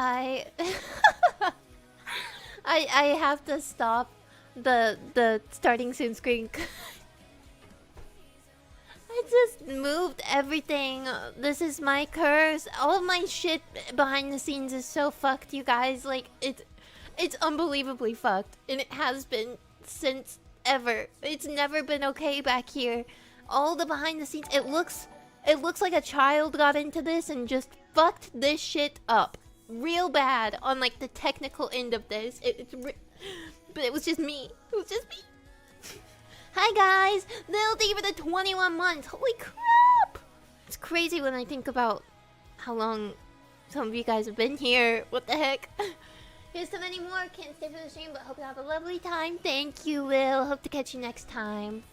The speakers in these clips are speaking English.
I I have to stop the starting soon screen. I just moved everything. This is my curse. All of my shit behind the scenes is so fucked, you guys. Like it's unbelievably fucked, and it has been since ever. It's never been okay back here. All the behind the scenes. It looks like a child got into this and just fucked this shit up real bad on like the technical end of this. But it was just me. It was just me. Hi guys, Lil D for the 21 months. Holy crap! It's crazy when I think about how long some of you guys have been here. What the heck? Here's so many more. Can't stay for the stream, but hope you have a lovely time. Thank you, Lil. Hope to catch you next time.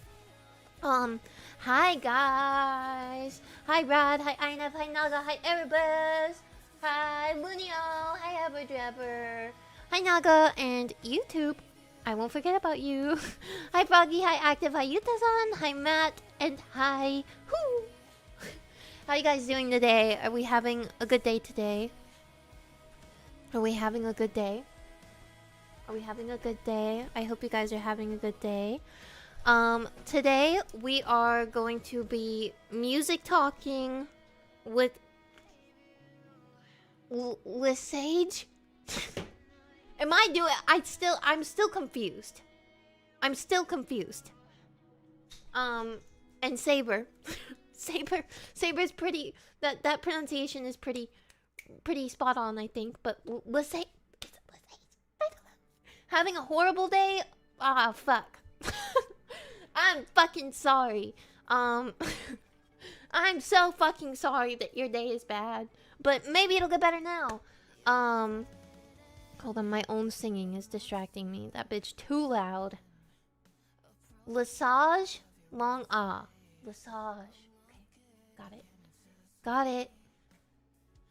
Hi guys. Hi Rad. Hi Einef. Hi Naga. Hi Erebus. Hi Munio. Hi Everdrebber. Hi Naga and YouTube. I won't forget about you. Hi Froggy. Hi Active. Hi Yuta-san. Hi Matt. And hi Whoo. How you guys doing today? Are we having a good day today? Are we having a good day? Are we having a good day? I hope you guys are having a good day. Today we are going to be music talking with Lisage. Am I doing? I'm still confused. I'm still confused. And Sab3r. Sab3r's pretty. That pronunciation is pretty spot on, I think. But Lisage. Having a horrible day. Ah, fuck. I'm fucking sorry. I'm so fucking sorry that your day is bad. But maybe it'll get better now. Hold on, my own singing is distracting me. That bitch too loud. Lisage? Long ah. Lisage. Okay, got it. Got it.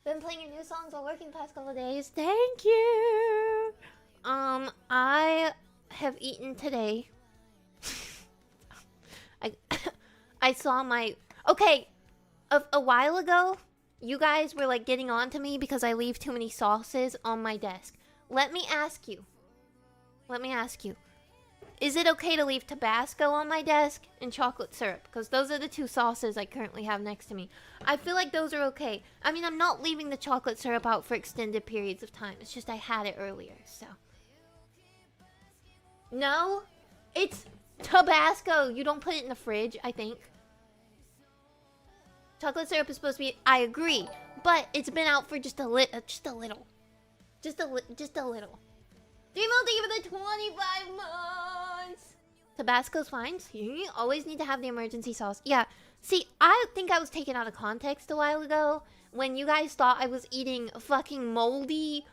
Been playing your new songs while working the past couple of days. Thank you! I have eaten today. I saw my... Okay, a while ago, you guys were like getting on to me because I leave too many sauces on my desk. Let me ask you. Is it okay to leave Tabasco on my desk and chocolate syrup? Because those are the two sauces I currently have next to me. I feel like those are okay. I mean, I'm not leaving the chocolate syrup out for extended periods of time. It's just I had it earlier, so... No? It's Tabasco. You don't put it in the fridge, I think. Chocolate syrup is supposed to be... I agree. But it's been out for just a little. Just a little. 3 months for the 25 months. Tabasco's fine. So you always need to have the emergency sauce. Yeah. See, I think I was taken out of context a while ago when you guys thought I was eating fucking moldy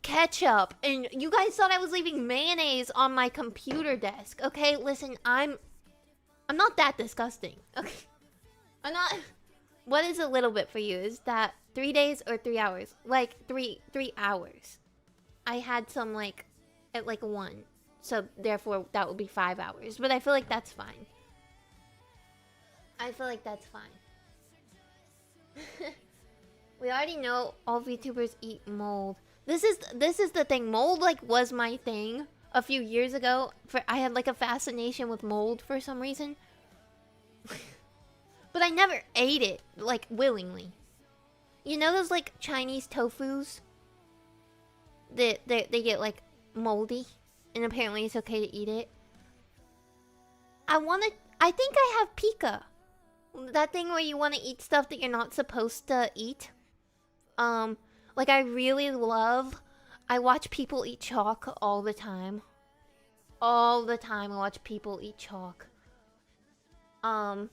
ketchup, and you guys thought I was leaving mayonnaise on my computer desk. Okay, listen, I'm not that disgusting. Okay, I'm not. What is a little bit for you? Is that 3 days or 3 hours? Like 3 hours. I had some like at like 1, so therefore that would be 5 hours. But I feel like that's fine. We already know all VTubers eat mold. This is the thing. Mold like was my thing a few years ago. I had like a fascination with mold for some reason. But I never ate it like willingly. You know those like Chinese tofus that they get like moldy, and apparently it's okay to eat it. I think I have pica. That thing where you want to eat stuff that you're not supposed to eat. Like I really love... I watch people eat chalk all the time. all the time watch people eat chalk. I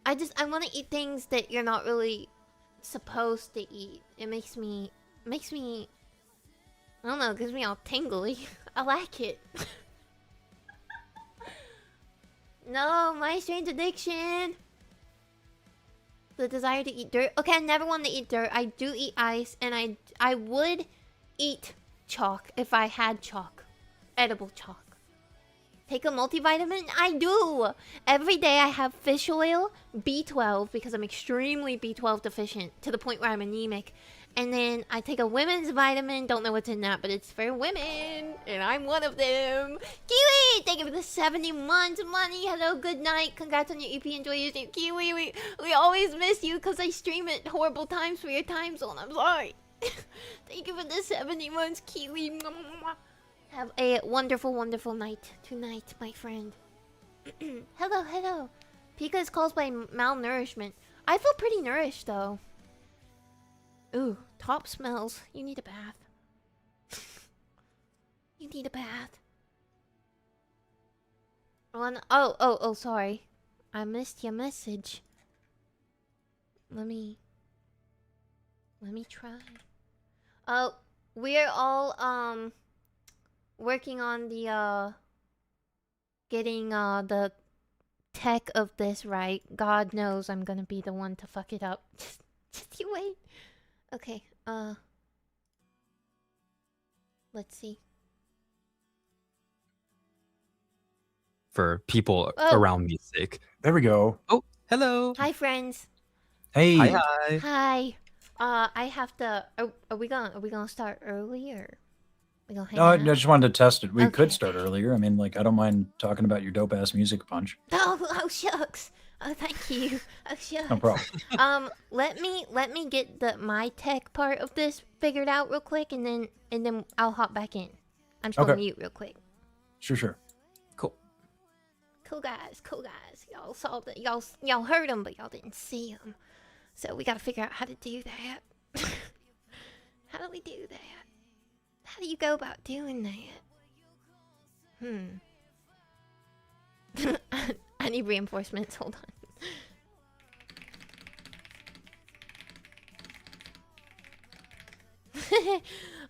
want to eat things that you're not really supposed to eat. It makes me, I don't know, it gives me all tingly. I like it. No, my strange addiction. The desire to eat dirt. Okay, I never want to eat dirt. I do eat ice, and I would eat chalk if I had chalk. Edible chalk. Take a multivitamin? I do! Every day I have fish oil, B12, because I'm extremely B12 deficient, to the point where I'm anemic. And then I take a women's vitamin, don't know what's in that, but it's for women, and I'm one of them. Kiwi! Thank you for the 70 months, money. Hello, good night. Congrats on your EP, enjoy your stream. Kiwi, we always miss you, because I stream at horrible times for your time zone, I'm sorry. Thank you for the 70 months, Kiwi. Have a wonderful, wonderful night tonight, my friend. Hello, hello. Pika is caused by malnourishment. I feel pretty nourished, though. Ooh, top smells. You need a bath. You need a bath. Oh, sorry. I missed your message. Let me try. Oh, we're all, working on the, getting, the tech of this right. God knows I'm gonna be the one to fuck it up. Just you wait. Okay, let's see. For people around me's sake. There we go. Oh, hello. Hi, friends. Hey. Hi. Hi. I have to. Are we gonna start early or we gonna hang No, out? I just wanted to test it. We Okay, could start earlier. I mean, like, I don't mind talking about your dope ass music a bunch. Oh shucks. Oh, thank you. Oh shucks. No problem. Let me get my tech part of this figured out real quick, and then I'll hop back in. I'm just gonna mute real quick. Sure. Cool. Cool guys. Y'all saw that. Y'all heard them, but y'all didn't see them. So we gotta figure out how to do that. How do we do that? How do you go about doing that? I need reinforcements. Hold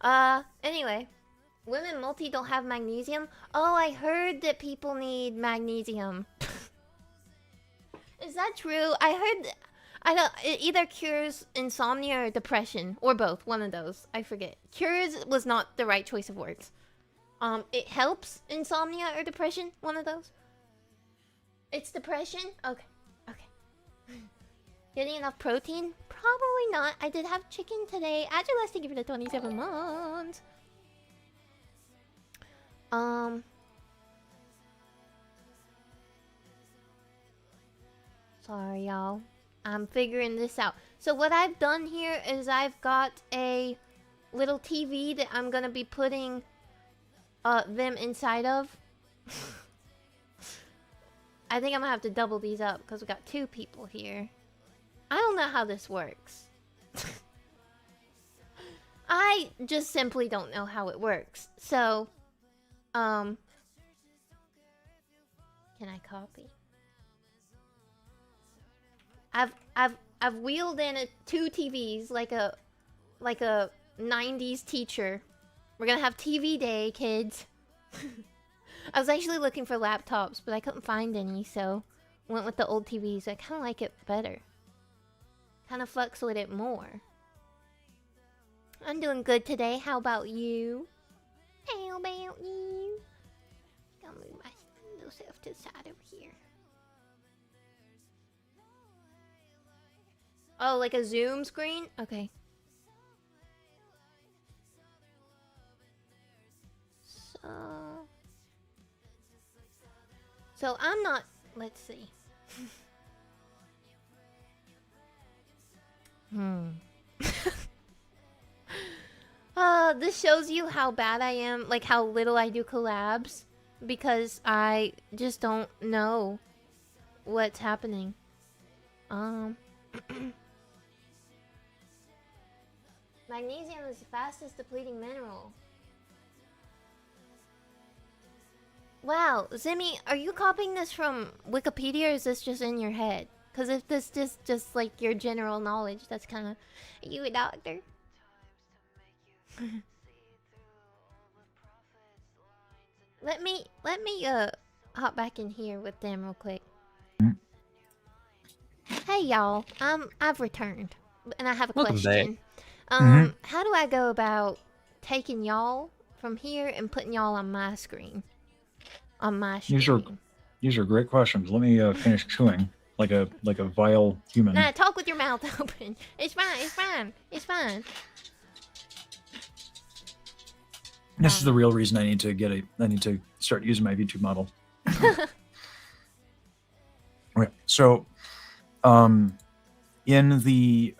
on. Anyway. Women multi don't have magnesium? Oh, I heard that people need magnesium. Is that true? It either cures insomnia or depression. Or both. One of those. I forget. Cures was not the right choice of words. It helps insomnia or depression. One of those. It's depression? Okay. Getting enough protein? Probably not. I did have chicken today. Actually, let's thank you for the 27 months. Sorry, y'all. I'm figuring this out. So what I've done here is I've got a little TV that I'm gonna be putting them inside of. I think I'm gonna have to double these up because we got 2 people here. I don't know how this works. I just simply don't know how it works. So, can I copy? I've wheeled in 2 TVs like a 90s teacher. We're gonna have TV day, kids. I was actually looking for laptops, but I couldn't find any, so went with the old TVs. I kind of like it better. Kind of fucks with it more. I'm doing good today. How about you? How about you? Gonna move myself to the side over here. Oh, like a zoom screen? Okay. So I'm not... Let's see. This shows you how bad I am, like how little I do collabs, because I just don't know what's happening. Magnesium is the fastest depleting mineral. Wow, Zimmy, are you copying this from Wikipedia or is this just in your head? Because if this is just like your general knowledge, that's kind of. Are you a doctor? let me hop back in here with them real quick. Hey y'all, I've returned, and I have a Welcome back. question. Mhm. How do I go about taking y'all from here and putting y'all on my screen? On my stream. These are great questions. Let me finish chewing like a vile human. Nah, talk with your mouth open. It's fine. It's fine. It's fine. This is the real reason I need to start using my YouTube model. Okay, so, in the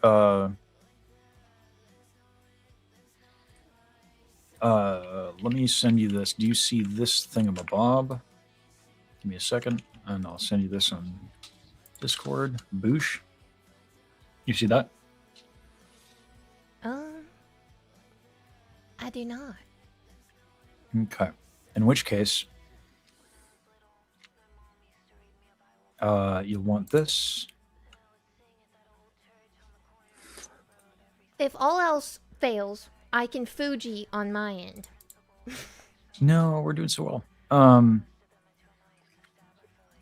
let me send you this. Do you see this thingamabob? Give me a second, and I'll send you this on Discord. Boosh. You see that? I do not. Okay. In which case, you'll want this. If all else fails, I can Fuji on my end. No, we're doing so well.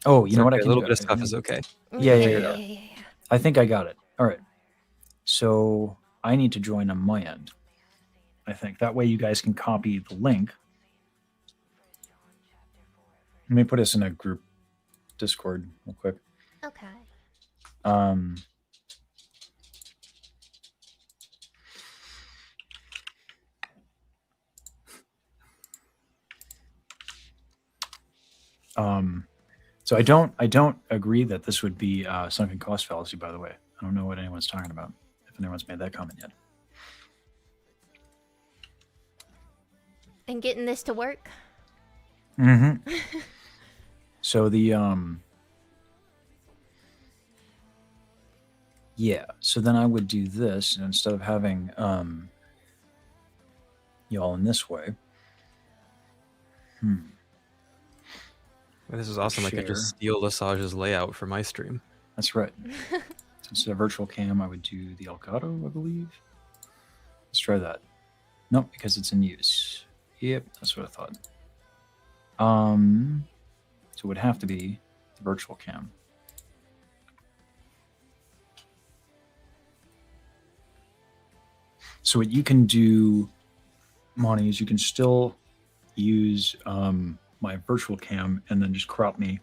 Oh, you know what? I can A little do bit of stuff is okay. Yeah. I think I got it. All right. So I need to join on my end. I think that way you guys can copy the link. Let me put us in a group Discord real quick. Okay. So I don't agree that this would be sunken cost fallacy, by the way. I don't know what anyone's talking about, if anyone's made that comment yet. And getting this to work? Mm-hmm. So the yeah, so then I would do this, and instead of having y'all in this way. This is awesome. I could just steal Lesage's layout for my stream. That's right. So instead of virtual cam, I would do the Elgato, I believe. Let's try that. Nope, because it's in use. Yep, that's what I thought. So it would have to be the virtual cam. So what you can do, Monty, is you can still use my virtual cam and then just crop me.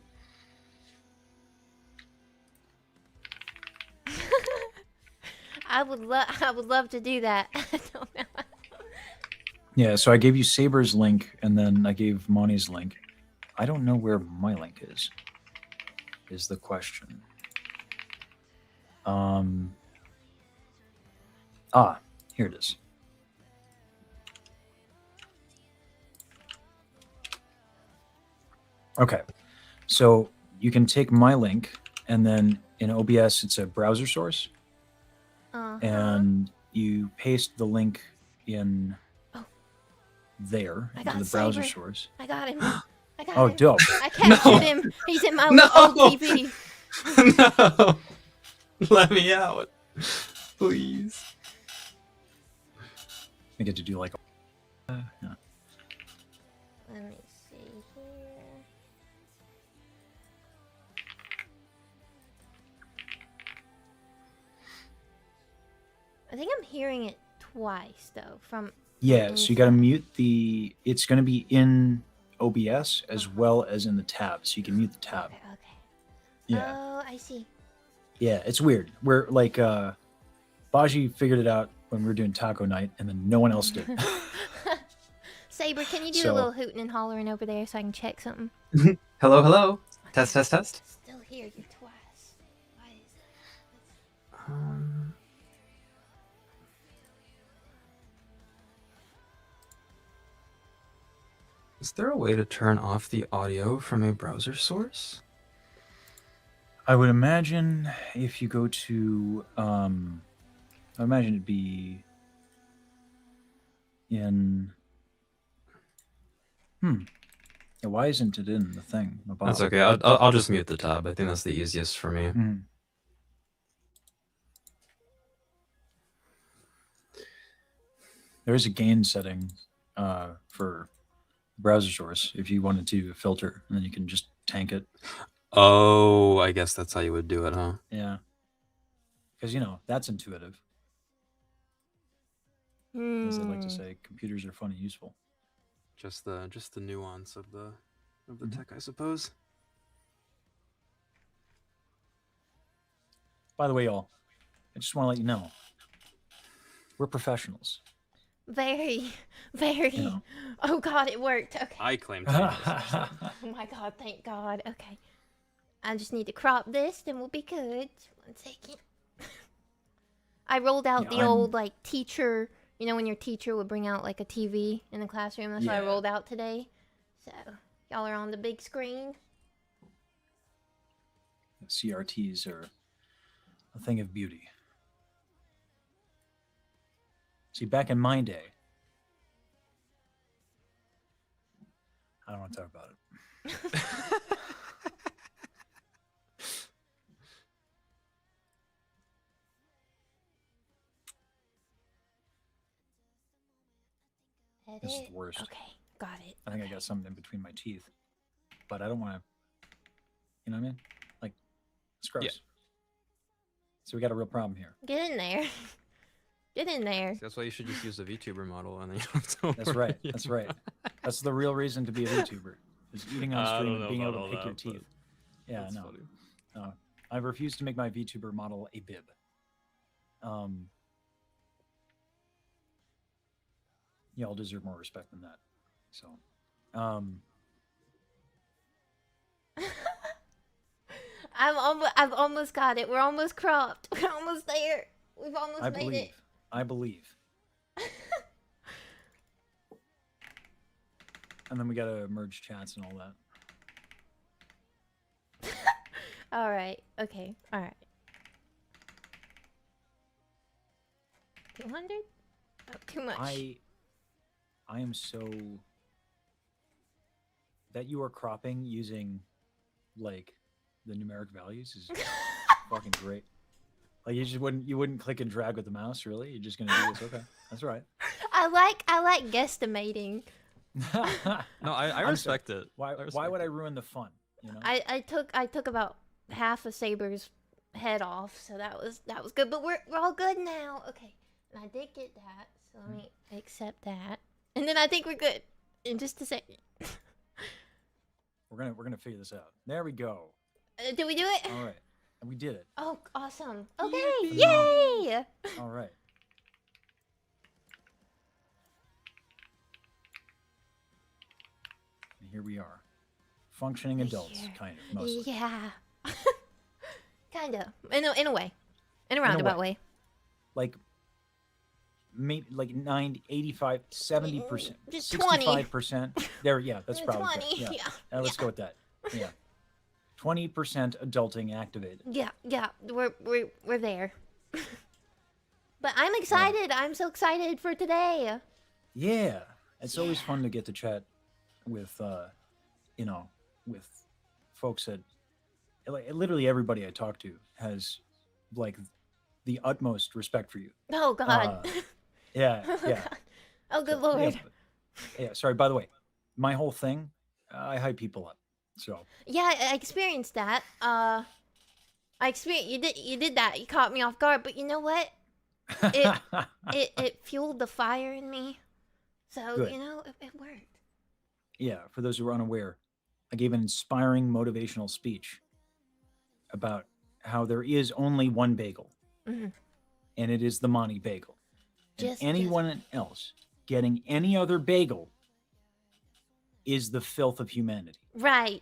I would love to do that. I don't know. Yeah, so I gave you Sab3r's link, and then I gave Monty's link. I don't know where my link is the question. Here it is. Okay, so you can take my link, and then in OBS, it's a browser source. And you paste the link in there into the browser Sab3r. source. I got him. I got Oh, him. dope. I captured him. He's in my old TV. No! Let me out. Please. I get to do like yeah. Let me see here. I think I'm hearing it twice though from Yeah, so you got to mute the. It's going to be in OBS as well as in the tab, so you can mute the tab. Okay. Yeah. Oh, I see. Yeah, it's weird. We're like Baji figured it out when we were doing taco night, and then no one else did. Sab3r, can you do a little hooting and hollering over there so I can check something? Hello, hello. Test, test, test. Still hear you twice. Why is that? Is there a way to turn off the audio from a browser source? I would imagine if you go to, I imagine it'd be in. Yeah, why isn't it in the thing? Above? That's okay. I'll just mute the tab. I think that's the easiest for me. Mhm. There is a gain setting for browser source if you wanted to filter, and then you can just tank it. Oh, I guess that's how you would do it, huh? Yeah, because that's intuitive. As they like to say, computers are fun and useful. Just the nuance of the tech, I suppose. By the way, y'all, I just want to let you know we're professionals. Very, very. Oh God, it worked. Okay. I claim to Oh my God, thank God. Okay. I just need to crop this, then we'll be good. 1 second. I rolled out the old like teacher. You know when your teacher would bring out like a TV in the classroom? That's what I rolled out today. So y'all are on the big screen. CRTs are a thing of beauty. See, back in my day, I don't want to talk about it. This is the worst. Okay, got it. I think I got something in between my teeth, but I don't want to. You know what I mean? Like, it's gross. Yeah. So we got a real problem here. Get in there. Get in there. That's why you should just use the VTuber model, and then you don't have to. That's right. That's right. That's the real reason to be a VTuber: is eating on stream and being able to pick your teeth. Yeah, no. I refuse to make my VTuber model a bib. Y'all deserve more respect than that. So, I've almost got it. We're almost cropped. We're almost there. We've almost made it. I believe. And then we gotta merge chats and all that. All right. Okay. All right. 200? Oh, too much. I am so that you are cropping using like the numeric values is fucking great. Like you wouldn't click and drag with the mouse, really? You're just gonna do this? Okay, that's right. I like guesstimating. No, I respect it. Why would I ruin the fun? You know? I took about half of Sab3r's head off, so that was good. But we're all good now. Okay, and I did get that, so let me accept that, and then I think we're good. In just a second. We're gonna figure this out. There we go. Did we do it? All right, and we did it. Oh, awesome. Okay, yay! All right. And here we are, functioning adults, kind of, mostly. Yeah. Kind of, in a way, in a roundabout way. Like, maybe like 90, 85, 70%, 20. 65%. There, yeah, that's probably 20. fair. Yeah. Let's go with that. Yeah, 20% adulting activated. Yeah, we're there. But I'm excited. Yeah. I'm so excited for today. Yeah, it's always fun to get to chat with, with folks that, like, literally everybody I talk to has, like, the utmost respect for you. Oh God. Yeah. God. Oh good Lord. Yeah. Sorry. By the way, my whole thing, I hype people up. So. Yeah, I experienced that. You did that. You caught me off guard. But you know what? It fueled the fire in me. So Good. It worked. Yeah. For those who are unaware, I gave an inspiring motivational speech about how there is only one bagel, and it is the Monty bagel. And anyone else getting any other bagel is the filth of humanity. Right.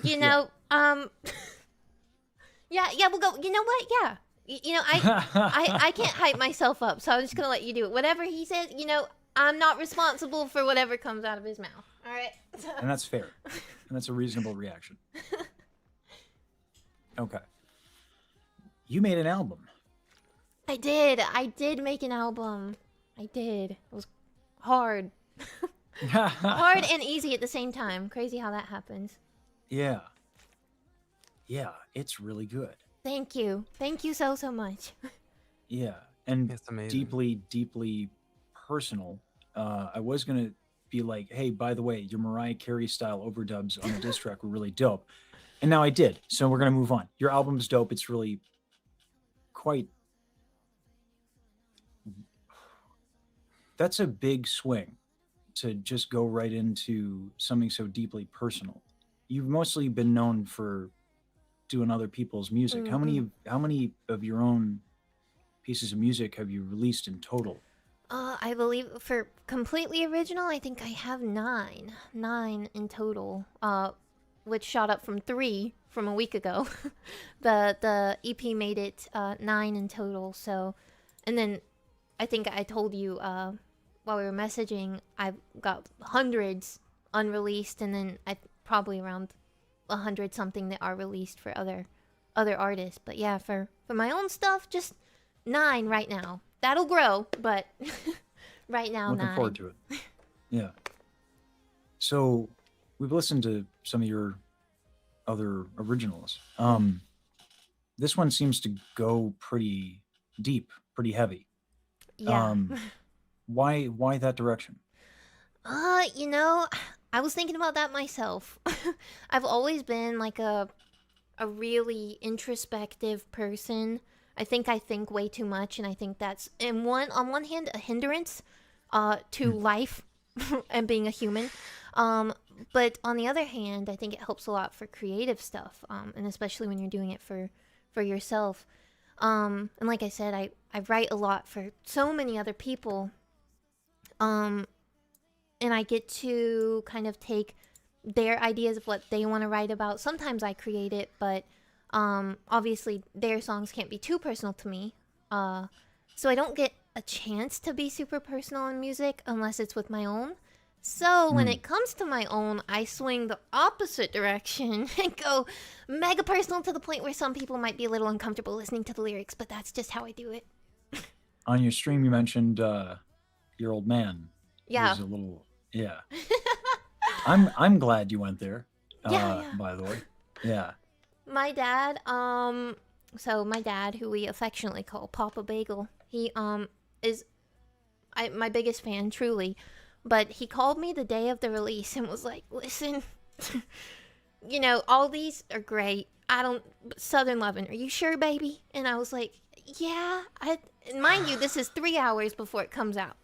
Yeah, we'll go. You know what? Yeah. I can't hype myself up, so I'm just gonna let you do it. Whatever he says, I'm not responsible for whatever comes out of his mouth. All right. And that's fair. And that's a reasonable reaction. Okay. You made an album. I did. I did make an album. I did. It was hard. Hard and easy at the same time. Crazy how that happens. Yeah. Yeah, it's really good. Thank you. Thank you so much. Yeah, and It's amazing. deeply personal. I was gonna be like, hey, by the way, your Mariah Carey style overdubs on the diss track were really dope, and now I did. So we're gonna move on. Your album's dope. It's really quite. That's a big swing to just go right into something so deeply personal. You've mostly been known for doing other people's music. Mm-hmm. How many of your own pieces of music have you released in total? I believe for completely original, I think I have 9. 9 in total. Which shot up from 3 from a week ago. The EP made it 9 in total. So, and then I think I told you while we were messaging, I've got hundreds unreleased, and then I probably around 100 something that are released for other artists. But yeah, for my own stuff, just 9 right now. That'll grow, but right now, Looking 9. forward to it. Yeah. So we've listened to some of your other originals. This one seems to go pretty deep, pretty heavy. Yeah. Why that direction? You know, I was thinking about that myself. I've always been like a really introspective person. I think way too much, and I think that's on one hand a hindrance to life and being a human. But on the other hand, I think it helps a lot for creative stuff, and especially when you're doing it for yourself. And like I said, I write a lot for so many other people. And I get to kind of take their ideas of what they want to write about. Sometimes I create it, but obviously their songs can't be too personal to me. So I don't get a chance to be super personal in music unless it's with my own. So when it comes to my own, I swing the opposite direction and go mega personal to the point where some people might be a little uncomfortable listening to the lyrics, but that's just how I do it. On your stream, you mentioned your old man. Yeah. Was a little, yeah. I'm glad you went there. Yeah. By the way, yeah. My dad, so my dad, who we affectionately call Papa Bagel, he is my biggest fan, truly. But he called me the day of the release and was like, "Listen, you know, all these are great. Southern Lovin', are you sure, baby?" And I was like, "Yeah." And mind you, this is 3 hours before it comes out.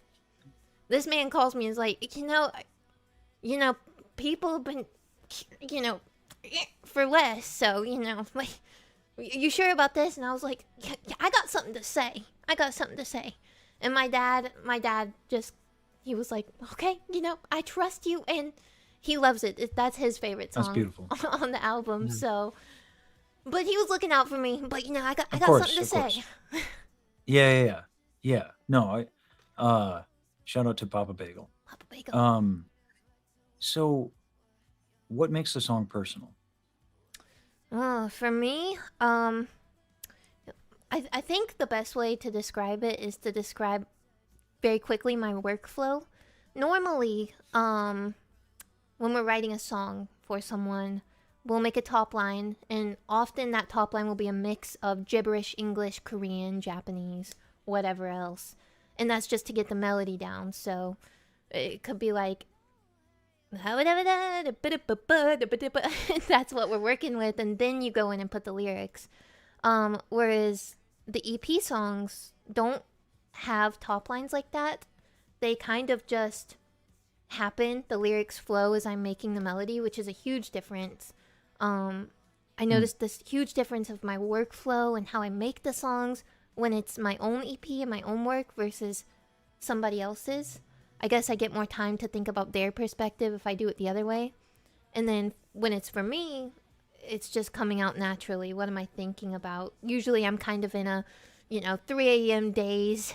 This man calls me and is like, you know, people have been, for less, so, like, you sure about this? And I was like, yeah, I got something to say. And my dad just, he was like, okay, I trust you, and he loves it. That's his favorite song. That's beautiful. On the album, so. But he was looking out for me, but, I got something to say. Yeah. No, shout out to Papa Bagel. Papa Bagel. So what makes the song personal? For me, I think the best way to describe it is to describe very quickly my workflow. Normally, when we're writing a song for someone, we'll make a top line, and often that top line will be a mix of gibberish, English, Korean, Japanese, whatever else. And that's just to get the melody down. So it could be like, that's what we're working with, and then you go in and put the lyrics. Whereas the EP songs don't have top lines like that. They kind of just happen. The lyrics flow as I'm making the melody, which is a huge difference. I noticed this huge difference of my workflow and how I make the songs when it's my own EP and my own work versus somebody else's. I guess I get more time to think about their perspective if I do it the other way. And then when it's for me, it's just coming out naturally. What am I thinking about? Usually I'm kind of in a, 3 a.m. days,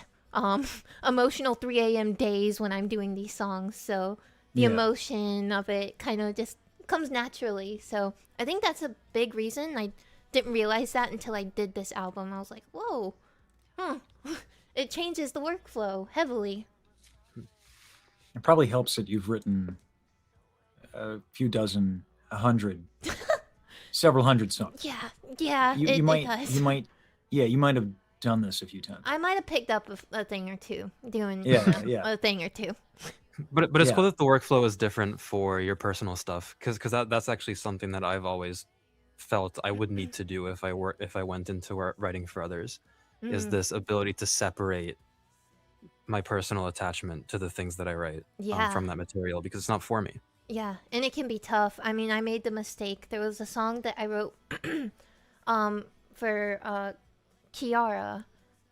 emotional 3 a.m. days when I'm doing these songs. So the emotion of it kind of just comes naturally. So I think that's a big reason. I didn't realize that until I did this album. I was like, whoa, it changes the workflow heavily. It probably helps that you've written a few dozen, 100, several hundred songs. Yeah, yeah, You it might does. you might have done this a few times. I might have picked up a thing or two, doing Yeah, yeah, a thing or two. But it's yeah. cool that the workflow is different for your personal stuff, because that's actually something that I've always felt I would need to do if I went into writing for others, is Mm, this ability to separate my personal attachment to the things that I write yeah, from that material, because it's not for me. yeah, and it can be tough. I mean, I made the mistake. There was a song that I wrote for Kiara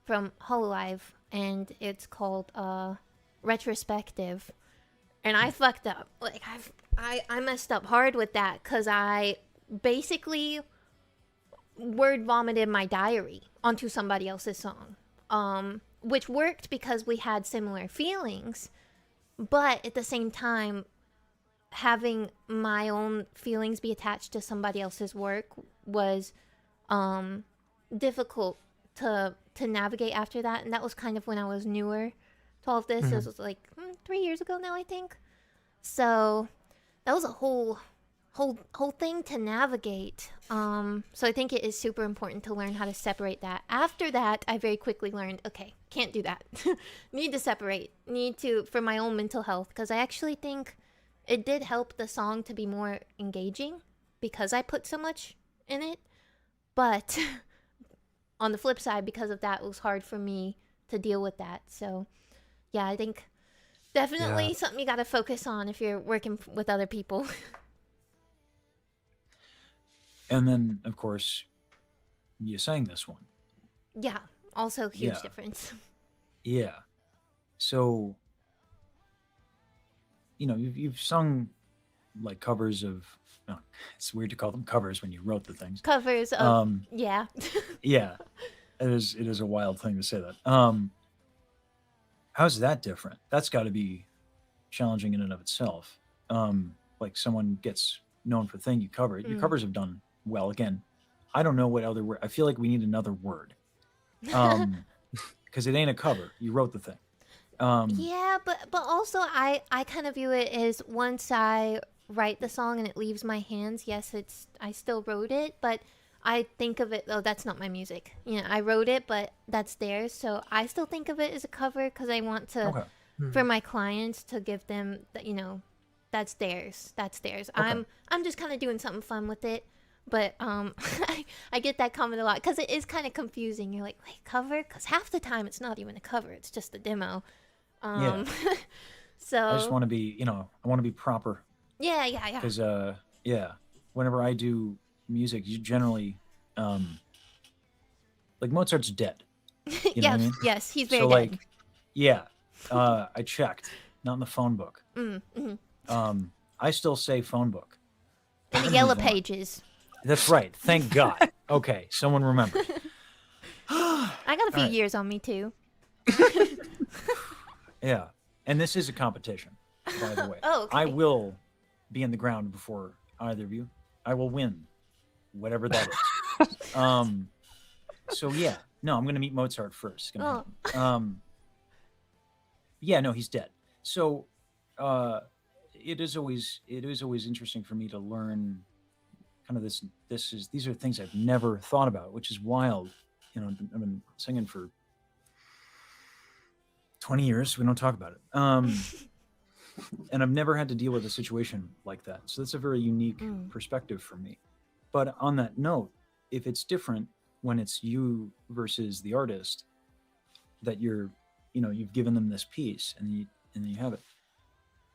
from Hololive, and it's called Retrospective. And I fucked up. Like I messed up hard with that because I basically word vomited my diary onto somebody else's song. Which worked because we had similar feelings, but at the same time, having my own feelings be attached to somebody else's work was difficult to navigate after that, and that was kind of when I was newer to all of this. This was like 3 years ago now, I think. So that was a whole thing to navigate. So I think it is super important to learn how to separate that. After that, I very quickly learned, okay, can't do that. Need to separate. Need to, for my own mental health, because I actually think it did help the song to be more engaging because I put so much in it. But on the flip side, because of that, it was hard for me to deal with that. So yeah, I think definitely Yeah. something you got to focus on if you're working with other people. And then, of course, you sang this one. Yeah, also huge Yeah. difference. Yeah. So, you've sung like covers of. No, it's weird to call them covers when you wrote the things. Covers of Um, yeah. yeah, it is a wild thing to say that. How's that different? That's got to be challenging in and of itself. Like someone gets known for the thing you cover. Your Mm. covers have done well. Again, I don't know what other word. I feel like we need another word. Because it ain't a cover. You wrote the thing. Yeah, but also I kind of view it as once I write the song and it leaves my hands, yes, it's I still wrote it, but I think of it, oh, that's not my music. You know, I wrote it, but that's theirs, so I still think of it as a cover because I want to, Okay. for my clients, to give them that, that's theirs. That's theirs. Okay. I'm just kind of doing something fun with it. But I get that comment a lot because it is kind of confusing. You're like, wait, cover? Because half the time it's not even a cover; it's just a demo. Yeah. So I just want to be, I want to be proper. yeah, yeah, yeah. Because, yeah, whenever I do music, you generally, like Mozart's dead. You know what I Yes, mean? yes, he's very So, dead. like, yeah, I checked, not in the phone book. I still say phone book. In the And yellow move on. pages. That's right. Thank God. Okay, someone remembered. I got a few Alright. years on me too. Yeah, and this is a competition, by the way. Oh, okay. I will be in the ground before either of you. I will win, whatever that is. So yeah, no, I'm gonna meet Mozart first. It's gonna happen. Yeah, no, he's dead. So, it is always interesting for me to learn kind of these are things I've never thought about, which is wild. I've been singing for 20 years. We don't talk about it. And I've never had to deal with a situation like that. So that's a very unique perspective for me. But on that note, if it's different when it's you versus the artist, that you've given them this piece and then you have it.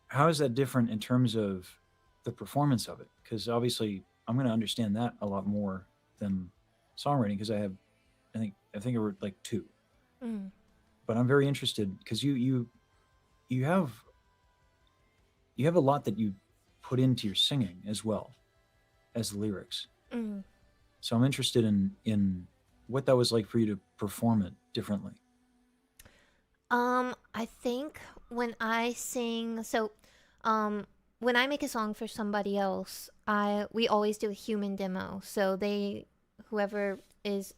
How is that different in terms of the performance of it? Because obviously I'm going to understand that a lot more than songwriting because I think I wrote like two. But I'm very interested because you have a lot that you put into your singing as well as the lyrics. So I'm interested in what that was like for you to perform it differently. I think when I sing, when I make a song for somebody else, we always do a human demo. So whoever is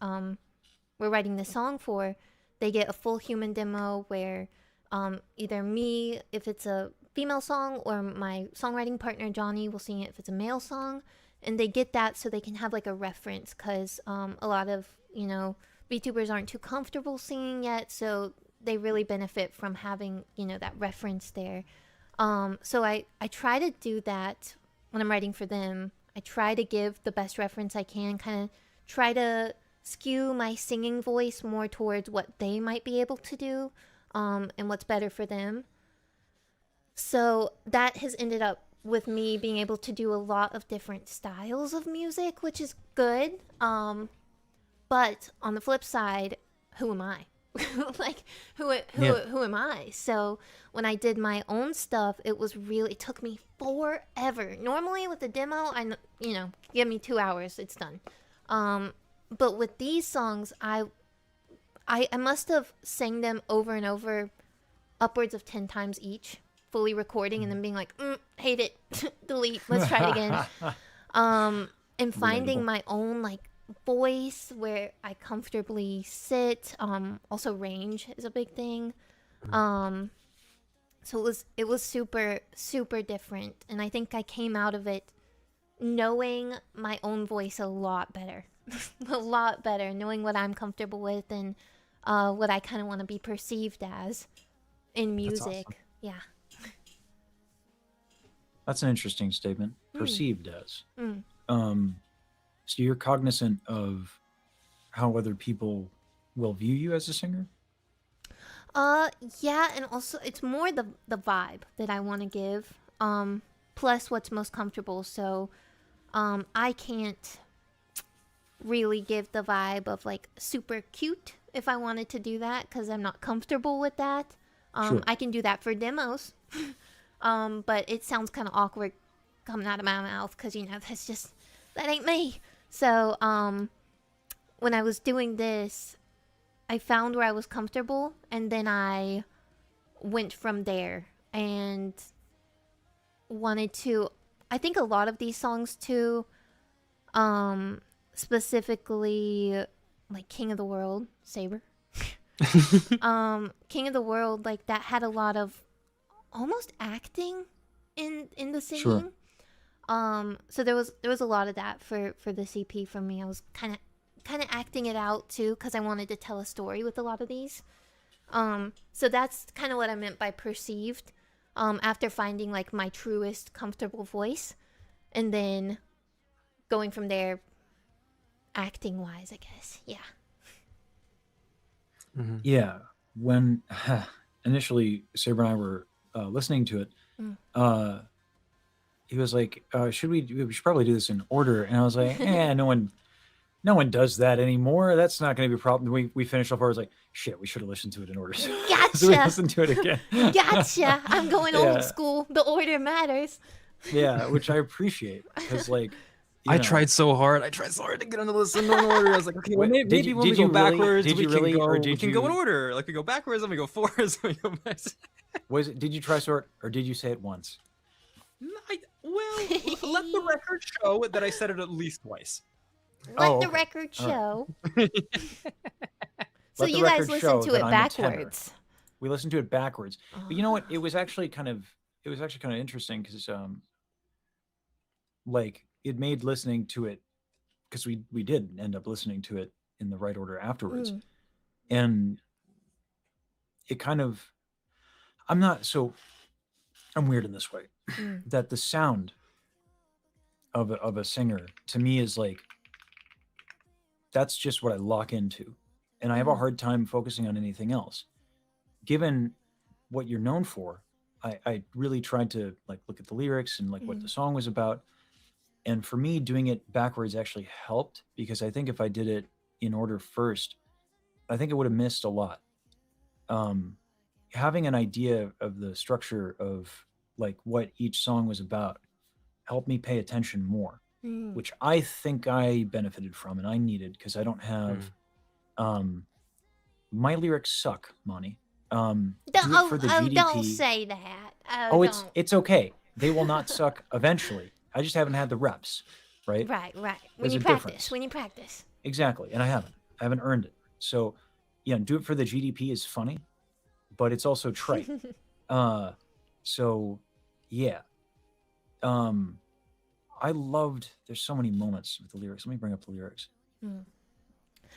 we're writing the song for, they get a full human demo where Either me if it's a female song, or my songwriting partner Johnny will sing it if it's a male song, and they get that so they can have like a reference, because a lot of VTubers aren't too comfortable singing yet, so they really benefit from having that reference there. So I try to do that when I'm writing for them. I try to give the best reference I can, kind of try to skew my singing voice more towards what they might be able to do, and what's better for them. So that has ended up with me being able to do a lot of different styles of music, which is good. But on the flip side, who am I? Like, who am I? So when I did my own stuff, it took me forever. Normally with the demo, give me 2 hours, it's done. But with these songs, I must have sang them over and over, upwards of 10 times each, fully recording and then being like, hate it, delete, let's try it again. And finding my own like voice where I comfortably sit. Also range is a big thing. So it was super, super different. And I think I came out of it knowing my own voice a lot better. A lot better, knowing what I'm comfortable with and what I kind of want to be perceived as in music. Awesome. Yeah. That's an interesting statement. Perceived as. Mm. So you're cognizant of how other people will view you as a singer? Yeah, and also it's more the vibe that I want to give. Plus what's most comfortable. So, I can't really give the vibe of like super cute if I wanted to do that, because I'm not comfortable with that. Sure. I can do that for demos. But it sounds kind of awkward coming out of my mouth, because that ain't me. So when I was doing this, I found where I was comfortable, and then I went from there and wanted to. I think a lot of these songs too, specifically like King of the World, Sab3r. King of the World, like that had a lot of almost acting in the singing. Sure. So there was a lot of that for the CP for me. I was kind of acting it out too, because I wanted to tell a story with a lot of these. So that's kind of what I meant by perceived. After finding like my truest comfortable voice, and then going from there, acting wise, I guess. Yeah. Mm-hmm. Yeah. When initially Sab3r and I were listening to it, he was like, we should probably do this in order. And I was like, no one does that anymore. That's not going to be a problem. We finished off. I was like, shit, we should have listened to it in order. Gotcha. So we listened to it again. Gotcha. I'm going old school. The order matters. Yeah, which I appreciate, because like, I tried so hard to get on the list in order. I was like, okay, well, maybe when we go backwards, we can go in order. Like we go backwards, and we go forwards, and we go back. Did you try sort, or did you say it once? Let the record show that I said it at least twice. Let the record show. So you guys listened to it backwards. We listened to it backwards. But you know what? It was actually kind of interesting, because like it made listening to it, because we did end up listening to it in the right order afterwards. And it kind of, I'm weird in this way, that the sound of a singer to me is like, that's just what I lock into, and I have a hard time focusing on anything else. Given what you're known for, I really tried to like look at the lyrics and like what the song was about. And for me, doing it backwards actually helped, because I think if I did it in order first, I think I would have missed a lot. Having an idea of the structure of like what each song was about helped me pay attention more, which I think I benefited from and I needed, because I don't have my lyrics suck, Monty. Don't say that. It's okay. They will not suck eventually. I just haven't had the reps, right? Right. There's a difference. When you practice. Exactly, and I haven't earned it. So, yeah, do it for the GDP is funny, but it's also trite. So yeah. I loved. There's so many moments with the lyrics. Let me bring up the lyrics.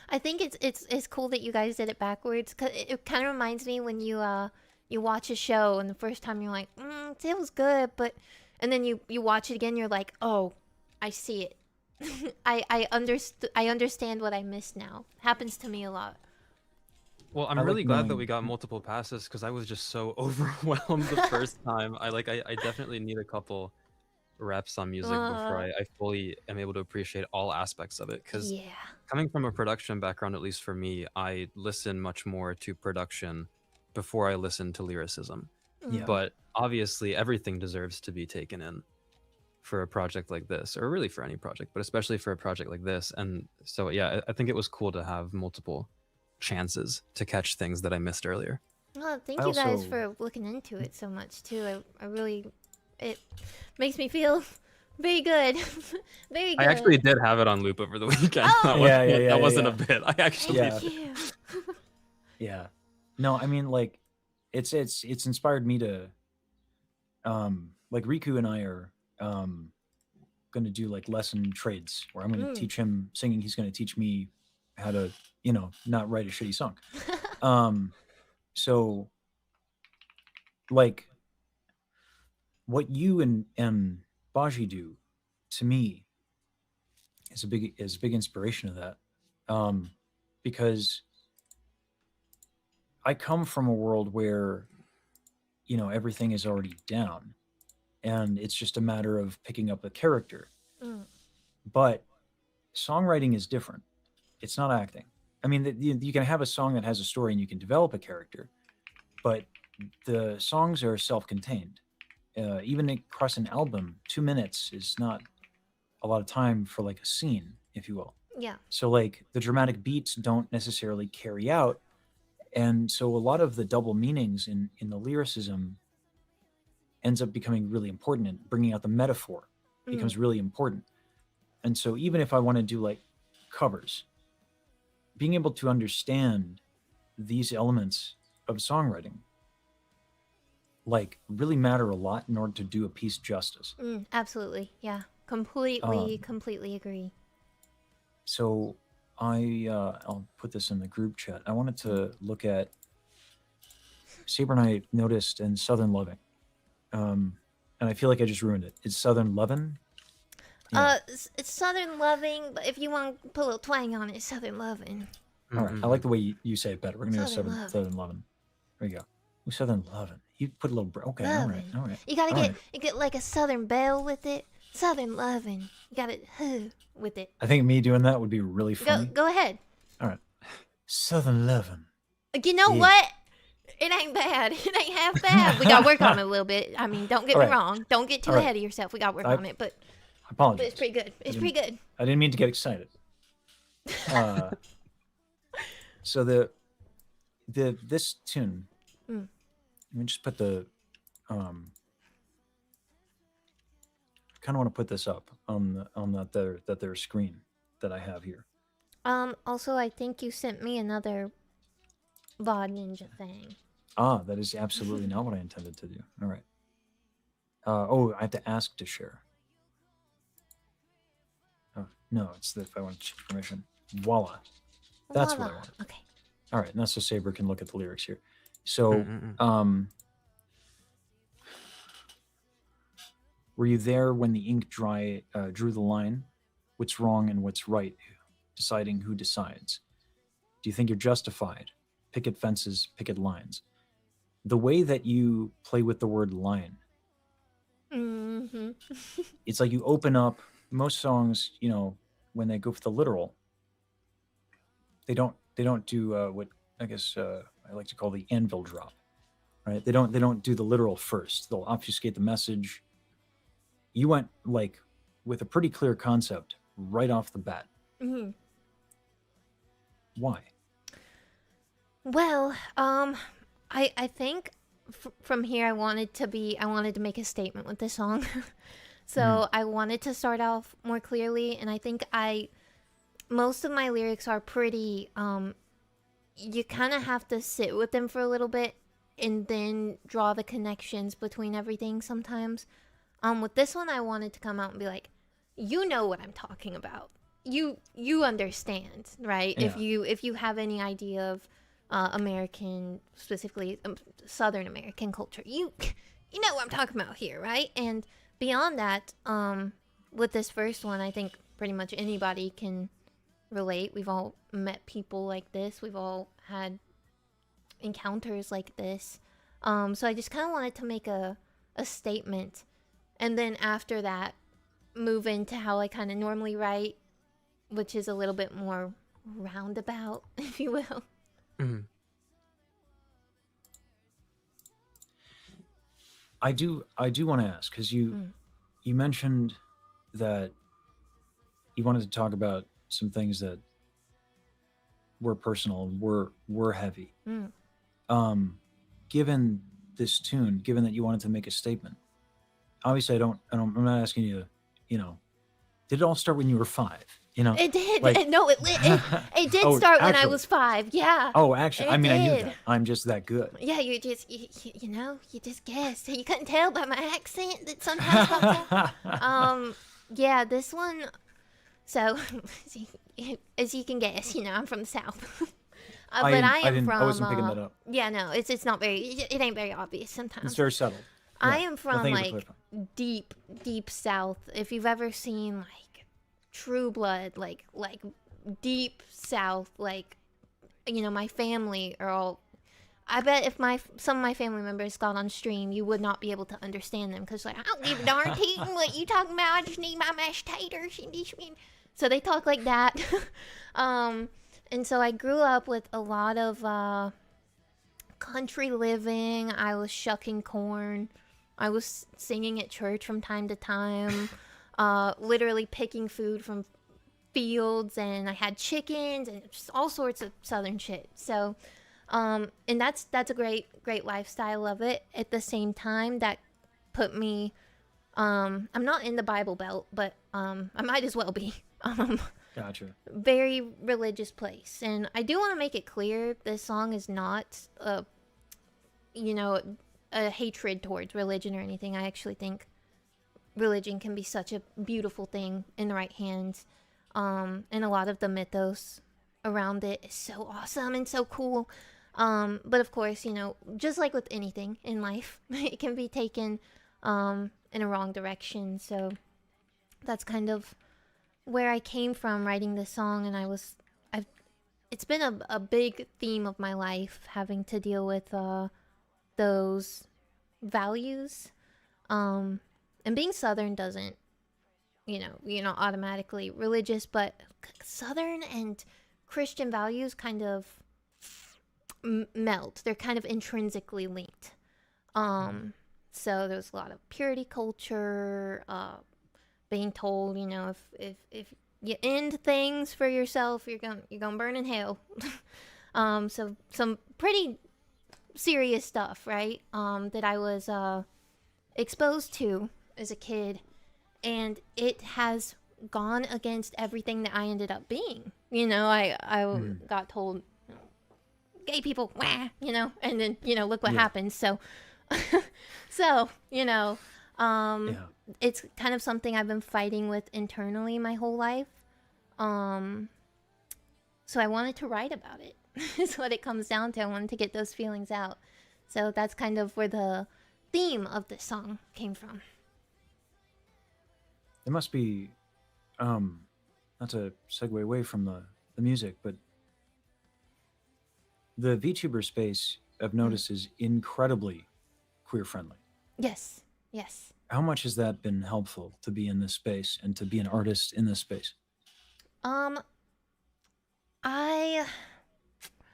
I think it's cool that you guys did it backwards, cause it kind of reminds me when you watch a show and the first time you're like, it was good, but and then you watch it again, you're like, oh, I see it. I understand what I missed now. Happens to me a lot. Well, I'm I really like glad that knowing- we got multiple passes because I was just so overwhelmed the first time. I definitely need a couple reps on music before I fully am able to appreciate all aspects of it. Because Yeah. coming from a production background, at least for me, I listen much more to production before I listen to lyricism. Yeah. But obviously, everything deserves to be taken in for a project like this, or really for any project, but especially for a project like this. And so, yeah, I think it was cool to have multiple chances to catch things that I missed earlier. Well, thank I you guys also- for looking into it so much too. I really, it makes me feel very good. Very good. I actually did have it on loop over the weekend. Oh! That wasn't yeah. a bit. I actually Yeah. Thank you. Yeah. No, I mean, like, it's inspired me to, like Riku and I are going to do like lesson trades where I'm going to teach him singing. He's going to teach me how to, not write a shitty song. So like what you and Baji do to me is a big inspiration of that. Because I come from a world where, everything is already down and it's just a matter of picking up a character. But songwriting is different. It's not acting. I mean, you can have a song that has a story and you can develop a character, but the songs are self-contained. Even across an album, 2 minutes is not a lot of time for like a scene, if you will. Yeah. So like the dramatic beats don't necessarily carry out. And so a lot of the double meanings in the lyricism ends up becoming really important, and bringing out the metaphor becomes really important. And so even if I want to do like covers, being able to understand these elements of songwriting like really matter a lot in order to do a piece justice. Absolutely. Yeah. Completely agree. So I'll put this in the group chat. I wanted to look at Sab3r and I noticed in Southern Loving. And I feel like I just ruined it. It's Southern Lovin'? Yeah. It's Southern Loving, but if you want to put a little twang on it, it's Southern Loving. All right. I like the way you say it better. We're going to go Southern Lovin'. Southern Lovin'. There you go. Ooh, Southern Lovin'. You put a little... Okay, all right. You gotta All get right. you get like a Southern belle with it. Southern Loving. You gotta with it. I think me doing that would be really funny. Go ahead. All right. Southern Lovin'. You know Yeah. what? It ain't bad. It ain't half bad. We gotta work on it a little bit. I mean, don't get All me right. wrong. Don't get too All right. ahead of yourself. We gotta work I on it, but apologize. it's pretty good. It's pretty good. I didn't mean to get excited. So this tune. Let me just put the I kind of want to put this up on their screen that I have here. Also, I think you sent me another VOD Ninja thing. That is absolutely not what I intended to do. All right. Oh, I have to ask to share. Oh, no, it's if I want to change permission. Voila. That's what I want. Okay. All right, now so Sab3r can look at the lyrics here. So, were you there when the ink drew the line? What's wrong and what's right? Deciding who decides. Do you think you're justified? Picket fences, picket lines. The way that you play with the word line, it's like you open up most songs, when they go for the literal, they don't do what I guess I like to call the anvil drop, right? They don't do the literal first. They'll obfuscate the message. You went like with a pretty clear concept right off the bat. Why? Well, I think from here I wanted to make a statement with this song. So I wanted to start off more clearly, and I think most of my lyrics are pretty you kind of have to sit with them for a little bit and then draw the connections between everything sometimes. With this one, I wanted to come out and be like, you know what I'm talking about. You understand, right? Yeah. If you have any idea of American, specifically Southern American culture, you know what I'm talking about here, right? And beyond that, with this first one, I think pretty much anybody can relate. We've all met people like this. We've all had encounters like this. So I just kind of wanted to make a statement, and then after that, move into how I kind of normally write, which is a little bit more roundabout, if you will. Mm-hmm. I do want to ask, because you mentioned that you wanted to talk about some things that were personal, were heavy. Given this tune, given that you wanted to make a statement, obviously I'm not asking you, did it all start when you were 5? It did. Like- No, it did Oh, start when I actually. was 5. Yeah. Oh, actually, I It mean, I knew did. that. I'm just that good. Yeah, you just you just guessed. You couldn't tell by my accent that sometimes pops out. Yeah, this one. So, as you can guess, I'm from the South. But I am from. I wasn't picking that up. Yeah, no, it's not very. It ain't very obvious sometimes. It's very subtle. I Yeah. am Well, from thank you for like clarifying. deep South. If you've ever seen like True Blood, like deep South, like my family are all. I bet if some of my family members got on stream, you would not be able to understand them because like I don't give a darn tootin' what you talking about. I just need my mashed taters. So they talk like that. And so I grew up with a lot of country living. I was shucking corn. I was singing at church from time to time. Literally picking food from fields, and I had chickens and just all sorts of Southern shit. So, and that's a great lifestyle of it. At the same time, that put me. I'm not in the Bible Belt, but I might as well be. Gotcha. Very religious place, and I do want to make it clear this song is not a hatred towards religion or anything. I actually think religion can be such a beautiful thing in the right hands, and a lot of the mythos around it is so awesome and so cool. But of course, just like with anything in life, it can be taken in a wrong direction. So that's kind of where I came from writing this song, and it's been a big theme of my life, having to deal with those values. And being Southern doesn't, you're not automatically religious, but Southern and Christian values kind of melt. They're kind of intrinsically linked. So there's a lot of purity culture, being told, if you end things for yourself, you're gonna burn in hell. So some pretty serious stuff, right? That I was exposed to as a kid, and it has gone against everything that I ended up being. I got told, gay people, wah, and then look what happened. So, Yeah. it's kind of something I've been fighting with internally my whole life. So I wanted to write about it. Is what it comes down to. I wanted to get those feelings out. So that's kind of where the theme of this song came from. It must be, not to segue away from the music, but the VTuber space I've noticed is incredibly queer friendly. Yes. How much has that been helpful to be in this space and to be an artist in this space?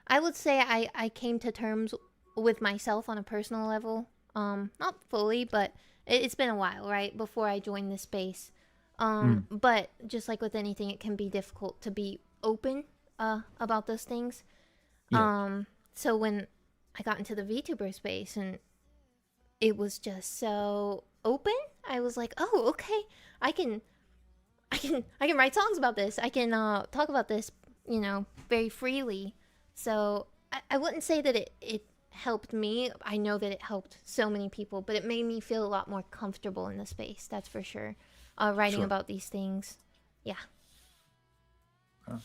I would say I came to terms with myself on a personal level. Not fully, but it's been a while, right, before I joined this space. But just like with anything, it can be difficult to be open about those things. Yeah. So when I got into the VTuber space and it was just so open, I was like, oh, okay, I can write songs about this. I can talk about this, very freely. So I wouldn't say that it helped me. I know that it helped so many people, but it made me feel a lot more comfortable in the space. That's for sure. Writing Sure. about these things. Yeah. Huh.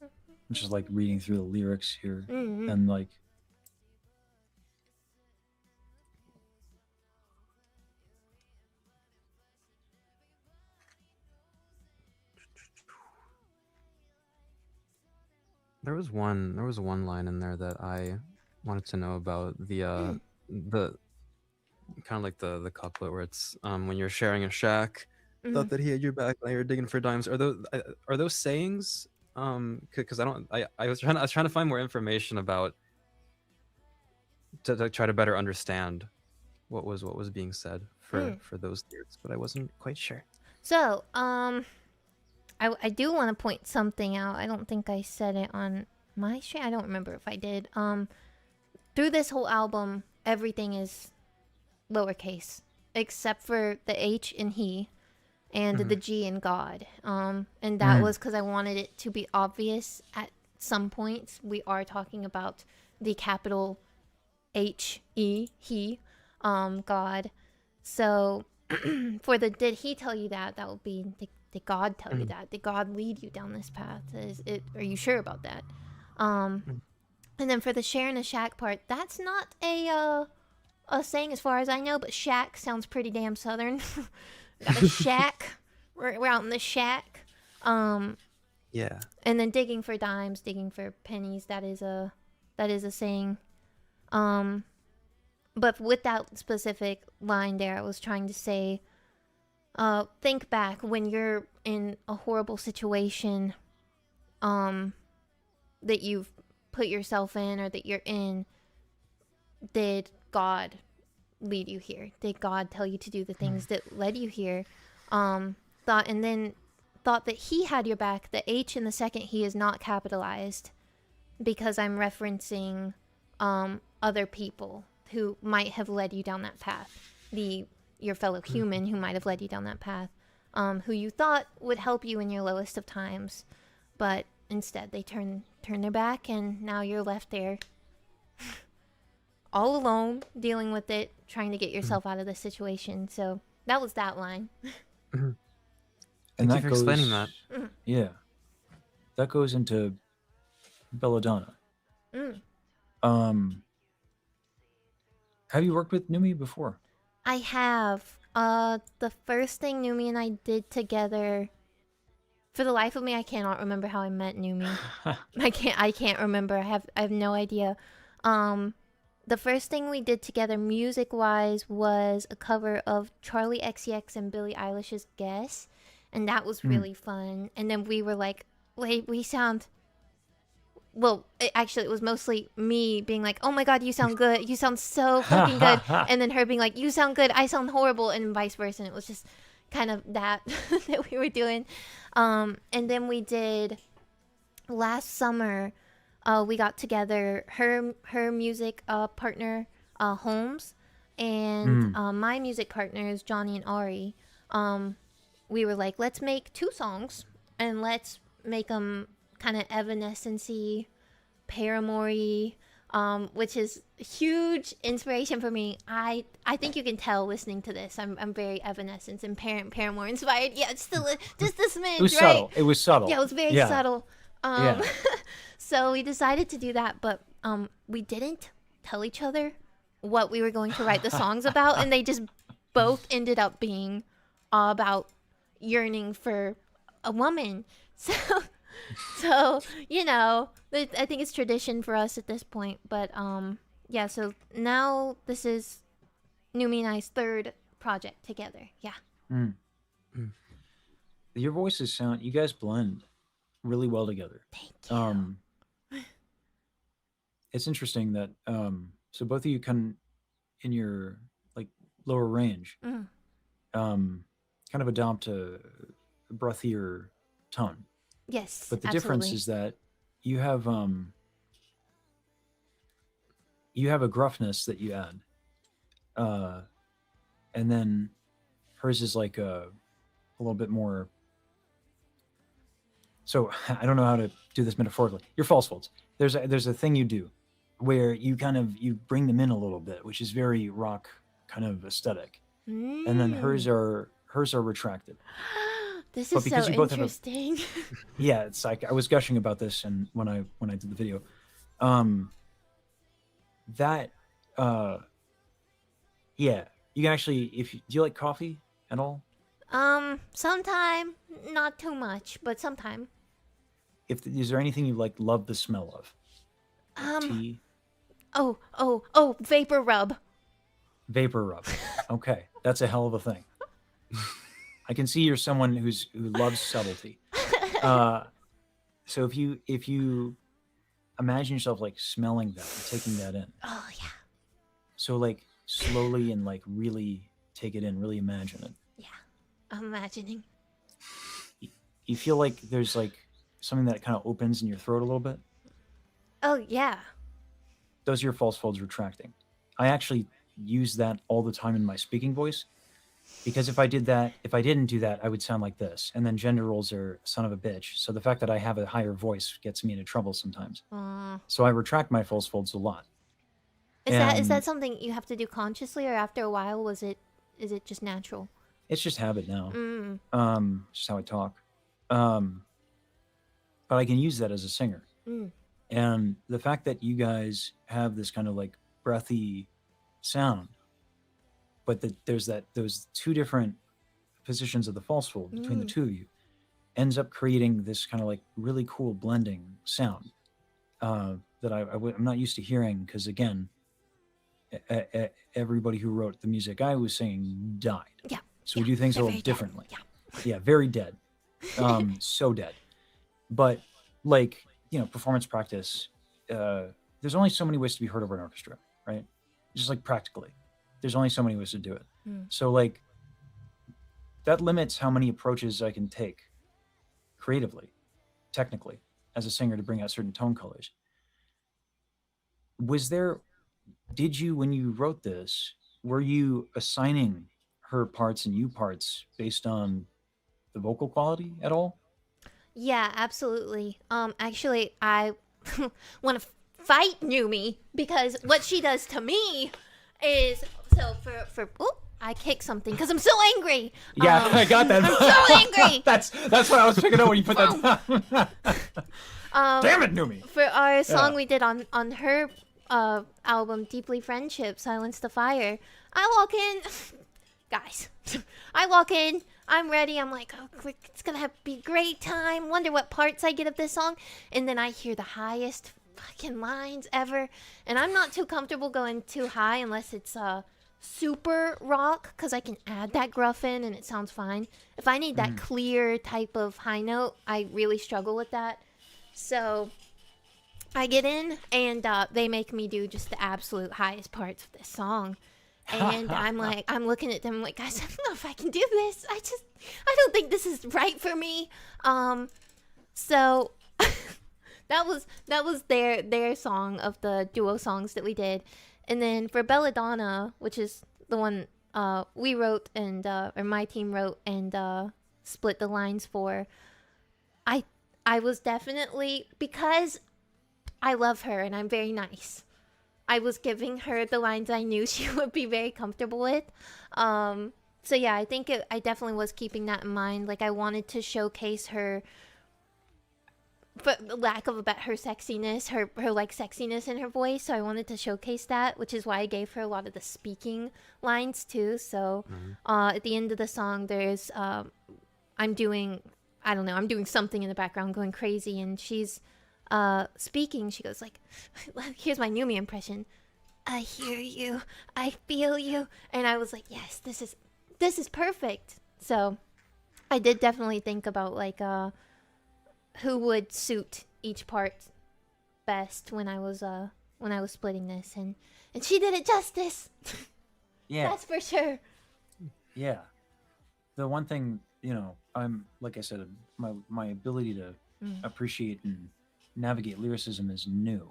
I'm just like reading through the lyrics here, Mm-hmm. and like There was one line in there that I wanted to know about, the kind of like the couplet where it's when you're sharing a shack, thought that he had your back, now you're digging for dimes. Are those sayings? Because I was trying to find more information about to try to better understand what was being said for those lyrics, but I wasn't quite sure. So, I do want to point something out. I don't think I said it on my stream. I don't remember if I did. Through this whole album, everything is lowercase except for the H in he and the G in God. And that was because I wanted it to be obvious at some points. We are talking about the capital H-E, he, God. So for the did he tell you that, that would be did God tell you that? Did God lead you down this path? Are you sure about that? And then for the share in a shack part, that's not a saying as far as I know, but shack sounds pretty damn southern. Got a shack. We're out in the shack. Yeah. And then digging for dimes, digging for pennies, that is a saying. But with that specific line there, I was trying to say, think back when you're in a horrible situation, that you've put yourself in or that you're in. Did God lead you here? Did God tell you to do the things that led you here? Thought that he had your back. The H in the second he is not capitalized because I'm referencing other people who might have led you down that path. Your fellow human who might have led you down that path, who you thought would help you in your lowest of times, but instead they turn their back, and now you're left there all alone, dealing with it, trying to get yourself out of the situation. So that was that line. and Thank that you for goes, explaining that. Yeah, that goes into Belladonna. Have you worked with Numi before? I have. The first thing Numi and I did together. For the life of me, I cannot remember how I met Numi. I can't remember. I have no idea. The first thing we did together, music-wise, was a cover of Charlie XCX and Billie Eilish's "Guess," and that was really fun. And then we were like, "Wait, we sound." Well, actually, it was mostly me being like, "Oh my god, you sound good. You sound so fucking good," and then her being like, "You sound good. I sound horrible," and vice versa. And it was just kind of that that we were doing. And then we did last summer. We got together, her music partner, Holmes, and my music partners, Johnny and Ari. We were like, let's make 2 songs, and let's make them kind of Evanescence-y, Paramore-y, which is huge inspiration for me. I think you can tell listening to this. I'm very Evanescence and Paramore inspired. Yeah, it's still just a smidge, It was right? subtle. It was subtle. Yeah, it was very subtle. So we decided to do that, but we didn't tell each other what we were going to write the songs about, and they just both ended up being about yearning for a woman. So you know, I think it's tradition for us at this point. But yeah. So now this is Numi and I's 3rd project together. Yeah. Your voices sound. You guys blend really well together. Thank you. It's interesting that so both of you come in your like lower range, kind of adopt a breathier tone. Yes, But the absolutely. difference is that you have a gruffness that you add, and then hers is like a little bit more So I don't know how to do this metaphorically. Your false folds. There's a thing you do where you you bring them in a little bit, which is very rock kind of aesthetic, and then Mm. hers are retracted. This But is so because you both have a interesting. yeah, it's like I was gushing about this, and when I did the video, um, that yeah, you can actually do you like coffee at all? Sometime, not too much, but sometime. If is there anything you like love the smell of? Like Um, tea, oh, vapor rub. vapor rub. Okay, that's a hell of a thing. I can see you're someone who loves subtlety. Uh, so if you imagine yourself like smelling that, and taking that in. Oh yeah, So like slowly and like really take it in, really imagine it. yeah. I'm imagining. You feel like there's like something that kind of opens in your throat a little bit. Oh yeah. Those are your false folds retracting. I actually use that all the time in my speaking voice because if I didn't do that, I would sound like this. And then gender roles are son of a bitch. So the fact that I have a higher voice gets me into trouble sometimes. So I retract my false folds a lot. Is that And something you have to do consciously, or after a while is it just natural? it's just habit now. Mm. Just how I talk. Um, but I can use that as a singer. Mm. And the fact that you guys have this kind of like breathy sound, but that there's those two different positions of the false fold between the two of you, ends up creating this kind of like really cool blending sound that I'm not used to hearing because again, everybody who wrote the music I was singing died. Yeah. So we do things a little differently. Yeah, very dead. So dead. But like, performance practice, there's only so many ways to be heard over an orchestra, right? Just like practically. There's only so many ways to do it. So like that limits how many approaches I can take creatively, technically, as a singer to bring out certain tone colors. Did you, when you wrote this, were you assigning her parts and you parts based on the vocal quality at all? Yeah, absolutely. Actually, I want to fight Numi because what she does to me is so for oh, I kicked something because I'm so angry. Yeah, I got that. I'm so angry. That's what I was picking up when you put that down. Damn it, Numi. For our song we did on her album, Deeply Friendship, Silence the Fire, I walk in, guys. I walk in. I'm ready. I'm like, oh, it's gonna be a great time. Wonder what parts I get of this song. And then I hear the highest fucking lines ever. And I'm not too comfortable going too high unless it's super rock, because I can add that gruff in and it sounds fine. If I need that clear type of high note, I really struggle with that. So I get in and they make me do just the absolute highest parts of this song. And I'm looking at them like, guys, I don't know if I can do this. I don't think this is right for me. So that was their song of the duo songs that we did. And then for Belladonna, which is the one we wrote and or my team wrote and split the lines for, I was definitely, because I love her and I'm very nice, I was giving her the lines I knew she would be very comfortable with. So yeah, I think I definitely was keeping that in mind. Like I wanted to showcase her, for lack of a better, her sexiness, her like sexiness in her voice. So I wanted to showcase that, which is why I gave her a lot of the speaking lines too. So at the end of the song, there's I'm doing something in the background going crazy, and she's speaking. She goes like, here's my Numi impression: I hear you, I feel you. And I was like, yes, this is perfect. So I did definitely think about like who would suit each part best when I was splitting this, and she did it justice. Yeah, that's for sure. Yeah, the one thing, I'm, like I said, my ability to appreciate and navigate lyricism is new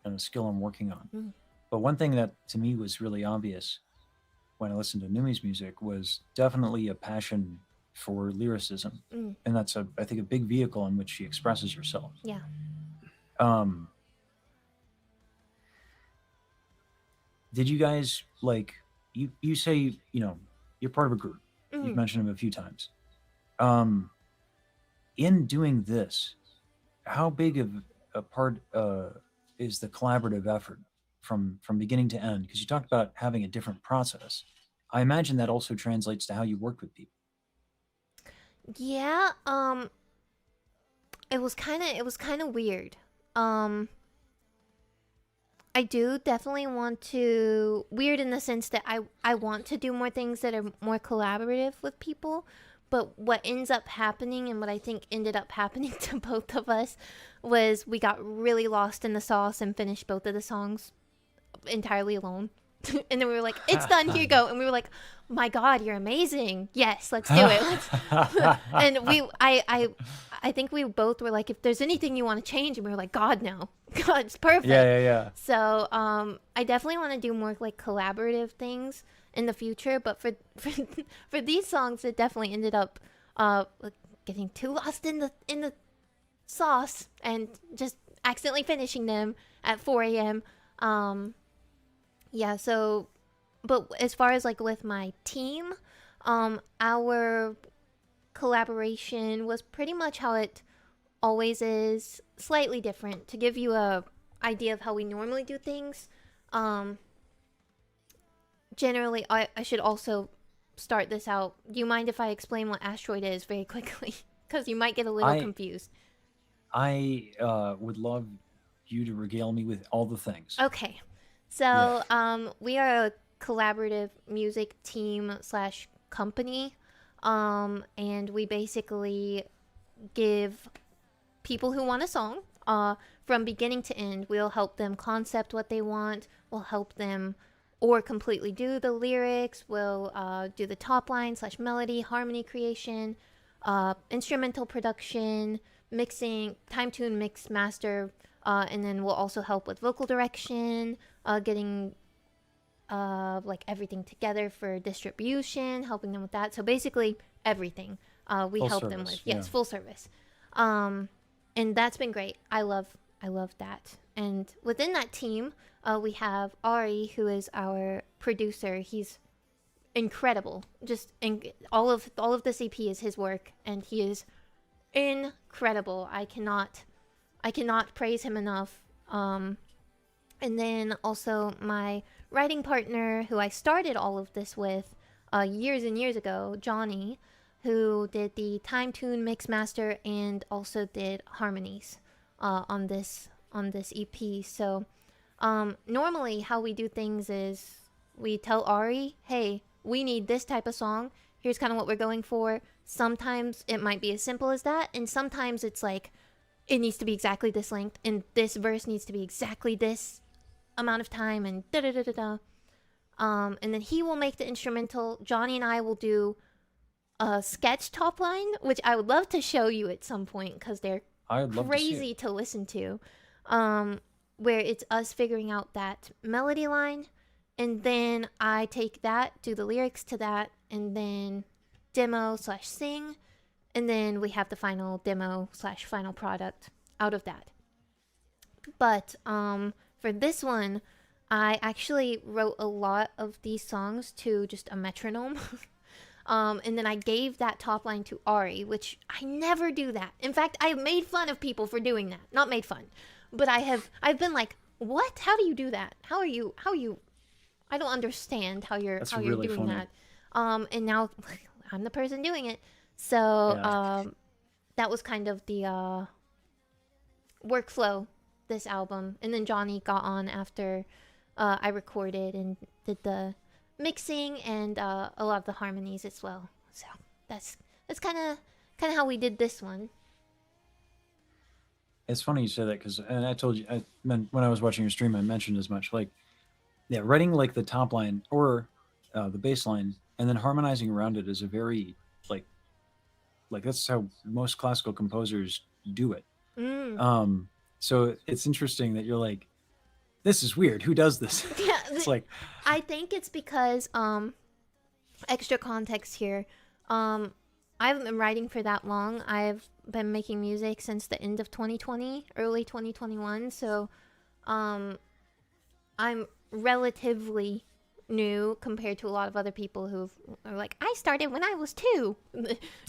and a skill I'm working on. But one thing that to me was really obvious when I listened to Numi's music was definitely a passion for lyricism, Mm. and that's I think a big vehicle in which she expresses herself. Yeah. Did you guys like you say you're part of a group? You've mentioned them a few times. In doing this, how big of a part is the collaborative effort from beginning to end? Because you talked about having a different process. I imagine that also translates to how you work with people. Yeah. It was kind of weird. I do definitely want to weird in the sense that I want to do more things that are more collaborative with people, but what ends up happening and what I think ended up happening to both of us was we got really lost in the sauce and finished both of the songs entirely alone. And then we were like, it's done, here you go. And we were like, my God, you're amazing. Yes, let's do it. And I think we both were like, if there's anything you want to change, and we were like, God, no. God, it's perfect. Yeah. So I definitely want to do more like collaborative things in the future. But for these songs, it definitely ended up like getting too lost in the sauce and just accidentally finishing them at 4 a.m. Yeah, so, but as far as like with my team, our collaboration was pretty much how it always is, slightly different. To give you a idea of how we normally do things, generally, I should also start this out. Do you mind if I explain what asteroid is very quickly? Because you might get a little confused. I would love you to regale me with all the things. Okay. So, we are a collaborative music team / company, and we basically give people who want a song, from beginning to end. We'll help them concept what they want. We'll help them or completely do the lyrics. We'll do the top line / melody, harmony creation, instrumental production, mixing, time tune, mix, master, and then we'll also help with vocal direction, getting like everything together for distribution, helping them with that. So basically everything we help them with. Yes, full service. And that's been great. I love that. And within that team, we have Ari, who is our producer. He's incredible. Just all of this EP is his work, and he is incredible. I cannot praise him enough. And then also my writing partner, who I started all of this with years and years ago, Johnny, who did the time tune, mix, master, and also did harmonies on this EP. So normally how we do things is we tell Ari, hey, we need this type of song. Here's kind of what we're going for. Sometimes it might be as simple as that, and sometimes it's like it needs to be exactly this length, and this verse needs to be exactly this amount of time, and da da da da da. And then he will make the instrumental. Johnny and I will do a sketch top line, which I would love to show you at some point because they're crazy to listen to. Where it's us figuring out that melody line, and then I take that, do the lyrics to that, and then demo / sing, and then we have the final demo / final product out of that. But for this one, I actually wrote a lot of these songs to just a metronome. And then I gave that top line to Ari, which I never do that. In fact, I made fun of people for doing that. Not made fun, but I've been like, what? How do you do that? How are you? I don't understand how you're really doing funny. that. And now I'm the person doing it. So that was kind of the workflow this album. And then Johnny got on after I recorded and did the mixing and a lot of the harmonies as well. So that's kind of how we did this one. It's funny you say that because, and I told you, when I was watching your stream, I mentioned as much. Like, yeah, writing like the top line or the bass line and then harmonizing around it is a very like that's how most classical composers do it. So it's interesting that you're like, this is weird. Who does this? Yeah, it's like, I think it's because extra context here. I haven't been writing for that long. I've been making music since the end of 2020, early 2021. So, I'm relatively new compared to a lot of other people who are like, I started when I was 2.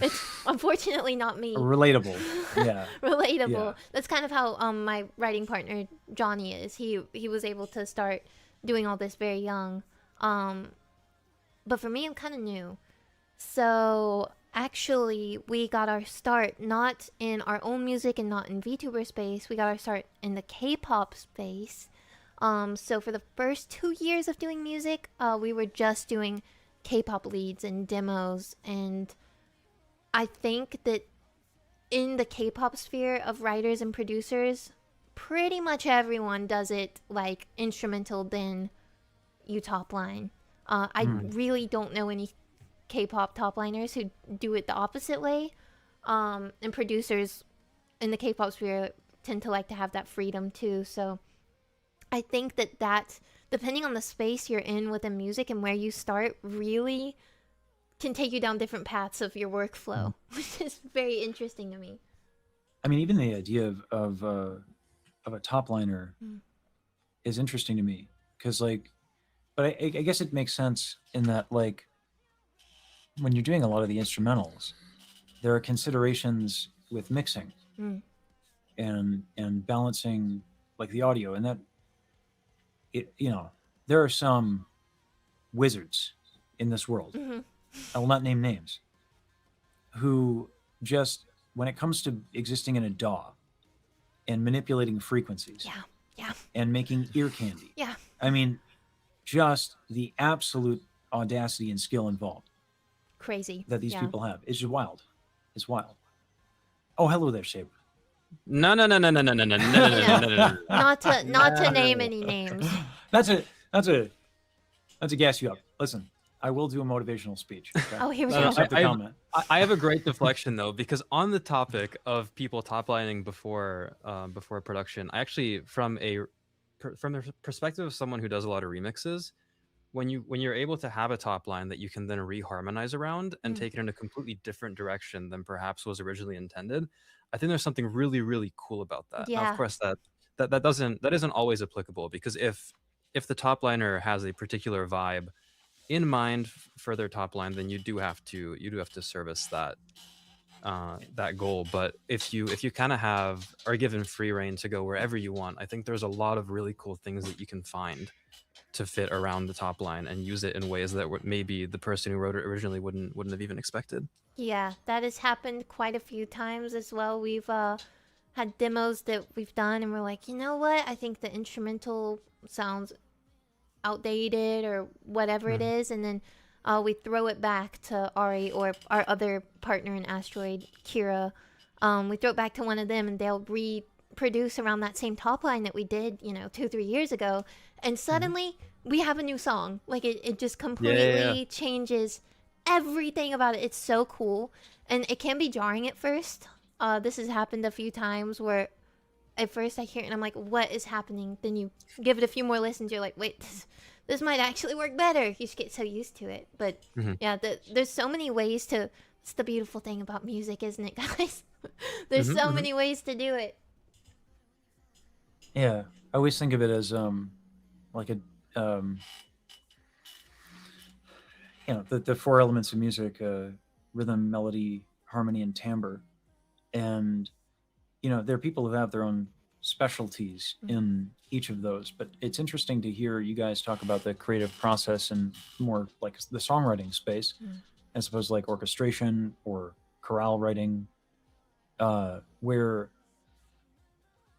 It's unfortunately not me. Relatable. Yeah. Relatable. Yeah. That's kind of how my writing partner Johnny is. He was able to start doing all this very young. But for me, I'm kind of new. So actually, we got our start not in our own music and not in VTuber space. We got our start in the K-pop space. So for the first 2 years of doing music, we were just doing K-pop leads and demos, and I think that in the K-pop sphere of writers and producers, pretty much everyone does it like instrumental, then you top line. I really don't know any K-pop top liners who do it the opposite way. And producers in the K-pop sphere tend to like to have that freedom too. So I think that depending on the space you're in within music and where you start, really can take you down different paths of your workflow, which is very interesting to me. I mean, even the idea of a top liner is interesting to me because, like, but I guess it makes sense in that, like, when you're doing a lot of the instrumentals, there are considerations with mixing and balancing, like, the audio, and that there are some wizards in this world. I will not name names, who just, when it comes to existing in a DAW and manipulating frequencies and making ear candy, I mean, just the absolute audacity and skill involved. Crazy. That these people have. It's just wild. It's wild. Oh, hello there, Sab3r. No. Not to name any names. That's a gas you up. Listen, I will do a motivational speech. Okay? Oh, here we go. I have a great deflection though, because on the topic of people toplining before production, I actually, from the perspective of someone who does a lot of remixes, when you're able to have a top line that you can then reharmonize around and take it in a completely different direction than perhaps was originally intended, I think there's something really, really cool about that. Yeah. Now, of course, that isn't always applicable, because if the top liner has a particular vibe in mind for their top line, then you do have to service that goal. But if you kind of are given free reign to go wherever you want, I think there's a lot of really cool things that you can find to fit around the top line and use it in ways that maybe the person who wrote it originally wouldn't have even expected. Yeah, that has happened quite a few times as well. We've had demos that we've done and we're like, you know what? I think the instrumental sounds outdated or whatever it is, and then we throw it back to Ari or our other partner in Asteroid, Kira. We throw it back to one of them and they'll reproduce around that same top line that we did, 2-3 years ago, and suddenly we have a new song. Like it just completely changes everything about it. It's so cool, and it can be jarring at first. This has happened a few times where at first I hear it and I'm like, what is happening? Then you give it a few more listens, you're like, wait, this might actually work better. You just get so used to it. But yeah, there's so many ways to. It's the beautiful thing about music, isn't it, guys? There's so many ways to do it. Yeah, I always think of it as like a the 4 elements of music: rhythm, melody, harmony, and timbre. And there are people who have their own specialties in each of those. But it's interesting to hear you guys talk about the creative process and more like the songwriting space, as opposed to like orchestration or chorale writing, where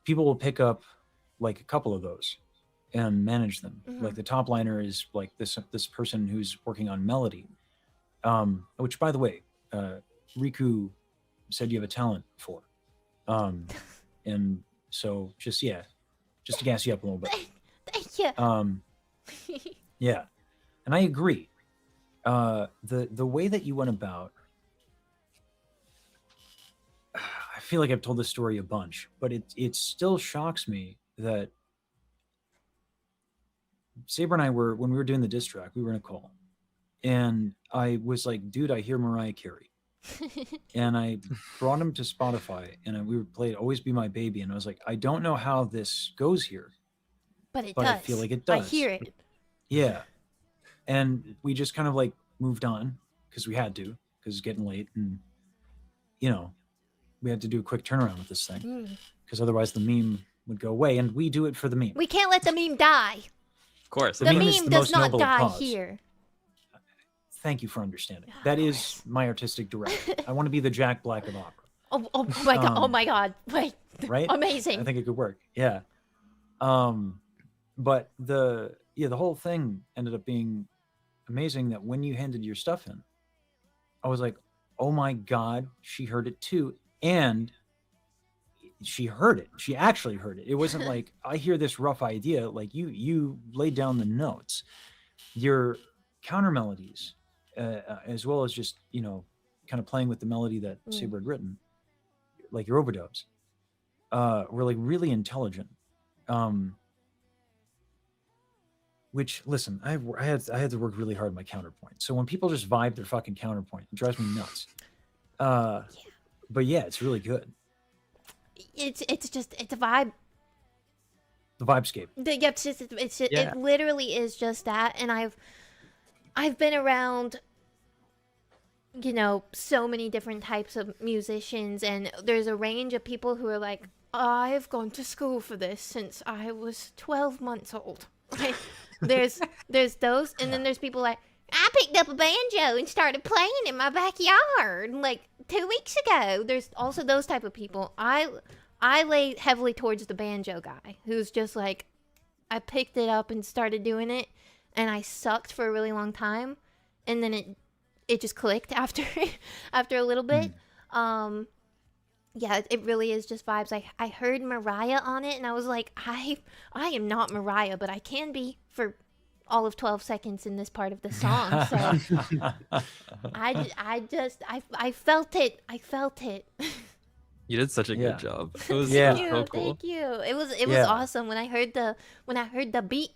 people will pick up like a couple of those and manage them. Like the top liner is like this person who's working on melody, which, by the way, Riku said you have a talent for, and so just to gas you up a little bit. Thank you. Yeah, and I agree. The way that you went about, I feel like I've told this story a bunch, but it still shocks me that Sab3r and I were, when we were doing the diss track, we were in a call, and I was like, dude, I hear Mariah Carey. and I brought him to Spotify, and we would play "Always Be My Baby," and I was like, I don't know how this goes here, but it but does. I feel like it does. I hear it. Yeah, and we just kind of like moved on because we had to, because it's getting late, and we had to do a quick turnaround with this thing, because otherwise the meme would go away, and we do it for the meme. We can't let the meme die. Of course. The meme meme is the does most not noble die cause. here. Thank you for understanding. Of That is course. my artistic direction. I want to be the Jack Black of opera. Oh my god! Oh my god! Wait, Right? amazing. I think it could work. Yeah. But the whole thing ended up being amazing. That when you handed your stuff in, I was like, oh my god, she heard it too, and she heard it. She actually heard it. It wasn't like I hear this rough idea. Like you laid down the notes, your counter melodies, as well as just kind of playing with the melody that Sab3r had written, like your overdubs, were like really intelligent. Which, listen, I had to work really hard on my counterpoint. So when people just vibe their fucking counterpoint, it drives me nuts. But yeah, it's really good. It's a vibe. The vibescape. It literally is just that. And I've been around, so many different types of musicians, and there's a range of people who are like, I've gone to school for this since I was 12 months old. Like, there's those, and then there's people like, I picked up a banjo and started playing in my backyard like 2 weeks ago. There's also those type of people. I lay heavily towards the banjo guy, who's just like, I picked it up and started doing it, and I sucked for a really long time, and then it just clicked after a little bit. Yeah, it really is just vibes. I heard Mariah on it, and I was like, I am not Mariah, but I can be for all of 12 seconds in this part of the song. So I felt it. I felt it. You did such a Yeah. good job. It was Yeah. so cool. Thank you. It was Yeah. awesome when I heard the beat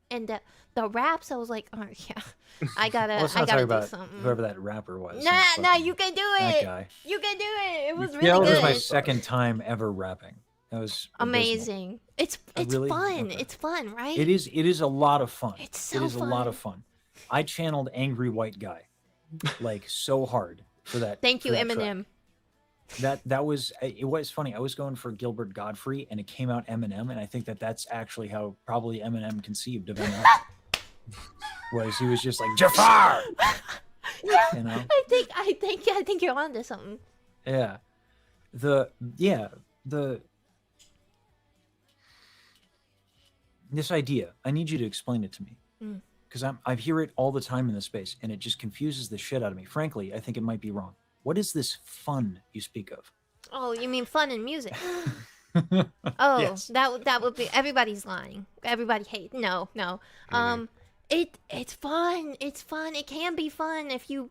and the raps. I was like, oh yeah, I gotta Let's not talk do about something. whoever that rapper was. Nah, That nah, fucking- you can do that it. guy. You can do it. It was Yeah, really That was good. my second time ever rapping. That was abysmal. Amazing. It's Really? fun. Okay. It's fun, right? It is a lot of fun. It's so It is a lot fun. of fun. I channeled angry white guy, like so hard for that. Thank you, for that track. Eminem. That was it. Was funny. I was going for Gilbert Godfrey, and it came out Eminem, and I think that's actually how probably Eminem conceived of Eminem. Was he was just like Jafar, Yeah, you know? I think you're onto something. Yeah, this idea. I need you to explain it to me, because I hear it all the time in this space, and it just confuses the shit out of me. Frankly, I think it might be wrong. What is this fun you speak of? Oh, you mean fun and music? Oh, Yes. that would be everybody's lying. Everybody hates. No. It's fun. It's fun. It can be fun if you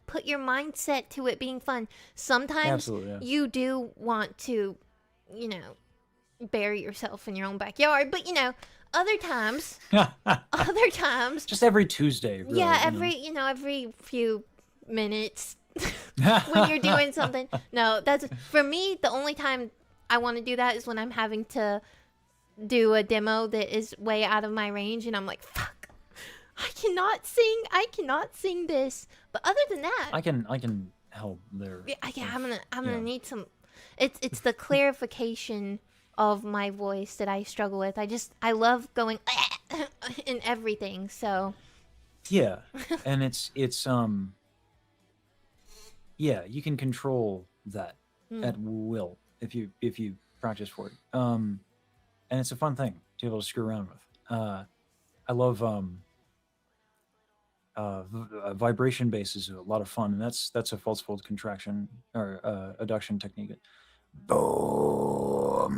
put your mindset to it being fun. Sometimes Absolutely, yeah. you do want to, bury yourself in your own backyard, but other times, Just every Tuesday. Really, yeah, you know? every few minutes when you're doing something. No, that's for me. The only time I want to do that is when I'm having to do a demo that is way out of my range, and I'm like, fuck, I cannot sing this. But other than that, I can help there. yeah, I'm gonna yeah. need some. It's the clarification of my voice that I struggle with. I love going in everything. So Yeah, and it's yeah, you can control that at will if you practice for it. And it's a fun thing to be able to screw around with. I love vibration bass is a lot of fun, and that's a false fold contraction or adduction technique. Boom,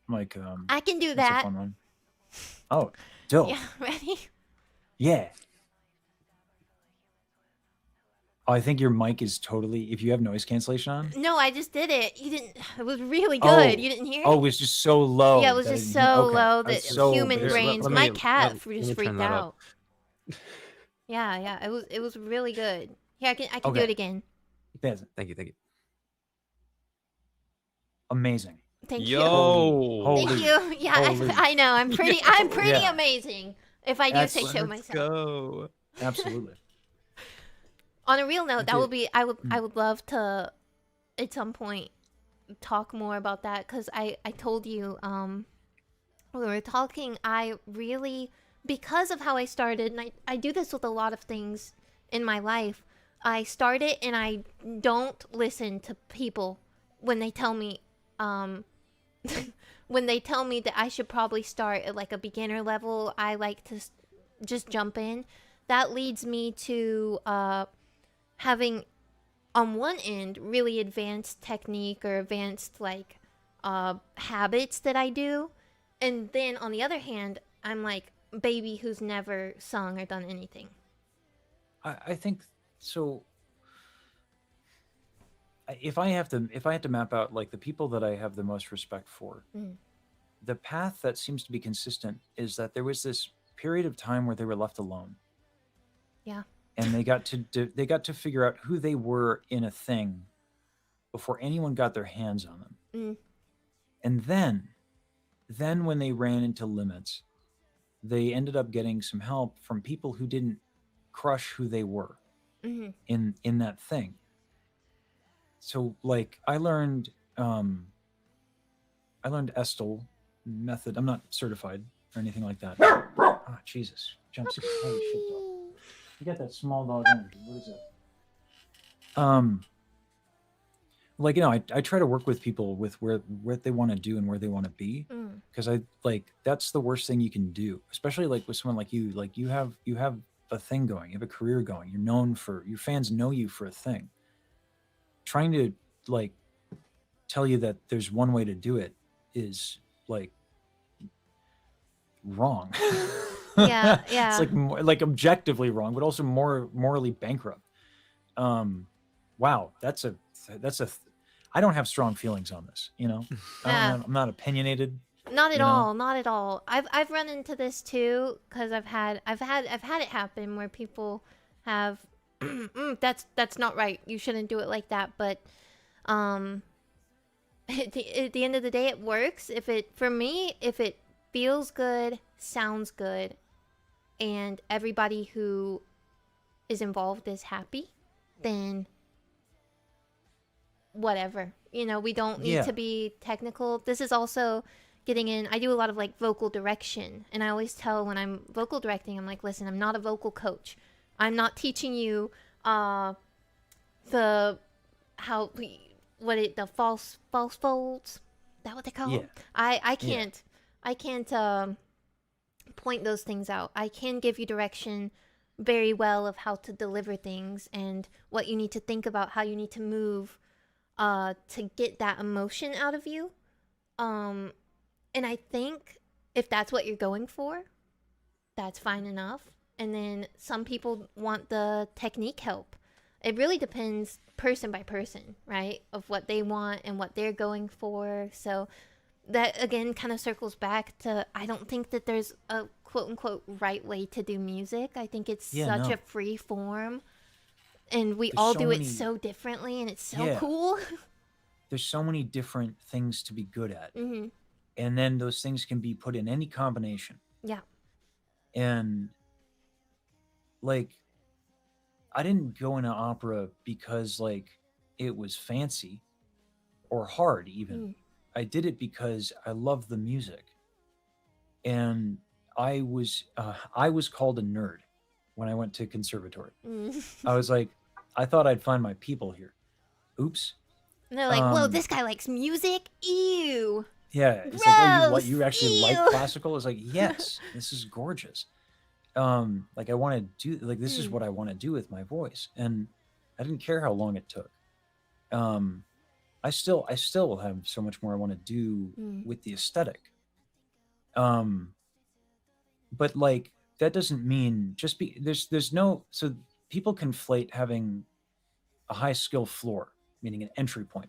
like I can do that's a that. fun one. Oh, dope. Yeah, ready? Yeah. Oh, I think your mic is totally. If you have noise cancellation on. No, I just did it. You didn't. It was really good. Oh. You didn't hear it? Oh, it was just so low. Yeah, it was that I just didn't hear- so okay. low I was that so human embarrassed. brains. let My me- cat let just me turn freaked that out. up. Yeah, it was really good. Yeah, I can do Okay. it again. That's Thank you. Thank you. amazing. Thank you. Yo. Holy. Thank you. Yeah, Holy. I know. I'm pretty Yeah. amazing. If I do say so Let's myself. go. Absolutely. On a real note, that would be I Mm. would love to at some point talk more about that cuz I told you when we were talking, I really, because of how I started, and I do this with a lot of things in my life, I started and I don't listen to people when they tell me, when they tell me that I should probably start at like a beginner level. I like to just jump in. That leads me to having, on one end, really advanced technique or advanced like habits that I do. And then on the other hand, I'm like baby who's never sung or done anything. I think so. If I have to map out like the people that I have the most respect for, Mm. the path that seems to be consistent is that there was this period of time where they were left alone. Yeah. And they got to figure out who they were in a thing before anyone got their hands on them. Mm. And then when they ran into limits, they ended up getting some help from people who didn't crush who they were Mm-hmm. in that thing. So like I learned Estel method. I'm not certified or anything like that. Oh, Jesus. Jumpsuit. Holy shit, dog. You got that small dog energy. What is it? Like, you know, I try to work with people with what they want to do and where they want to be, because I like that's the worst thing you can do, especially like with someone like you. Like you have a thing going, you have a career going, you're known for, your fans know you for a thing. Trying to like tell you that there's one way to do it is like wrong. Yeah, yeah. It's like objectively wrong, but also more morally bankrupt. Wow, that's a I don't have strong feelings on this, you know. Yeah. I'm not opinionated. Not at you know? all. Not at all. I've run into this too because I've had it happen where people have that's not right. You shouldn't do it like that. But at the end of the day, it works. If it feels good, sounds good, and everybody who is involved is happy, then whatever. You know, we don't need Yeah. to be technical. This is also getting in. I do a lot of like vocal direction, and I always tell when I'm vocal directing, I'm like, listen, I'm not a vocal coach. I'm not teaching you the false folds. Is that what they call them? I can't point those things out. I can give you direction very well of how to deliver things and what you need to think about, how you need to move to get that emotion out of you. And I think if that's what you're going for, that's fine enough. And then some people want the technique help. It really depends person by person, right? Of what they want and what they're going for. So that again kind of circles back to, I don't think that there's a quote unquote right way to do music. I think it's such a free form, and we all do it so differently, and it's so cool. There's so many different things to be good at. Mm-hmm. And then those things can be put in any combination. Yeah. And like I didn't go into opera because like it was fancy or hard even. I did it because I love the music. And I was called a nerd when I went to conservatory. I was like, I thought I'd find my people here. Oops. And they're like, whoa, this guy likes music? Ew. Yeah, it's Gross. like, oh, you actually Ew. like classical? It's like, yes, this is gorgeous. Like I want to do, like, this is what I want to do with my voice. And I didn't care how long it took. I still have so much more I want to do with the aesthetic. But like, that doesn't mean there's no, so people conflate having a high skill floor, meaning an entry point,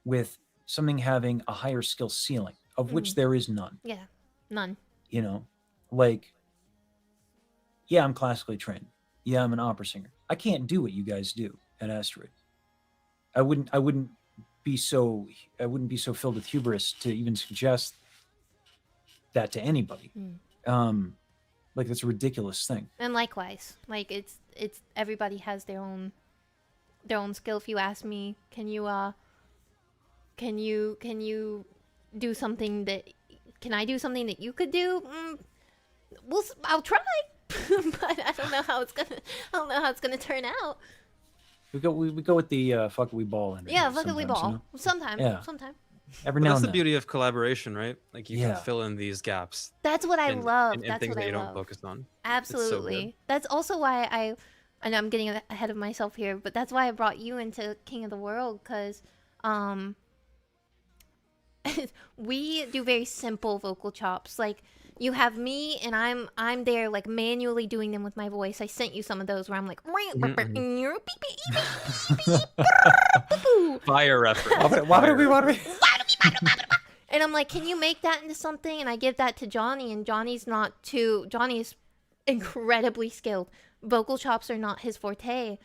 with something having a higher skill ceiling, of which there is none. Yeah, none. You know, like, yeah, I'm classically trained. Yeah, I'm an opera singer. I can't do what you guys do at Asteroid. I wouldn't be so filled with hubris to even suggest that to anybody. Like that's a ridiculous thing. And likewise, like it's everybody has their own skill. If you ask me, can you do something that I do something that you could do? I'll try, but I don't know how it's gonna turn out. We go with the fuck we ball energy. Yeah, fuck we ball. You know? Sometime. Every But now that's and the then. beauty of collaboration, right? Like you Yeah. can fill in these gaps. That's what I love. In That's things what that I you don't love. focus on. Absolutely. That's also why and I'm getting ahead of myself here, but that's why I brought you into King of the World, because we do very simple vocal chops. Like you have me, and I'm there like manually doing them with my voice. I sent you some of those where I'm like, Fire reference. and I'm like, can you make that into something? And I give that to Johnny, and Johnny's incredibly skilled. Vocal chops are not his forte.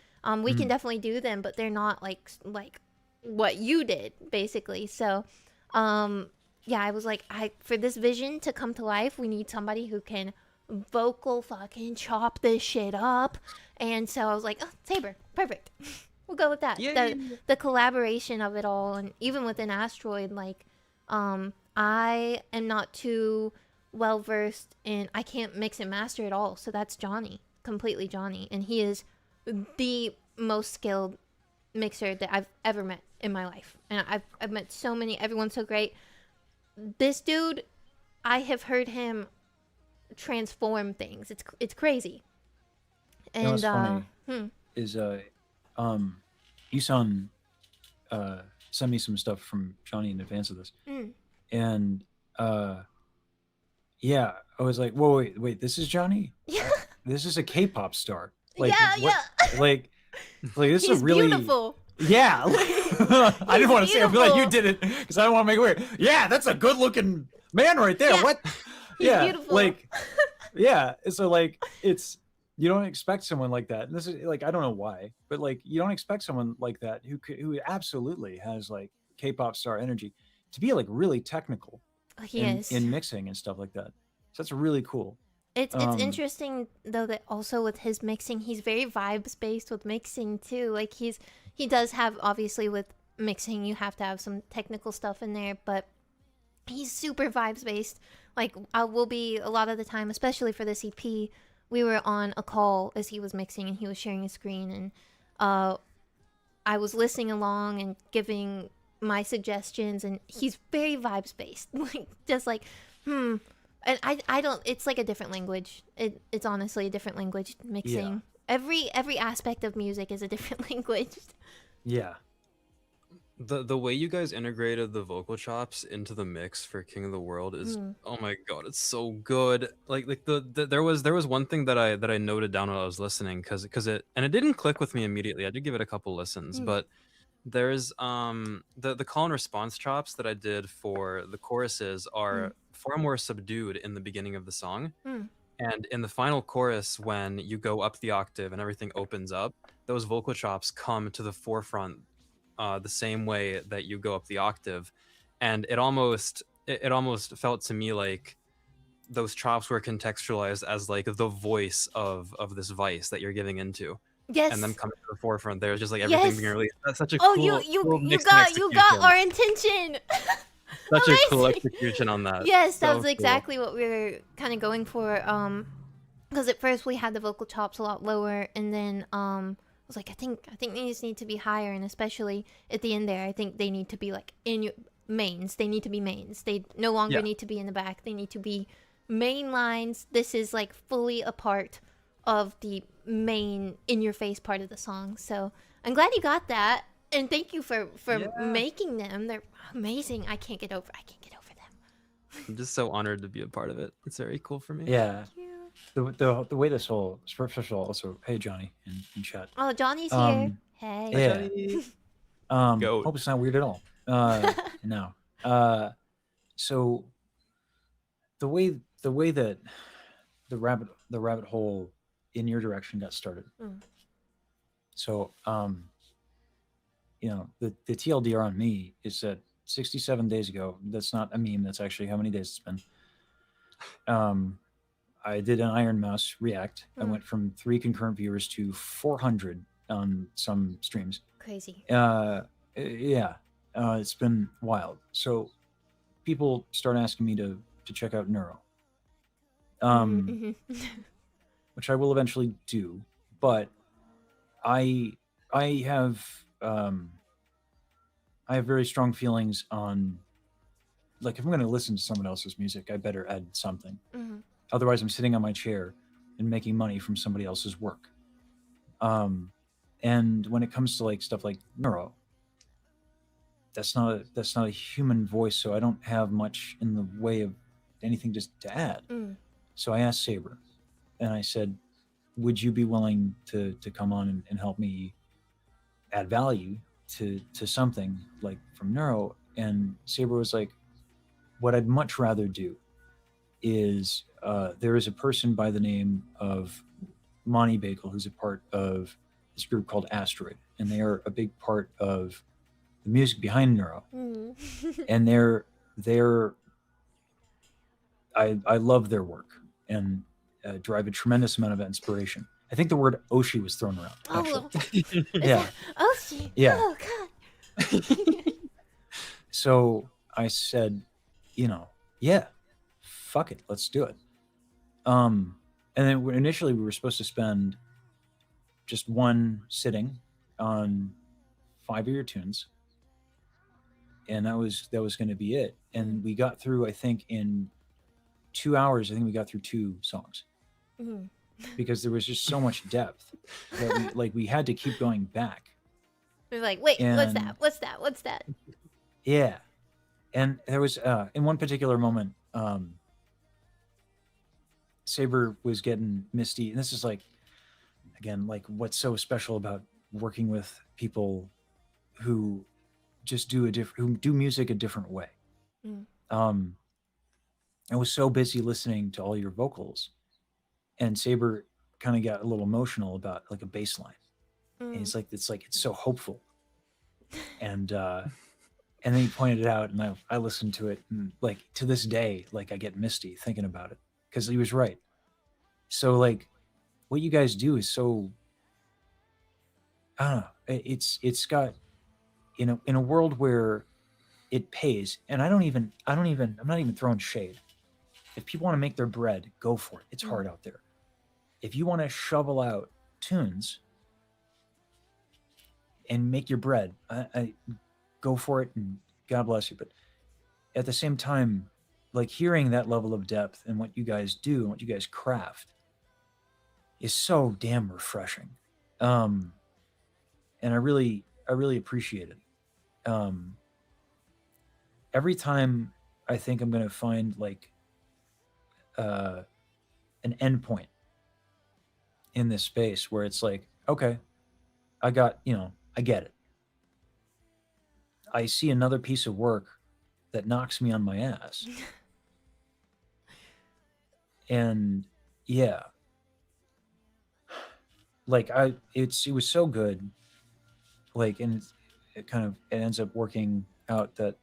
We can definitely do them, but they're not like what you did, basically. So, yeah, I was like, for this vision to come to life, we need somebody who can vocal fucking chop this shit up. And so I was like, oh, Sab3r, perfect. We'll go with that. The collaboration of it all, and even within Asteroid, like, I am not too well versed in. I can't mix and master at all. So that's Johnny, completely Johnny, and he is the most skilled mixer that I've ever met in my life. And I've met so many. Everyone's so great. This dude, I have heard him transform things. It's crazy. And what's funny is Isan sent me some stuff from Johnny in advance of this, and yeah, I was like, whoa, wait, this is Johnny? Yeah. This is a K-pop star. Like, yeah. Like this He's is really beautiful. Yeah. I didn't want to say it. I feel like you did it because I don't want to make it weird. Yeah, that's a good-looking man right there. Yeah. What? He's beautiful. Like, yeah. So like, it's you don't expect someone like that. And this is like, I don't know why, but like, you don't expect someone like that who absolutely has like K-pop star energy to be like really technical in mixing and stuff like that. So that's really cool. It's interesting though that also with his mixing, he's very vibes based with mixing too. Like he does have, obviously with mixing you have to have some technical stuff in there, but he's super vibes based. Like I will be a lot of the time, especially for this EP, we were on a call as he was mixing and he was sharing a screen, and I was listening along and giving my suggestions, and he's very vibes based. Like just like and I don't, it's like a different language. It's honestly a different language mixing. Yeah. Every aspect of music is a different language. Yeah. The way you guys integrated the vocal chops into the mix for King of the World is oh my god, it's so good. Like there was one thing that I noted down while I was listening because it didn't click with me immediately. I did give it a couple listens, but there's the call and response chops that I did for the choruses are far more subdued in the beginning of the song, and in the final chorus when you go up the octave and everything opens up, those vocal chops come to the forefront the same way that you go up the octave, and it almost felt to me like those chops were contextualized as like the voice of this vice that you're giving into. Yes. And then coming to the forefront, there's just like everything being released. That's such a cool. You got our intention. Such a cool execution on that. Yes, that was exactly what we were kind of going for. Because at first we had the vocal chops a lot lower, and then I was like, I think these need to be higher, and especially at the end there, I think they need to be like in your mains. They need to be mains. They no longer need to be in the back. They need to be main lines. This is like fully a part of the main in your face part of the song. So I'm glad you got that, and thank you for making them. They're amazing. I can't get over them. I'm just so honored to be a part of it. It's very cool for me. Yeah. The way this whole, first of all, also, hey Johnny in chat. Oh, Johnny's here. Hey. Yeah. Goat. Hope it's not weird at all. No. So the way that the rabbit hole in your direction got started. So the TLDR on me is that 67 days ago, that's not a meme, that's actually how many days it's been. I did an Iron Mouse react. I went from 3 concurrent viewers to 400 on some streams. Crazy. Yeah, it's been wild. So people start asking me to check out Neuro, which I will eventually do. But I have very strong feelings on, like, if I'm going to listen to someone else's music, I better add something. Otherwise, I'm sitting on my chair and making money from somebody else's work. And when it comes to like stuff like Neuro, that's not a human voice, so I don't have much in the way of anything just to add. So I asked Sab3r, and I said, "Would you be willing to come on and help me add value to something like from Neuro?" And Sab3r was like, "What I'd much rather do is there is a person by the name of Monty Bagel who's a part of this group called Asteroid, and they are a big part of the music behind Neuro. And I love their work and derive a tremendous amount of inspiration." I think the word Oshi was thrown around, actually. Yeah. Oshi. Yeah. Oh god. So I said, yeah, fuck it, let's do it. And then initially we were supposed to spend just one sitting on 5 of your tunes, and that was going to be it. And we got through, I think, in 2 hours. I think we got through 2 songs because there was just so much depth that we had to keep going back. We're like, wait, what's that? What's that? What's that? Yeah, and there was in one particular moment, Sab3r was getting misty, and this is like, again, like what's so special about working with people who just do music a different way. I was so busy listening to all your vocals, and Sab3r kind of got a little emotional about like a bass line. And he's like, it's so hopeful. And then he pointed it out, and I listened to it, and like to this day, like I get misty thinking about it, because he was right. So like what you guys do is so, I don't know, it's got, in a world where it pays, and I'm not even throwing shade. If people want to make their bread, go for it. It's hard out there. If you want to shovel out tunes and make your bread, I go for it, and God bless you. But at the same time, like hearing that level of depth and what you guys do and what you guys craft is so damn refreshing. And I really appreciate it. Every time I think I'm going to find like an endpoint in this space where it's like, okay, I get it. I see another piece of work that knocks me on my ass. And yeah, like it was so good. Like, and it ends up working out that,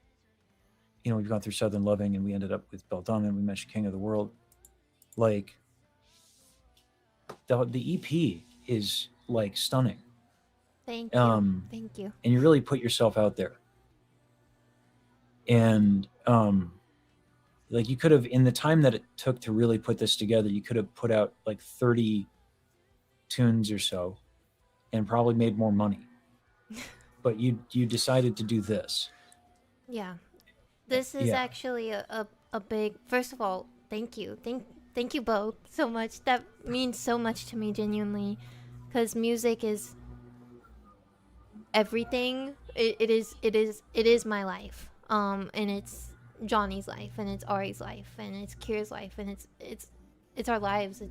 we've gone through Southern Loving, and we ended up with Beltane, and we mentioned King of the World. Like, the EP is like stunning. Thank you. Thank you. And you really put yourself out there. And like you could have, in the time that it took to really put this together, you could have put out like 30 tunes or so and probably made more money. But you decided to do this. Yeah. This is actually a big, first of all, thank you. Thank you both so much. That means so much to me, genuinely, because music is everything. It is my life. And it's Johnny's life, and it's Ari's life, and it's Kira's life, and it's our lives.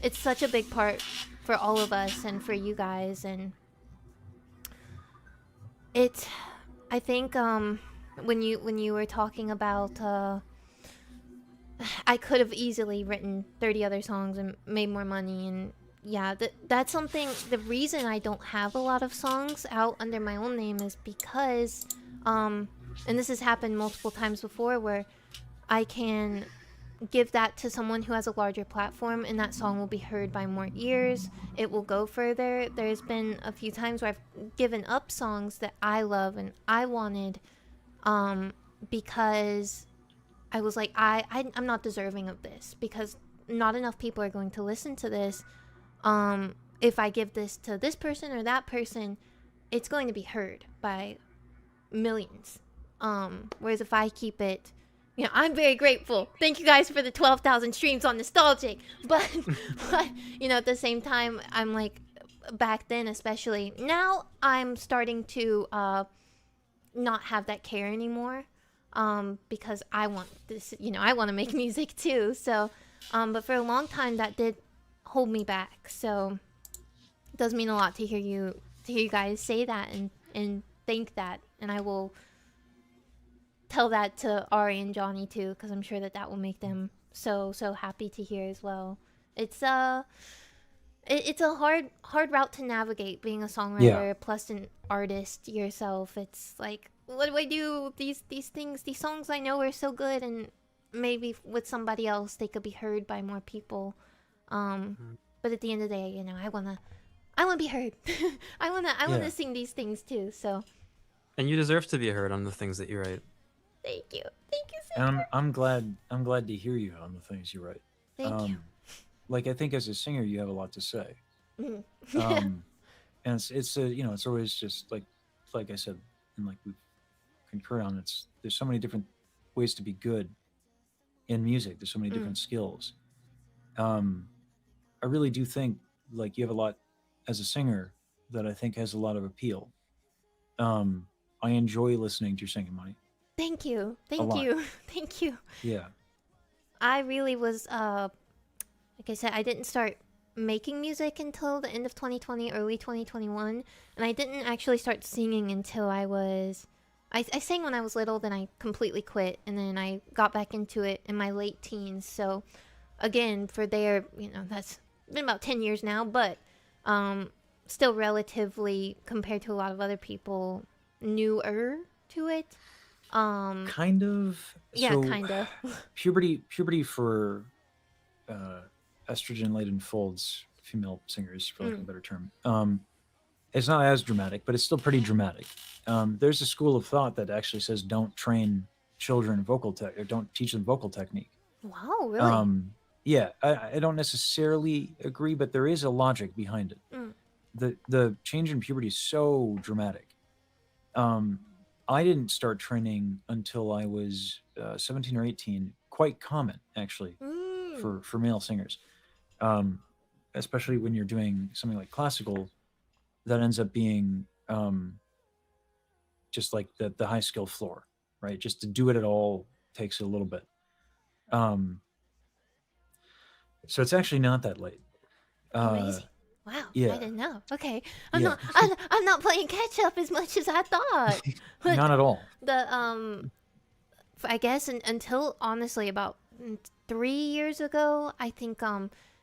It's such a big part for all of us and for you guys. And I think when you were talking about I could have easily written 30 other songs and made more money and yeah, that's something. The reason I don't have a lot of songs out under my own name is because, and this has happened multiple times before, where I can give that to someone who has a larger platform, and that song will be heard by more ears. It will go further. There's been a few times where I've given up songs that I love and I wanted, because I was like, I'm not deserving of this, because not enough people are going to listen to this. If I give this to this person or that person, it's going to be heard by millions. Whereas if I keep it, I'm very grateful. Thank you guys for the 12,000 streams on Nostalgic. But, but at the same time, I'm like, back then especially, now I'm starting to not have that care anymore. Because I want this, I want to make music too. So, but for a long time that did hold me back. So it does mean a lot to hear you guys say that and think that, and I will tell that to Ari and Johnny too, because I'm sure that will make them so happy to hear as well. It's a hard route to navigate, being a songwriter plus an artist yourself. It's like, what do I do? These songs I know are so good, and maybe with somebody else they could be heard by more people. But at the end of the day, I wanna be heard. I wanna sing these things too. So. And you deserve to be heard on the things that you write. Thank you, and I'm glad to hear you on the things you write. Thank you. Like, I think as a singer you have a lot to say. Mm. And it's always just like I said, and like we've concurred on, there's so many different ways to be good in music. There's so many different skills. I really do think like you have a lot as a singer that I think has a lot of appeal. I enjoy listening to your singing, Money. Thank you. Thank you. Yeah. I really was like I said, I didn't start making music until the end of 2020, early 2021, and I didn't actually start singing until I sang when I was little, then I completely quit, and then I got back into it in my late teens. So again, for that's been about 10 years now, but still relatively, compared to a lot of other people, newer to it. Kind of. Yeah, so, kind of. Puberty for estrogen-laden folds, female singers, for lack of a better term. It's not as dramatic, but it's still pretty dramatic. There's a school of thought that actually says don't train children or don't teach them vocal technique. Wow, really? Yeah, I don't necessarily agree, but there is a logic behind it. The change in puberty is so dramatic. I didn't start training until I was 17 or 18. Quite common, actually, for male singers. Especially when you're doing something like classical, that ends up being just like the high skill floor, right? Just to do it at all takes a little bit. So it's actually not that late. Amazing. Wow, yeah. I didn't know. Okay, I'm not playing catch up as much as I thought. Not at all. I guess until honestly about 3 years ago, I think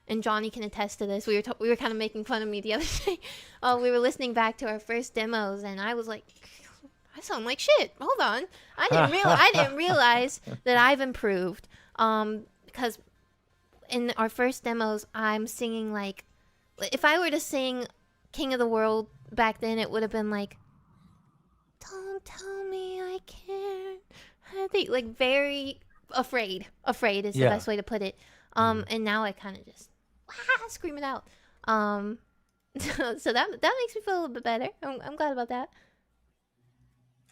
and Johnny can attest to this. We were kind of making fun of me the other day. We were listening back to our first demos, and I was like, I sound like shit. Hold on, I didn't realize that I've improved. Because in our first demos, I'm singing like, if I were to sing King of the World back then, it would have been like, don't tell me I can't. I think like very afraid. Afraid is the best way to put it. And now I kind of just scream it out. So that makes me feel a little bit better. I'm glad about that.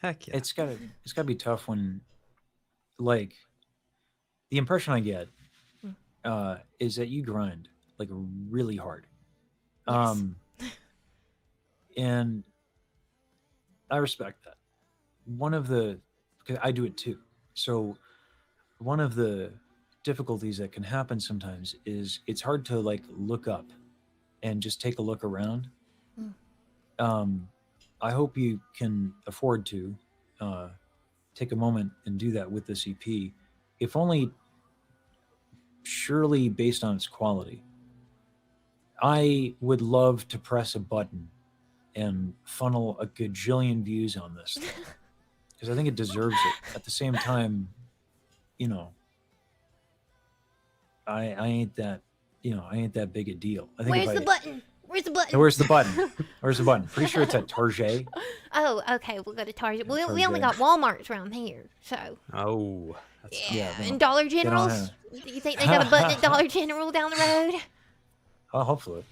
Heck yeah. It's gotta be tough when, like, the impression I get is that you grind like really hard. Yes. And I respect that. Because I do it too. So one of the difficulties that can happen sometimes is it's hard to like look up and just take a look around. I hope you can afford to take a moment and do that with this EP, if only surely based on its quality. I would love to press a button and funnel a gajillion views on this thing, because I think it deserves it. At the same time, you know, I ain't that, I ain't that big a deal. I think Where's the button? Where's the button? Where's the button? Where's the button? Pretty sure it's at Target. Oh, okay. We'll go to Target. We only Target. got Walmarts around here, so. Oh. Yeah, they and don't- Dollar they don't Generals. have- Do you think they got a button at Dollar General down the road? Oh, hopefully.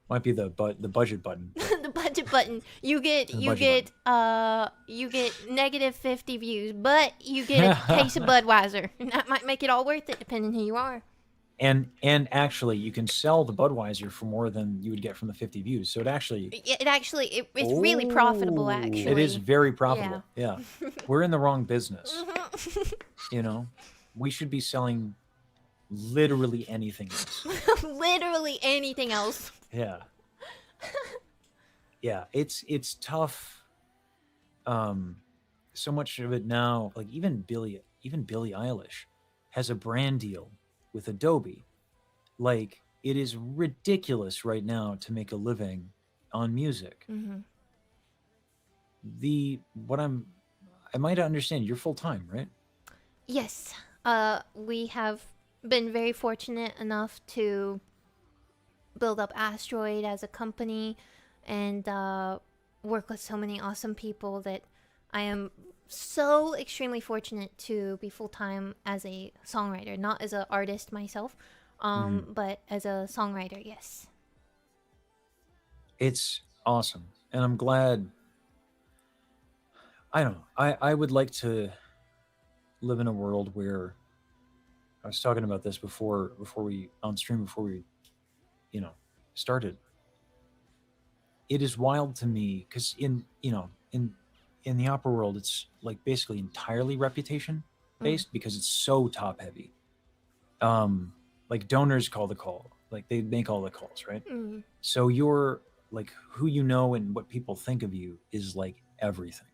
Might be the budget button. The budget button. You get negative 50 views, but you get a case of Budweiser, and that might make it all worth it, depending who you are. And actually, you can sell the Budweiser for more than you would get from the 50 views. So it's really profitable. Actually, it is very profitable. Yeah. We're in the wrong business. We should be selling literally anything else. Literally anything else. Yeah. Yeah, it's tough. So much of it now, like even Billie Eilish has a brand deal with Adobe. Like, it is ridiculous right now to make a living on music. Mm-hmm. I might understand, you're full time, right? Yes. We have been very fortunate enough to build up Asteroid as a company and work with so many awesome people that I am so extremely fortunate to be full-time as a songwriter, not as an artist myself, but as a songwriter. Yes. It's awesome, and I'm glad. I don't know. I would like to live in a world where, I was talking about this before we started. It is wild to me because in the opera world, it's like basically entirely reputation based because it's so top heavy. Like donors call the call, like they make all the calls, right? So you're like, who you know and what people think of you is like everything.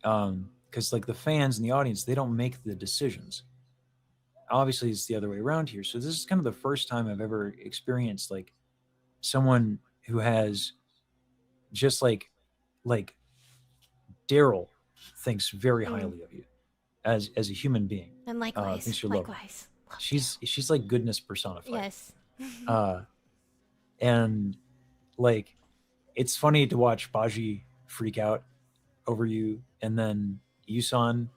Because like the fans and the audience, they don't make the decisions. Obviously, it's the other way around here. So this is kind of the first time I've ever experienced like someone who has just like Daryl thinks very highly of you as a human being. And likewise. Thinks you're lovely. Likewise. She's like goodness personified. Yes. And like, it's funny to watch Baji freak out over you, and then Yusan,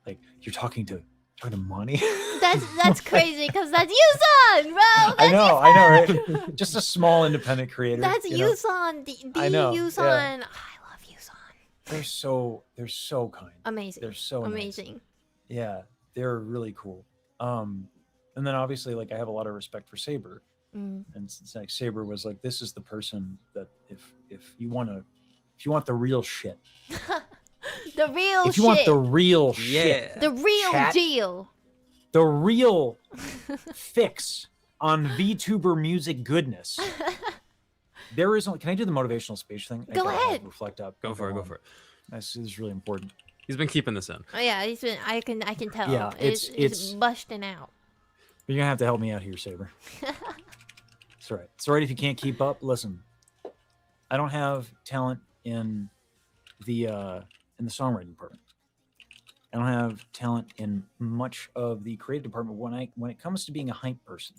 like, you're talking to Mani. That's crazy because that's Yusan, bro. That's I know, right? Just a small independent creator. That's you know? Yusan, the I know, Yusan. yeah. I love Yusan. They're so kind. Amazing. They're so nice. amazing. Yeah, they're really cool. And then obviously, like, I have a lot of respect for Sab3r, and it's like Sab3r was like, this is the person that if you want the real shit, The real shit. if you want the real shit, the real chat, deal. the real fix on VTuber music goodness. There is only. Can I do the motivational speech thing? Go ahead. Reflect up. Go for it. This is really important. He's been keeping this in. Oh yeah, he's been. I can tell. Yeah, it's busting out. You're gonna have to help me out here, Sab3r. It's all right. It's all right if you can't keep up. Listen, I don't have talent in the songwriting department. I don't have talent in much of the creative department when it comes to being a hype person.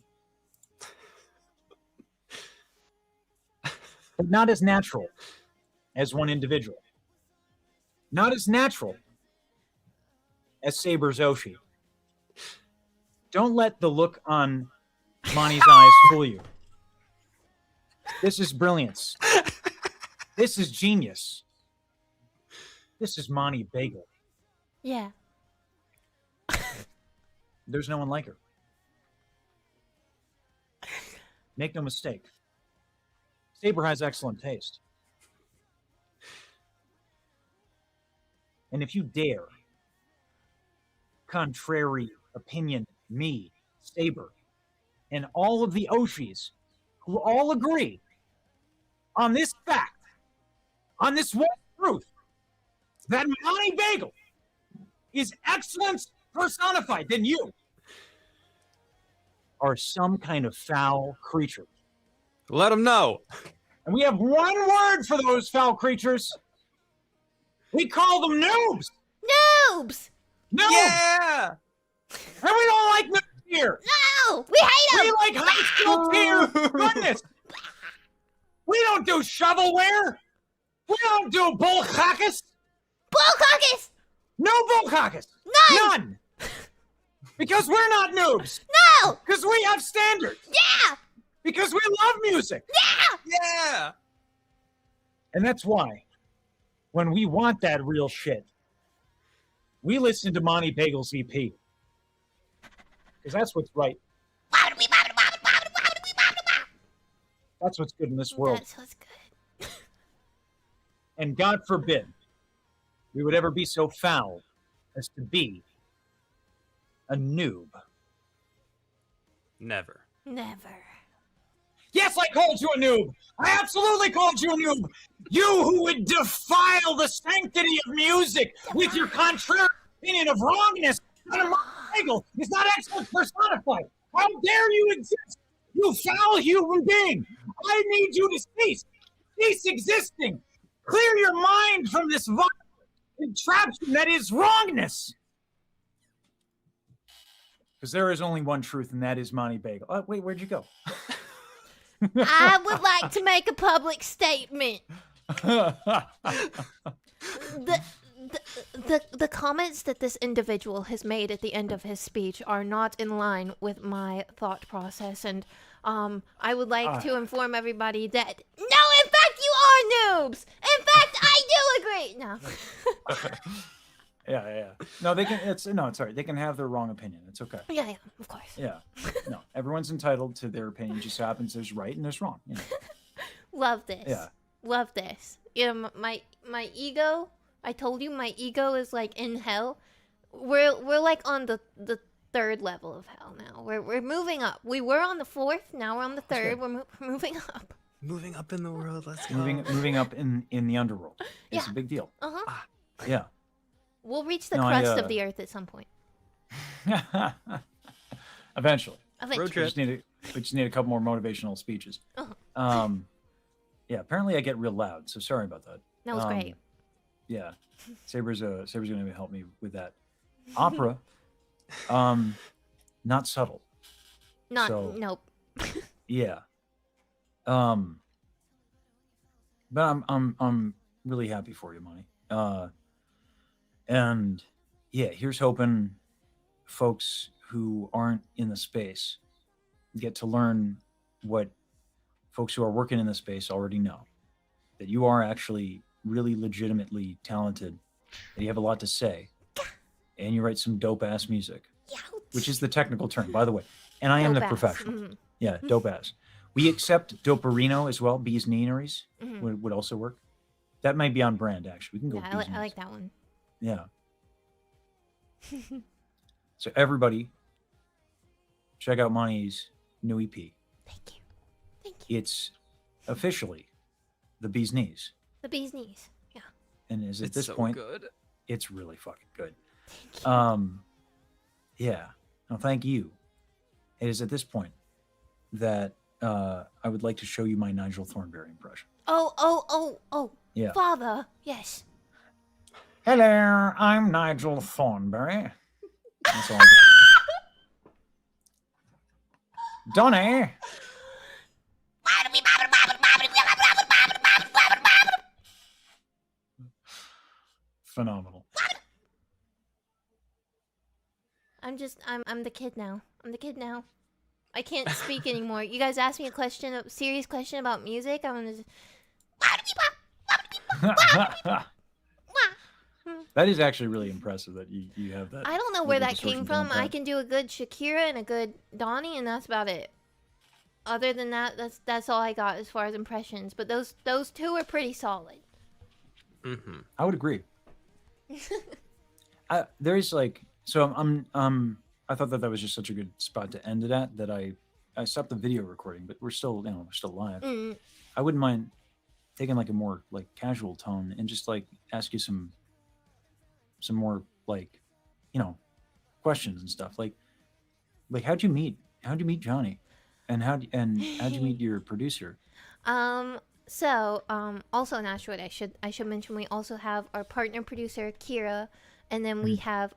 But not as natural as one individual. Not as natural as Sab3r's Oshi. Don't let the look on Mani's eyes fool you. This is brilliance. This is genius. This is Mani Bagel. Yeah. There's no one like her. Make no mistake. Sab3r has excellent taste. And if you dare contrary opinion me, Sab3r, and all of the Oshis who all agree on this fact, on this one truth, that Mani Bagel is excellence personified, then you are some kind of foul creature. Let them know. And we have one word for those foul creatures. We call them noobs. Noobs! Noobs! Yeah. And we don't like noobs here. No! We hate We them! like high school tier goodness. We don't do shovelware. We don't do bull caucus. Bull caucus! No bull caucus. None! Because we're not noobs. No! Because we have standards. Yeah! Because we love music. Yeah! Yeah. And that's why, when we want that real shit, we listen to Monty Bagel's EP. Because that's what's right. That's what's good in this world. That's what's good. And God forbid we would ever be so foul as to be a noob. Never. Never. Yes, I called you a noob. I absolutely called you a noob. You who would defile the sanctity of music with your contrary opinion of wrongness. Bagel is not excellence personified. How dare you exist, you foul human being? I need you to cease. Cease existing. Clear your mind from this vile contraption that is wrongness. Because there is only one truth, and that is Monty Bagel. Oh, wait, where'd you go? I would like to make a public statement. The comments that this individual has made at the end of his speech are not in line with my thought process, and I would like to inform everybody that no, in fact, you are noobs. In fact, I do agree. No. Yeah. No, they can. It's all right. They can have their wrong opinion. It's okay. Yeah, of course. Yeah. No, everyone's entitled to their opinion. It just happens there's right and there's wrong. You know. Love this. Yeah. Love this. You know, my ego. I told you my ego is like in hell. We're like on the third level of hell now. We're moving up. We were on the fourth. Now we're on the third. We're moving up. Moving up in the world. Let's go. Moving up in the underworld. It's Yeah. a big deal. Yeah. We'll reach the crust of the earth at some point. Eventually. Road trip. We just need a couple more motivational speeches. Yeah. Apparently I get real loud, so sorry about that. That was great. Yeah, Saber's gonna help me with that. Opera, not subtle. Nope. Yeah. But I'm really happy for you, Monty. And yeah, here's hoping folks who aren't in the space get to learn what folks who are working in the space already know, that you are actually really legitimately talented, and you have a lot to say, and you write some dope ass music, which is the technical term, by the way. And I am the professional. Mm-hmm. Yeah, dope ass. We accept doperino as well. Bees kneaneries would also work. That might be on brand, actually. We can go. Yeah, I like that one. Yeah. So everybody, check out Monty's new EP. Thank you. It's officially the bee's knees. The bee's knees. Yeah. And is at It's this so point, good. it's really fucking good. Thank you. Yeah. No, thank you. It is at this point that I would like to show you my Nigel Thornberry impression. Oh. Yeah. Father. Yes. Hello, I'm Nigel Thornberry. That's all I got. Donny. Phenomenal. I'm the kid now. I can't speak anymore. You guys asked me a serious question about music. I'm just... That is actually really impressive that you have that. I don't know where that came from. I can do a good Shakira and a good Donnie, and that's about it. Other than that, that's all I got as far as impressions. But those two are pretty solid. Mm-hmm. I would agree. There's like, so I thought that was just such a good spot to end it at that I stopped the video recording, but we're still live. Mm. I wouldn't mind taking like a more like casual tone and just like ask you some more like, questions and stuff. Like how'd you meet how'd you meet Johnny, and how'd you meet your producer? Also in Asteroid, I should mention we also have our partner producer Kira, and then we Mhm. have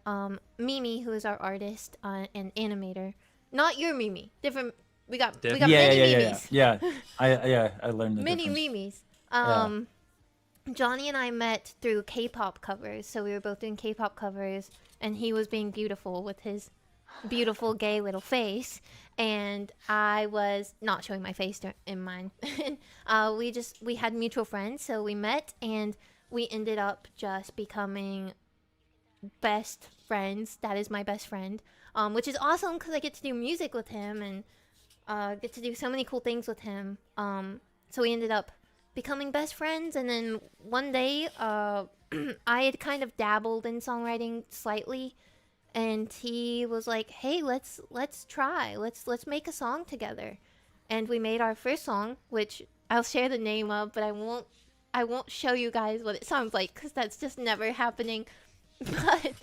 Mimi, who is our artist and animator. Not your Mimi, different. We got Different. Yeah, many yeah, yeah, yeah, Mimis, yeah. I learned the many difference. Mimis. Yeah. Johnny and I met through K-pop covers, so we were both doing K-pop covers, and he was being beautiful with his beautiful gay little face, and I was not showing my face in mine. And we had mutual friends, so we met, and we ended up just becoming best friends. That is my best friend, which is awesome because I get to do music with him and get to do so many cool things with him. So we ended up becoming best friends, and then one day, I had kind of dabbled in songwriting slightly, and he was like, "Hey, let's try. Let's make a song together." And we made our first song, which I'll share the name of, but I won't show you guys what it sounds like because that's just never happening. But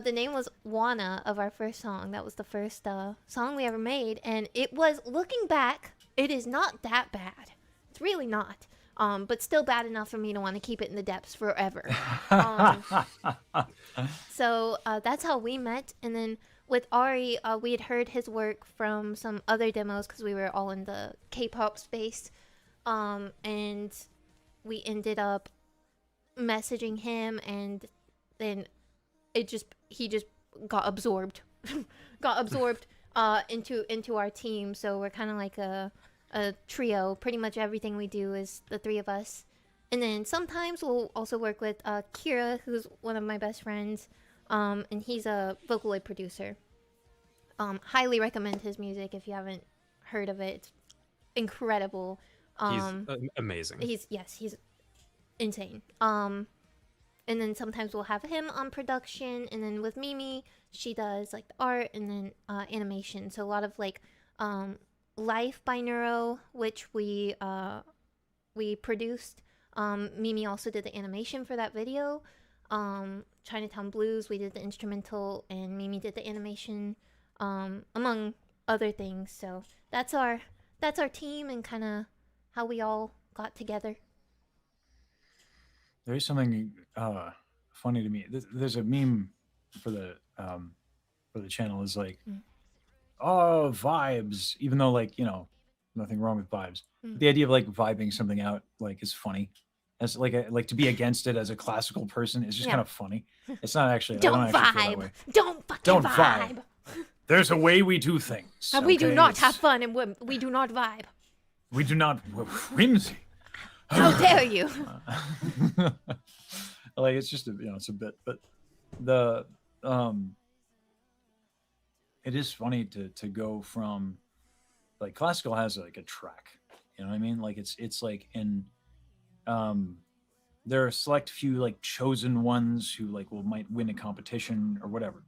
the name was Wanna of our first song. That was the first song we ever made, and it was, looking back, it is not that bad. It's really not. But still bad enough for me to want to keep it in the depths forever. Um, so that's how we met, and then with Ari, we had heard his work from some other demos because we were all in the K-pop space, and we ended up messaging him, and then he just got absorbed, got absorbed into our team. So we're kind of like a trio. Pretty much everything we do is the three of us. And then sometimes we'll also work with Kira, who's one of my best friends, and he's a Vocaloid producer. Highly recommend his music if you haven't heard of it. It's incredible. He's amazing. He's insane. And then sometimes we'll have him on production, and then with Mimi, she does like the art and then animation. So a lot of like Life by Neuro, which we produced. Mimi also did the animation for that video. Chinatown Blues, we did the instrumental, and Mimi did the animation, among other things. So that's our team and kind of how we all got together. There's something funny to me. There's a meme for the channel. Is like, oh, vibes. Even though, like, nothing wrong with vibes. The idea of like vibing something out like is funny. As like to be against it as a classical person is just kind of funny. It's not actually. I don't actually feel that way. Don't fucking vibe. There's a way we do things. We do not It's- have fun, and we do not vibe. We do not whimsy. How dare you? Like, it's just it's a bit, but the it is funny to go from, like, classical has like a track, you know what I mean? Like, it's like in there are a select few like chosen ones who like might win a competition or whatever.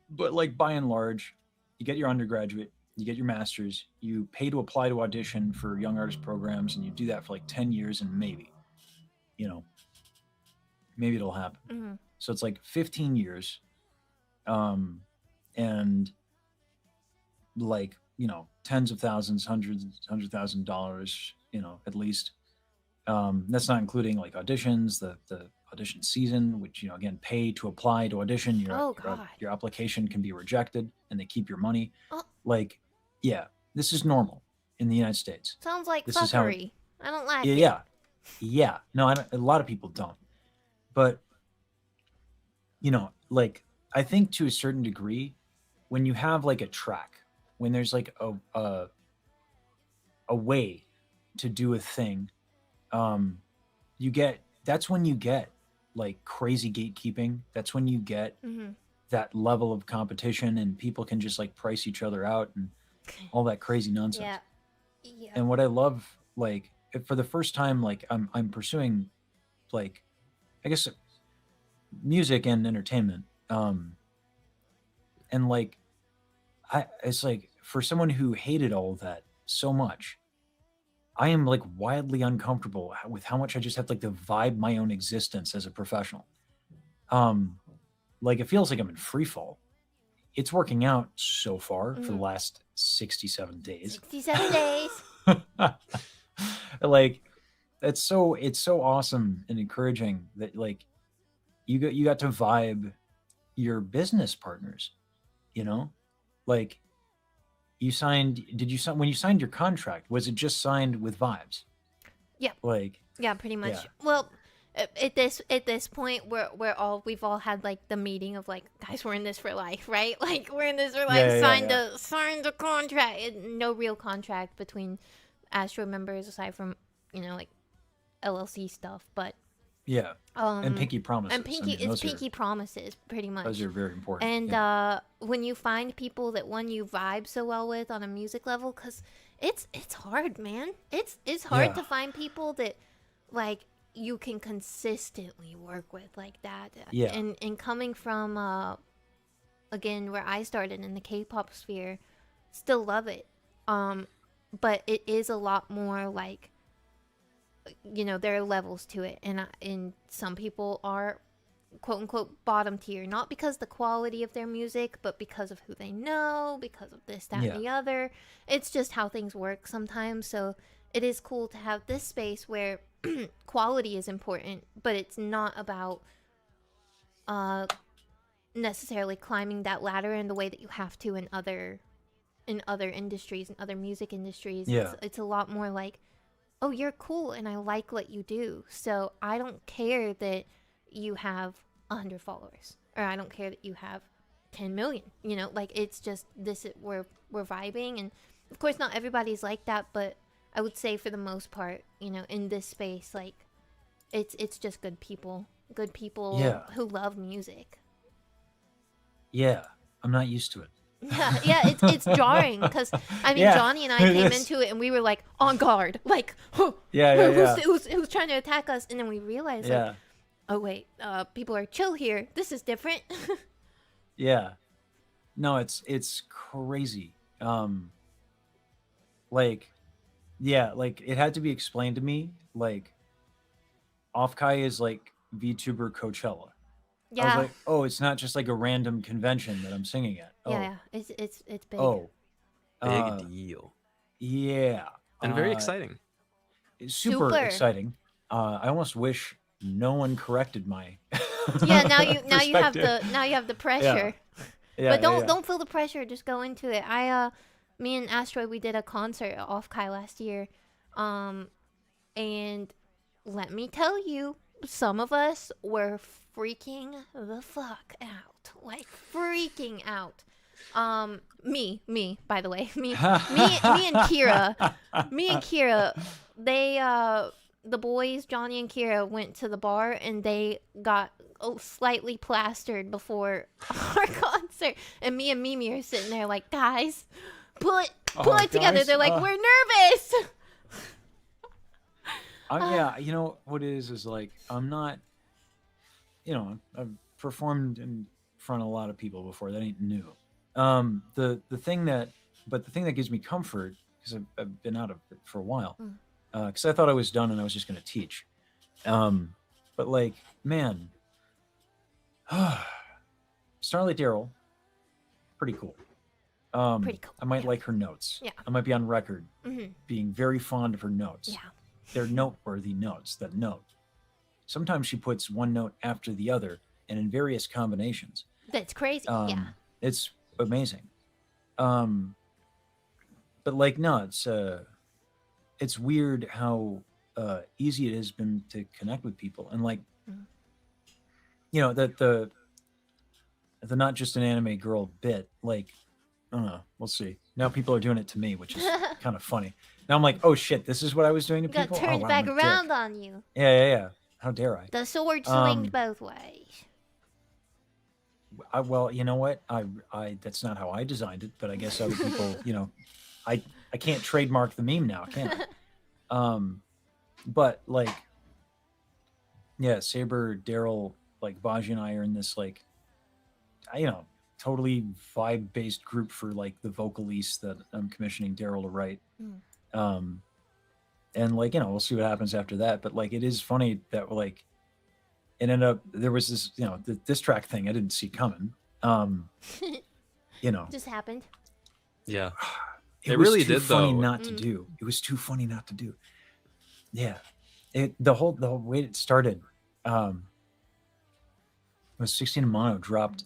But like by and large, you get your undergraduate, you get your master's, you pay to apply to audition for young artist programs, and you do that for like 10 years, and maybe it'll happen. So it's like 15 years, and like, tens of thousands, $100,000, at least. That's not including like auditions, the audition season, which, again, pay to apply to audition. Your application can be rejected, and they keep your money. Like, yeah, this is normal in the United States. Sounds like This is how fuckery. I don't like it. Yeah. No, a lot of people don't. But, like, I think to a certain degree, when you have like a track, when there's like a way to do a thing, that's when you get like crazy gatekeeping. That's when you get that level of competition, and people can just like price each other out and all that crazy nonsense. Yeah. And what I love, like, for the first time, like I'm pursuing, like, I guess, music and entertainment. And like, it's like, for someone who hated all of that so much, I am like wildly uncomfortable with how much I just have to, like, to vibe my own existence as a professional. Like, it feels like I'm in free fall, it's working out so far for the last 67 days. 67 days. Like it's so awesome and encouraging that like you got to vibe your business partners, you know? Like you signed did you sign when you signed your contract, was it just signed with vibes? Yeah. Like Yeah, pretty much. Yeah. Well, at this point, we've all had like the meeting of like, guys, we're in this for life, right? Like we're in this for life. Signed a contract. No real contract between Astro members aside from like LLC stuff, but yeah. And pinky promises. and pinky promises pretty much. Those are very important. And when you find people that one you vibe so well with on a music level, because it's hard, man. It's hard to find people that like you can consistently work with like that. Yeah. And coming from again where I started in the K-pop sphere, still love it. But it is a lot more like, there are levels to it, and some people are quote unquote bottom tier, not because the quality of their music, but because of who they know, because of this, that, and the other. It's just how things work sometimes. So it is cool to have this space where quality is important, but it's not about necessarily climbing that ladder in the way that you have to in other industries and other music industries. It's a lot more like, oh, you're cool and I like what you do, so I don't care that you have 100 followers, or I don't care that you have 10 million. Like it's just this, we're vibing, and of course not everybody's like that, but I would say for the most part, in this space, like it's just good people who love music. Yeah, I'm not used to it. Yeah, it's jarring because Johnny and I came into it and we were like on guard, like, who's trying to attack us, and then we realized, like, oh wait, people are chill here. This is different. Yeah, no, it's crazy. Like, it had to be explained to me. Like, Offkai is like VTuber Coachella. Yeah. I was like, oh, it's not just like a random convention that I'm singing at. Oh. Yeah, it's big. Oh, Big deal. Yeah, and very exciting. Super exciting. I almost wish no one corrected my. Yeah, now you have the pressure. Yeah, but don't feel the pressure. Just go into it. Me and Asteroid, we did a concert at Offkai last year, and let me tell you, some of us were freaking the fuck out, like freaking out. Me, by the way, me and Kira, they the boys, Johnny and Kira, went to the bar and they got slightly plastered before our concert, and me and Mimi are sitting there like, guys, pull it together. They're like, we're nervous. Yeah, you know what it is like, I'm not, I've performed in front of a lot of people before. That ain't new. The thing that gives me comfort, because I've been out of it for a while, because I thought I was done and I was just going to teach. But like, man, Starlight Daryl, pretty cool. Pretty cool. I might like her notes. Yeah. I might be on record being very fond of her notes. Yeah. They're noteworthy notes. That note. Sometimes she puts one note after the other and in various combinations. That's crazy. Yeah. It's amazing. But like, no, it's weird how easy it has been to connect with people, and like, that the not just an anime girl bit, like, I don't know, we'll see. Now people are doing it to me, which is kind of funny. Now I'm like, oh shit, this is what I was doing to people? Got turned back around on you. Yeah. How dare I? The sword swings both ways. Well, you know what? I that's not how I designed it, but I guess other people, I can't trademark the meme now, can I? But like, yeah, Sab3r, Daryl, like Baji and I are in this like, totally vibe-based group for like the vocalese that I'm commissioning Daryl to write. And like, we'll see what happens after that. But like, it is funny that like, it ended up, there was this, the diss track thing I didn't see coming. you know, Just happened. Yeah. it It was really too did, funny though. not to do. It was too funny not to do. Yeah, the whole way it started was 16 Mono dropped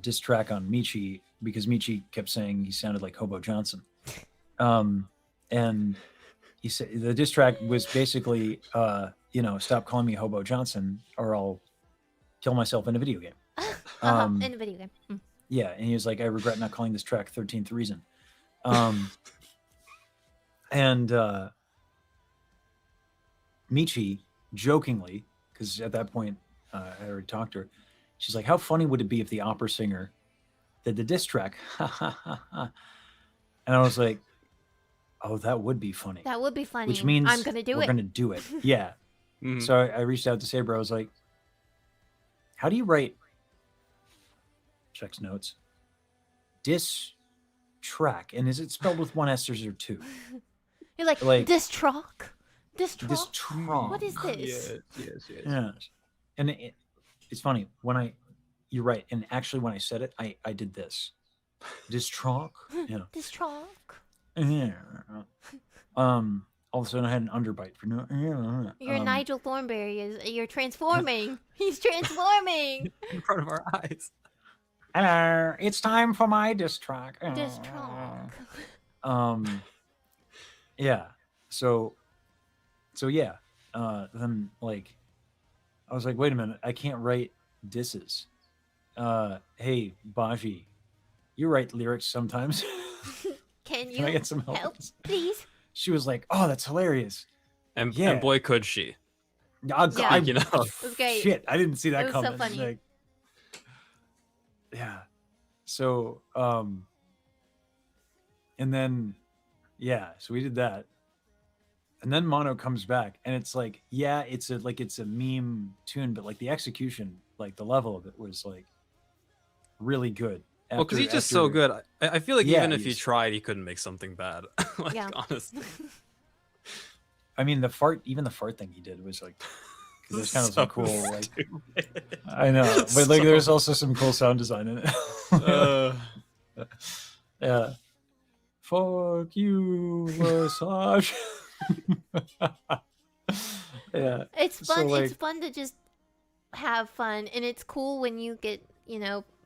diss track on Michi because Michi kept saying he sounded like Hobo Johnson, and he said the diss track was basically stop calling me Hobo Johnson or I'll kill myself in a video game. In a video game. Yeah, and he was like, I regret not calling this track 13th Reason. And Michi, jokingly, because at that point I already talked to her, she's like, how funny would it be if the opera singer did the diss track? And I was like, oh, that would be funny. That would be funny. Which means I'm gonna do we're it. going to do it. Yeah. Mhm. So I reached out to Sab3r. I was like, how do you write, checks notes, diss track? And is it spelled with one S or is there two? You're like, Like- Distrack? Distrack? Diss track. What is this? Yes. Yeah. And it's funny when you're right. And actually when I said it, I did this. Diss track. Yeah. Distrack? Yeah. All of a sudden I had an underbite for no. You're Nigel Thornberry. You're transforming. He's transforming. In front of our eyes. Hello, it's time for my diss track. Distrack. Yeah. So yeah. Then like, I was like, wait a minute, I can't write disses. Hey, Baji, you write lyrics sometimes. Can you Can I get some help? please? She was like, oh, that's hilarious. And Yeah. boy, could she. Yeah. You know. It was great. Shit, I didn't see that It was so coming. funny. Like, yeah. So, and then, yeah, so we did that. And then Mono comes back and it's like, yeah, it's a meme tune, but like the execution, like the level of it was like really good. Well, because he's just so after- good. I feel like Yeah, even if he he's- tried, he couldn't make something bad. Like, Yeah. honestly. I mean, the fart thing he did was like, there's kind of some cool, like, stupid. I know, but like So- there's also some cool sound design in it. Yeah. Fuck you, massage. Yeah. It's So, fun. like- It's fun to just have fun, and it's cool when you get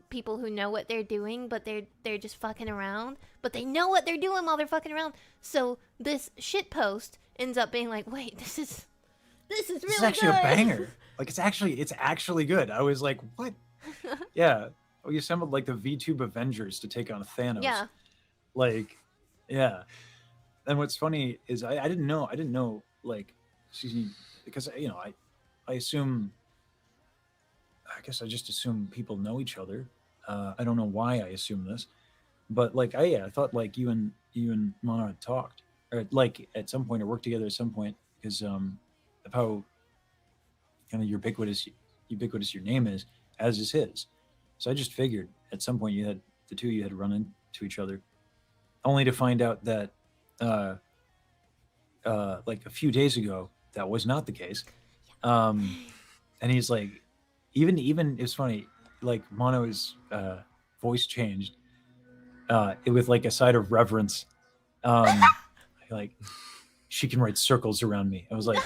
people who know what they're doing, but they're just fucking around. But they know what they're doing while they're fucking around. So this shit post ends up being like, wait, this is really This is actually good. a banger. Like it's actually good. I was like, what? Yeah. We assembled like the VTube Avengers to take on Thanos. Yeah. Like, yeah. And what's funny is I didn't know like, excuse me, because I assume, I guess I just assume people know each other. I don't know why I assume this, but like I thought like you and Mono had talked, or like at some point or worked together at some point because of how kind of ubiquitous your name is, as is his. So I just figured at some point the two of you had run into each other, only to find out that like a few days ago that was not the case. And he's like, even it's funny, like Mono's voice changed with like a side of reverence. Like she can write circles around me. I was like,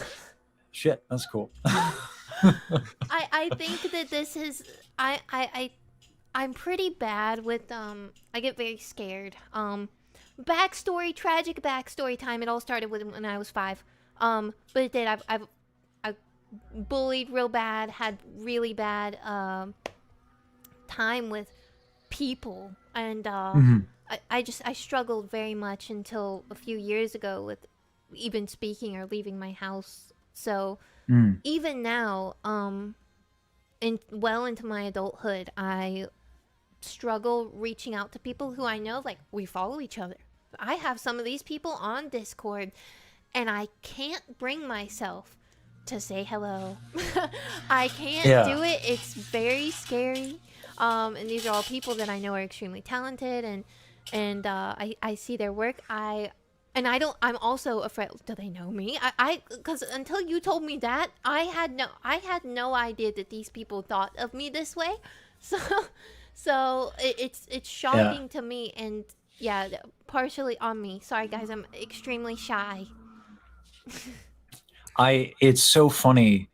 shit, that's cool. I think that this is I'm pretty bad with I get very scared. Tragic backstory time. It all started when I was 5. But it did. I've bullied real bad, had really bad time with people, and I struggled very much until a few years ago with even speaking or leaving my house. So even now, into my adulthood, I struggle reaching out to people who I know, like we follow each other. I have some of these people on Discord, and I can't bring myself to say hello. I can't do it. It's very scary. And these are all people that I know are extremely talented, and I see their work. I'm also afraid. Do they know me? Because until you told me that, I had no idea that these people thought of me this way. So it's shocking to me, and yeah, partially on me. Sorry guys, I'm extremely shy. It's so funny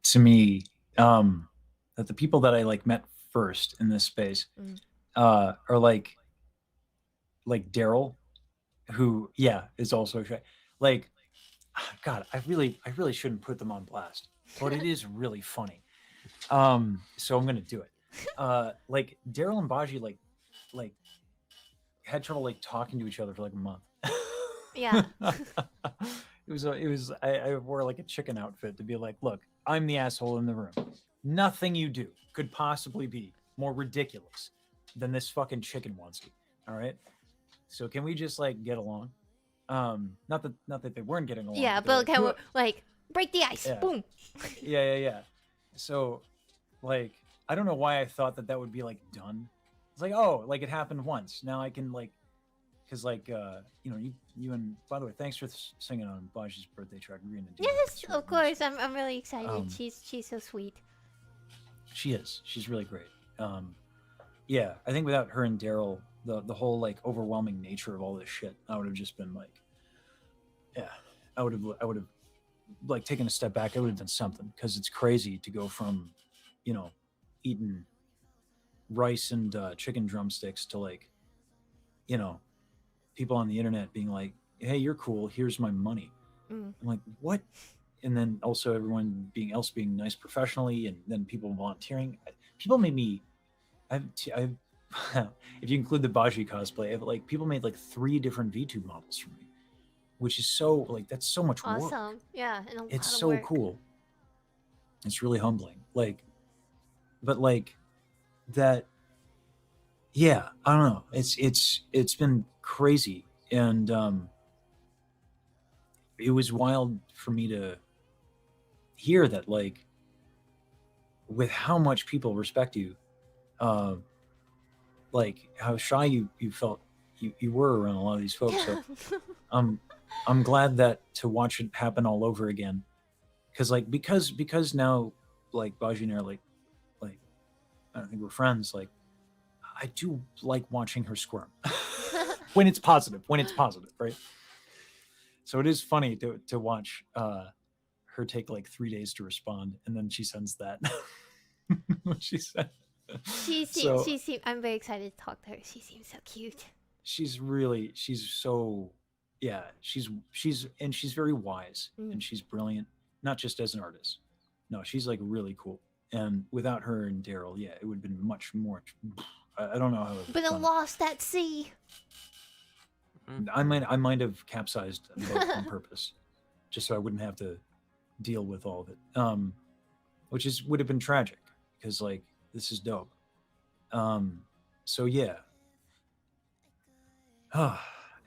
to me that the people that I like met first in this space are like Daryl, who is also shy. Like, God, I really shouldn't put them on blast, but it is really funny. So I'm gonna do it. Like Daryl and Baji like had trouble like talking to each other for like a month. Yeah. I wore like a chicken outfit to be like, look, I'm the asshole in the room. Nothing you do could possibly be more ridiculous than this fucking chicken onesie. All right. So can we just like get along? Not that they weren't getting along. Yeah, but but can we, like, break the ice? Yeah. Boom. Yeah. So like I don't know why I thought that would be like done. It's like, oh, like it happened once. Now I can like, because like you and by the way, thanks for singing on Baji's birthday track. Green and Yes, of course. I'm really excited. She's so sweet. She's really great. Yeah, I think without her and Daryl, the whole like overwhelming nature of all this shit, I would have just been like, yeah, I would have like taken a step back. I would have done something, because it's crazy to go from, eating rice and chicken drumsticks to like, people on the internet being like, hey, you're cool, here's my money. I'm like, what? And then also everyone being nice professionally, and then people volunteering. People made me I've if you include the Baji cosplay, like people made like 3 different VTube models for me, which is so like, that's so much work. Awesome. Yeah, and a lot It's of so work. cool. It's really humbling. Like, but like that, yeah, I don't know. It's been crazy, and it was wild for me to hear that, like, with how much people respect you, like how shy you felt you were around a lot of these folks. So I'm glad that to watch it happen all over again, because now like Baji and I are like I don't think we're friends. Like, I do like watching her squirm when it's positive, right? So it is funny to watch her take like 3 days to respond, and then she sends that. She said. She seems. I'm very excited to talk to her. She seems so cute. She's so, yeah. She's very wise, and she's brilliant. Not just as an artist. No, she's like really cool. And without her and Daryl, yeah, it would have been much more. I don't know how. But lost at sea. I might have capsized on purpose, just so I wouldn't have to deal with all of it. Which would have been tragic, because like this is dope. So yeah.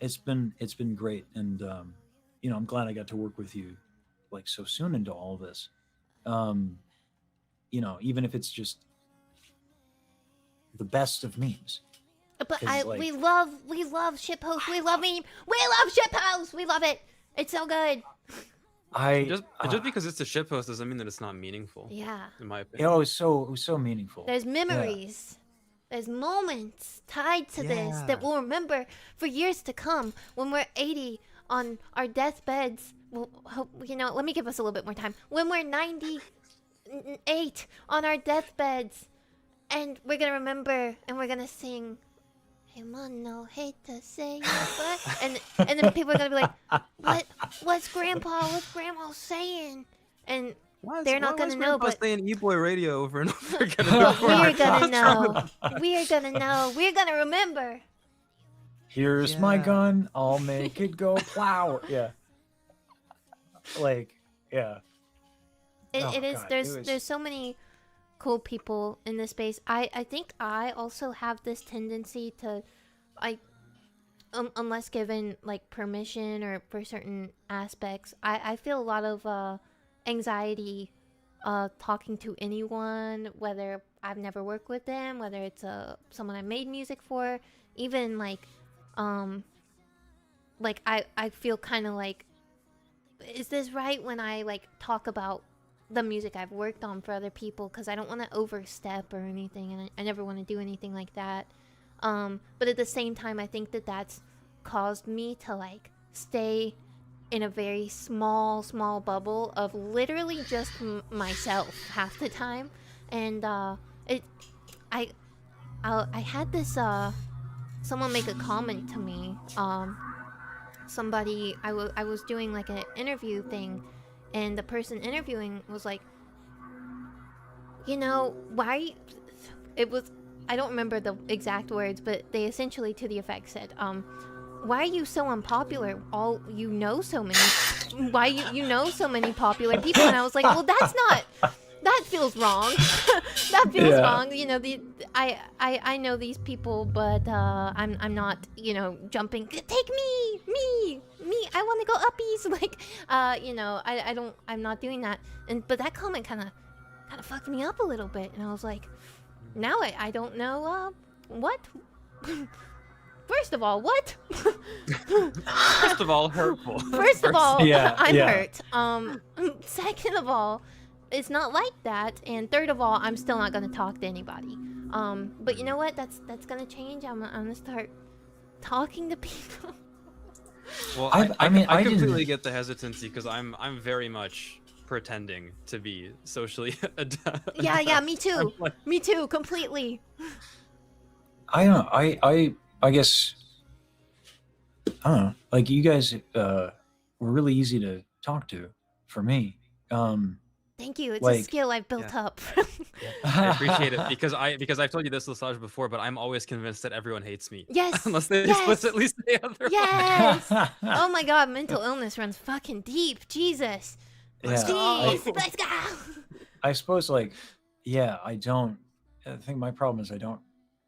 It's been great, and I'm glad I got to work with you like so soon into all of this. Even if it's just the best of memes. But we love shitpost. We love meme. We love shitpost. We love it. It's so good. Just because it's a shitpost doesn't mean that it's not meaningful. Yeah. In my opinion. It was so meaningful. There's memories. Yeah. There's moments tied to this that we'll remember for years to come when we're 80 on our deathbeds. Well, let me give us a little bit more time. When we're 98 on our deathbeds, and we're gonna remember, and we're gonna sing, "Hey man, no hate to say it, but," and then people are gonna be like, what's Grandpa saying? And they're not gonna know, but saying E-boy radio over and over again. We're gonna know. We're gonna know. We're gonna remember. Here's my gun. I'll make it go plow. Yeah. Like, yeah. It is. There's so many cool people in this space. I think I also have this tendency to, like, unless given like permission or for certain aspects, I feel a lot of anxiety talking to anyone, whether I've never worked with them, whether it's someone I made music for, even like I feel kind of like, is this right when I like talk about the music I've worked on for other people, because I don't want to overstep or anything, and I never want to do anything like that. But at the same time, I think that that's caused me to like stay in a very small bubble of literally just myself half the time. And I had this someone make a comment to me. Somebody, I was doing like an interview thing, and the person interviewing was like, you know, why it was, I don't remember the exact words, but they essentially to the effect said, why are you so unpopular? All you know so many, why you know so many popular people? And I was like, well, that's not, that feels wrong. That feels wrong. You know, I know these people, but I'm not, you know, jumping. Take me. I want to go uppies. Like, you know, I'm not doing that. But that comment kind of fucked me up a little bit, and I was like, now I don't know what. First of all, what? First of all, hurtful. First of all, Yeah, I'm yeah. hurt. Second of all, it's not like that. And third of all, I'm still not gonna talk to anybody. But you know what? That's gonna change. I'm gonna start talking to people. Well, I mean, I I didn't- completely get the hesitancy because I'm very much pretending to be socially adept. Yeah, me too. I'm like- Me too, completely. I don't know. I guess I don't know. Like you guys were really easy to talk to for me. Thank you. It's a Like- skill I've built Yeah. up. I appreciate it because I've told you this, Lesage, before, but I'm always convinced that everyone hates me. Yes. Unless they yes. explicitly say otherwise. Yes. Oh my god, mental illness runs fucking deep. Jesus. Yeah, Jeez. Let's go. I suppose like I think my problem is I don't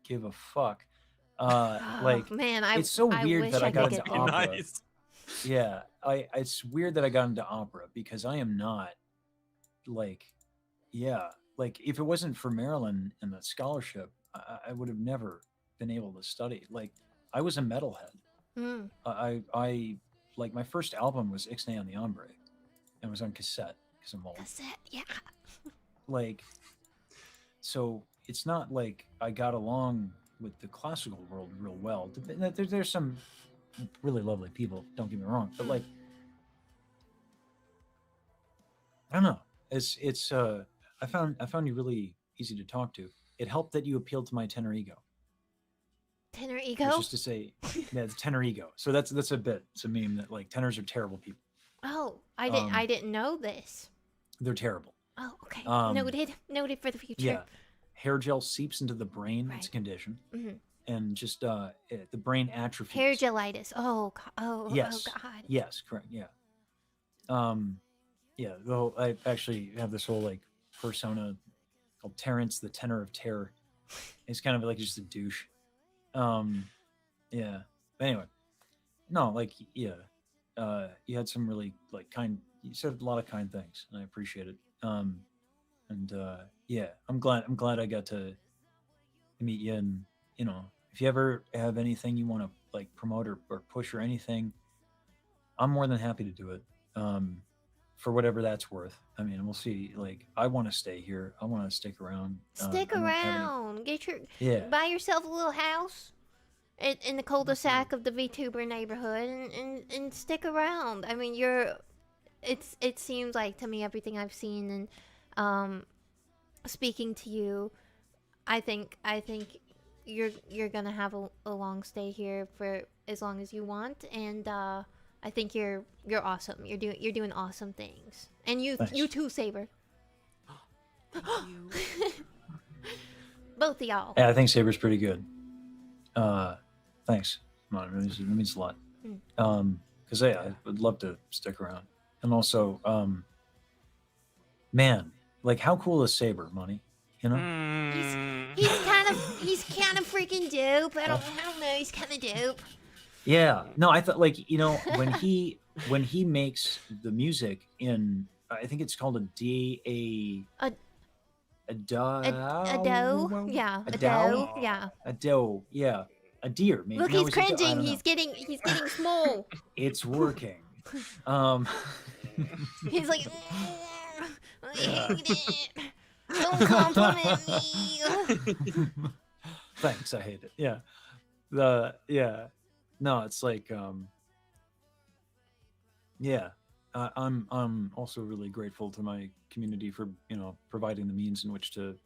give a fuck. Like Oh, man, it's so weird wish that I got could into get Be that. opera. nice. Yeah, it's weird that I got into opera because I am not like like if it wasn't for Maryland and the scholarship, I would have never been able to study. Like I was a metalhead. Mm. I like my first album was Ixnay on the Ombre, and it was on cassette because I'm old. Cassette, yeah. Like, so it's not like I got along with the classical world real well. There's some really lovely people, don't get me wrong, but like I don't know. It's I found you really easy to talk to. It helped that you appealed to my tenor ego. Tenor Which ego? is to say, yeah, it's tenor ego. So that's a bit. It's a meme that like tenors are terrible people. Oh, I didn't know this. They're terrible. Oh, okay. Um, Noted for the future. Yeah, hair gel seeps into the brain. It's a Right. condition, Mhm. and just the brain atrophies. Hair gelitis. Oh, Yes. oh god. Yes, correct. Yeah. Yeah. Though I actually have this whole like persona called Terrence, the Tenor of Terror. He's kind of like just a douche. Yeah. But anyway, no, like you had some really like you said a lot of kind things, and I appreciate it. And yeah, I'm glad I got to meet you, and you know, if you ever have anything you want to like promote or push or anything, I'm more than happy to do it. For whatever that's worth. I mean, we'll see. Like, I want to stay here. I want to stick around. Stick I don't have any- around. Get your Yeah. buy yourself a little house in the cul-de-sac of the VTuber neighborhood and stick around. I mean, it seems like to me everything I've seen and speaking to you, I think you're gonna have a long stay here for as long as you want, and I think you're awesome. You're doing awesome things, and you Thanks. too, Sab3r. Thank you. Both of y'all. Yeah, I think Saber's pretty good. Thanks. Come on, it means a lot. Because yeah, I would love to stick around. And also, man, like how cool is Sab3r, Money? You know? Mm. He's kind of freaking dope. I don't know. He's kind of dope. Yeah. No, I thought like, you know, when he makes the music in I think it's called a D A A doe. Yeah. A A doe? doe. Yeah. A doe, yeah. A deer, maybe. Look, No, he's it's a doe- I cringing. don't know. He's getting small. It's working. He's like, I hate it. Don't compliment me. Thanks, I hate it. Yeah. No, it's like yeah. I'm also really grateful to my community for, providing the means in which to,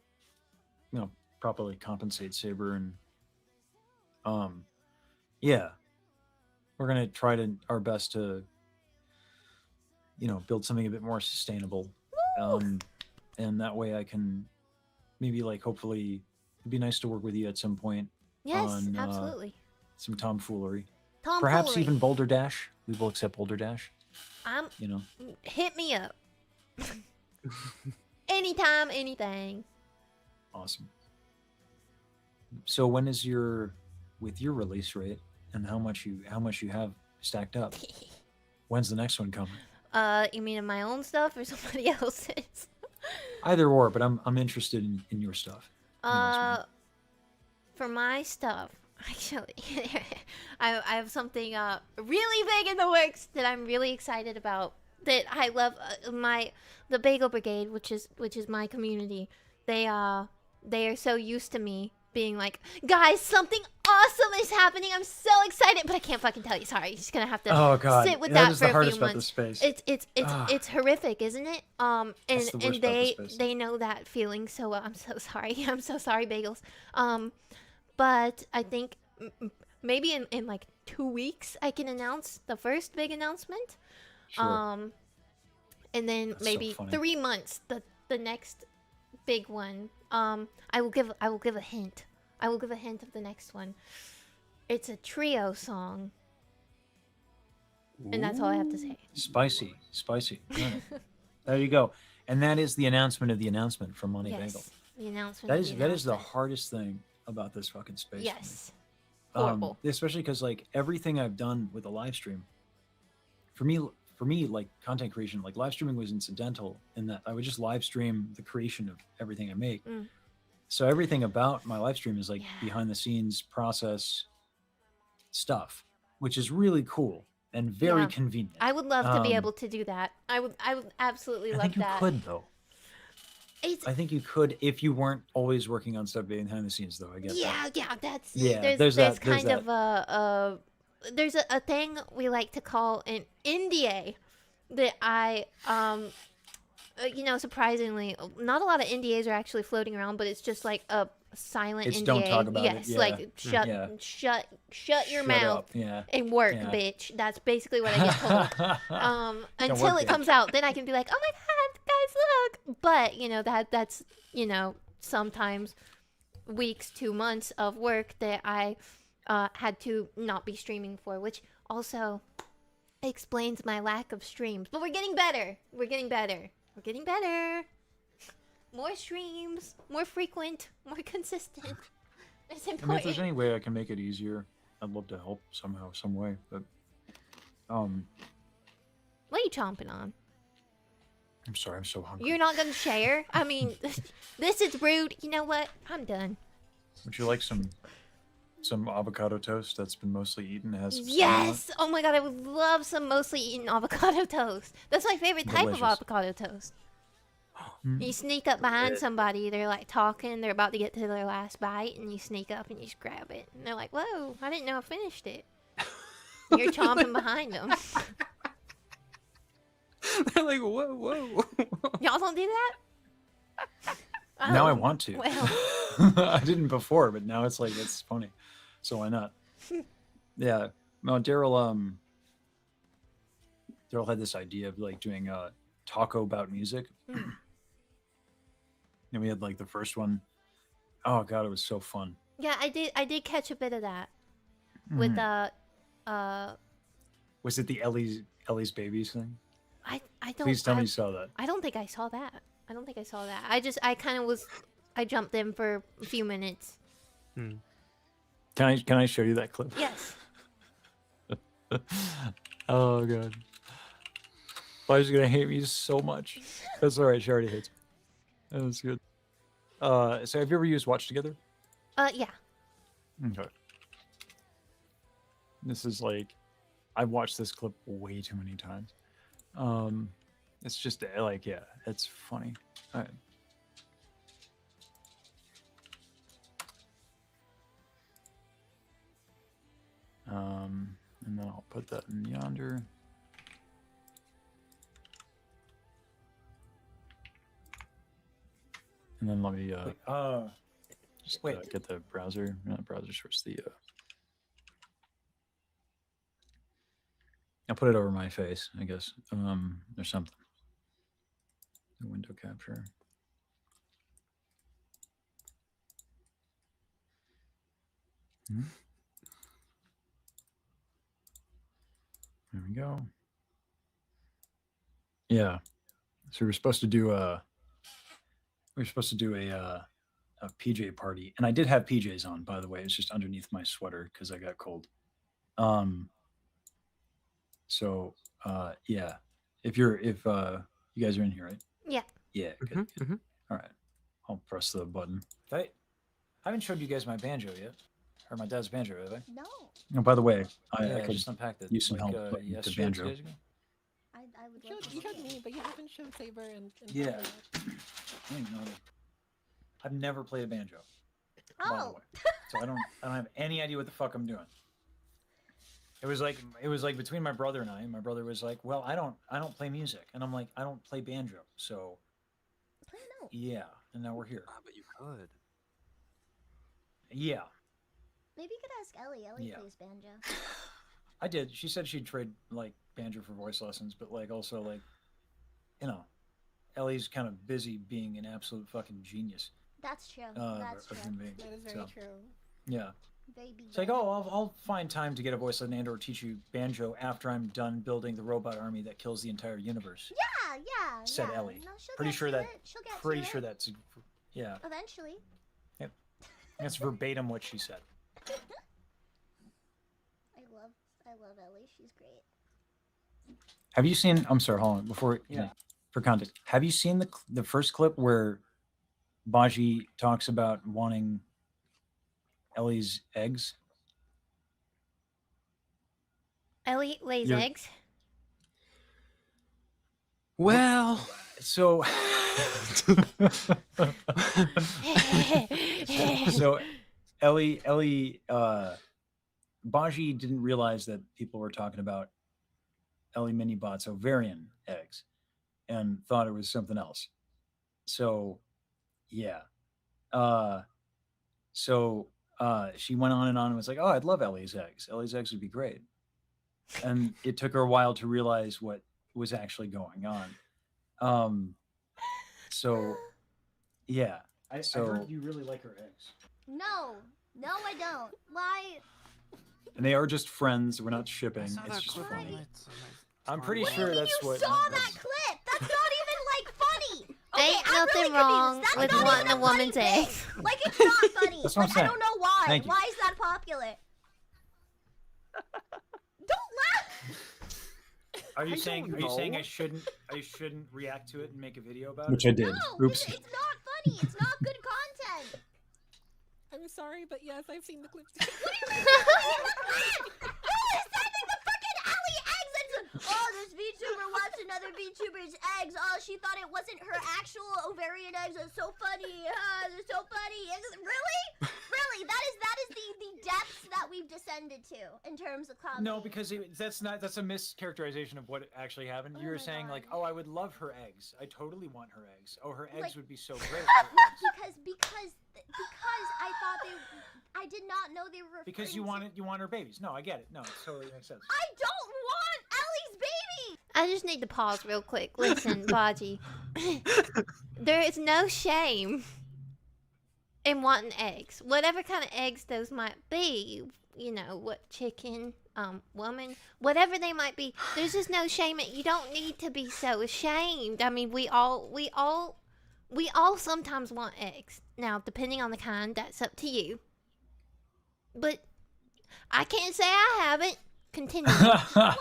properly compensate Sab3r, and yeah, we're gonna try to our best to, build something a bit more sustainable. And that way I can maybe, like, hopefully it'd be nice to work with you at some point Yes, on absolutely. some tomfoolery. Tomfoolery. Perhaps even Boulder Dash. We will accept Boulder Dash. I'm. You know. Hit me up. Anytime, anything. Awesome. So when is with your release rate and how much you have stacked up? When's the next one coming? You mean in my own stuff or somebody else's? Either or, but I'm interested in your stuff. For my stuff, actually, I have something really big in the works that I'm really excited about. That I love. The Bagel Brigade, which is my community. They are so used to me being like, guys, something awesome is happening. I'm so excited, but I can't fucking tell you. Sorry, you're just gonna have to sit with that for a few months. It's horrific, isn't it? And they know that feeling so well. I'm so sorry. I'm so sorry, Bagels. But I think maybe in like 2 weeks I can announce the first big announcement. Sure. And then That's maybe so funny. 3 months the next big one. I will give a hint. I will give a hint of the next one. It's a trio song. And that's all I have to say. Spicy. Alright. There you go. And that is the announcement of the announcement from Money Bagel. Yes. The announcement. That of is the that is the announcement. hardest thing about this fucking space. for me. Yes. Horrible. Especially because, like, everything I've done with the live stream, for me, like, content creation, like, live streaming was incidental in that I would just live stream the creation of everything I make. So everything about my live stream is like behind the scenes process stuff, which is really cool and very convenient. I would love to be able to do that. I would absolutely I love think you that. could, though. I think you could if you weren't always working on stuff behind the scenes, though. I get that. Yeah, that's there's there's that- kind there's of there's a thing we like to call an NDA that I surprisingly not a lot of NDAs are actually floating around, but it's just like a silent It's NDA. don't talk about it, yes, yeah. like shut Yeah. shut your Shut mouth up, yeah. and work, Yeah. bitch. That's basically what I get told. Until work, it comes out, then I can be like, oh my god, guys, look. But that's sometimes weeks to months of work that I had to not be streaming for, which also explains my lack of streams. But we're getting better. We're getting better. More streams, more frequent, more consistent. It's I mean, if important. there's any way I can make it easier, I'd love to help somehow, some way. But What are you chomping on? I'm sorry, I'm so hungry. You're not gonna share? I mean, this is rude. You know what? I'm done. Would you like some avocado toast that's been mostly eaten? It has some Yes! Oh my god, I would love some mostly eaten avocado toast. That's my favorite type of Delicious. avocado toast. You sneak up behind somebody, they're like talking, they're about to get to their last bite, and you sneak up and you just grab it. And they're like, whoa, I didn't know I finished it. You're chomping behind them. They're like, whoa. Y'all don't do that? Now I Oh, want to. Well, I didn't before, but now it's like it's funny. So why not? Yeah. No, Daryl had this idea of like doing a taco about music. And we had like the first one. Oh god, it was so fun. yeah, I did catch a bit of that. With Was it the Ellie's babies thing? I don't Please tell me you saw that. I don't think I saw that. I jumped in for a few minutes. Can I show you that clip? Yes. Oh god. Why's gonna hate me so much? That's alright, she already hates me. That was good. So have you ever used Watch Together? Yeah. Okay. This is like I've watched this clip way too many times. It's just like, yeah, it's funny. All right. And then I'll put that in yonder. And then let me just get the browser, not browser source, the I'll put it over my face, I guess, or something. The window capture. There we go. Yeah. So we're supposed to do a PJ party, and I did have PJs on, by the way. It's just underneath my sweater because I got cold. So yeah, if you guys are in here, right? Yeah. Yeah. Good. All right. I'll press the button. I haven't showed you guys my banjo yet, or my dad's banjo, have I? No. Oh, by the way, I could just unpacked it. use some help with the banjo. I would You love showed, you showed me, but you haven't showed Sab3r and Yeah. Tyler. I don't even know. I've never played a banjo. By the Oh. way. So I don't have any idea what the fuck I'm doing. It was like between my brother and I. My brother was like, "Well, I don't play music," and I'm like, "I don't play banjo." So Play a note. yeah, and now we're here. But you could. Yeah, Maybe you could ask Ellie. Ellie Yeah. plays banjo. I did. She said she'd trade like banjo for voice lessons, but like also like, you know, Ellie's kind of busy being an absolute fucking genius. That's true. That's of true. human being. That is very So, true. yeah. Baby. It's like, oh, I'll find time to get a voice lesson and or teach you banjo after I'm done building the robot army that kills the entire universe. Yeah. Said yeah. Ellie. No, she'll Pretty get sure to that. it. She'll get Pretty to sure it. that's yeah. Eventually. That's verbatim what she said. I love Ellie. She's great. Have you seen? I'm sorry, hold on. Before, Yeah. for context, have you seen the first clip where Baji talks about wanting Ellie's eggs? Ellie lays You're- eggs. Well, So, so Ellie, Baji didn't realize that people were talking about Ellie Minibot's ovarian eggs, and thought it was something else. So, yeah. She went on and was like, "Oh, I'd love Ellie's eggs. Ellie's eggs would be great." And it took her a while to realize what was actually going on. So, yeah. I heard you really like her eggs. No, I don't. Why? And they are just friends. We're not shipping. I saw It's that just clip funny. on I'm pretty What do you sure mean that's you what. saw that clip? That's not even like funny. Ain't I'm nothing really wrong confused. That's with not wanting even a woman's funny thing. eggs. Like it's not funny. That's what I'm Like I saying. don't know why. Thank you. Why is that popular? Don't laugh. Are you I saying? don't Are you saying know. I shouldn't react to it and make a video about Which it? I did. No, Oops. it's not funny. It's not good content. I'm sorry, but yes, I've seen the clips. What do you mean? Who is sending the freaking Ellie eggs? Oh, this VTuber wants another VTuber's eggs. Oh, she thought it wasn't her actual ovarian eggs. It's so funny. It's so funny. Really? Really? That is the depths that we've descended to in terms of comedy. No, because that's a mischaracterization of what actually happened. Oh You were my saying like, God. "Oh, I would love her eggs. I totally want her eggs. Oh, her eggs Like- would be so great." her eggs." because I thought I did not know they were Because you want her babies. No, I get it. No, it totally makes sense. I don't want Ellie's baby. I just need to pause real quick. Listen, Baji. There is no shame in wanting eggs. Whatever kind of eggs those might be, you know, what chicken, woman, whatever they might be, there's just no shame in it. You don't need to be so ashamed. I mean, we all sometimes want eggs. Now, depending on the kind, that's up to you. But I can't say I haven't. Continue. Why?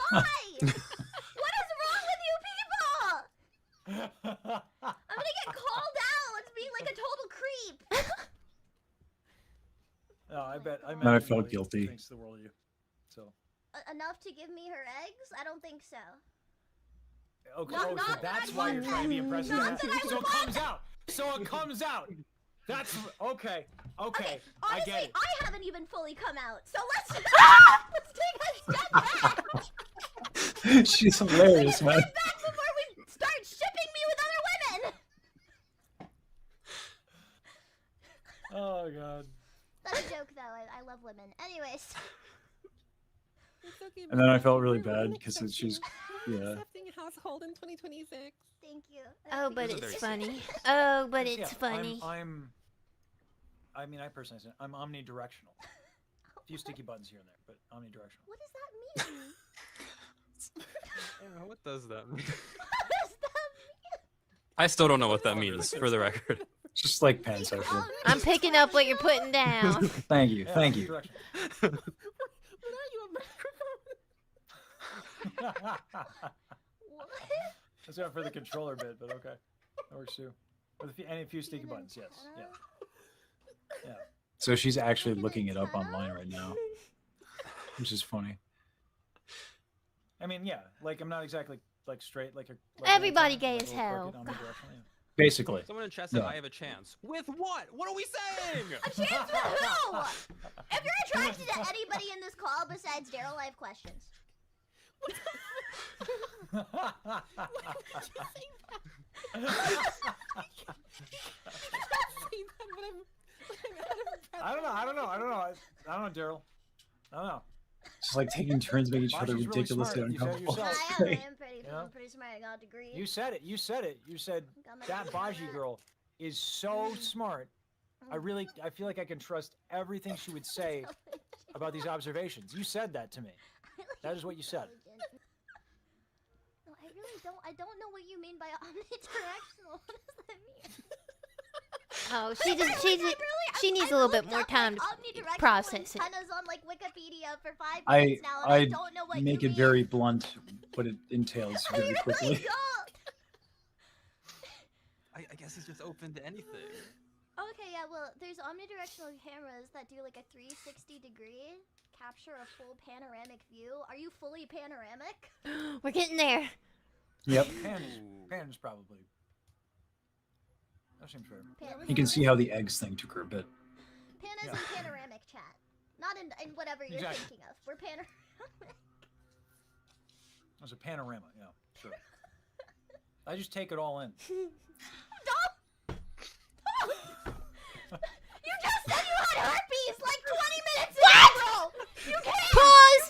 What is wrong with you people? I'm gonna get called out as being like a total creep. No, I bet. I I felt Ellie guilty. Thinks the world of you. So Enough to give me her eggs? I don't think so. Okay, Not- so not that that's I why you're want trying to be that. impressive. Not that I So it want comes out. So it comes out. That's okay. Okay, I Honestly, get it. I haven't even fully come out. So let's let's take a step back. She's hilarious, man. Step back before we start shipping me with other women. Oh god. That's a joke, though. I love women. Anyways. It's okay, And then I Mom. felt really We're bad an because accepting- she's we're an yeah. accepting household in 2026. Thank you. Oh, but Those are it's very funny. Oh, but Yeah, it's funny. I mean, I personally say I'm omnidirectional. A few sticky buttons here and there, but omnidirectional. What does that mean? Yeah, what does that mean? What does that mean? I still don't know what that means, for the record. Just like pansexual. I'm picking up what you're putting down. Thank you, Yeah, thank you. What are you, a microphone? What? That's not for the controller bit, but okay, that works too. With a few sticky An buttons, yes, yeah. antenna? Yeah. So she's actually Like an looking it up antenna? online right now, which is funny. I mean, yeah, like I'm not exactly like straight, like a. Like an Everybody antenna, gay like as a little hell. crooked, omnidirectional, yeah. Basically. Someone in chat said No. I have a chance. With what? What are we saying? A chance for who? If you're attracted to anybody in this call besides Daryl, I have questions. I don't know, Daryl. I don't know. Just like taking turns making each other She's really ridiculously smart. You said uncomfortable. yourself. I am pretty, Yeah. I'm pretty smart. I got a degree. You said it. You said it. You said Got my that degree. Baji girl is so smart. I feel like I can trust everything she would say about these observations. You said that to me. That is what you said. No, I really don't. I don't know what you mean by omnidirectional. What does that mean? Oh, she just she needs I've a little bit looked more up, time like, to omnidirectional process it. antennas on like Wikipedia for 5 I minutes now, and I I don't know what make you it mean. very blunt what it entails I very really quickly. don't. I guess it's just open to anything. Okay, yeah, well, there's omnidirectional cameras that do like a 360 degree capture a full panoramic view. Are you fully panoramic? We're getting there. Yep. Pan's probably. That seems fair. Pan- You can see how the eggs thing took her a bit. Pan is Yeah. in panoramic chat, not in whatever you're Exactly. thinking of. We're panoramic. It's a panorama, yeah, sure. I just take it all in. Don't! You just said you had herpes like 20 minutes ago, bro! You can't! Pause!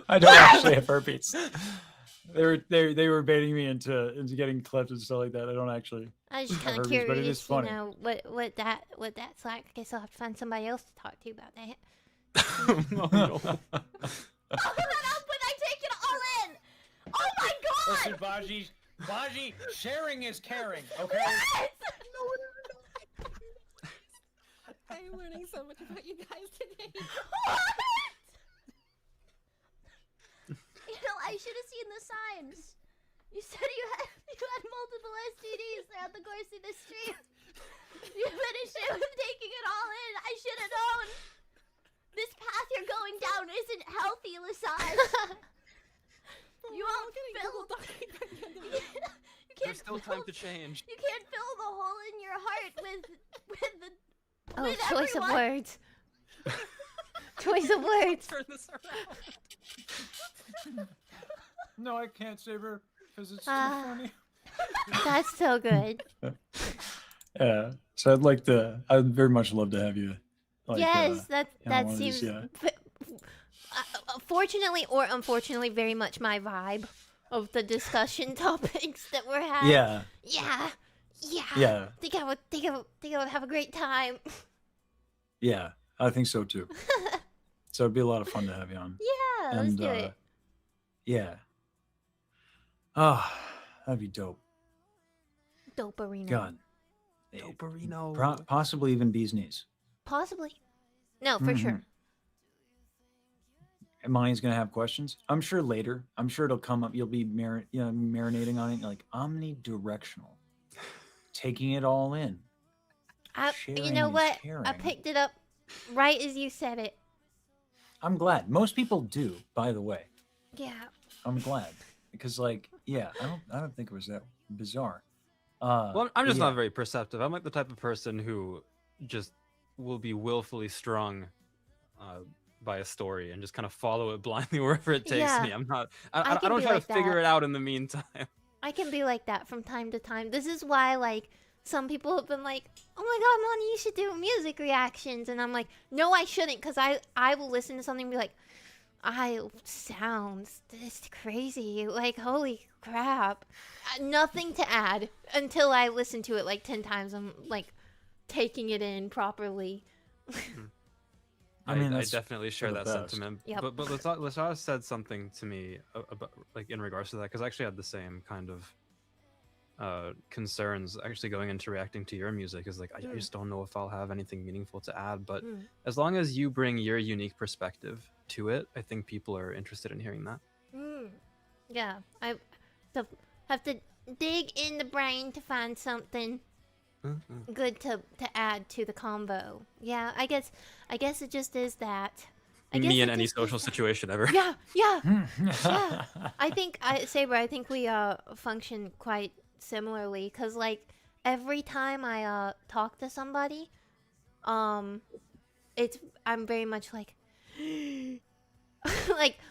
I don't actually have herpes. They were baiting me into getting clipped and stuff like that. I don't actually. I was just have kind of herpes, but it is curious, you funny. know, what that's like. I guess I'll have to find somebody else to talk to about that. No. Pull that up when I take it all in! Oh my god! Listen, Baji, sharing is caring, okay? I'm learning so much about you guys today. What? You know, I should have seen the signs. You said you had multiple STDs throughout the course of the stream. You finished it with taking it all in. I should have known. This path you're going down isn't healthy, Lasage. You won't fill. You There's can't still fill. time to change. You can't fill the hole in your heart with the. Oh, with choice everyone. of words. Choice of words. Turn this around. No, I can't, Sab3r, because it's too Ah. funny. That's so good. Yeah. So I'd very much love to have you. Like, yes, you know, that one of these, seems. yeah. Fortunately or unfortunately, very much my vibe of the discussion topics that we're having. Yeah. Yeah. Yeah. Think I would have a great time. Yeah. I think so too. So it'd be a lot of fun to have you on. Yeah, let's do it. Yeah. Oh, that'd be dope. Doperino. God. Doperino. Possibly even bee's knees. Possibly. No, for sure. And Monty's gonna have questions. I'm sure later. I'm sure it'll come up. You'll be marinating on it. Like omnidirectional, taking it all in. You Sharing know is what? I caring. picked it up right as you said it. I'm glad. Most people do, by the way. Yeah. I'm glad. because like I don't think it was that bizarre. Well, I'm but just yeah, not very perceptive. I'm like the type of person who just will be willfully strung uh, by a story and just kind of follow it blindly wherever it takes Yeah, me. I'm not. I I can don't be try to like figure that. it out in the meantime. I can be like that from time to time. This is why, like, some people have been like, "Oh my God, Monty, you should do music reactions," and I'm like, "No, I shouldn't," because I will listen to something and be like, "I sounds this crazy, like holy crap," nothing to add until I listen to it like 10 times. I'm like taking it in properly. I mean, I that's definitely for share the that best. sentiment. Yep. But Lasara said something to me about like in regards to that because I actually had the same kind of concerns actually going into reacting to your music is like I just don't know if I'll have anything meaningful to add, but as long as you bring your unique perspective to it, I think people are interested in hearing that. Yeah, I have to dig in the brain to find something good to add to the combo. Yeah, I guess it just is that. I guess Me in it any just social is that. situation ever. Yeah, yeah, yeah. I think Sab3r, I think we function quite similarly because like every time I talk to somebody, it's I'm very much like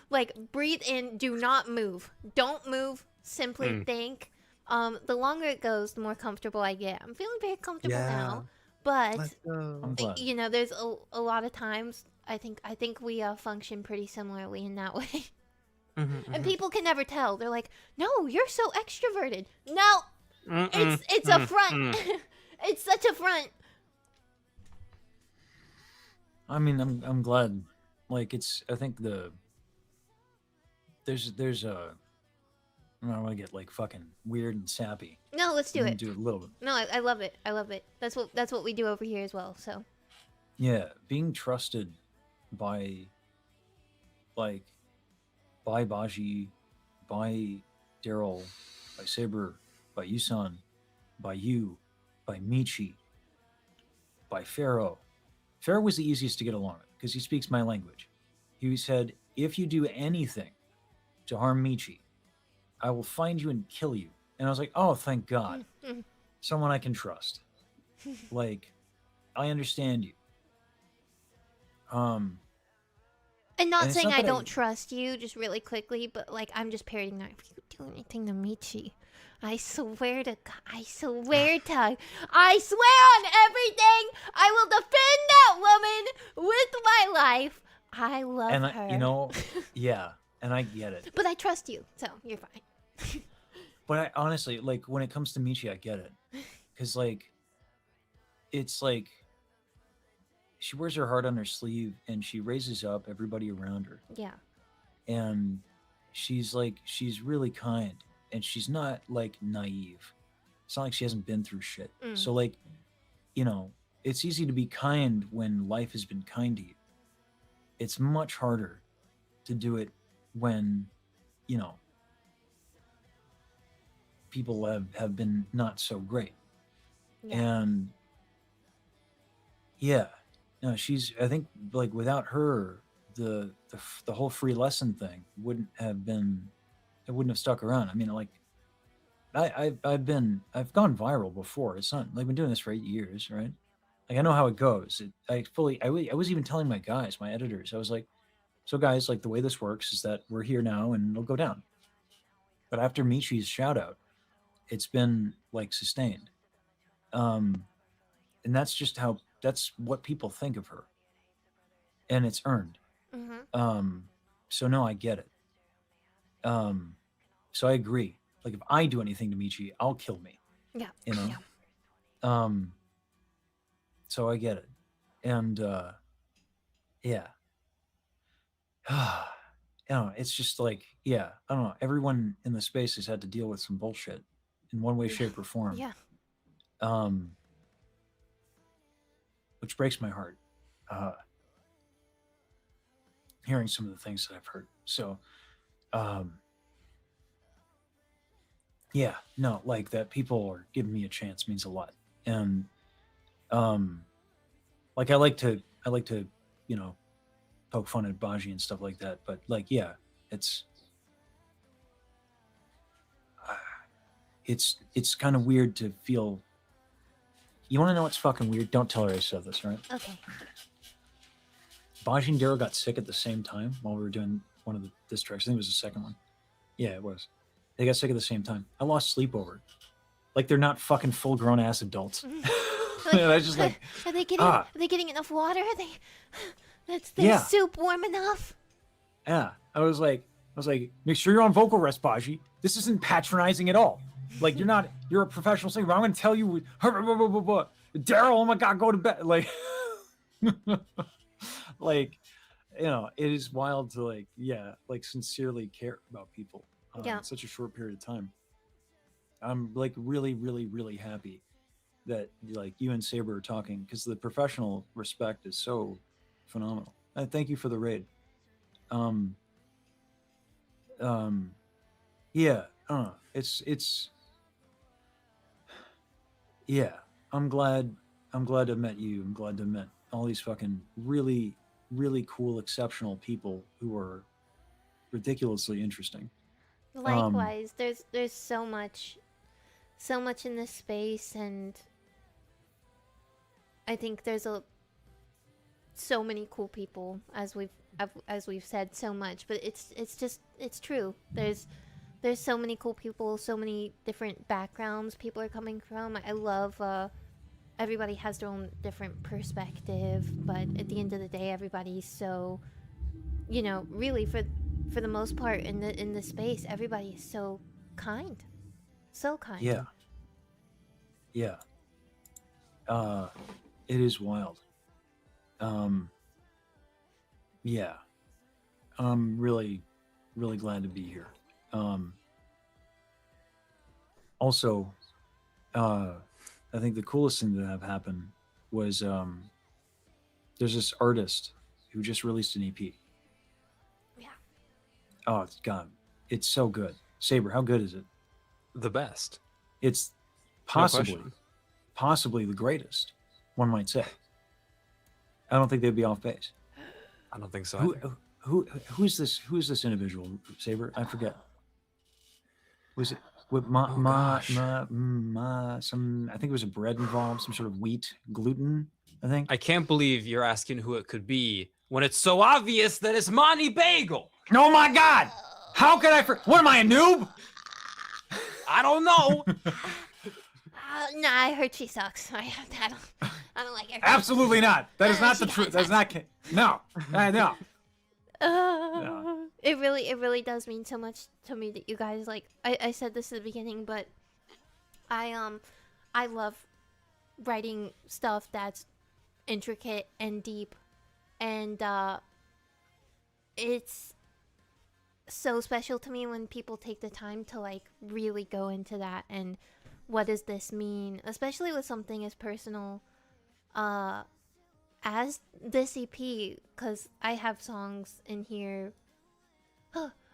like breathe in, do not move, don't move, simply think. The longer it goes, the more comfortable I get. I'm feeling very comfortable now, but Let's go. I'm glad. you know, there's a lot of times I think we function pretty similarly in that way. And people can never tell. They're like, "No, you're so extroverted." No, it's a front. It's such a front. I mean, I'm glad. Like it's, I think there's a. I don't want to get like fucking weird and sappy. No, let's do I'm it. gonna do it a little bit. No, I love it. I love it. That's what we do over here as well. So Yeah, being trusted by, like, by Baji, by Daryl, by Sab3r, by Yusan, by you, by Michi, by Pharaoh. Pharaoh was the easiest to get along with because he speaks my language. He said, "If you do anything to harm Michi, I will find you and kill you." And I was like, "Oh, thank God, someone I can trust." Like, I understand you. and And not it's saying not I that don't trust you, just really quickly, but like I'm just parroting that. If you do anything to Michi, I swear to God, I swear on everything, I will defend that woman with my life. I love and her. you know, yeah, and I get it. But I trust you, so you're fine. But I honestly, like, when it comes to Michi, I get it, because like, it's like she wears her heart on her sleeve and she raises up everybody around her, Yeah. and she's really kind, and she's not like naive. It's not like she hasn't been through shit. So like, you know, it's easy to be kind when life has been kind to you. It's much harder to do it when, you know, people have been not so great. Yeah. And yeah, no, she's, I think, like, without her, the whole free lesson thing wouldn't have stuck around. I mean, like, I've gone viral before. It's not like I've been doing this for 8 years, right? Like, I know how it goes. I was even telling my guys, my editors, I was like, "So guys, like, the way this works is that we're here now and it'll go down." But after Michi's shout out, it's been like sustained. And that's just that's what people think of her. And it's earned. So no, I get it. So I agree. Like, if I do anything to Michi, I'll kill me. Yeah. You know? Yeah. So I get it. And yeah. You know, it's just like, yeah, I don't know. Everyone in the space has had to deal with some bullshit in one way, shape, or form. Yeah. Which breaks my heart. Hearing some of the things that I've heard. So, yeah, no, like, that people are giving me a chance means a lot. And, like, I like to, you know, poke fun at Baji and stuff like that. But, like, yeah, it's, it's kind of weird to feel. You want to know what's fucking weird? Don't tell her I said this, all right? Okay. Baji and Daryl got sick at the same time while we were doing one of the diss tracks. I think it was the second one. Yeah, it was. They got sick at the same time. I lost sleep over it. Like they're not fucking full grown ass adults. And I was just like, are they getting enough water? Are they that's their Yeah. soup warm enough? yeah. I was like, make sure you're on vocal rest, Baji. This isn't patronizing at all. Like you're a professional singer, but I'm gonna tell you, Daryl, oh my god, go to bed. Like, like, you know, it is wild to like sincerely care about people Yeah. in such a short period of time. I'm like really, really, really happy that like you and Sab3r are talking because the professional respect is so phenomenal. And thank you for the raid. Yeah, it's yeah. I'm glad to met you. I'm glad to met all these fucking really, really cool, exceptional people who are ridiculously interesting. Likewise, there's so much in this space, and I think there's so many cool people, as we've said so much, but it's true. There's so many cool people, so many different backgrounds people are coming from. I love everybody has their own different perspective, but at the end of the day, everybody's so, you know, really for the most part in the space, everybody is so kind. So kind. Yeah. Yeah. It is wild. Yeah. I'm really, really glad to be here. Also, I think the coolest thing that have happened was there's this artist who just released an EP. Yeah. Oh God, it's so good. Sab3r, how good is it? The best. It's No possibly, question. possibly the greatest, one might say. I don't think they'd be off base. I don't think so. Who, either. who's this? Who's this individual? Sab3r, I forget. Was it with some? I think it was a bread involved, some sort of wheat, gluten. I think. I can't believe you're asking who it could be when it's so obvious that it's Monty Bagel. Oh my God! How could I? What am I, a noob? I don't know. Nah, I heard she sucks. I don't like her. Absolutely not. That is not the She truth. has That's not. No. No. It really does mean so much to me that you guys like. I said this at the beginning, but I love writing stuff that's intricate and deep, and it's so special to me when people take the time to like really go into that and what does this mean, especially with something as personal as this EP, because I have songs in here.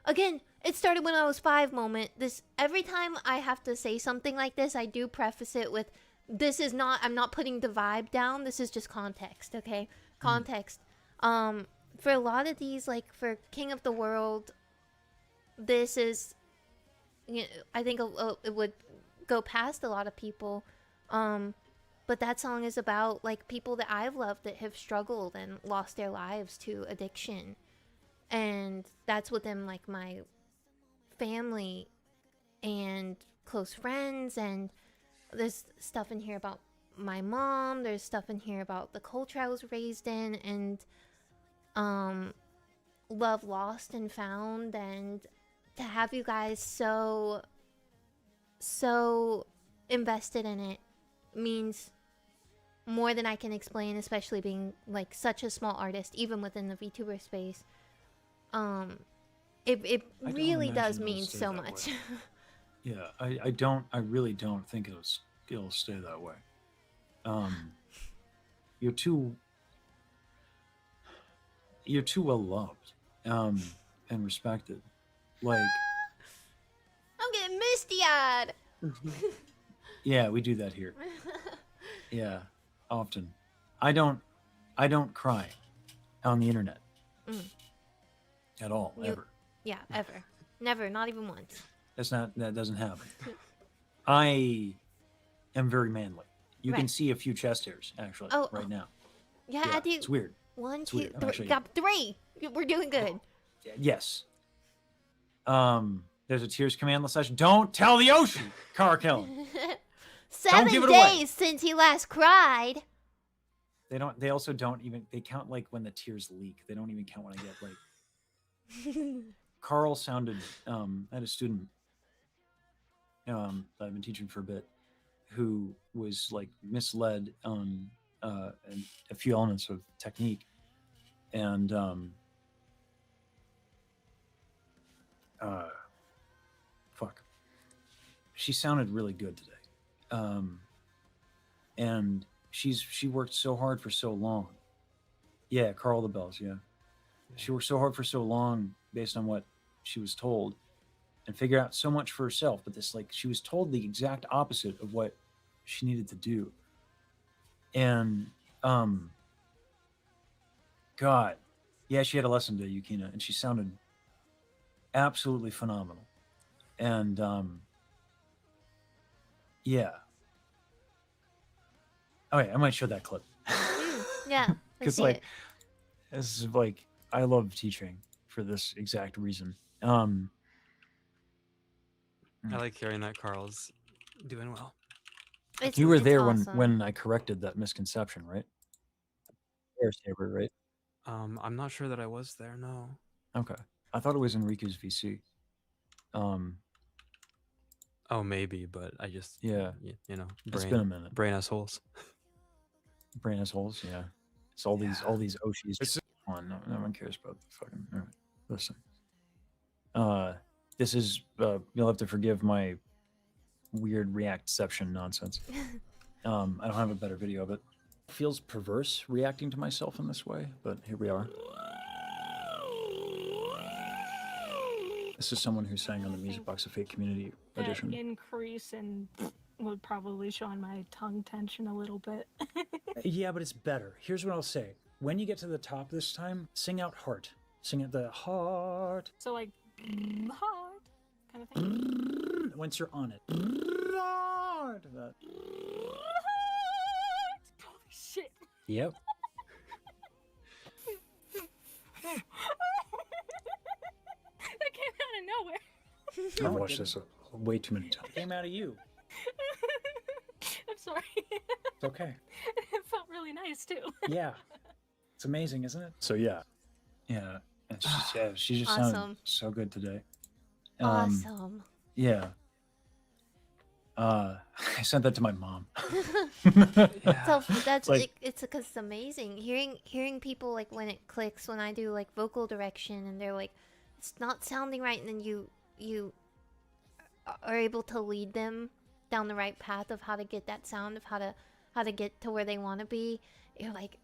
Again, it started when I was 5 moment. This every time I have to say something like this, I do preface it with this is not, I'm not putting the vibe down, this is just context, okay? Context. For a lot of these, like for King of the World, this is, you know, I think it would go past a lot of people. But that song is about like people that I've loved that have struggled and lost their lives to addiction. And that's within like my family and close friends, and there's stuff in here about my mom, there's stuff in here about the culture I was raised in, and love lost and found, and to have you guys so invested in it means more than I can explain, especially being like such a small artist even within the VTuber space. It really does mean so much. Yeah, I really don't think it'll stay that way. You're too well loved and respected. Like I'm getting misty-eyed. yeah, we do that here. Yeah, often. I don't cry on the internet at all, ever. Yeah, ever. Never, not even once. That doesn't happen. I am very manly. You can Right. see a few chest hairs actually Oh, right now. Yeah, I do. It's weird. One, It's two, weird. I'm three. actually- Got 3. We're doing good. Yes. There's a tears command session. Don't tell the ocean, Carkellen. 7 give it away. days since he last cried. They don't. They also don't even. They count like when the tears leak. They don't even count when I get like. Carl sounded. I had a student. That I've been teaching for a bit, who was like misled on a few elements of technique, and fuck. She sounded really good today. And she worked so hard for so long. Yeah, Carl the Bells, yeah. She worked so hard for so long based on what she was told and figured out so much for herself, but this like she was told the exact opposite of what she needed to do. And God, yeah, she had a lesson today, Yukina, and she sounded absolutely phenomenal. And yeah. Oh yeah, I might show that clip. Yeah. Let's Because see like it. this is like I love teaching for this exact reason. I like hearing that Carl's doing well. It's, You were it's there awesome. when I corrected that misconception, right? Air Saber, right? I'm not sure that I was there. No. Okay. I thought it was Enrique's VC. Oh, maybe, but I just Yeah. you know, It's been a minute. brain assholes. Brain assholes, yeah. It's all these Oshis. It's fun. No one cares about the fucking. All right, listen. This is you'll have to forgive my weird reactception nonsense. I don't have a better video of it. It feels perverse reacting to myself in this way, but here we are. This is someone who sang on the Music Box of Fate Community That Edition. increase in would probably show on my tongue tension a little bit. Yeah, but it's better. Here's what I'll say. When you get to the top this time, sing out heart. Sing out the heart. So like hard kind of thing. Once you're on it. Heart. That. Holy shit. Yep. That came out of nowhere. I've watched this way too many times. It came out of you. I'm sorry. It's okay. It felt really nice too. Yeah. It's amazing, isn't it? So yeah. Yeah. And she just Awesome. sounded so good today. Awesome. Yeah. I sent that to my mom. So that's Like- it's because it's amazing hearing people like when it clicks when I do like vocal direction and they're like it's not sounding right and then you are able to lead them down the right path of how to get that sound of how to get to where they want to be. You're like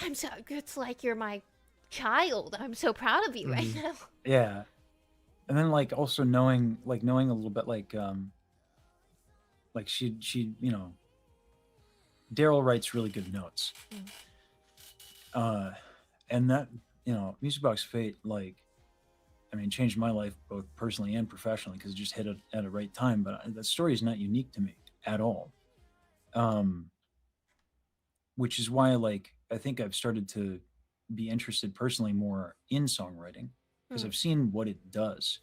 it's like you're my child. I'm so proud of you right now. Yeah. And then like also knowing a little bit like she you know Daryl writes really good notes. And that, you know, Music Box Fate, like, I mean, changed my life both personally and professionally because it just hit it at a right time. But that story is not unique to me at all. Which is why, like, I think I've started to be interested personally more in songwriting because I've seen what it does.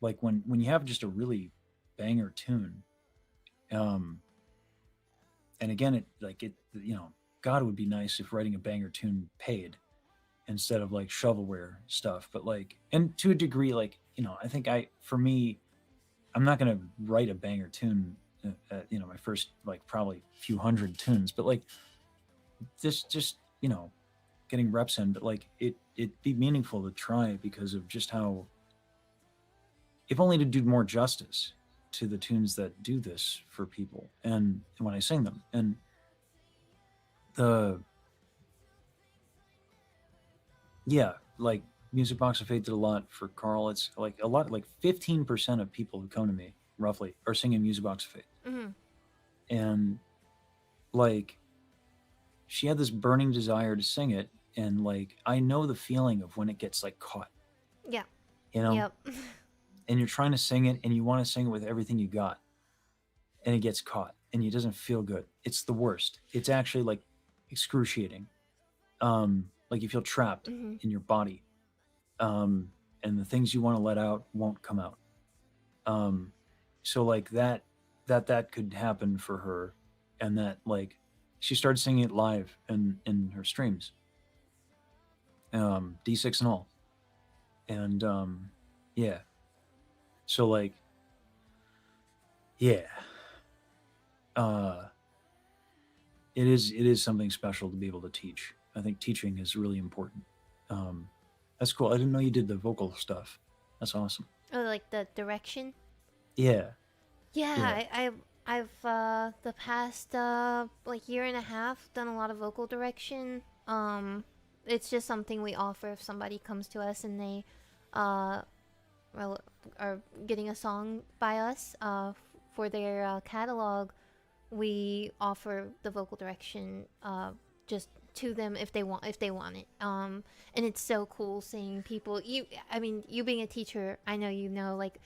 Like when you have just a really banger tune, and again, it you know, God, it would be nice if writing a banger tune paid instead of like shovelware stuff. But like, and to a degree, like, you know, I think for me, I'm not gonna write a banger tune. You know, my first like probably few hundred tunes, but like this just you know, getting reps in. But like it'd be meaningful to try because of just how, if only to do more justice to the tunes that do this for people and when I sing them. And like Music Box of Fate did a lot for Carl. It's like a lot, like 15% of people who come to me roughly are singing Music Box of Fate. And like she had this burning desire to sing it, and like I know the feeling of when it gets like caught. Yeah. You know? Yep. And you're trying to sing it and you want to sing it with everything you got. and it gets caught and it doesn't feel good. It's the worst. It's actually like excruciating. Like you feel trapped Mhm. in your body. And the things you want to let out won't come out. So like that could happen for her, and that like she started singing it live in her streams, D6 and all, and yeah. So like, yeah, it is something special to be able to teach. I think teaching is really important. That's cool. I didn't know you did the vocal stuff. That's awesome. Oh, like the direction. Yeah. Yeah, Yeah. I've the past like year and a half done a lot of vocal direction. It's just something we offer if somebody comes to us and they well, are getting a song by us for their catalog. We offer the vocal direction just to them if they want it. And it's so cool seeing people. I mean, you being a teacher, I know you know like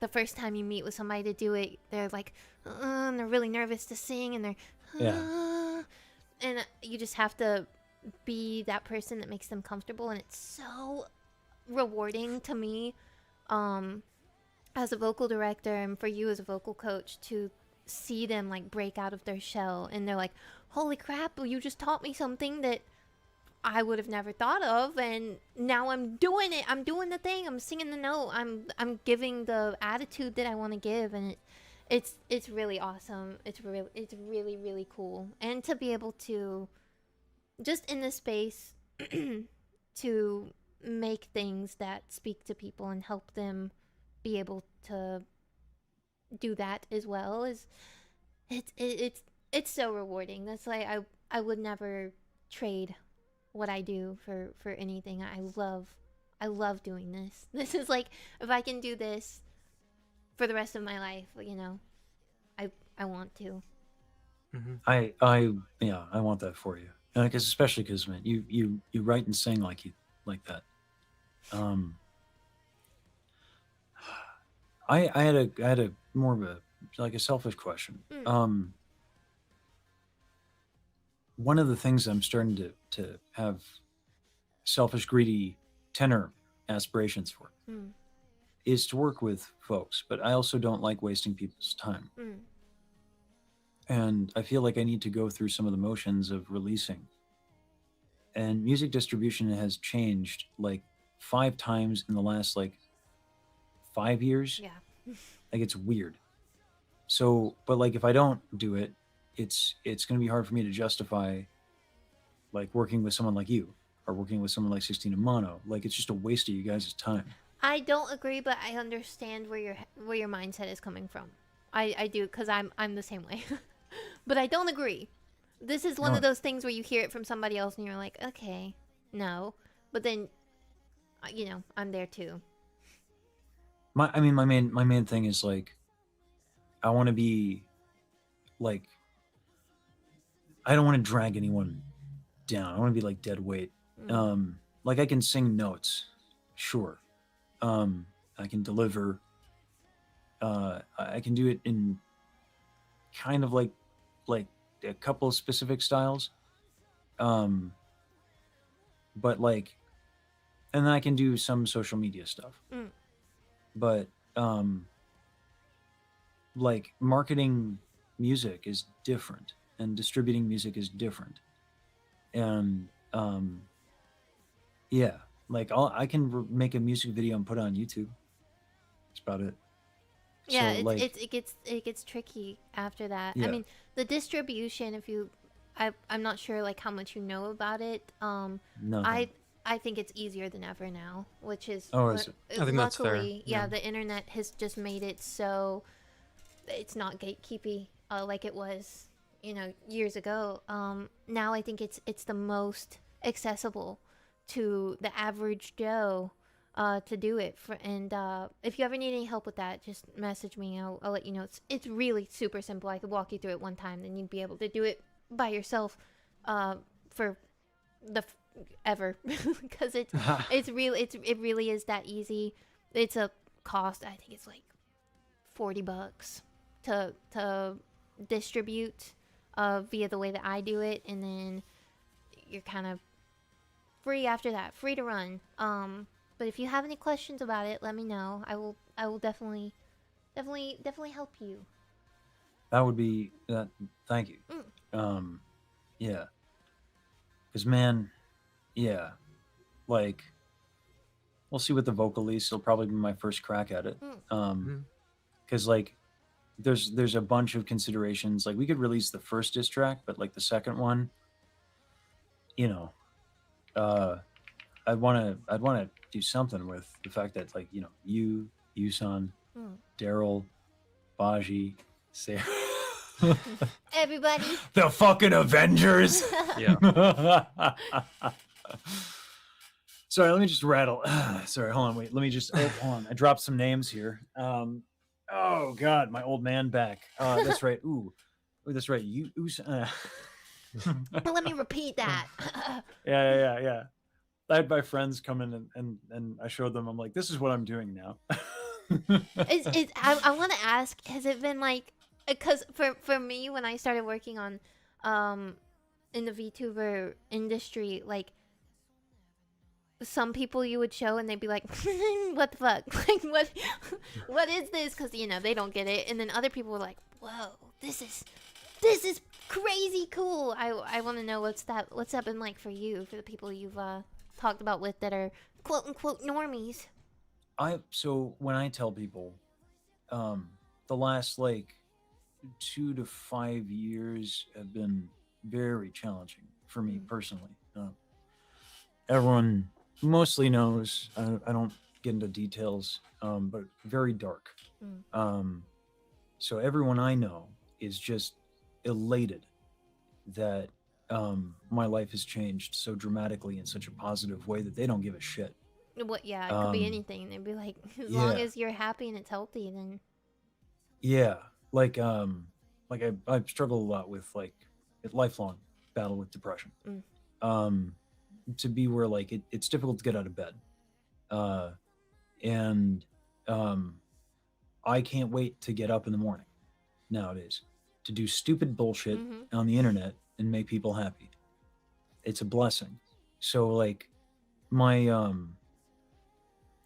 the first time you meet with somebody to do it, they're like, and they're really nervous to sing, and they're, Yeah. and you just have to be that person that makes them comfortable, and it's so rewarding to me, as a vocal director, and for you as a vocal coach to see them like break out of their shell, and they're like, "Holy crap! You just taught me something that I would have never thought of, and now I'm doing it. I'm doing the thing. I'm singing the note. I'm giving the attitude that I want to give, and it's really awesome. It's really really cool, and to be able to just in this space to make things that speak to people and help them be able to do that as well is it's so rewarding. That's like I would never trade what I do for anything. I love doing this. This is like if I can do this for the rest of my life, you know, I want to. I want that for you. Because especially because man, you write and sing like that. Um, I had a more of a like a selfish question. One of the things I'm starting to have selfish, greedy tenor aspirations for is to work with folks, but I also don't like wasting people's time. And I feel like I need to go through some of the motions of releasing. And music distribution has changed like 5 times in the last like 5 years. Yeah. Like it's weird. So, but like if I don't do it, it's going to be hard for me to justify like working with someone like you or working with someone like 16 and Mono. Like it's just a waste of you guys' time. I don't agree, but I understand where your mindset is coming from. I do because I'm the same way. But I don't agree. This is one of those things where you hear it from somebody else and you're like, okay, no. But then, you know, I'm there too. My main thing is like, I want to be like, I don't want to drag anyone down. I want to be like dead weight. Like I can sing notes, sure. I can deliver. I can do it in kind of like a couple of specific styles. But like, and then I can do some social media stuff. But like marketing music is different and distributing music is different. And yeah, like I can make a music video and put it on YouTube. That's about it. Yeah, So, like, it gets tricky after that. I Yeah. mean, the distribution. If you, I'm not sure like how much you know about it. nothing. I think it's easier than ever now, which is Oh, is it? I think that's fair, luckily, yeah, yeah. the internet has just made it so it's not gatekeepy like it was, you know, years ago. Now I think it's the most accessible to the average Joe to do it. And if you ever need any help with that, just message me. I'll let you know. It's really super simple. I could walk you through it one time, then you'd be able to do it by yourself for the ever because it really is that easy. It's a cost. I think it's like $40. to distribute via the way that I do it, and then you're kind of free after that, free to run. But if you have any questions about it, let me know. I will definitely help you. That would be that. Thank you. Yeah. Because man, yeah, like we'll see with the vocalese. It'll probably be my first crack at it. Because like there's a bunch of considerations. Like we could release the first diss track, but like the second one, you know, I'd wanna do something with the fact that like you, Yusan, Daryl, Baji, Sarah. Everybody. The fucking Avengers. Yeah. Sorry, let me just rattle. Sorry, hold on, wait. Let me just hold on. I dropped some names here. Oh god, my old man back. That's right. Ooh, that's right. Let me repeat that. Yeah. I had my friends come in and I showed them. I'm like, this is what I'm doing now. I want to ask, has it been like, because for me, when I started working on in the VTuber industry, like some people you would show and they'd be like, what the fuck, like what is this, because they don't get it, and then other people were like, whoa, this is crazy cool. I want to know what's that been like for you, for the people you've talked about with that are quote unquote normies. So when I tell people, the last like 2 to 5 years have been very challenging for me personally. Everyone mostly knows. I don't get into details, but very dark. So everyone I know is just elated that my life has changed so dramatically in such a positive way that they don't give a shit. What? Yeah, it could be anything. They'd be like, as long as you're happy and it's healthy, then. Yeah, like I struggle a lot with like a lifelong battle with depression. To be where like it's difficult to get out of bed, and I can't wait to get up in the morning nowadays to do stupid bullshit on the internet and make people happy. It's a blessing. So like my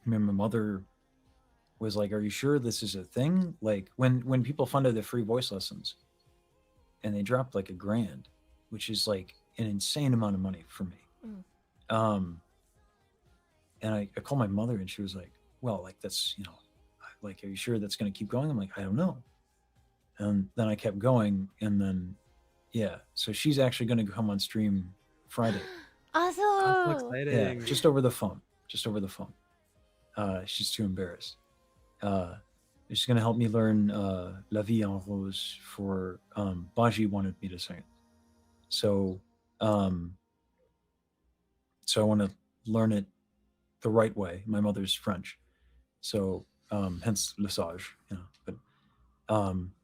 mother was like, are you sure this is a thing? Like when people funded the free voice lessons and they dropped like $1,000, which is like an insane amount of money for me. And I called my mother and she was like, well, like that's, like, are you sure that's going to keep going? I'm like, I don't know. And then I kept going, and then, yeah. So she's actually going to come on stream Friday. Awesome. That's so exciting. Yeah, just over the phone. She's too embarrassed. She's going to help me learn La Vie en Rose for Baji wanted me to sing it. So I want to learn it the right way. My mother's French. So hence Le Sage, but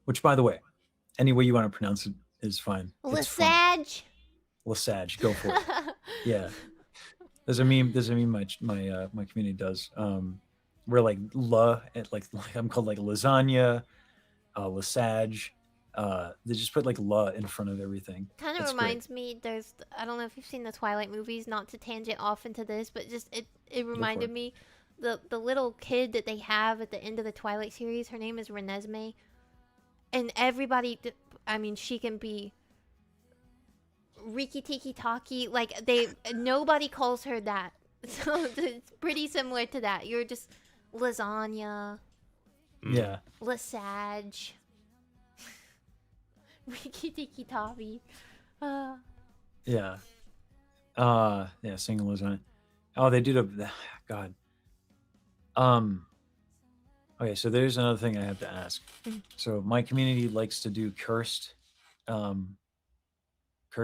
which, by the way, any way you want to pronounce it is fine. Lesage. Lesage, go for it. Yeah. There's a meme my community does. Where like like I'm called like lasagna, Lesage. They just put like la in front of everything. Kind of reminds me, I don't know if you've seen the Twilight movies, not to tangent off into this, but just it reminded me, the little kid that they have at the end of the Twilight series, her name is Renesmee, and everybody, I mean, she can be Riki Tiki Taki, like nobody calls her that, so it's pretty similar to that. You're just lasagna, Yeah, Lesage. Riki Tiki Tavi. Yeah. Yeah, singing lasagna. Oh, they did God. Okay, so there's another thing I have to ask. So my community likes to do cursed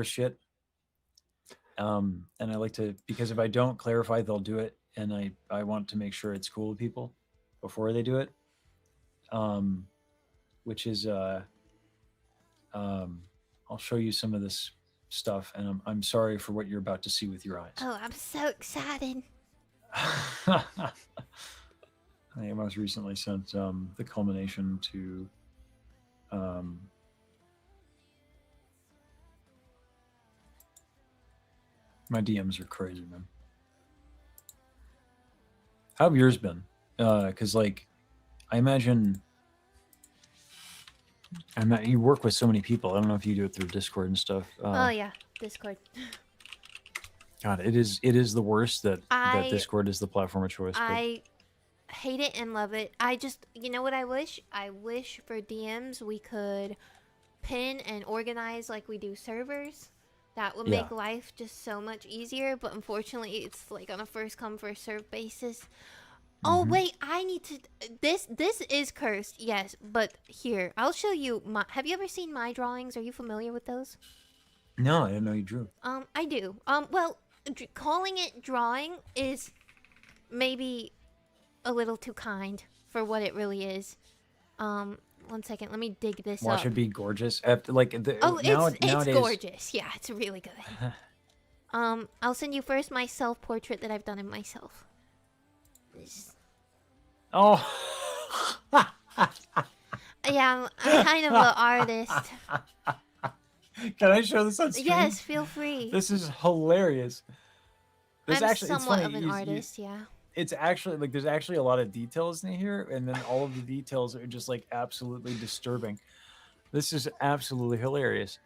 shit. And I like to, because if I don't clarify, they'll do it, and I want to make sure it's cool with people before they do it. Which is I'll show you some of this stuff, and I'm sorry for what you're about to see with your eyes. Oh, I'm so excited. I most recently sent the culmination to My DMs are crazy, man. How have yours been? Because like, I imagine you work with so many people. I don't know if you do it through Discord and stuff. Oh yeah, Discord. God, it is the worst that Discord is the platform of choice. I hate it and love it. I just, you know what I wish? I wish for DMs we could pin and organize like we do servers. That would make life just so much easier, but unfortunately it's like on a first come first serve basis. Oh wait, I need to. This is cursed, yes. But here, I'll show you. Have you ever seen my drawings? Are you familiar with those? No, I didn't know you drew. I do. Well, calling it drawing is maybe a little too kind for what it really is. 1 second, let me dig this up. Watch it be gorgeous. After like it's nowadays... gorgeous. Yeah, it's really good. I'll send you first my self-portrait that I've done of myself. Oh. Yeah, I'm kind of an artist. Can I show this on stream? Yes, feel free. This is hilarious. I'm somewhat of an artist, yeah. It's actually like there's actually a lot of details in here, and then all of the details are just like absolutely disturbing. This is absolutely hilarious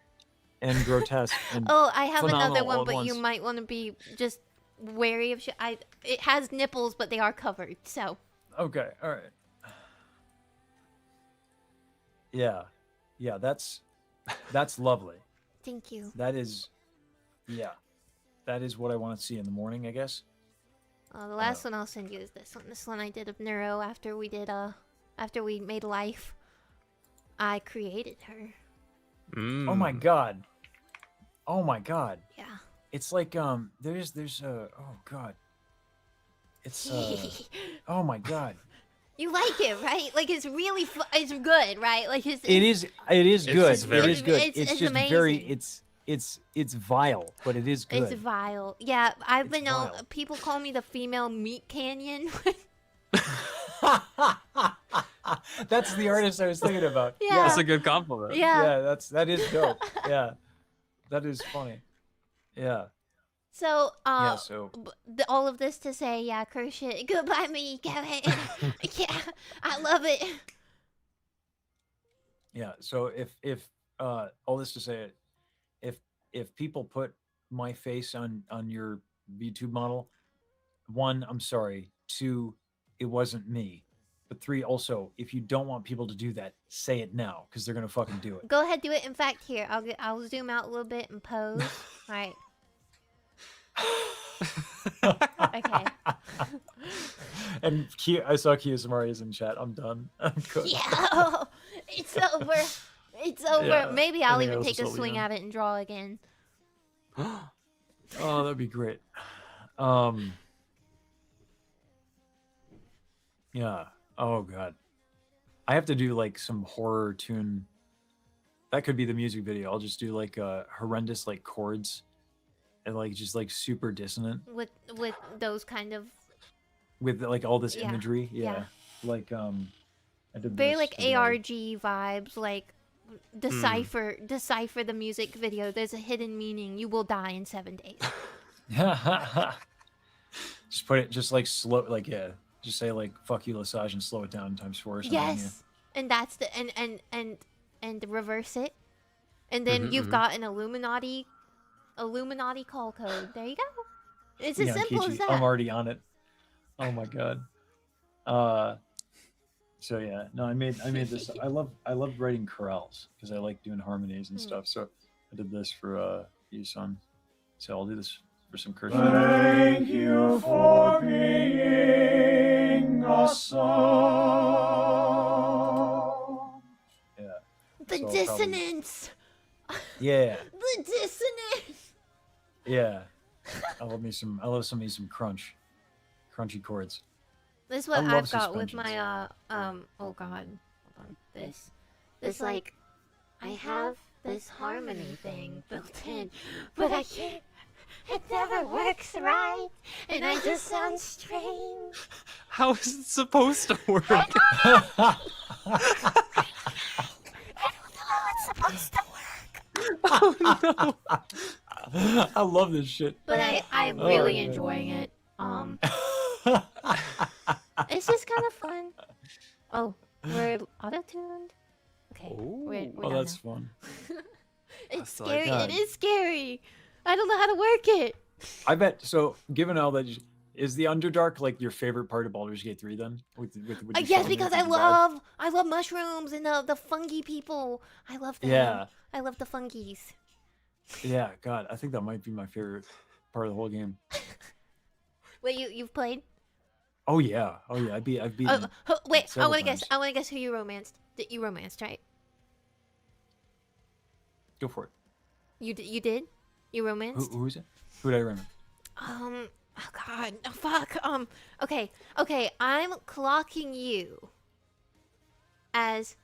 and grotesque. And I have another one, all at but you once. might want to be just wary of shit. It has nipples, but they are covered, so. Okay, all right. Yeah, that's lovely. Thank you. That is what I want to see in the morning, I guess. The last one I'll send you is this one. This one I did of Neuro after we made life. I created her. Oh my god. Oh my god. Yeah. It's like there's oh god. It's oh my god. You like it, right? Like it's really it's good, right? Like it is good. It is good. It's just amazing. very it's vile, but it is good. It's vile. Yeah, I've been known. People call me the female meat canyon. That's the artist I was thinking about. Yeah. That's a good compliment. Yeah. That is dope. Yeah. That is funny. Yeah. So, so all of this to say, yeah, curse shit. Goodbye, me. Go ahead. Yeah, I love it. Yeah. So if all this to say, if people put my face on your VTube model, 1, I'm sorry. 2, it wasn't me. But 3, also, if you don't want people to do that, say it now, because they're gonna fucking do it. Go ahead, do it. In fact, here, I'll zoom out a little bit and pose. All right. Okay. And I saw Kiyosumari is in chat. I'm done. I'm good. Yeah, it's over. It's over. Yeah, Maybe I'll everything even else take is a totally swing done. at it and draw again. Oh, that'd be great. Yeah. Oh god. I have to do like some horror tune. That could be the music video. I'll just do like horrendous like chords and like just like super dissonant With those kind of with like all this Yeah, imagery. yeah. Like I did very this like today. ARG vibes, like decipher the music video. There's a hidden meaning. You will die in 7 days. Just put it just like slow like just say like fuck you Lesage and slow it down times 4 or something. Yes, and that's the and reverse it, and then you've got an Illuminati call code. There you go. It's as simple Kichi, as that. I'm already on it. Oh my god. So yeah, no, I made this. I love writing chorales because I like doing harmonies and stuff. So I did this for you, son. So I'll do this for some curse. Thank you for being a song. Yeah. The So I'll dissonance. Yeah. The dissonance. Yeah. I love some crunchy chords. This is what I love I've got with suspensions. my oh god, hold on. This like I have this harmony thing built in, but I can't. It never works right, and I just sound strange. How is it supposed to work? It supposed to work. Oh no. I love this shit. But I'm Oh, really yeah. enjoying it. It's just kind of fun. Oh, we're auto-tuned? Okay, we're Oh, done that's now. fun. It's So, like, scary. God. It is scary. I don't know how to work it. I bet. So, given all that, is the Underdark like your favorite part of Baldur's Gate 3 then? With your Yes, shaman, because with your bard? I love mushrooms and the fungi people. I love them. Yeah, I love the fungies. yeah. God, I think that might be my favorite part of the whole game. Wait, you've played? Oh yeah, I've beaten it Wait, I several want to guess. times. I want to guess who you romanced. That you romanced, right? Go for it. You did? You romanced? Who is it? Who did I remember? Oh God, oh, fuck. Okay. I'm clocking you as.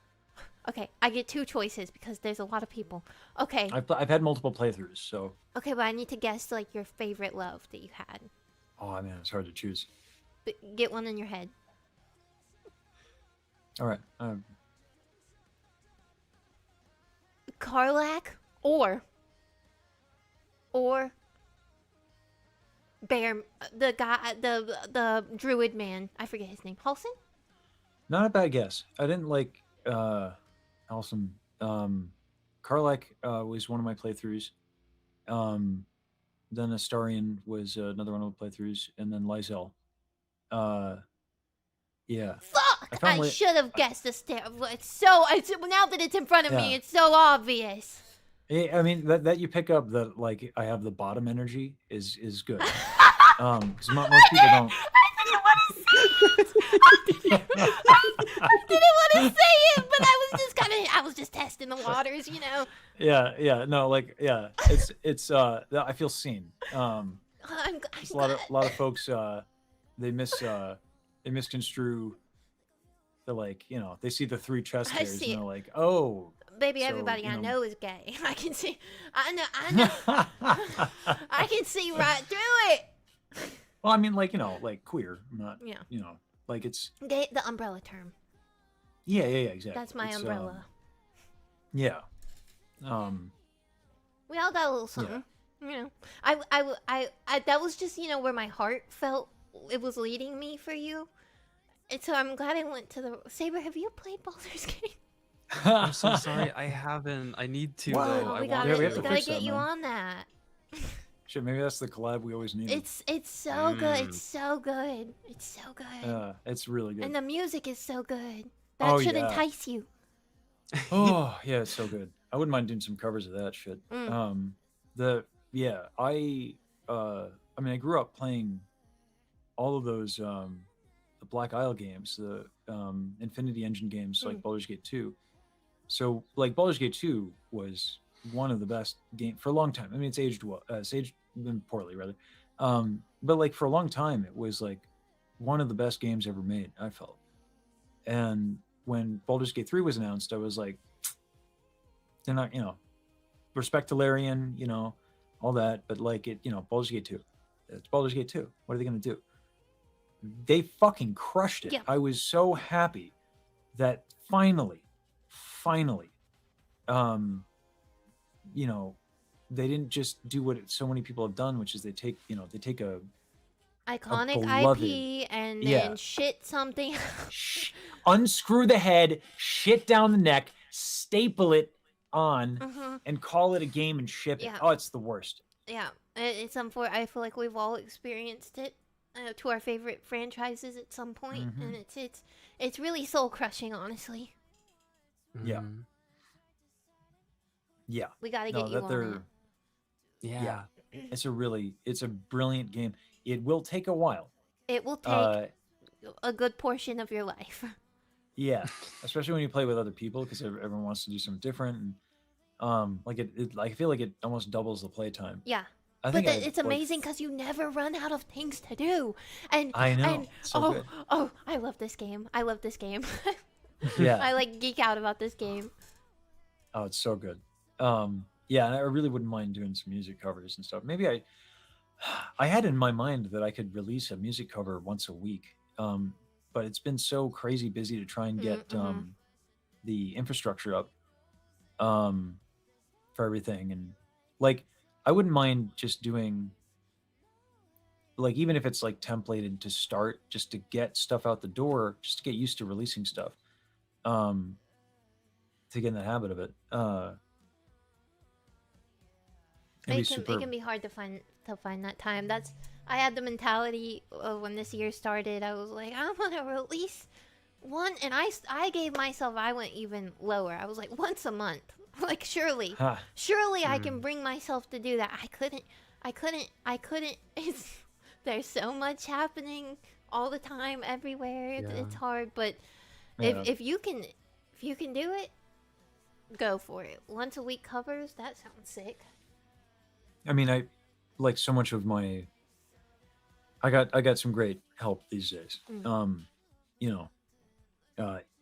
Okay, I get two choices because there's a lot of people. Okay, I've had multiple playthroughs, so okay, but I need to guess like your favorite love that you had. oh man, it's hard to choose. But get one in your head. All right, Karlak or Bear, the guy, the druid man. I forget his name. Halson? not a bad guess. I didn't like Alsum. Karlak was one of my playthroughs. Then Astarion was another one of my playthroughs, and then Lysel. Yeah. Fuck! found I should have guessed the stair. It's now that it's in front of me, Yeah. it's so obvious. I mean that you pick up that like I have the bottom energy is good. Because most people don't. I didn't want to say it, but I was just testing the waters, you know. Yeah, no, like yeah, it's I feel seen. There's a lot of folks they misconstrue the like they see the three chest I hairs see and it. they're like oh Baby, so, everybody I you know is gay. I can see. I know. I can see right through it. well I mean like like queer not Yeah. like it's Gay, the umbrella term. yeah exactly That's my It's, umbrella. yeah We all got a little something. You know, I that was just where my heart felt it was leading me for you, and so I'm glad I went to the Sab3r. Have you played Baldur's Gate? I'm so sorry. I haven't. I need to Wow. though. Oh, I we want gotta, we have we to gotta fix get that, you man. on that. shit maybe that's the collab we always need. It's so good. Mm. It's so good. It's so good. It's really good. And the music is so good. That Oh, should yeah. entice you. Oh yeah, it's so good. I wouldn't mind doing some covers of that shit. Mm. I mean I grew up playing all of those the Black Isle games, the Infinity Engine games like Baldur's Gate 2. So like Baldur's Gate 2 was one of the best game for a long time. I mean it's aged well, it's aged poorly rather. But like for a long time it was like one of the best games ever made, I felt. And when Baldur's Gate 3 was announced, I was like, they're not, respect to Larian, all that, but like it, Baldur's Gate 2. It's Baldur's Gate 2. What are they going to do? They fucking crushed it. Yeah. I was so happy that finally, they didn't just do what so many people have done, which is they take a Iconic beloved- IP and Yeah. then shit something. unscrew the head, shit down the neck, staple it on, Mhm. and call it a game and ship it. Yeah. Oh, it's the worst. Yeah, it's I feel like we've all experienced it to our favorite franchises at some point, and it's really soul crushing, honestly. Yeah. Mhm. Yeah. We gotta No, get you that on they're that. Yeah. it's a brilliant game. It will take a while. It will take a good portion of your life. Yeah, especially when you play with other people because everyone wants to do something different. And like I feel like it almost doubles the playtime. Yeah. I But think it's amazing because you never run out of things to do. And I know. And, It's so good. I love this game. I love this game. Yeah. I like geek out about this game. Oh, it's so good. Yeah, and I really wouldn't mind doing some music covers and stuff. Maybe I had in my mind that I could release a music cover once a week. But it's been so crazy busy to try and get the infrastructure up for everything. And like, I wouldn't mind just doing, like, even if it's like templated to start, just to get stuff out the door, just to get used to releasing stuff, to get in the habit of it. It'd be It superb. can be hard to find that time. I had the mentality when this year started. I was like, I want to release one, and I gave myself, I went even lower. I was like, once a month. Like, surely I can bring myself to do that. I couldn't. There's so much happening all the time, everywhere. It's hard, but if you can do it, go for it. Once a week covers, that sounds sick. I mean, I like so much of my. I got some great help these days. You know,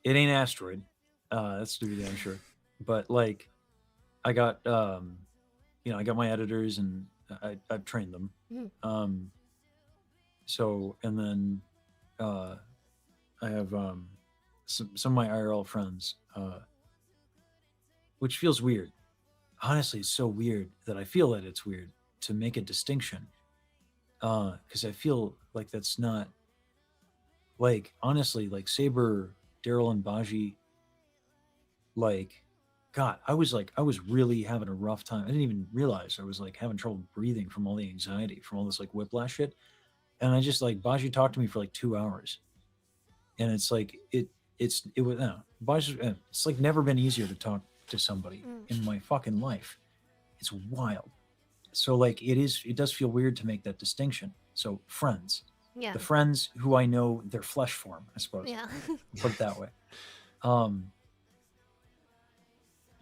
it ain't Asteroid. That's to be damn sure. But like, I got you know, I got my editors, and I've trained them. So, and then I have some of my IRL friends, which feels weird. Honestly, it's so weird that I feel that it's weird to make a distinction, because I feel like that's not, like, honestly, like Sab3r, Daryl, and Baji. Like, God, I was really having a rough time. I didn't even realize I was like having trouble breathing from all the anxiety, from all this like whiplash shit. And I just, like, Baji talked to me for like 2 hours, and it's like it was Baji. It's like never been easier to talk to somebody in my fucking life. It's wild. So like it does feel weird to make that distinction. So friends, the friends who I know their flesh form, I suppose. Yeah. Put it that way.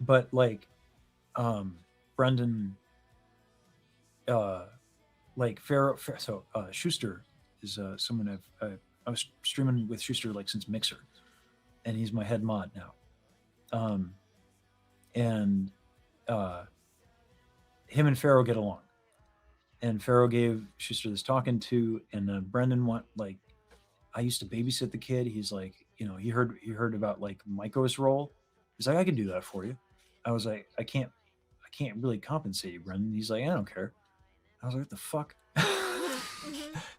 But like, Brendan, like so Schuster is someone I was streaming with Schuster like since Mixer, and he's my head mod now. And him and Pharaoh get along, and Pharaoh gave Schuster this talking to, and Brendan I used to babysit the kid. He's like, you know, he heard about like Maiko's role. He's like, I can do that for you. I was like, I can't really compensate you, Brendan. He's like, I don't care. I was like, what the fuck?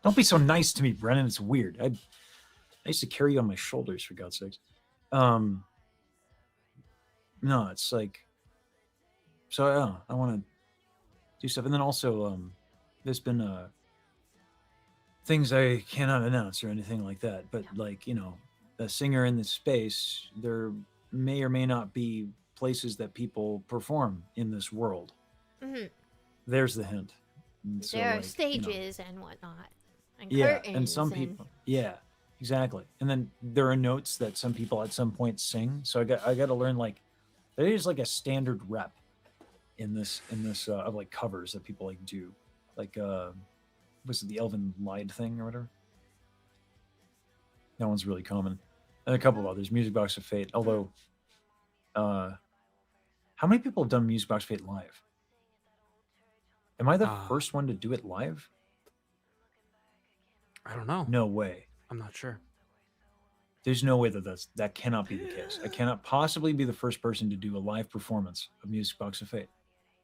Don't be so nice to me, Brendan. It's weird. I used to carry you on my shoulders, for God's sakes. No, it's like, so I want to do stuff. And then also, there's been things I cannot announce or anything like that. But like, you know, a singer in this space, there may or may not be places that people perform in this world. There's the hint. And so, there are like, stages, you know, and whatnot. And curtains, and some people, exactly. And then there are notes that some people at some point sing. So I got to learn, like, there is like a standard rep in this of like covers that people like do, like was it the Elven Lied thing or whatever? That one's really common, and a couple of others. Music Box of Fate. Although, how many people have done Music Box of Fate live? Am I the first one to do it live? I don't know. No way. I'm not sure. There's no way that cannot be the case. I cannot possibly be the first person to do a live performance of Music Box of Fate.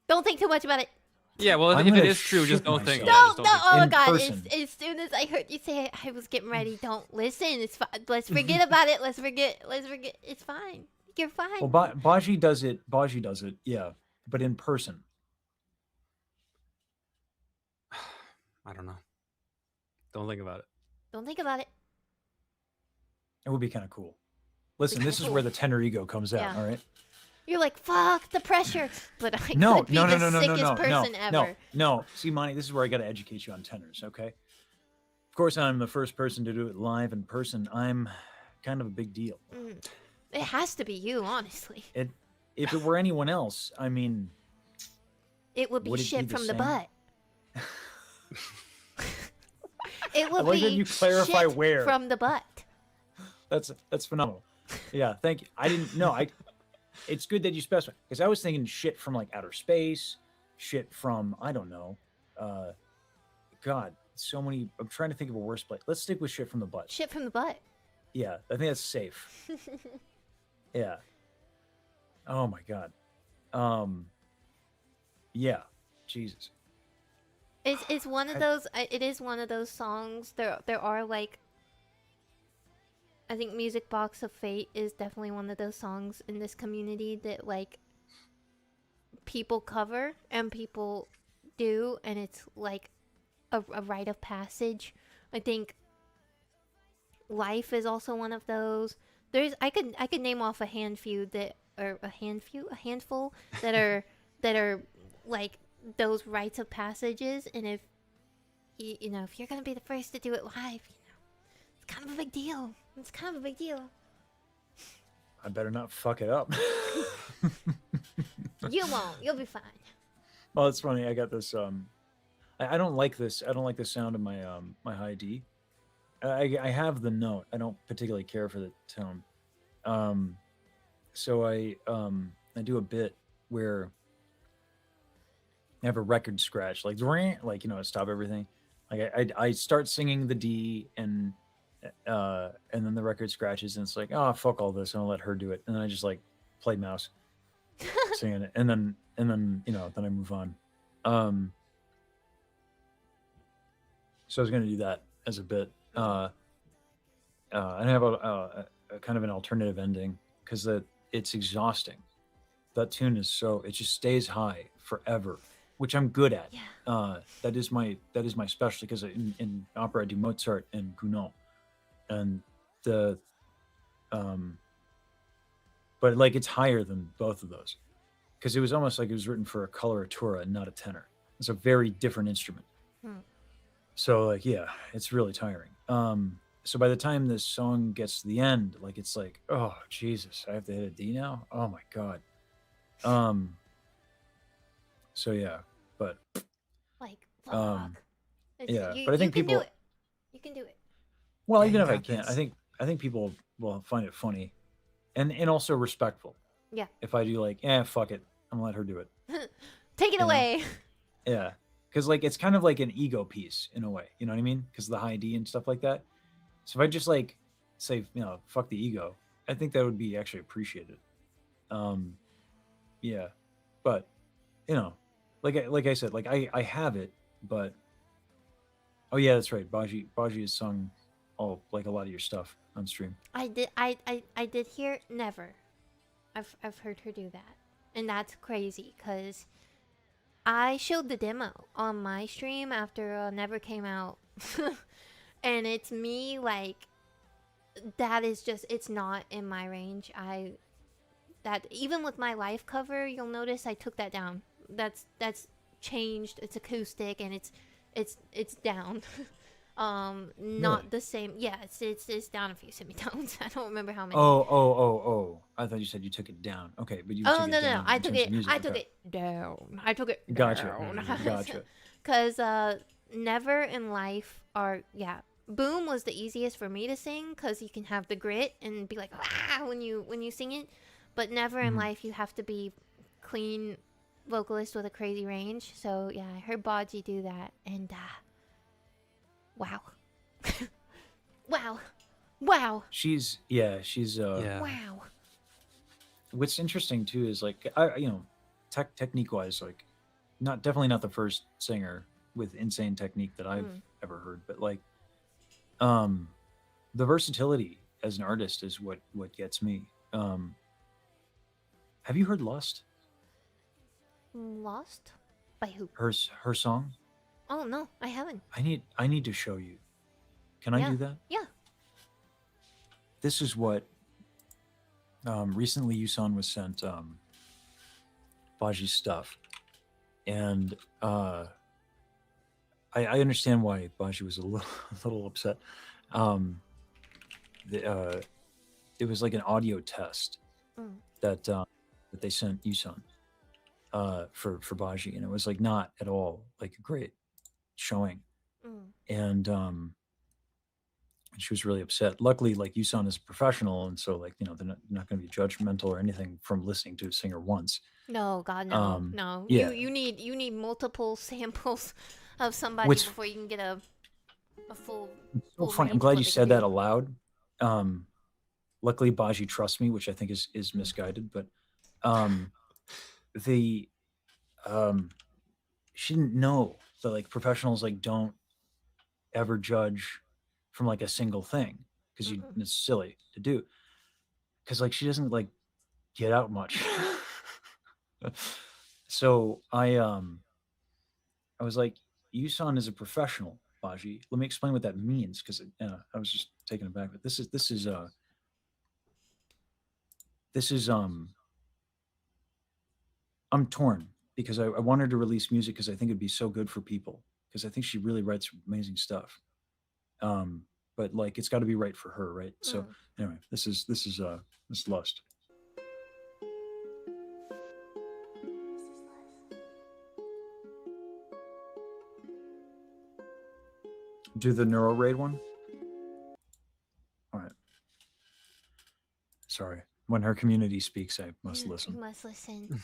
Don't think too much about it. Yeah, well, if it is true, just don't think. No, no. Oh my God! Person. As soon as I heard you say it, I was getting ready. Don't listen. It's fine. Let's forget about it. Let's forget. It's fine. You're fine. Well, Baji does it. Yeah, but in person. I don't know. Don't think about it. Don't think about it. It would be kind of cool. Listen, this is where the tenor ego comes out. All right. You're like, fuck the pressure, but I could be No. the sickest person ever. No. See, Monty, this is where I got to educate you on tenors. Okay. Of course, I'm the first person to do it live in person. I'm kind of a big deal. It has to be you, honestly. If it were anyone else, I mean, it would be shit from the butt. It would be you clarify shit where from the butt. That's phenomenal. Yeah, thank you. I didn't know. It's good that you specify, because I was thinking shit from like outer space, shit from, I don't know. God, so many. I'm trying to think of a worse place. Let's stick with shit from the butt. Shit from the butt. Yeah, I think that's safe. Yeah. Oh my God. Yeah, Jesus. It's one of I- those. It is one of those songs. There are like. I think Music Box of Fate is definitely one of those songs in this community that like people cover and people do, and it's like a rite of passage. I think Life is also one of those. I could name off a handful that or a handful that are like those rites of passages, and if you know if you're gonna be the first to do it live, you know it's kind of a big deal. It's kind of a big deal. I better not fuck it up. You won't. You'll be fine. Well, it's funny. I got this. I don't like this. I don't like the sound of my my high D. I have the note. I don't particularly care for the tone. So I do a bit where I have a record scratch, like like stop everything. Like I start singing the D and then the record scratches and it's like, oh fuck all this, and I'll let her do it, and then I just like play mouse singing it, and then then I move on. So I was gonna do that as a bit. And I have a kind of an alternative ending because it's exhausting. That tune is it just stays high forever, which I'm good at. Yeah. That is my specialty because in opera I do Mozart and Gounod, and the but like it's higher than both of those because it was almost like it was written for a coloratura and not a tenor. It's a very different instrument. So like yeah, it's really tiring. So by the time this song gets to the end, like it's like, oh Jesus, I have to hit a D now. Oh my god. So yeah, but Like fuck. yeah, but I think you can people. do it. You can do it. Well, Yeah, even you if I got can't, this. I think people will find it funny, and also respectful. Yeah. If I do like, fuck it, I'm gonna let her do it. Take it You know? away. Yeah, because like it's kind of like an ego piece in a way. You know what I mean? Because the high D and stuff like that. So if I just like say, fuck the ego, I think that would be actually appreciated. Yeah, but like I said, like I have it, but oh yeah, that's right. Baji has sung like a lot of your stuff on stream. I did hear Never. I've heard her do that, and that's crazy because I showed the demo on my stream after Never came out, and it's me like that is just it's not in my range. That even with my live cover, you'll notice I took that down. That's changed. It's acoustic and it's down. Not Really? the same. Yeah, it's down a few semitones. I don't remember how many. Oh! I thought you said you took it down. Okay, but you Oh took no it no down. I in took terms it of music. I took Okay. it down. I took it Gotcha. down. Gotcha. Cause Never and Life are Boom was the easiest for me to sing because you can have the grit and be like when you sing it, but Never and Mhm. Life you have to be clean vocalist with a crazy range. So yeah, I heard Baji do that and wow, wow, She's Yeah. wow. What's interesting too is like technique wise, like definitely not the first singer with insane technique that I've ever heard, but like the versatility as an artist is what gets me. Have you heard Lust? Lost by who? Her song? Oh no, I haven't. I need to show you. Can I do that? Yeah. This is what recently Yusan was sent Baji's stuff, and I understand why Baji was a little upset. It was like an audio test that they sent Yusan for Baji, and it was like not at all like a great showing, and she was really upset. Luckily, like Yusan is a professional, and so like they're not going to be judgmental or anything from listening to a singer once. No, God, no, no. Yeah. You need multiple samples of somebody Which- before you can get a full. So full funny. I'm range of glad what you they said can that do. aloud. Luckily, Baji trusts me, which I think is misguided. But the she didn't know that like professionals like don't ever judge from like a single thing because you it's silly to do because like she doesn't like get out much. So I was like, Yusan is a professional, Baji. Let me explain what that means because I was just taken aback. But this is I'm torn because I want her to release music because I think it'd be so good for people because I think she really writes amazing stuff. But like it's got to be right for her, right? So anyway, this is this Lust. Do the Neuro Raid one. All right. Sorry. When her community speaks, I must You listen. must listen.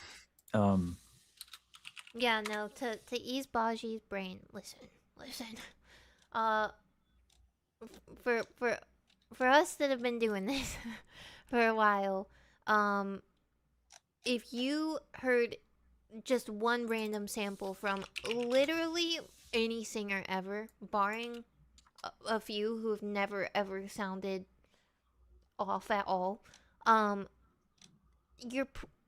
Um, Yeah, no, to ease Baji's brain, listen. Uh, for us that have been doing this for a while, if you heard just one random sample from literally any singer ever, barring a few who have never ever sounded off at all, um,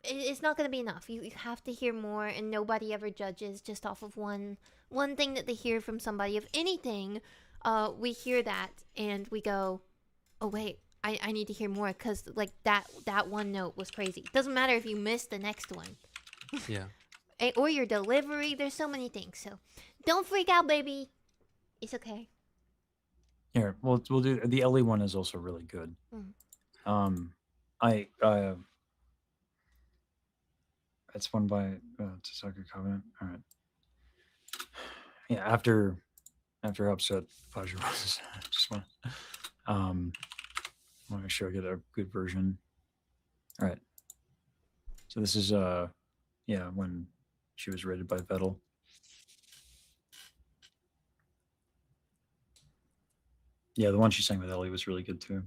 it's not gonna be enough. You have to hear more, and nobody ever judges just off of one thing that they hear from somebody. If anything, we hear that and we go, oh wait, I need to hear more because like that one note was crazy. Doesn't matter if you missed the next one. Yeah. Or your delivery. There's so many things. So don't freak out, baby. It's okay. here, we'll do the Ellie one is also really good. I it's one by Tasaka Covenant. All right. Yeah, after upset Faja Roses, I just want to make sure I get a good version. All right. So this is yeah, when she was rated by Vettel. Yeah, the one she sang with Ellie was really good too.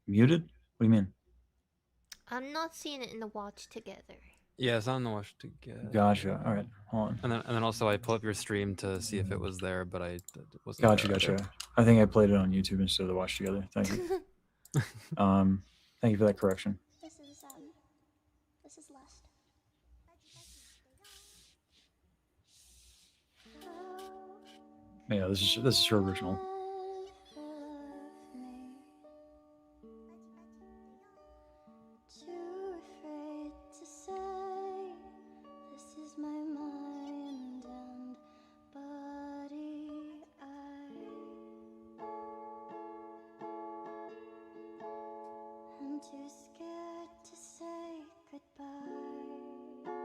Muted? What do you mean? I'm not seeing it in the watch together. Yeah, it's on the watch together. Gotcha. All right, hold on. And then also I pull up your stream to see if it was there, but it wasn't. Gotcha, there gotcha. either. I think I played it on YouTube instead of the watch together. Thank you. Thank you for that correction. This is Lust. Yeah, this is her original. Too afraid to say this is my mind and body. I'm too scared to say goodbye.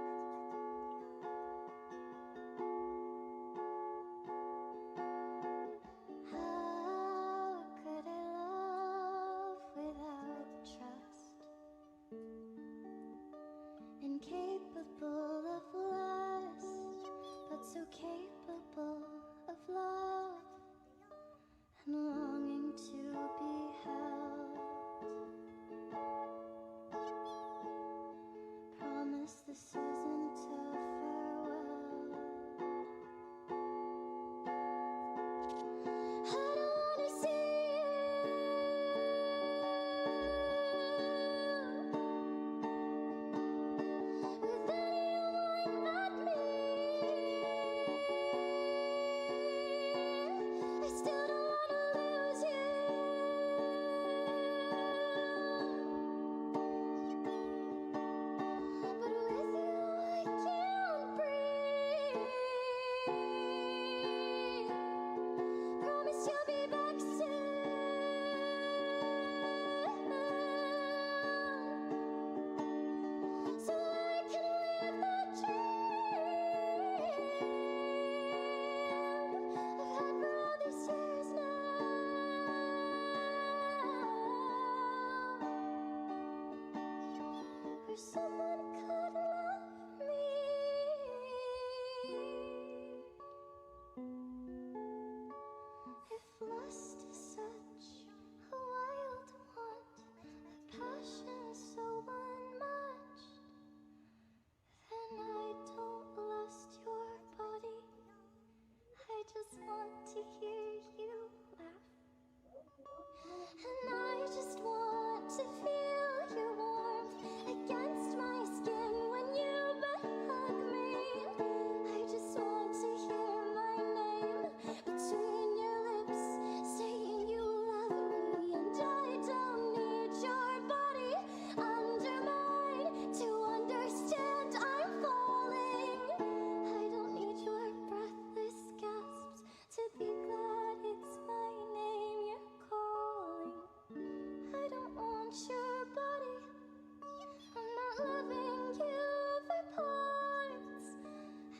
someone could love me. If lust is such a wild want, a passion so unmatched, then I don't lust your body. I just want to hear you laugh. And I just want to feel your warmth against my skin when you hug me. I just want to hear my name between your lips, saying you love me. And I don't need your body under mine to understand I'm falling. I don't need your breathless gasps to be glad it's my name you're calling. I don't want your body. I'm not loving you for parts.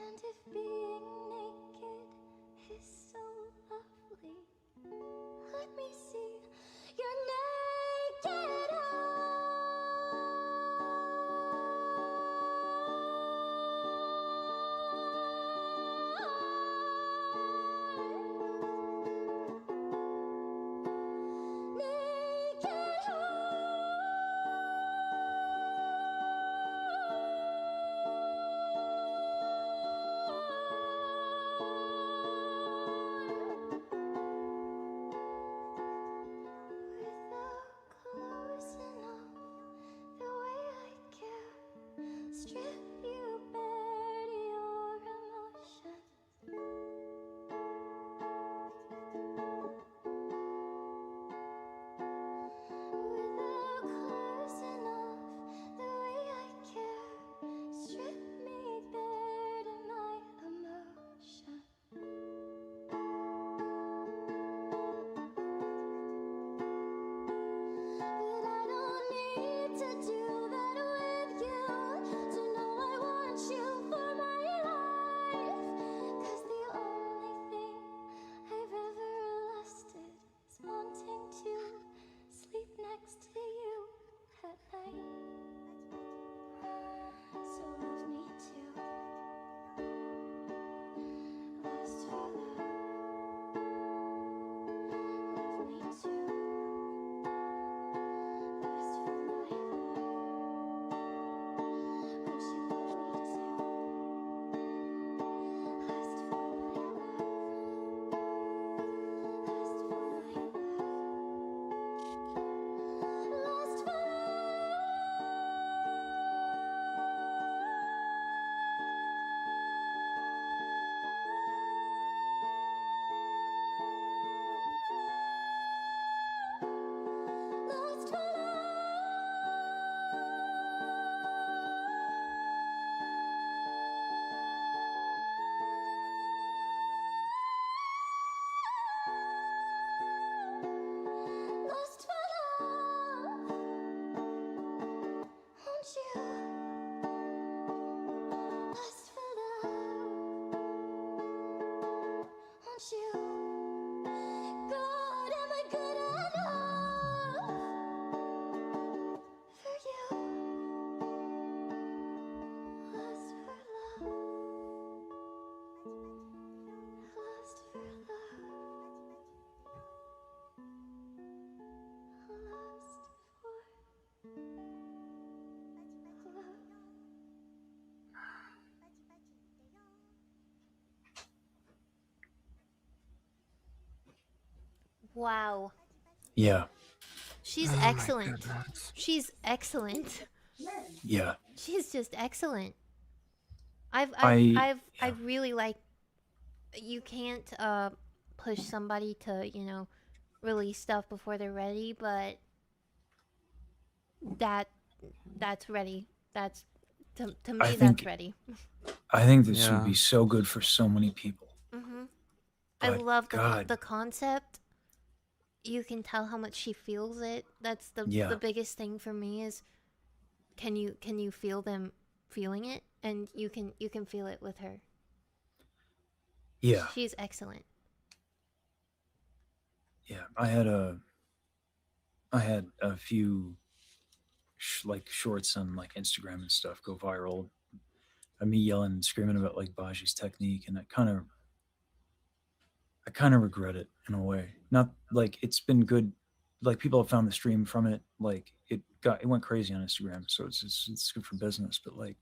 And if being naked is so lovely, let me see your naked strip you bare to your emotions. Without close enough, the way I care, strip me bare to my emotion. But I don't need to do that with you, to know I want you for my life. 'Cause the only thing I've ever lusted is wanting to sleep next to you at night. So love me too. Lust for love. Love me too. Lust for my love. Won't you love me too? Lust for my love. Lust for my love. Lust for lust for lust for love. Won't you lust for love? Won't you? God, am I good enough for you? Lust for love. Lust for love. Lust for love. Wow. Yeah. She's Oh my excellent. goodness. She's excellent. Yeah. She's just excellent. I yeah. really like. You can't push somebody to release stuff before they're ready, but that's ready. That's to me I that's think ready. I think this would Yeah. be so good for so many people. I But love God, the concept. You can tell how much she feels it. That's the yeah, biggest thing for me is can you feel them feeling it, and you can feel it with her. yeah, She's excellent. yeah. I had a few like shorts on like Instagram and stuff go viral. Of me yelling and screaming about like Baji's technique, and I kind of regret it in a way. Not like it's been good. Like people have found the stream from it. Like it went crazy on Instagram, so it's good for business. But like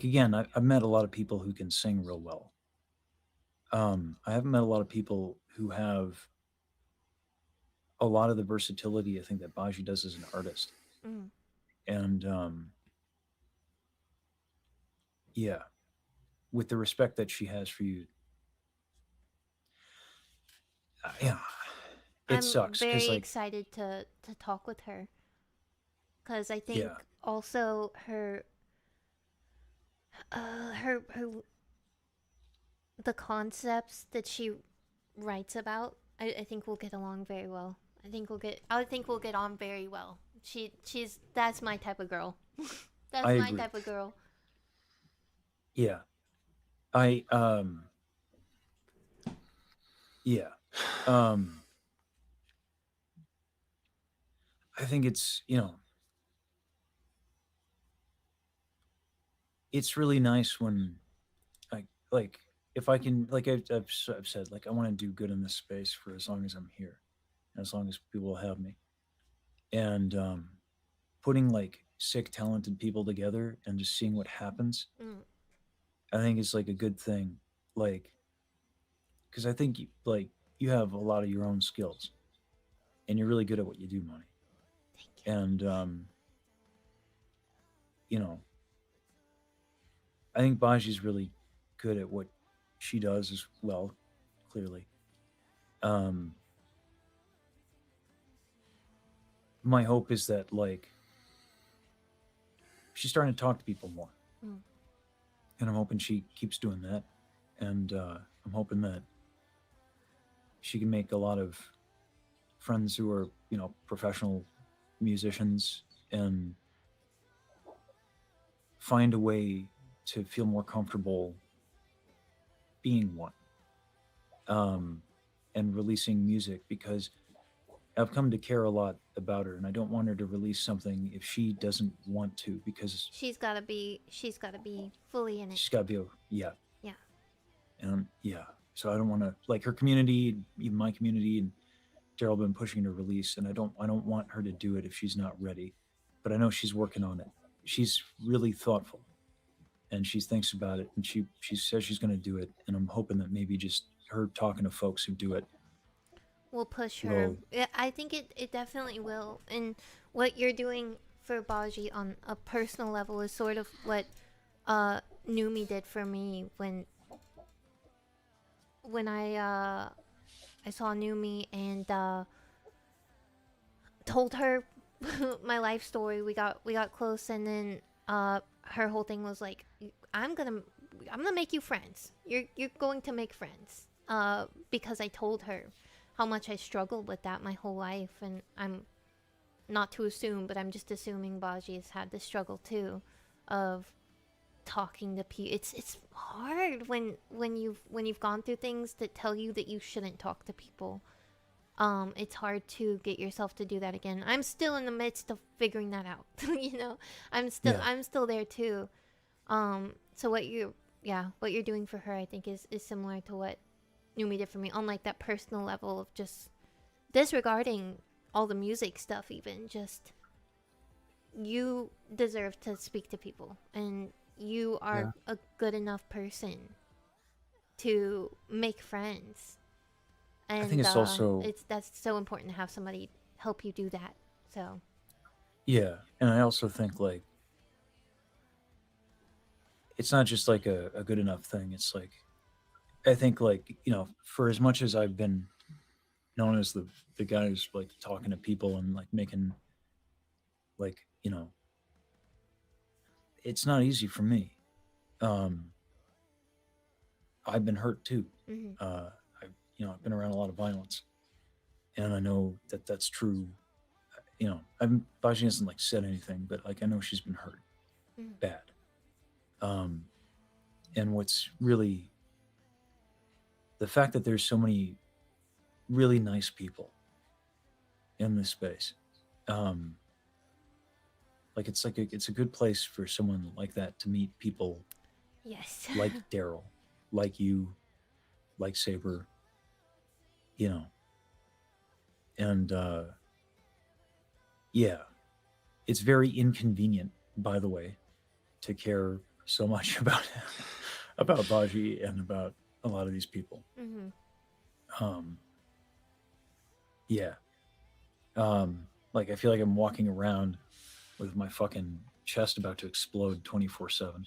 again, I've met a lot of people who can sing real well. I haven't met a lot of people who have a lot of the versatility I think that Baji does as an artist. Mm. And yeah, with the respect that she has for you, yeah, it I'm sucks because very like excited to talk with her because I think yeah, also her the concepts that she writes about, I think we'll get along very well. I think we'll get on very well. She's that's my type of girl. That's I my agree. type of girl. Yeah, I yeah, um, I think it's it's really nice when like if I can like I've said like I want to do good in this space for as long as I'm here, as long as people will have me, and putting like sick talented people together and just seeing what happens, Mm, I think is like a good thing. Like because I think like you have a lot of your own skills and you're really good at what you do, Money. thank you. And you know, I think Baji's really good at what she does as well. Clearly, um, my hope is that like she's starting to talk to people more, Mm. and I'm hoping she keeps doing that. And I'm hoping that she can make a lot of friends who are professional musicians and find a way to feel more comfortable being one, um, and releasing music because I've come to care a lot about her and I don't want her to release something if she doesn't want to because She's gotta be fully in it. she's got to be yeah. Yeah. And yeah, so I don't want to like her community, even my community, and Daryl been pushing her to release, and I don't want her to do it if she's not ready, but I know she's working on it. She's really thoughtful, and she thinks about it, and she says she's going to do it, and I'm hoping that maybe just her talking to folks who do it We'll push her. will. I think it definitely will. And what you're doing for Baji on a personal level is sort of what Numi did for me when I saw Numi and told her my life story. We got close, and then her whole thing was like, I'm gonna make you friends. You're going to make friends. Because I told her how much I struggled with that my whole life, and I'm not to assume, but I'm just assuming Baji has had this struggle too, of talking to people. It's hard when you've gone through things that tell you that you shouldn't talk to people. It's hard to get yourself to do that again. I'm still in the midst of figuring that out. Yeah. I'm still there too. So what you're doing for her, I think is similar to what Numi did for me on like that personal level of just disregarding all the music stuff. Even just you deserve to speak to people, and you Yeah. are a good enough person to make friends. I think And it's also it's that's so important to have somebody help you do that. So yeah, and I also think like it's not just like a good enough thing. It's like I think like for as much as I've been known as the guy who's like talking to people and like making like it's not easy for me. Um, I've been hurt too. mhm. I I've been around a lot of violence, and I know that that's true. I've Baji hasn't like said anything, but like I know she's been hurt Mhm. bad. Um, and what's really the fact that there's so many really nice people in this space like it's a good place for someone like that to meet people Yes. like Daryl, like you, like Sab3r, you know. And yeah, it's very inconvenient, by the way, to care so much about Baji and about a lot of these people. Mhm. Um, yeah. Like I feel like I'm walking around with my fucking chest about to explode 24/7.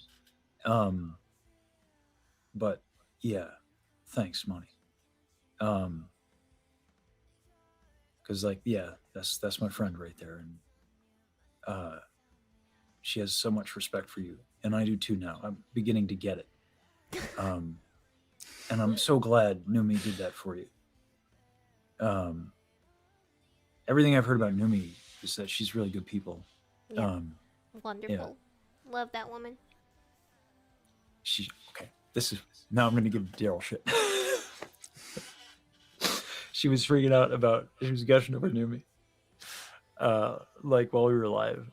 Um, but yeah, thanks, money. Um, because like yeah, that's my friend right there, and she has so much respect for you, and I do too now. I'm beginning to get it. Um, and I'm so glad Numi did that for you. Um, everything I've heard about Numi is that she's really good people. Yeah. Um, Wonderful. Love that woman. she okay. This is now I'm gonna give Daryl shit. She was freaking out about she was gushing over Numi. Like while we were live.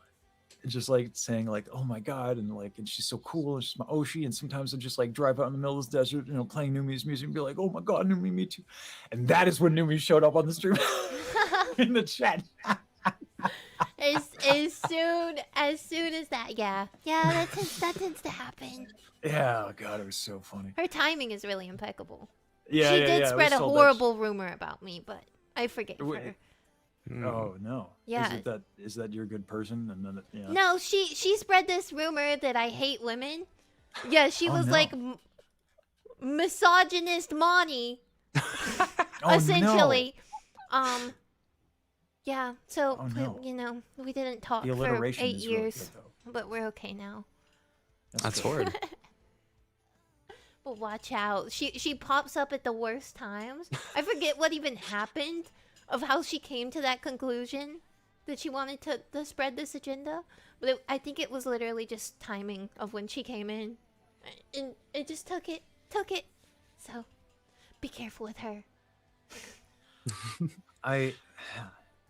Just like saying like, oh my god, and like, and she's so cool, and she's my Oshi, and sometimes I just like drive out in the middle of this desert, playing Numi's music and be like, oh my god, Numi, me too. And that is when Numi showed up on the stream in the chat. as soon as that, yeah, that tends to happen. Yeah, god, it was so funny. Her timing is really impeccable. Yeah, She yeah, did yeah, spread a it was so horrible rumor about me, but I forgave Wait. her. Oh no. Yeah. Is that you're a good person? And then yeah. No, she spread this rumor that I hate women. Yeah, she was no. like misogynist Monty, Oh, essentially. Yeah. So Oh, no. we didn't talk The for alliteration 8 is really years, good, though. but we're okay now. That's good. horrid. But watch out. She pops up at the worst times. I forget what even happened of how she came to that conclusion that she wanted to spread this agenda. But I think it was literally just timing of when she came in. And it just took it. So be careful with her.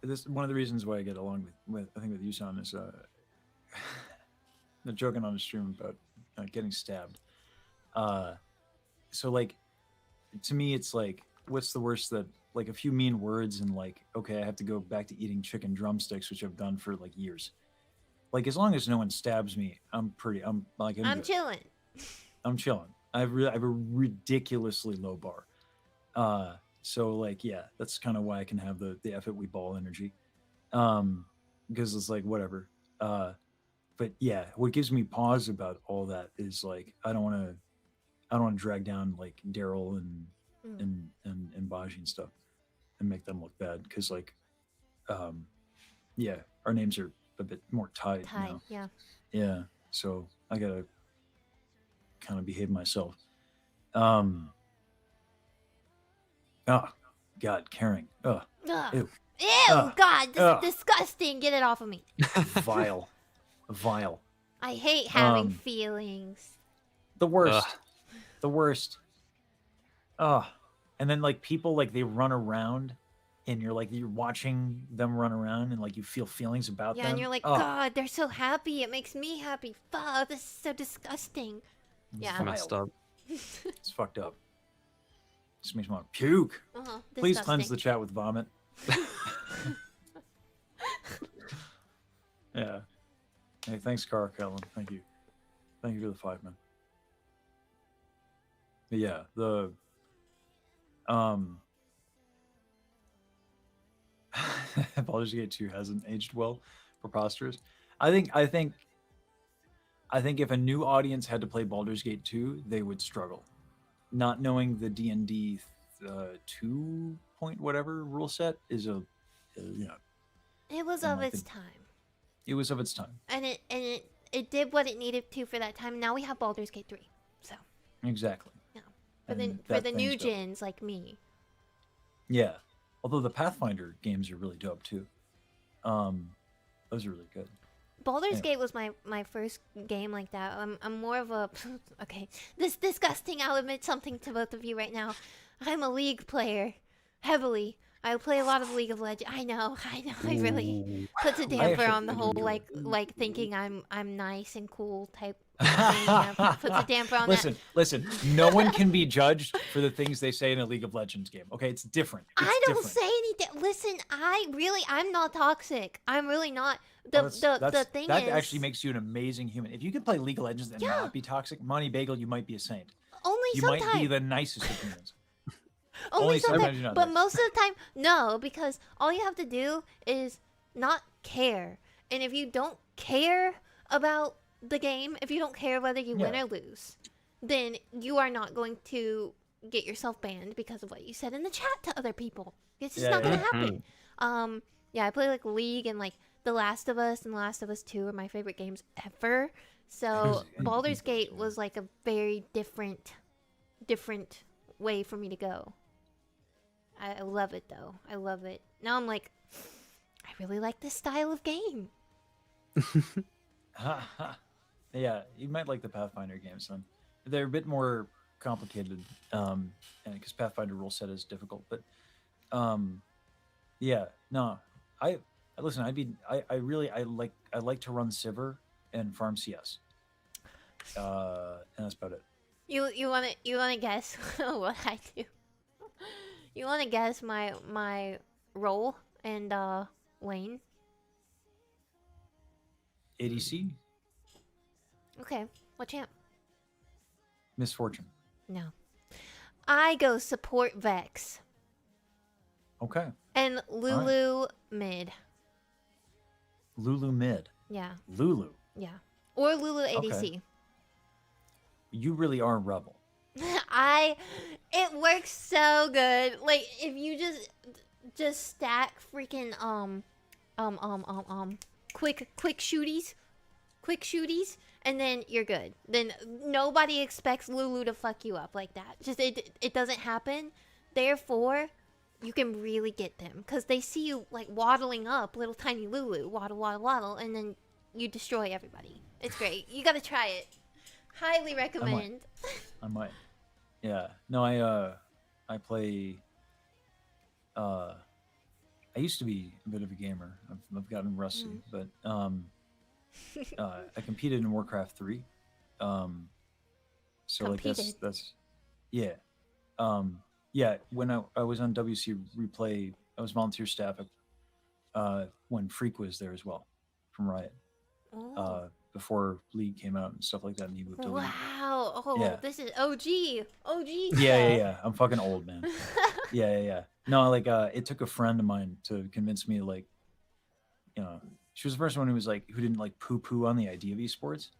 This one of the reasons why I get along with I think with Yusan is they're joking on the stream about getting stabbed. So like to me it's like what's the worst that like a few mean words and like okay I have to go back to eating chicken drumsticks, which I've done for like years. Like as long as no one stabs me, I'm I'm chilling. I'm chilling. I have a ridiculously low bar. So like yeah, that's kind of why I can have the F it we ball energy. Because it's like whatever. But yeah, what gives me pause about all that is like I don't want to drag down like Daryl and Baji and stuff and make them look bad because like yeah, our names are a bit more tied now. Yeah, so I gotta kind of behave myself. Oh god, caring. Ugh. Ew. Ew, God, this Ugh. is disgusting. Get it off of me. Vile. I hate having Um, feelings. The worst. Ugh. The worst. And then like people like they run around and you're watching them run around and like you feel feelings about them. Yeah, and you're like, Ugh. God, they're so happy. It makes me happy. Fuck, this is so disgusting. Yeah. Messed up. It's fucked up. Just makes me want to puke. Please cleanse the chat with vomit. Yeah. Hey, thanks, Cara Kellen. Thank you. Thank you for the 5 man. But yeah, the Baldur's Gate 2 hasn't aged well. Preposterous. I think if a new audience had to play Baldur's Gate 2, they would struggle. Not knowing the D&D 2 point whatever rule set is It was and, of like, its the- time. it was of its time. And it did what it needed to for that time. Now we have Baldur's Gate 3. So, Exactly. for And the that new thing's dope. gens like me. Yeah. Although the Pathfinder games are really dope too. Those are really good. Baldur's Yeah. Gate was my first game like that. I'm more of a okay. This disgusting. I'll admit something to both of you right now. I'm a League player, heavily. I play a lot of League of Legends. I know. I really Ooh. puts a I damper actually on the do whole enjoy like thinking I'm nice and cool type thing. Puts a damper on that. Listen. No one can be judged for the things they say in a League of Legends game. Okay, it's different. It's I don't different. say anything. Listen, I'm not toxic. I'm really not. Well, The thing that is, actually makes you an amazing human. If you could play League of Legends and Yeah. not be toxic, Monty Bagel, you might be a saint. only You might be sometimes. the nicest of humans. Only only sometimes sometimes. you're not But nice. most of the time, no, because all you have to do is not care. And if you don't care about the game, if you don't care whether you win Yeah. or lose, then you are not going to get yourself banned because of what you said in the chat to other people. It's just Yeah, not gonna yeah. happen. Yeah, I play like League and like The Last of Us and The Last of Us 2 are my favorite games ever. So Baldur's Gate was like a very different way for me to go. I love it though. I love it. Now I'm like, I really like this style of game. Yeah, you might like the Pathfinder games. Then they're a bit more complicated, because Pathfinder rule set is difficult. But, yeah, no, I listen. I like to run Sab3r and farm CS. And that's about it. You wanna guess what I do? You wanna guess my role and lane? ADC, Okay, what champ? Misfortune. No. I go support Vex Okay, and Lulu mid. Lulu mid. Yeah, Lulu, yeah. Or Lulu ADC. Okay. You really are a rebel. It works so good. Like if you just stack freaking quick shooties, and then you're good. Then nobody expects Lulu to fuck you up like that. Just it doesn't happen. Therefore, you can really get them because they see you like waddling up, little tiny Lulu, waddle, and then you destroy everybody. It's great. You gotta try it. Highly recommend. I might. Yeah. No, I play. I used to be a bit of a gamer. I've gotten rusty, but I competed in Warcraft 3. So like Competed. that's yeah. Yeah, when I was on WC Replay, I was volunteer staff when Freak was there as well, from Riot. Oh. Before League came out and stuff like that, and he moved to League. Wow. Oh, Yeah. this is OG. Yeah. I'm fucking old, man. Yeah. No, like it took a friend of mine to convince me, like, she was the first one who didn't like poo on the idea of esports,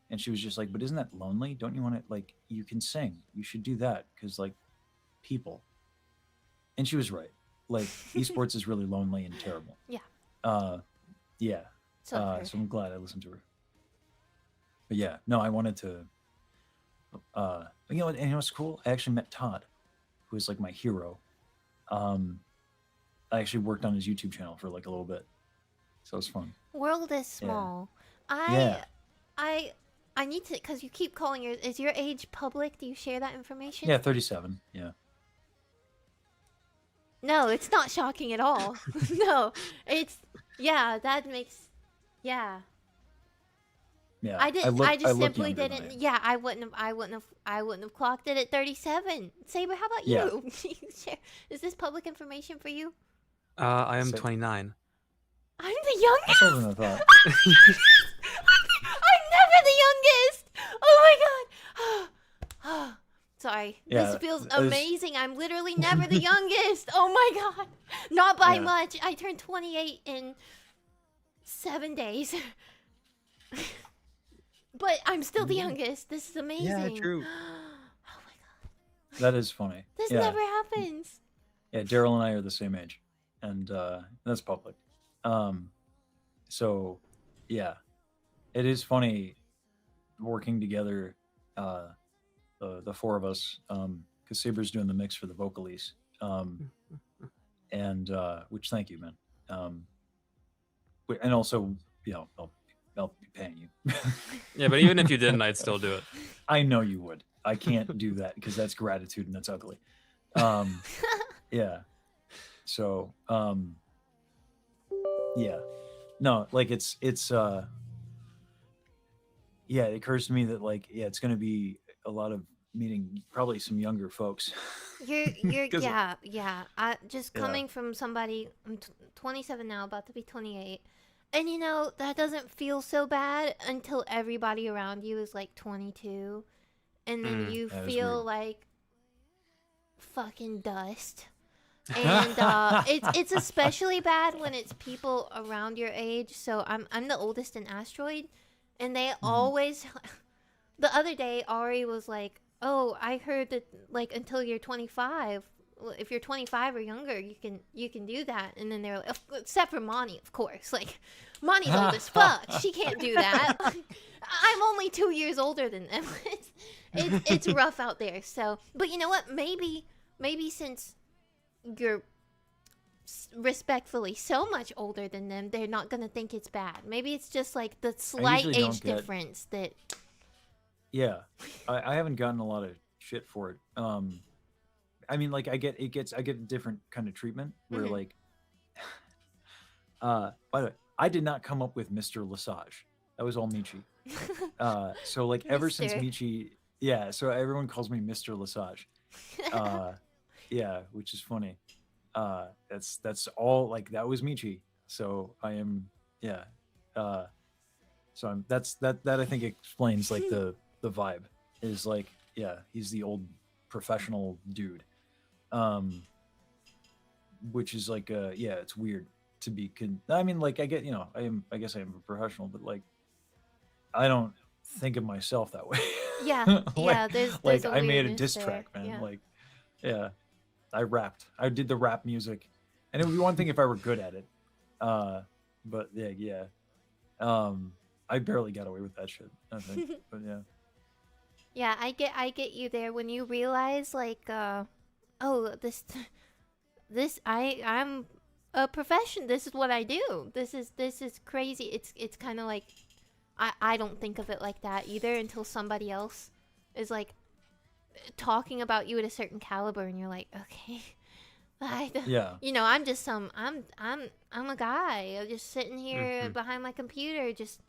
and she was just like, but isn't that lonely? Don't you want to, like, you can sing, you should do that because like people. And she was right. Like esports is really lonely and terrible. Yeah. Yeah. So I've So I'm glad I listened to her. But yeah, no, I wanted to. And what's cool? I actually met Todd, who is like my hero. I actually worked on his YouTube channel for like a little bit, so it was fun. World is small. Yeah. I need to, because you keep calling is your age public? Do you share that information? Yeah, 37. Yeah. No, it's not shocking at all. No, that makes, yeah. Yeah. I just look simply younger than I didn't. am. Yeah, I wouldn't have clocked it at 37. Saber, how about Yeah. you? Is this public information for you? I am So- 29. I'm the youngest. That's older than I thought. I'm never the youngest. Oh my god. Sorry. Yeah, This feels it was- amazing. I'm literally never the youngest. Oh my god. Not by Yeah. much. I turned 28 in 7 days. But I'm still the youngest. This is amazing. Yeah, true. Oh my god. That is funny. This yeah. never happens. Yeah, Daryl and I are the same age, and that's public. So, yeah, it is funny working together, the four of us, because Saber's doing the mix for the vocalies, and which thank you, man. And also, I'll be paying you. Yeah, but even if you didn't, I'd still do it. I know you would. I can't do that because that's gratitude and that's ugly. Yeah. So yeah, no, like it's yeah, it occurs to me that like yeah, it's gonna be a lot of meeting probably some younger folks. You're 'Cause, yeah. I just yeah, coming from somebody. I'm 27 now, about to be 28, and you know that doesn't feel so bad until everybody around you is like 22, and then Mm. you that is weird. feel like fucking dust. And it's especially bad when it's people around your age. So I'm the oldest in Asteroid, and they Mhm. always. The other day, Ari was like, "Oh, I heard that like until you're 25, if you're 25 or younger, you can do that." And then they're like, "Except for Monty, of course. Like, Monty's old as fuck. She can't do that. I'm only 2 years older than them. It's rough out there. So, but you know what? Maybe since you're respectfully so much older than them, they're not gonna think it's bad. Maybe it's just like the I slight usually don't age get. difference that Yeah, I haven't gotten a lot of shit for it. I mean, like I get a different kind of treatment where Mhm. like, by the way, I did not come up with Mr. Lesage. That was all Michi. So like ever since Mister. Michi, yeah. So everyone calls me Mr. Lesage. Uh, yeah, which is funny. That's all like that was Michi. So I am yeah. Uh, so I'm that I think explains like the vibe is like yeah he's the old professional dude, um, which is like yeah it's weird to be I mean like I get I guess I am a professional but like I don't think of myself that way. Yeah, like yeah. There's like a I made a weirdness diss there. track, man. Yeah. Like yeah, I rapped. I did the rap music, and it would be one thing if I were good at it. But yeah. I barely got away with that shit. I think, but yeah. Yeah, I get you there when you realize like oh, I'm a profession. This is what I do. This is crazy. It's kind of like I don't think of it like that either until somebody else is like talking about you at a certain caliber and you're like, "Okay, Yeah. I'm just I'm a guy. I'm just sitting here Mhm. behind my computer just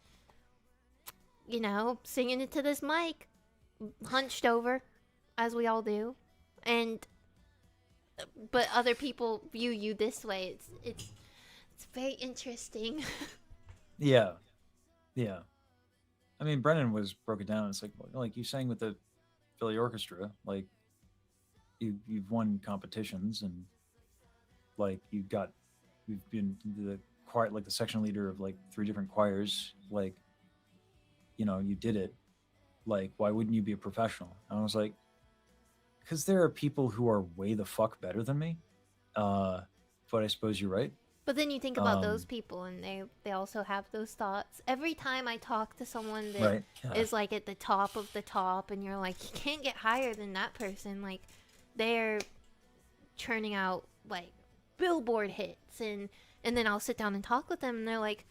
singing it to this mic, hunched over, as we all do, and but other people view you this way. It's very interesting. Yeah. Yeah. I mean, Brennan was broke it down. It's like you sang with the Philly Orchestra. Like you've won competitions and like you've been the choir like the section leader of like 3 different choirs. Like you did it. Like why wouldn't you be a professional? And I was like, because there are people who are way the fuck better than me. Uh, but I suppose you're right. But then you think about those Um, people, and they also have those thoughts. Every time I talk to someone that right. Yeah. is like at the top of the top, and you're like, you can't get higher than that person. Like, they're churning out like Billboard hits, and then I'll sit down and talk with them, and they're like,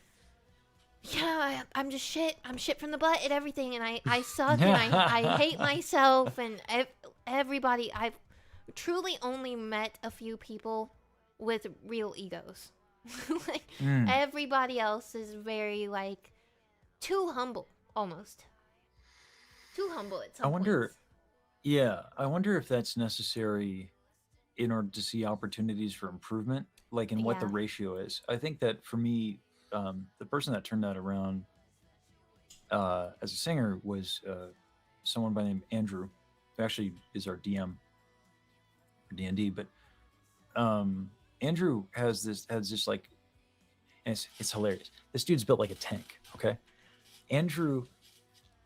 yeah, I'm just shit. I'm shit from the butt at everything, and I suck, and I hate myself, and everybody. I've truly only met a few people with real egos. Like, Mm. everybody else is very, like, too humble, almost. Too humble at I some wonder. points. Yeah, I wonder if that's necessary in order to see opportunities for improvement, like in what the Yeah. ratio is. I think that for me, the person that turned that around as a singer was someone by the name of Andrew, who actually is our DM for D&D. But Andrew has this like, and it's hilarious. This dude's built like a tank. Okay, Andrew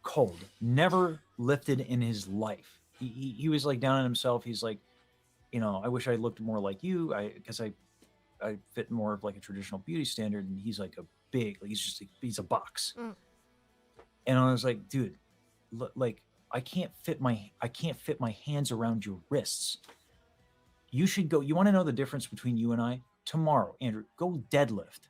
cold, never lifted in his life. He was like down on himself. He's like, I wish I looked more like you. Because I fit more of like a traditional beauty standard, and he's like a big, like he's a box. Mm. And I was like, dude, like I can't fit my hands around your wrists. You should go. You want to know the difference between you and I? Tomorrow, Andrew, go deadlift.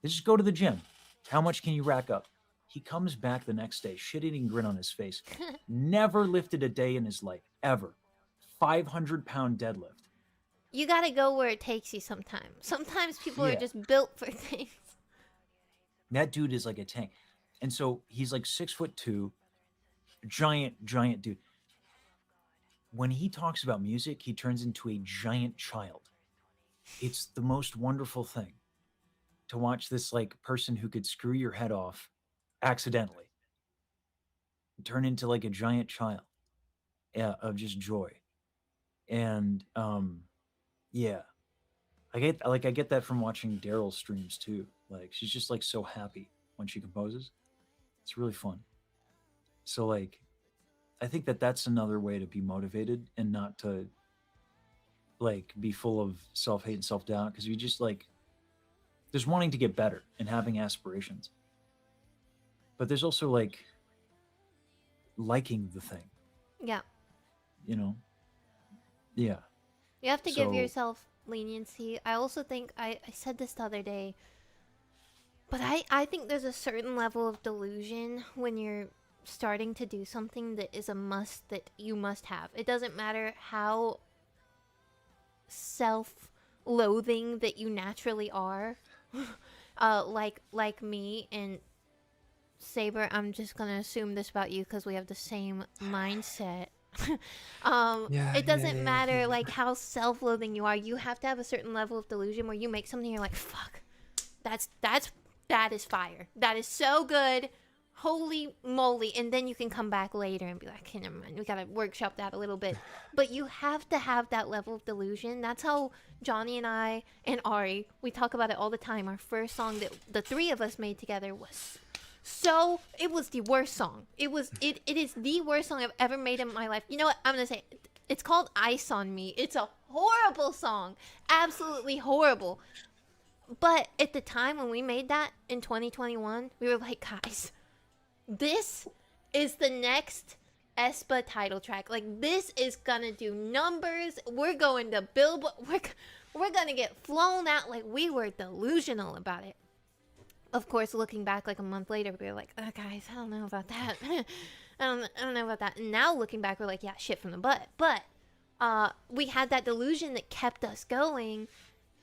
Just go to the gym. How much can you rack up? He comes back the next day, shit-eating grin on his face. Never lifted a day in his life, ever. 500-pound deadlift. you gotta go where it takes you sometimes. Sometimes people are Yeah. just built for things. That dude is like a tank. And so he's like 6'2", giant dude. When he talks about music, he turns into a giant child. It's the most wonderful thing to watch this like person who could screw your head off accidentally turn into like a giant child, yeah, of just joy. And yeah, I get that from watching Daryl's streams too. Like she's just like so happy when she composes. It's really fun. So like I think that that's another way to be motivated and not to like be full of self-hate and self-doubt, because you just like there's wanting to get better and having aspirations. But there's also like liking the thing, Yeah. you know? Yeah. You have to give So- yourself leniency. I also think I said this the other day, but I think there's a certain level of delusion when you're starting to do something that is a must, that you must have. It doesn't matter how self-loathing that you naturally are. Like me and Sab3r, I'm just gonna assume this about you because we have the same mindset. It doesn't matter like how self-loathing you are. You have to have a certain level of delusion where you make something, you're like, fuck, that is fire. That is so good. Holy moly. And then you can come back later and be like, okay, never mind, we gotta workshop that a little bit. But you have to have that level of delusion. That's how Johnny and I and Ari, we talk about it all the time. Our first song that the three of us made together was so, it was the worst song. It is the worst song I've ever made in my life. You know what? I'm gonna say it. It's called Ice on Me. It's a horrible song. Absolutely horrible. But at the time when we made that in 2021, we were like, guys, this is the next Espa title track. Like, this is gonna do numbers. We're going to Billboard. We're gonna get flown out. Like, we were delusional about it. Of course, looking back like a month later, we were like, oh, guys, I don't know about that. I don't know about that. And now looking back, we're like, yeah, shit from the butt. But we had that delusion that kept us going.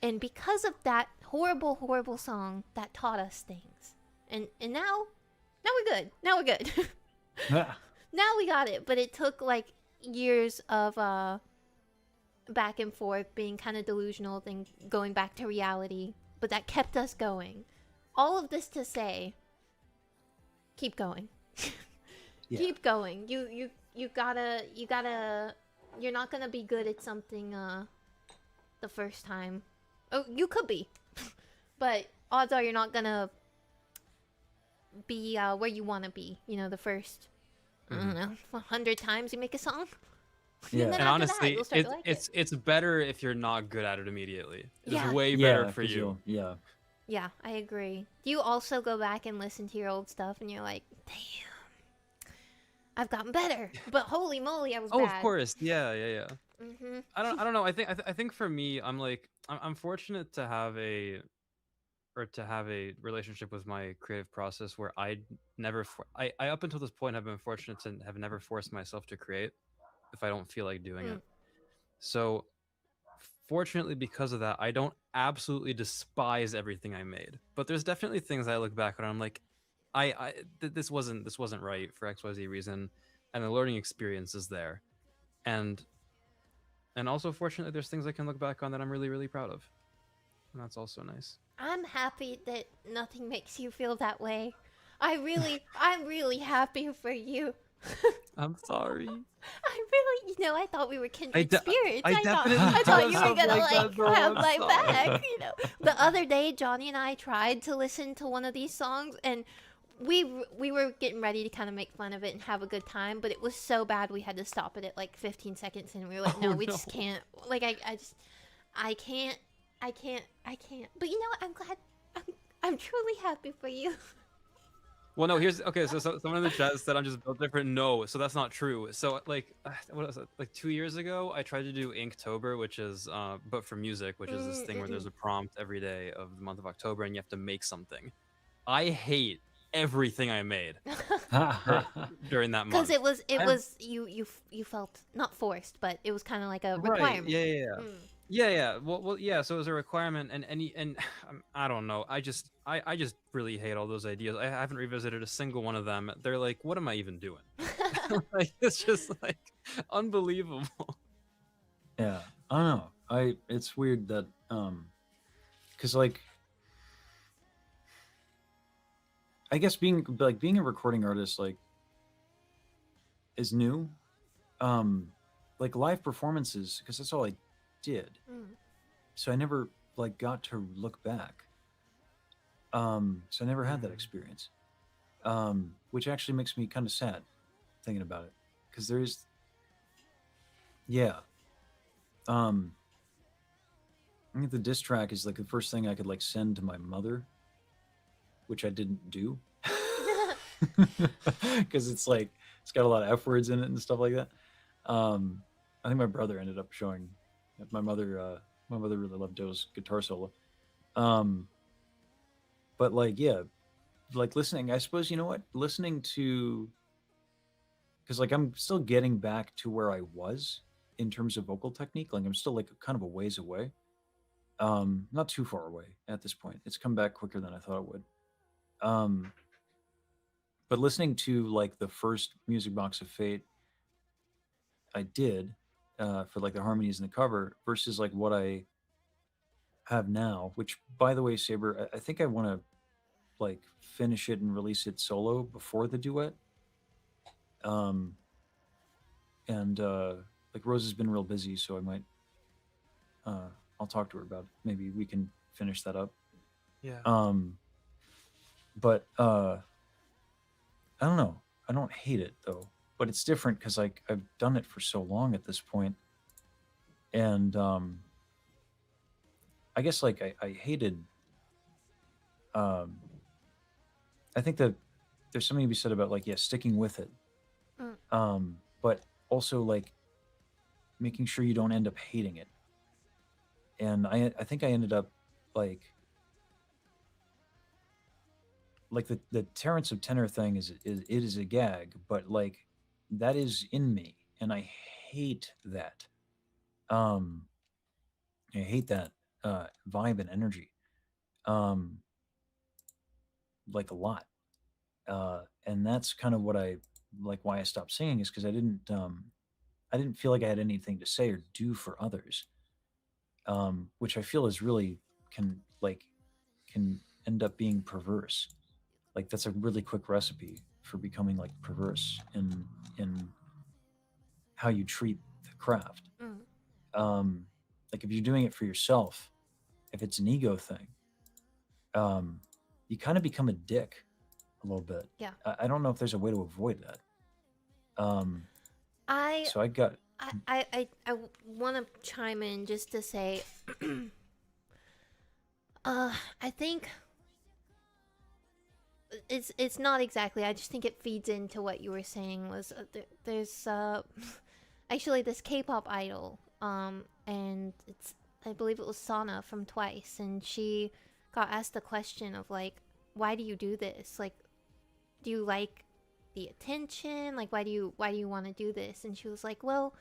And because of that horrible song, that taught us things. And now we're good. Now we're good. Now we got it. But it took like years of back and forth, being kind of delusional, then going back to reality. But that kept us going. All of this to say, keep going. Yeah. Keep going. You gotta. You're not gonna be good at something the first time. Oh, you could be, but odds are you're not gonna be where you want to be. You know, the first, I don't know, 100 times you make a song. Yeah. And then And after that, honestly, you'll start to like it. it's better if you're not good at it immediately. It's Yeah. way Yeah, better for 'cause you. Yeah. Yeah, I agree. Do you also go back and listen to your old stuff and you're like, damn, I've gotten better, but holy moly, I was Oh, bad. of course. Yeah. Mm-hmm. I don't know. I think for me, I'm fortunate to have a relationship with my creative process where I up until this point have been fortunate to have never forced myself to create if I don't feel like doing it. So fortunately, because of that, I don't absolutely despise everything I made. But there's definitely things I look back on and I'm like, this wasn't right for XYZ reason, and the learning experience is there. And also fortunately there's things I can look back on that I'm really proud of. And that's also nice. I'm happy that nothing makes you feel that way. I'm really happy for you. I'm sorry. I really, I thought we were kindred spirits. I definitely I thought do you were stuff gonna like that, like bro. have I'm my sorry. back. The other day, Johnny and I tried to listen to one of these songs, and we were getting ready to kind of make fun of it and have a good time, but it was so bad we had to stop it at like 15 seconds, and we were like, no, we just can't. Like I can't. But you know what? I'm glad. I'm truly happy for you. Well, no, so someone in the chat said I'm just built different. No, so that's not true. So like, what was it? Like 2 years ago, I tried to do Inktober, which is but for music, which is this thing where there's a prompt every day of the month of October, and you have to make something. I hate everything I made during that month. Because it was you felt not forced, but it was kind of like a requirement. Yeah. Yeah. Well, yeah. So it was a requirement, and I don't know. I just really hate all those ideas. I haven't revisited a single one of them. They're like, what am I even doing? Like, it's just like unbelievable. Yeah, I don't know. It's weird that because like I guess being a recording artist like is new. Like live performances because that's all I did. Mm. So I never like got to look back. So I never had that experience. Which actually makes me kind of sad thinking about it because there's yeah. Um, I think the diss track is like the first thing I could like send to my mother, which I didn't do because it's like it's got a lot of F words in it and stuff like that. I think my brother ended up showing my mother. My mother really loved Joe's guitar solo. Um, but like yeah, like listening. I suppose you know what listening to because like I'm still getting back to where I was in terms of vocal technique. Like I'm still like kind of a ways away. Not too far away at this point. It's come back quicker than I thought it would. Um, but listening to like the first Music Box of Fate I did for like the harmonies and the cover versus like what I have now, which by the way, Sab3r, I think I want to like finish it and release it solo before the duet. Um, and like Rose has been real busy, so I might I'll talk to her about it. Maybe we can finish that up. Yeah. But I don't know. I don't hate it though, but it's different because like I've done it for so long at this point, and I guess like I hated. Um, I think that there's something to be said about like yeah sticking with it, Mm. but also like making sure you don't end up hating it. And I think I ended up like the Terrence of Tenor thing is it is a gag, but like that is in me, and I hate that. Um, I hate that vibe and energy, um, like a lot. And that's kind of what I like. Why I stopped singing is because I didn't feel like I had anything to say or do for others, which I feel is really can like can end up being perverse. Like that's a really quick recipe for becoming like perverse in how you treat the craft. Mm. Like if you're doing it for yourself, if it's an ego thing, um, you kind of become a dick a little bit. Yeah. I don't know if there's a way to avoid that. I So I got I want to chime in just to say, I think it's not exactly. I just think it feeds into what you were saying. Was there's actually this K-pop idol, and it's I believe it was Sana from Twice, and she got asked the question of like, why do you do this? Like, do you like the attention? Like, why do you want to do this? And she was like, well,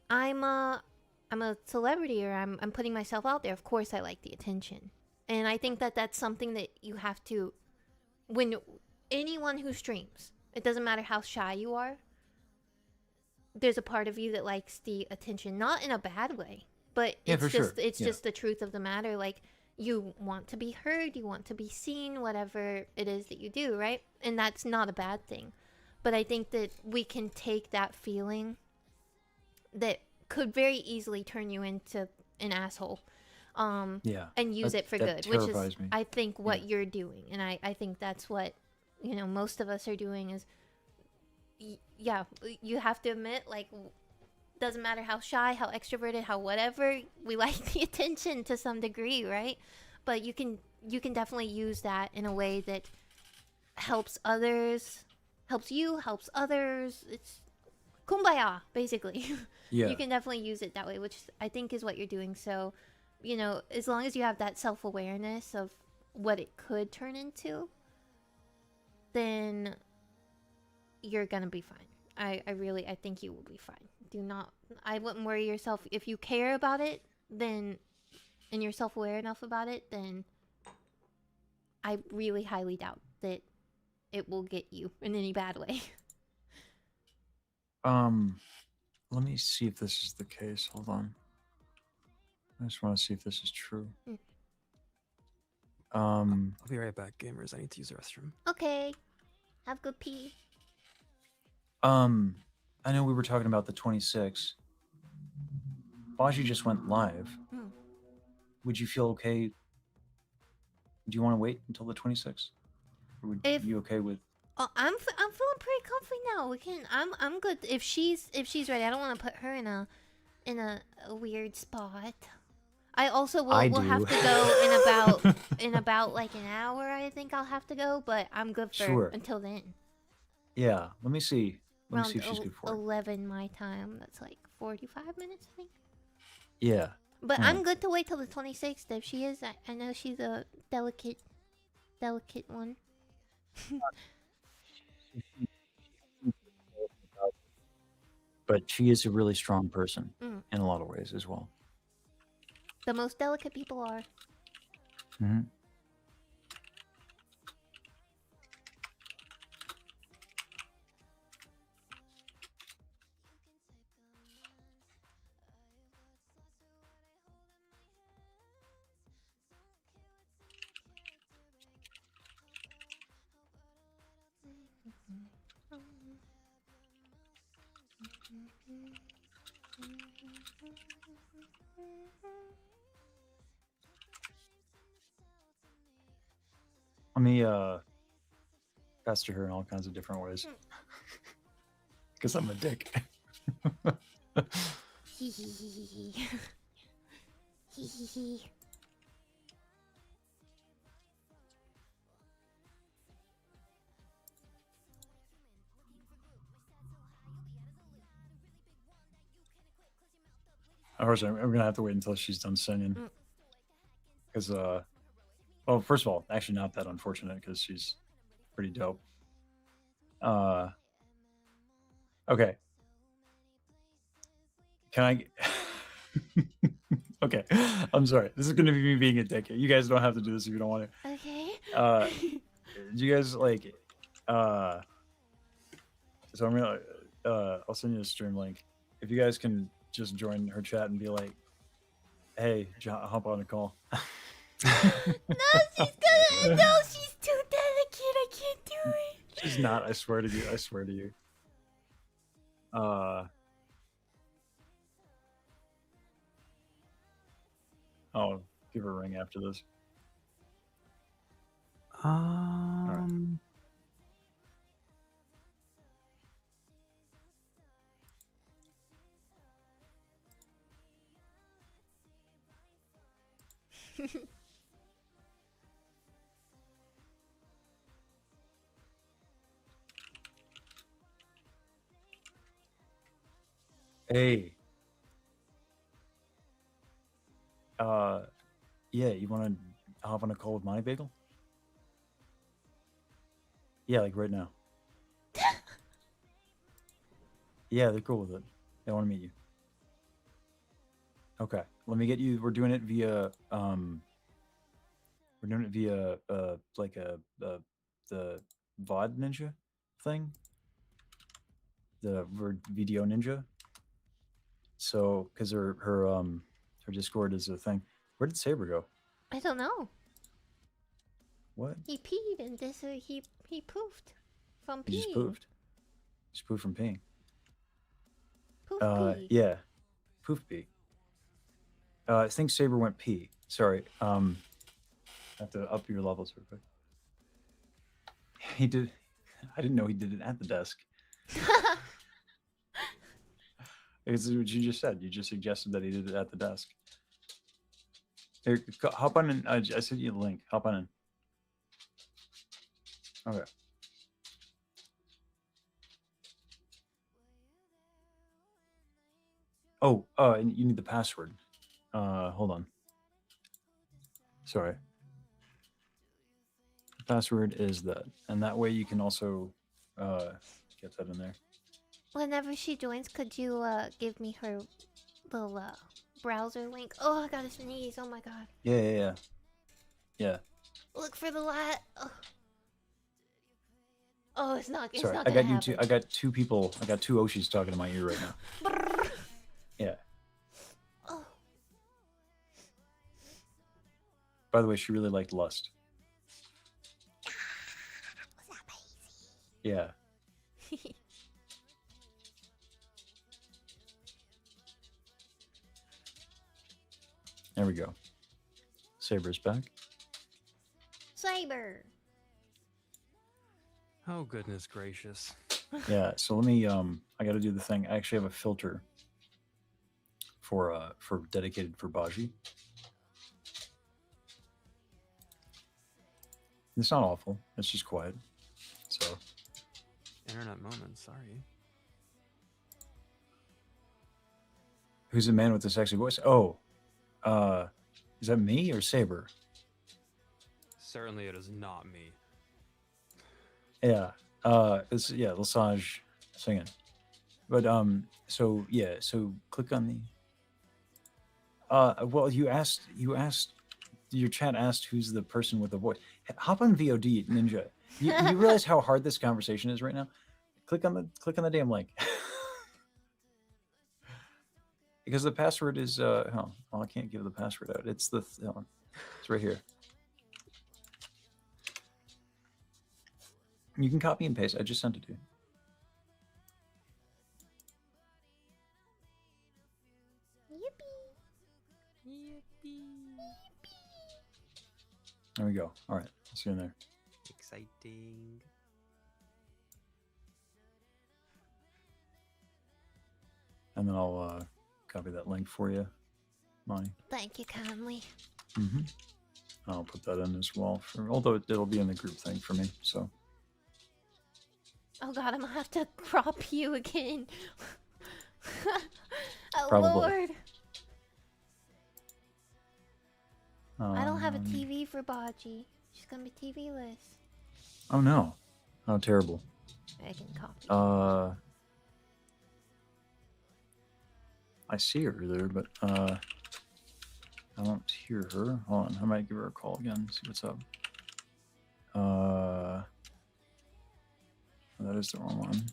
I'm a celebrity, or I'm putting myself out there. Of course I like the attention. And I think that that's something that you have to, when anyone who streams, it doesn't matter how shy you are, there's a part of you that likes the attention, not in a bad way, but Yeah, it's for just sure. it's Yeah. just the truth of the matter. Like, you want to be heard, you want to be seen, whatever it is that you do, right? And that's not a bad thing. But I think that we can take that feeling that could very easily turn you into an asshole, Yeah. and use That- it for that good, which is terrifies me. I think what Yeah. you're doing. And I think that's what, most of us are doing is, yeah, you have to admit, like, doesn't matter how shy, how extroverted, how whatever, we like the attention to some degree, right? But you can definitely use that in a way that helps others, helps you, helps others. It's kumbaya, basically. Yeah. You can definitely use it that way, which I think is what you're doing. So, as long as you have that self-awareness of what it could turn into, then you're gonna be fine. I think you will be fine. Do not, I wouldn't worry yourself. If you care about it, then, and you're self-aware enough about it, then I really highly doubt that it will get you in any bad way. Let me see if this is the case. Hold on. I just want to see if this is true. I'll be right back, gamers. I need to use the restroom. Okay. Have good pee. I know we were talking about the 26th. Baji just went live. Would you feel okay? Do you want to wait until the 26th? Or would you be okay with? Oh, I'm feeling pretty comfy now. We can. I'm good. If she's ready, I don't want to put her in a weird spot. I also will have to go in about like an hour. I think I'll have to go, but I'm good for until then. Yeah. Let me see. Let Around me see if she's good for it. 11 my time. That's like 45 minutes, I think. Yeah. But I'm good to wait till the 26th. If she is, I know she's a delicate one. But she is a really strong person in a lot of ways as well. The most delicate people are. Mm-hmm. Let me pester her in all kinds of different ways. Because I'm a dick. Hee hee hee hee. Hee hee hee. Unfortunately, I'm gonna have to wait until she's done singing. Because, well, first of all, actually not that unfortunate because she's pretty dope. Okay. Can I? Okay, I'm sorry. This is gonna be me being a dick. You guys don't have to do this if you don't want to. Okay. Do you guys like? So I'm gonna. I'll send you a stream link. If you guys can just join her chat and be like, "Hey, hop on a call." No, she's too delicate. I can't do it. She's not. I swear to you. I swear to you. I'll give her a ring after this. Hey. Yeah, you want to hop on a call with Monty Bagel? Yeah, like right now. Yeah, they're cool with it. They want to meet you. Okay, let me get you. We're doing it via like the VOD Ninja thing. The Video Ninja. So, because her Discord is a thing. Where did Sab3r go? I don't know. What? He peed and this he poofed from peeing. He just poofed. Just poofed from peeing. Poof pee. Yeah. Poof pee. I think Sab3r went pee. Sorry. I have to up your levels real quick. He did. I didn't know he did it at the desk. It's what you just said. You just suggested that he did it at the desk. Here, hop on in. I sent you the link. Hop on in. Okay. Oh, and you need the password. Hold on. Sorry. The password is that, and that way you can also get that in there. Whenever she joins, could you give me her little browser link. Oh, I gotta sneeze. Oh my god. Yeah. Look for the light. Oh, it's not. It's Sorry, not I gonna got you happen. two. I got two people. I got two Oshis talking to my ear right now. Yeah. Oh. By the way, she really liked Lust. Yeah. There we go. Saber's back. Sab3r. Oh goodness gracious. Yeah. So let me. I got to do the thing. I actually have a filter for dedicated for Baji. It's not awful. It's just quiet. So. Internet moment. Sorry. Who's the man with the sexy voice? Oh, is that me or Sab3r? Certainly, it is not me. Yeah. It's Lesage singing. But so yeah, so click on the well, you asked your chat asked who's the person with the voice. Hop on VOD Ninja. You realize how hard this conversation is right now? Click on the damn link. Because the password is well, I can't give the password out. It's it's right here. You can copy and paste. I just sent it to you. There we go. All right, I'll see you in there. Exciting. And then I'll copy that link for you, Monty. Thank you kindly. Mm-hmm. I'll put that in as well. Although it'll be in the group thing for me. So. Oh god, I'm gonna have to crop you again. Oh Probably. lord. I don't have a TV for Baji. She's gonna be TV-less. Oh no. How terrible. I can copy. I see her there, but I don't hear her. Hold on, I might give her a call again, see what's up. That is the wrong one.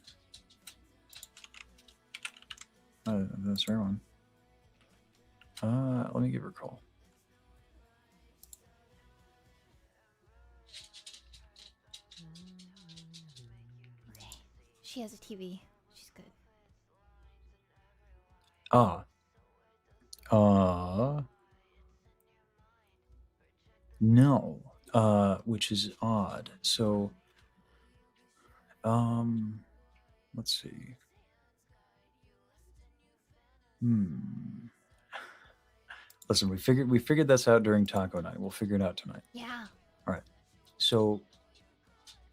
That's the right one. Let me give her a call. Okay. She has a TV. She's good. No. Which is odd. So, let's see. Listen, we figured this out during taco night. We'll figure it out tonight. Yeah. All right. So,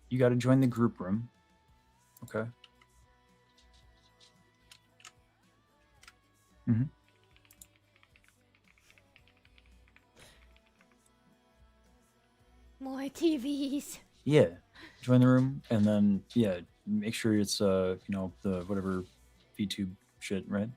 you got to join the group room. Okay. Mm-hmm. More TVs. Yeah. Join the room, and then yeah, make sure it's you know, the whatever VTube shit, right?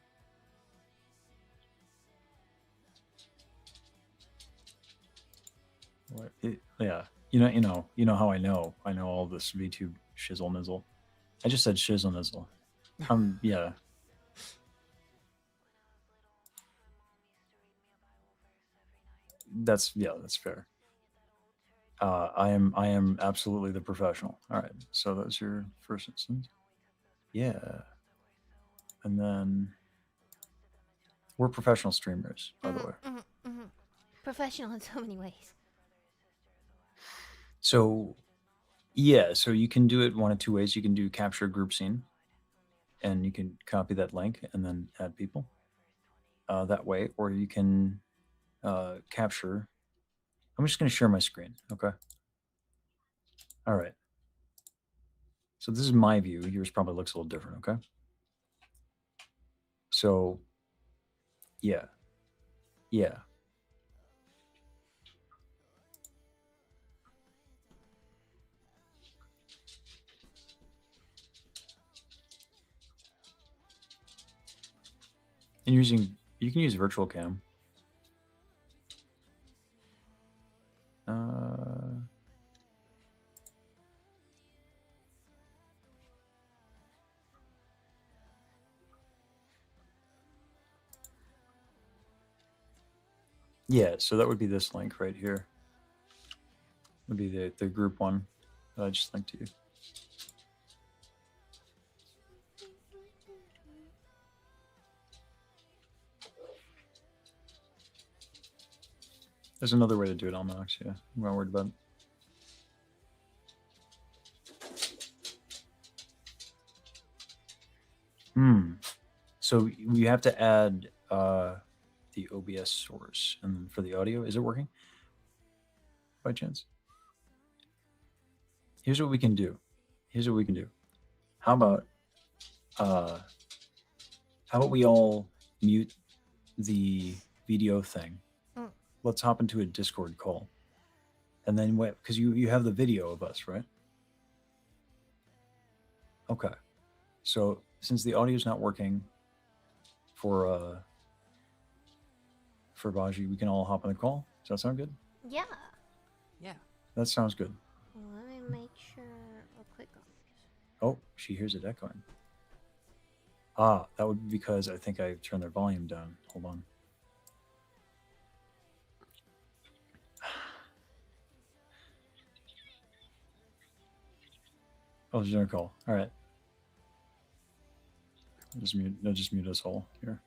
Yeah. You know how I know all this VTube shizzle nizzle. I just said shizzle nizzle. Yeah. That's fair. I am absolutely the professional. All right. So that's your first instance. Yeah. And then we're professional streamers, by the way. Professional in so many ways. So, yeah, so you can do it one of two ways. You can do capture group scene, and you can copy that link and then add people that way, or you can capture. I'm just going to share my screen, okay? All right. So this is my view. Yours probably looks a little different, okay? So, yeah. Yeah. And You can use virtual cam. Yeah, so that would be this link right here. Would be the group one that I just linked to you. There's another way to do it, Almox, yeah. I'm not worried about it. So you have to add the OBS source, and for the audio, is it working? By chance? Here's what we can do. How about we all mute the video thing? Let's hop into a Discord call, and then what? Because you have the video of us, right? Okay. So since the audio is not working for Baji, we can all hop on the call. Does that sound good? Yeah. Yeah. That sounds good. Let me make sure real quick. Oh, she hears it echoing. Ah, that would be because I think I turned their volume down. Hold on. Oh, she's gonna call. All right. Just mute us all here.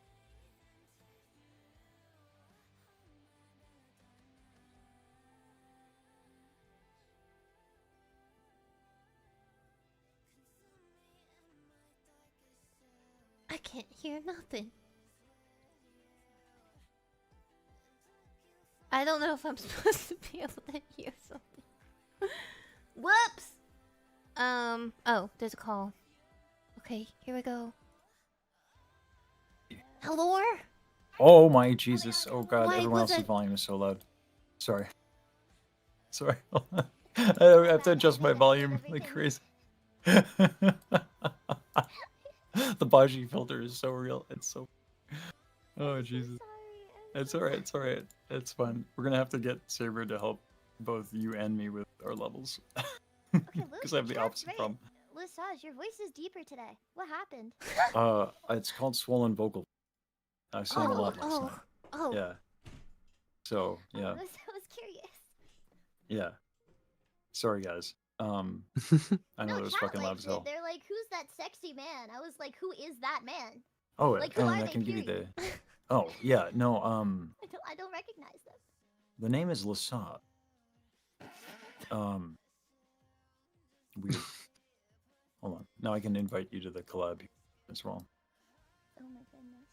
I can't hear nothing. I don't know if I'm supposed to be able to hear something. Whoops! Oh, there's a call. Okay, here we go. Hello? Oh my Jesus! Oh God! Why Everyone was else's it- volume is so loud. Sorry. Sorry. I have to adjust my volume like crazy. The Baji filter is so real. It's so. Oh Jesus! It's alright. It's alright. It's fine. We're gonna have to get Sab3r to help both you and me with our levels. Okay, Because I have the opposite problem. Lesage, your voice is deeper today. What happened? It's called swollen vocal. I sang a lot last night. Oh. Yeah. So yeah, I was curious. yeah. Sorry guys. I know it was chat fucking loud liked as it. hell. They're like, "Who's that sexy man?" I was like, "Who is that man?" Oh, Like, who are I they, can give you the. period? Oh yeah, no. I don't recognize them. The name is Lasab. Weird. Hold on. Now I can invite you to the collab as well. Oh my goodness.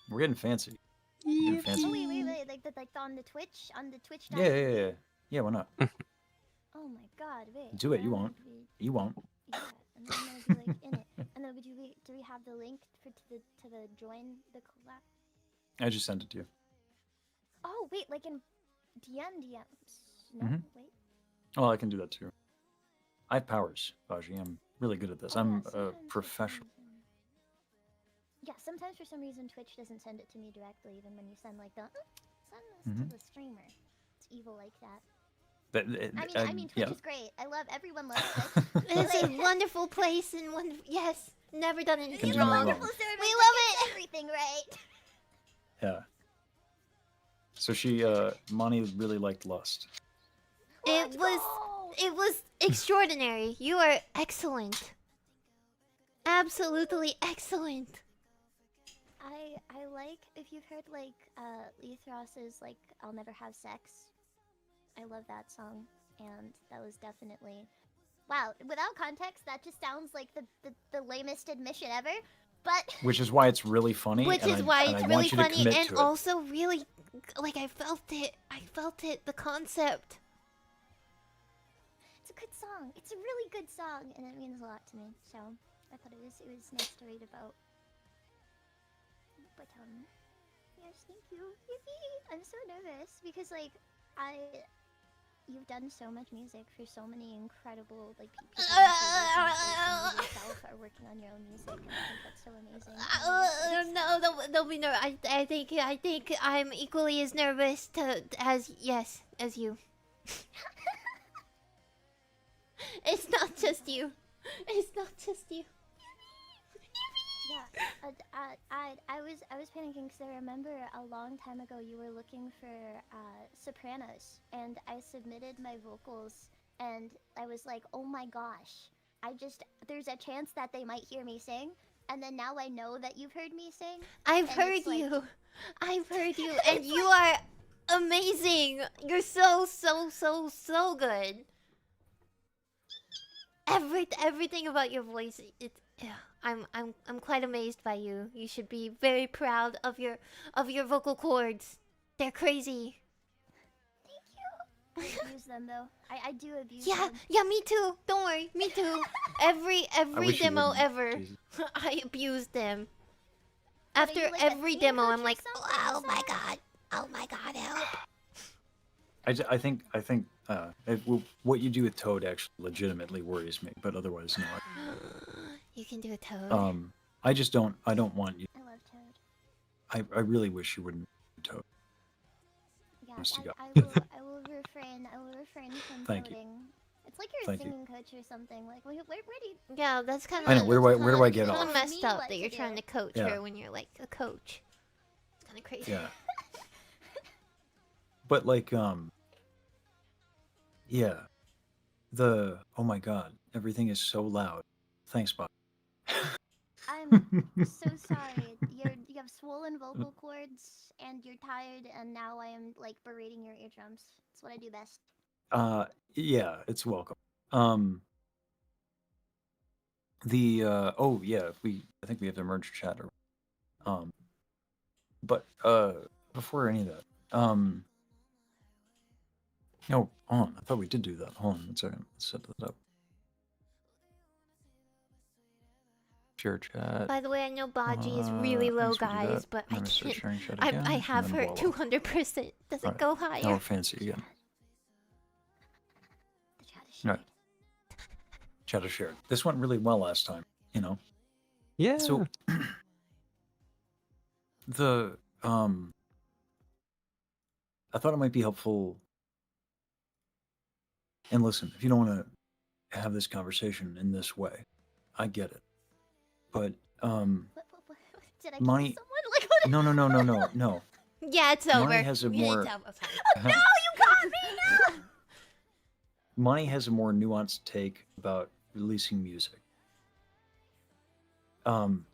We're getting fancy. We're getting fancy. Oh wait, like on the Twitch, Yeah. Yeah, why not? Oh my God, wait. Do it. You now won't. we- You won't. Yeah, and then I'm gonna be like in it. And then do we have the link to the join the collab? I just sent it to you. Oh wait, like in DMs. No, Mhm. wait. Oh, I can do that too. I have powers, Baji. I'm really good at this. Oh, I'm yeah, a sometimes for some professional. reason- Yeah, sometimes for some reason Twitch doesn't send it to me directly, even when you send like the send this to the streamer. It's evil like that. I mean, Twitch yeah. is great. I love everyone loves Twitch. It's a wonderful place and yes, never done Can anything do no wrong. wrong. We love it. Everything right. Yeah. So Mani really liked Lust. It was extraordinary. You are excellent. Absolutely excellent. I like if you've heard like Lethros's like "I'll Never Have Sex." I love that song, and that was definitely wow. Without context, that just sounds like the lamest admission ever. But Which is why it's really funny. Which and is I- why and it's I really want you to funny commit and to it. also really like I felt it, the concept. it's a good song. It's a really good song, and it means a lot to me. So I thought it was nice to read about. But yes, thank you. I'm so nervous because like you've you've done so much music for so many incredible like people. You yourself are working on your own music, and I think that's so amazing. No, don't be nervous. I think I'm equally as nervous as you. It's not just you. It's not just you. Yeah, I was panicking because I remember a long time ago you were looking for sopranos, and I submitted my vocals, and I was like, oh my gosh, there's a chance that they might hear me sing, and then now I know that you've heard me sing. I've heard you, and you are amazing. You're so good. Everything about your voice, I'm quite amazed by you. You should be very proud of your vocal cords. They're crazy. Thank you. I abuse them though. I do abuse Yeah, them. yeah, me too. Don't worry, me too. Every wish you demo wouldn't. ever, Jesus. I abused them. Are After you, like, a every singing demo, coach I'm or like, something, oh my Sab? god, help. I think what you do with Toad actually legitimately worries me, but otherwise no. You can do a Toad. I don't want you. I love Toad. I really wish you wouldn't do Toad. Yeah, Honest to God. I will refrain from Thank you. coding. It's like you're Thank a you. singing coach or something. Like, where do you... Yeah, that's kind of. I know, where do I get Kind off? of messed Me up what that to you're do. trying to coach Yeah. her when you're like a coach. It's kind of crazy. Yeah. But like, yeah. Oh my god, everything is so loud. Thanks, Bob. I'm so sorry. You have swollen vocal cords, and you're tired, and now I am like berating your eardrums. It's what I do best. Yeah, it's welcome. Oh yeah, I think we have to merge chat or but before any of that, no, hold on, I thought we did do that. Hold on 1 second, let's set that up. Share chat. By the way, I know Baji is really low, thanks, we do guys, that. but Then I we start can't. sharing chat I again, have and her then voila. 200%. Does it Alright, go Now higher? we're fancy again. The chat is shared. Right. Chat is shared. This went really well last time, you know. Yeah. So the I thought it might be helpful. And listen, if you don't want to have this conversation in this way, I get it. But What, did I kill Money- someone? Like, what? no. Yeah, it's Money over. has a We more- need to have a fight. No, you got me! No! Money has a more nuanced take about releasing music.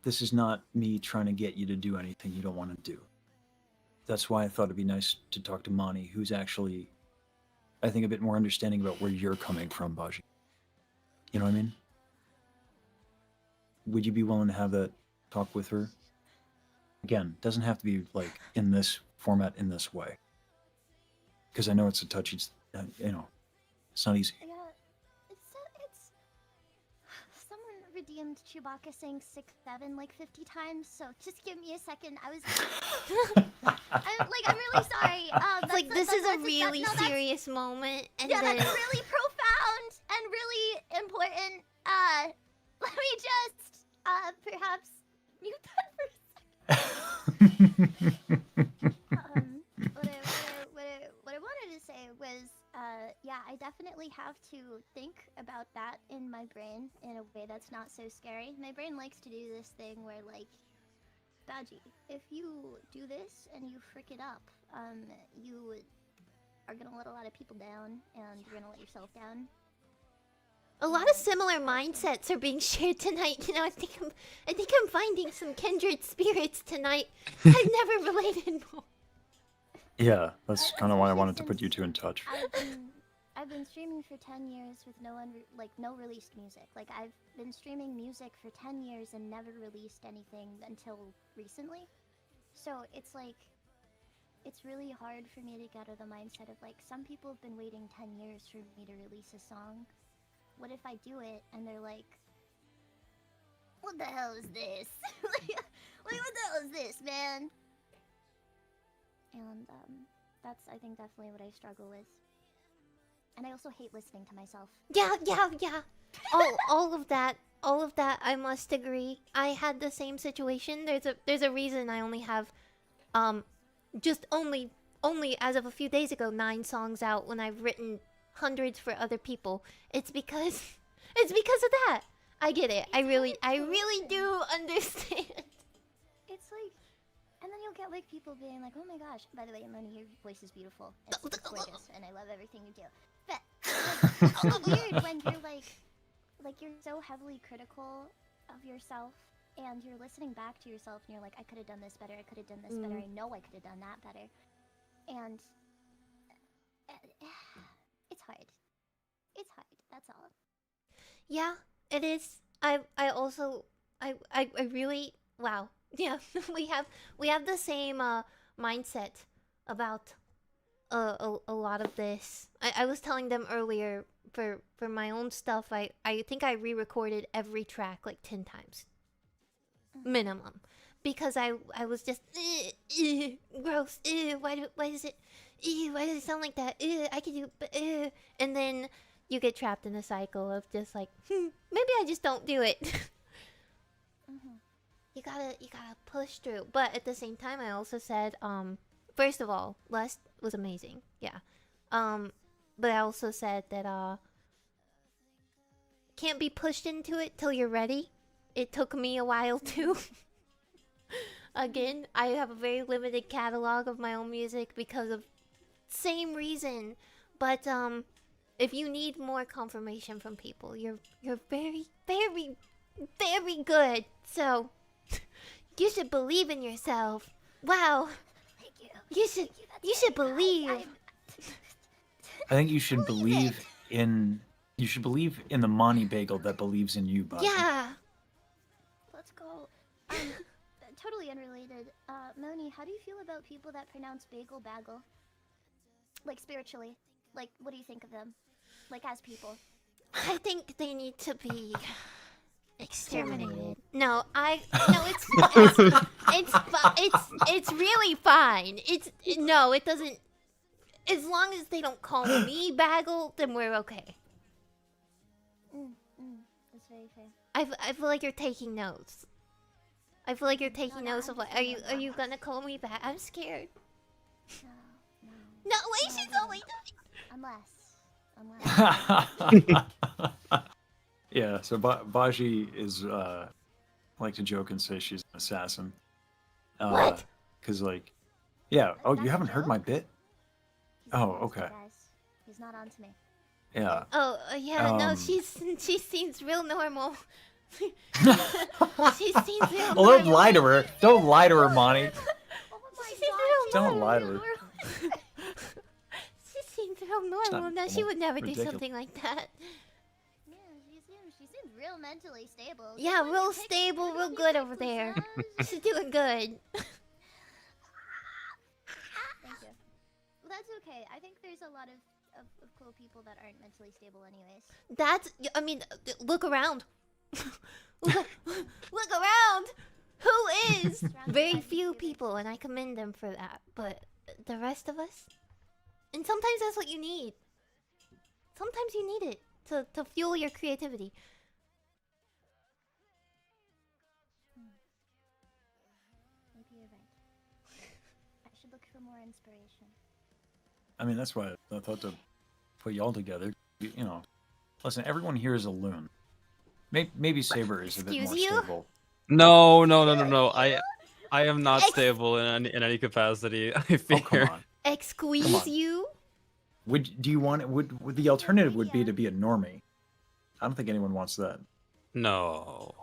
This is not me trying to get you to do anything you don't want to do. That's why I thought it'd be nice to talk to Monty, who's actually, I think, a bit more understanding about where you're coming from, Baji. You know what I mean? Would you be willing to have that talk with her? Again, doesn't have to be like in this format, in this way. Because I know it's a touchy, it's not easy. Yeah, it's... Someone redeemed Chewbacca saying 6-7 like 50 times, so just give me a second. I'm really sorry. It's like this is a really serious moment, and Yeah, then that's really profound and really important. Let me just, perhaps mute that for a second. What I wanted to say was, yeah, I definitely have to think about that in my brain in a way that's not so scary. My brain likes to do this thing where, like, Badgie, if you do this and you frick it up, you are gonna let a lot of people down, and you're gonna let yourself down. a lot of similar mindsets are being shared tonight. You know, I think I'm finding some kindred spirits tonight. I've never related more. Yeah, that's kind of why I wanted to Since put you two in touch. I've been streaming for 10 years with no released music. Like, I've been streaming music for 10 years and never released anything until recently. So it's like, it's really hard for me to get out of the mindset of like, some people have been waiting 10 years for me to release a song. What if I do it and they're like, what the hell is this? like, what the hell is this, man? And that's, I think, definitely what I struggle with. And I also hate listening to myself. Yeah. All of that. All of that, I must agree. I had the same situation. There's a reason I only have, just only as of a few days ago 9 songs out when I've written hundreds for other people. It's because of that. I get it. I really do understand. It's like, and then you'll get like people being like, "Oh my gosh!" By the way, Moni, your voice is beautiful. It's gorgeous, and I love everything you do. But it's so weird when you're like you're so heavily critical of yourself, and you're listening back to yourself, and you're like, "I could have done this better. I could have done this better. I know I could have done that better." And it's hard. It's hard. That's all. Yeah, it is. I really, wow. Yeah, we have the same mindset about a lot of this. I was telling them earlier for my own stuff. I think I re-recorded every track like 10 times minimum, because I was just gross. Why does it sound like that? I could do, and then you get trapped in a cycle of just like, maybe I just don't do it. You gotta push through. But at the same time, I also said, first of all, Lust was amazing. Yeah. But I also said that can't be pushed into it till you're ready. It took me a while too. Again, I have a very limited catalog of my own music because of same reason. But if you need more confirmation from people, you're very, very, very good. So you should believe in yourself. Wow. Thank you. You should believe. I think you should believe in the Monty Bagel that believes in you, Bobby. Yeah. Let's go. Totally unrelated. Moni, how do you feel about people that pronounce bagel bagel? Like spiritually. Like, what do you think of them? Like as people. I think they need to be exterminated. No, it's really fine. No, it doesn't. As long as they don't call me Bagel, then we're okay. That's very fair. I feel like you're taking notes. I feel like you're taking notes of like, are you gonna call me back? I'm scared. No, wait, she's only. Unless. Yeah, so Baji is like to joke and say she's an assassin. What? Because like, yeah. Oh, That's you a haven't heard my joke? bit? He's Oh, not okay. guys. He's not on to me. Yeah. Oh, yeah, no, she seems real normal. She seems real Well, normal. don't lie to her. Don't lie to her, Monty. Oh my She's god. real Don't lie to her. She seems real normal. not No, she normal. would never do Ridiculous. something like that. Yeah, she seems real mentally stable. Yeah, When real you pick- stable, when real you good pick over there. massage- She's doing good. Thank you. Well, that's okay. I think there's a lot of cool people that aren't mentally stable anyways. That's, I mean, look around. Look around. Who is? Surrounded Very by few YouTubers. people, and I commend them for that. But the rest of us, and sometimes that's what you need. Sometimes you need it to fuel your creativity. Maybe you're right. I should look for more inspiration. I mean, that's why I thought to put y'all together. You know, listen, everyone here is a loon. Maybe Sab3r is a bit more Excuse you? stable. No. I am not stable in any capacity. I fear. Oh, come on. Squeeze on. you? Would the alternative would be to be a normie? I don't think anyone wants that. No.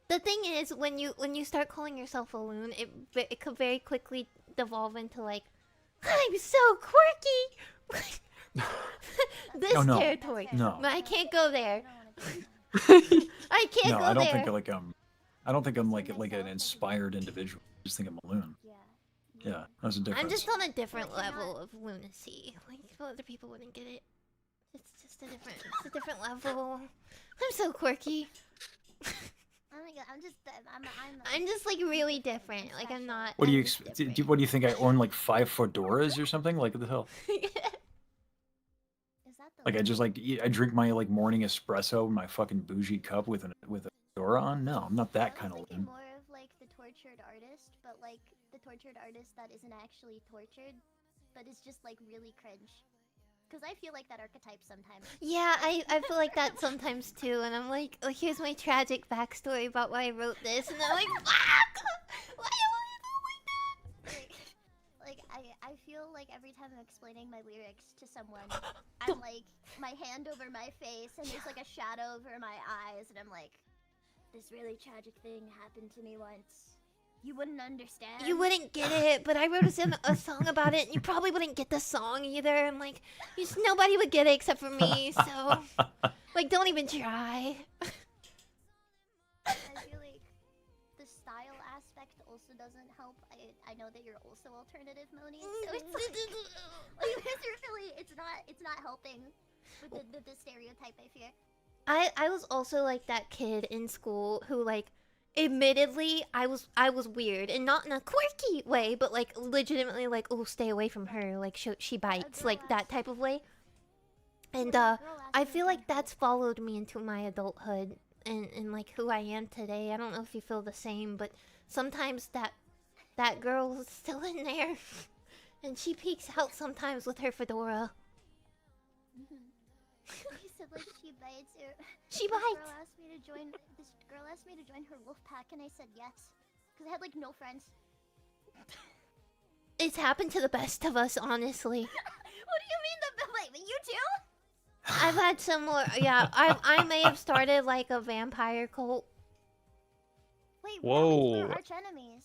The thing is, when you start calling yourself a loon, it could very quickly devolve into like, I'm so quirky. This Oh, no. territory. No. I can't go there. I don't want to I can't No, go I don't there. think I don't think I'm like an inspired individual. I just think I'm a loon. Yeah. Yeah, that's a difference. I'm just on a different Like, you're level of lunacy. Like other people wouldn't get it. It's just a different level. I'm so quirky. Oh my god, I'm just like really different. Like I'm not. What do I'm you just what different. do you think I own like 5 fedoras or something? Like what the hell? Like I just like I drink my like morning espresso in my fucking bougie cup with a fedora on. No, I'm not that I kind was of thinking lame. more of like the tortured artist, but like the tortured artist that isn't actually tortured, but is just like really cringe. Because I feel like that archetype sometimes. Yeah, I feel like that sometimes too, and I'm like, oh, here's my tragic backstory about why I wrote this, and I'm like, fuck! Why am I I feel like every time I'm explaining my lyrics to someone, I'm like my hand over my face and there's like a shadow over my eyes, and I'm like, this really tragic thing happened to me once. You wouldn't understand. You wouldn't get it, but I wrote a song about it, and you probably wouldn't get the song either. And like, nobody would get it except for me. So, like, don't even try. I feel like the style aspect also doesn't help. I know that you're also alternative, Moni, so it's like it's not helping with the stereotype. I fear. I was also like that kid in school who like. Admittedly, I was weird, and not in a quirky way, but like legitimately like, oh, stay away from her, like she bites, like that type of way. And I feel like that's followed me into my adulthood and like who I am today. I don't know if you feel the same, but sometimes that girl is still in there, and she peeks out sometimes with her fedora. You said like she bites. She This bites. girl asked me to join her wolf pack, and I said yes, because I had like no friends. It's happened to the best of us, honestly. What do you mean? Wait, you too? I've had similar. Yeah, I may have started like a vampire cult. Wait, Whoa. we're arch enemies.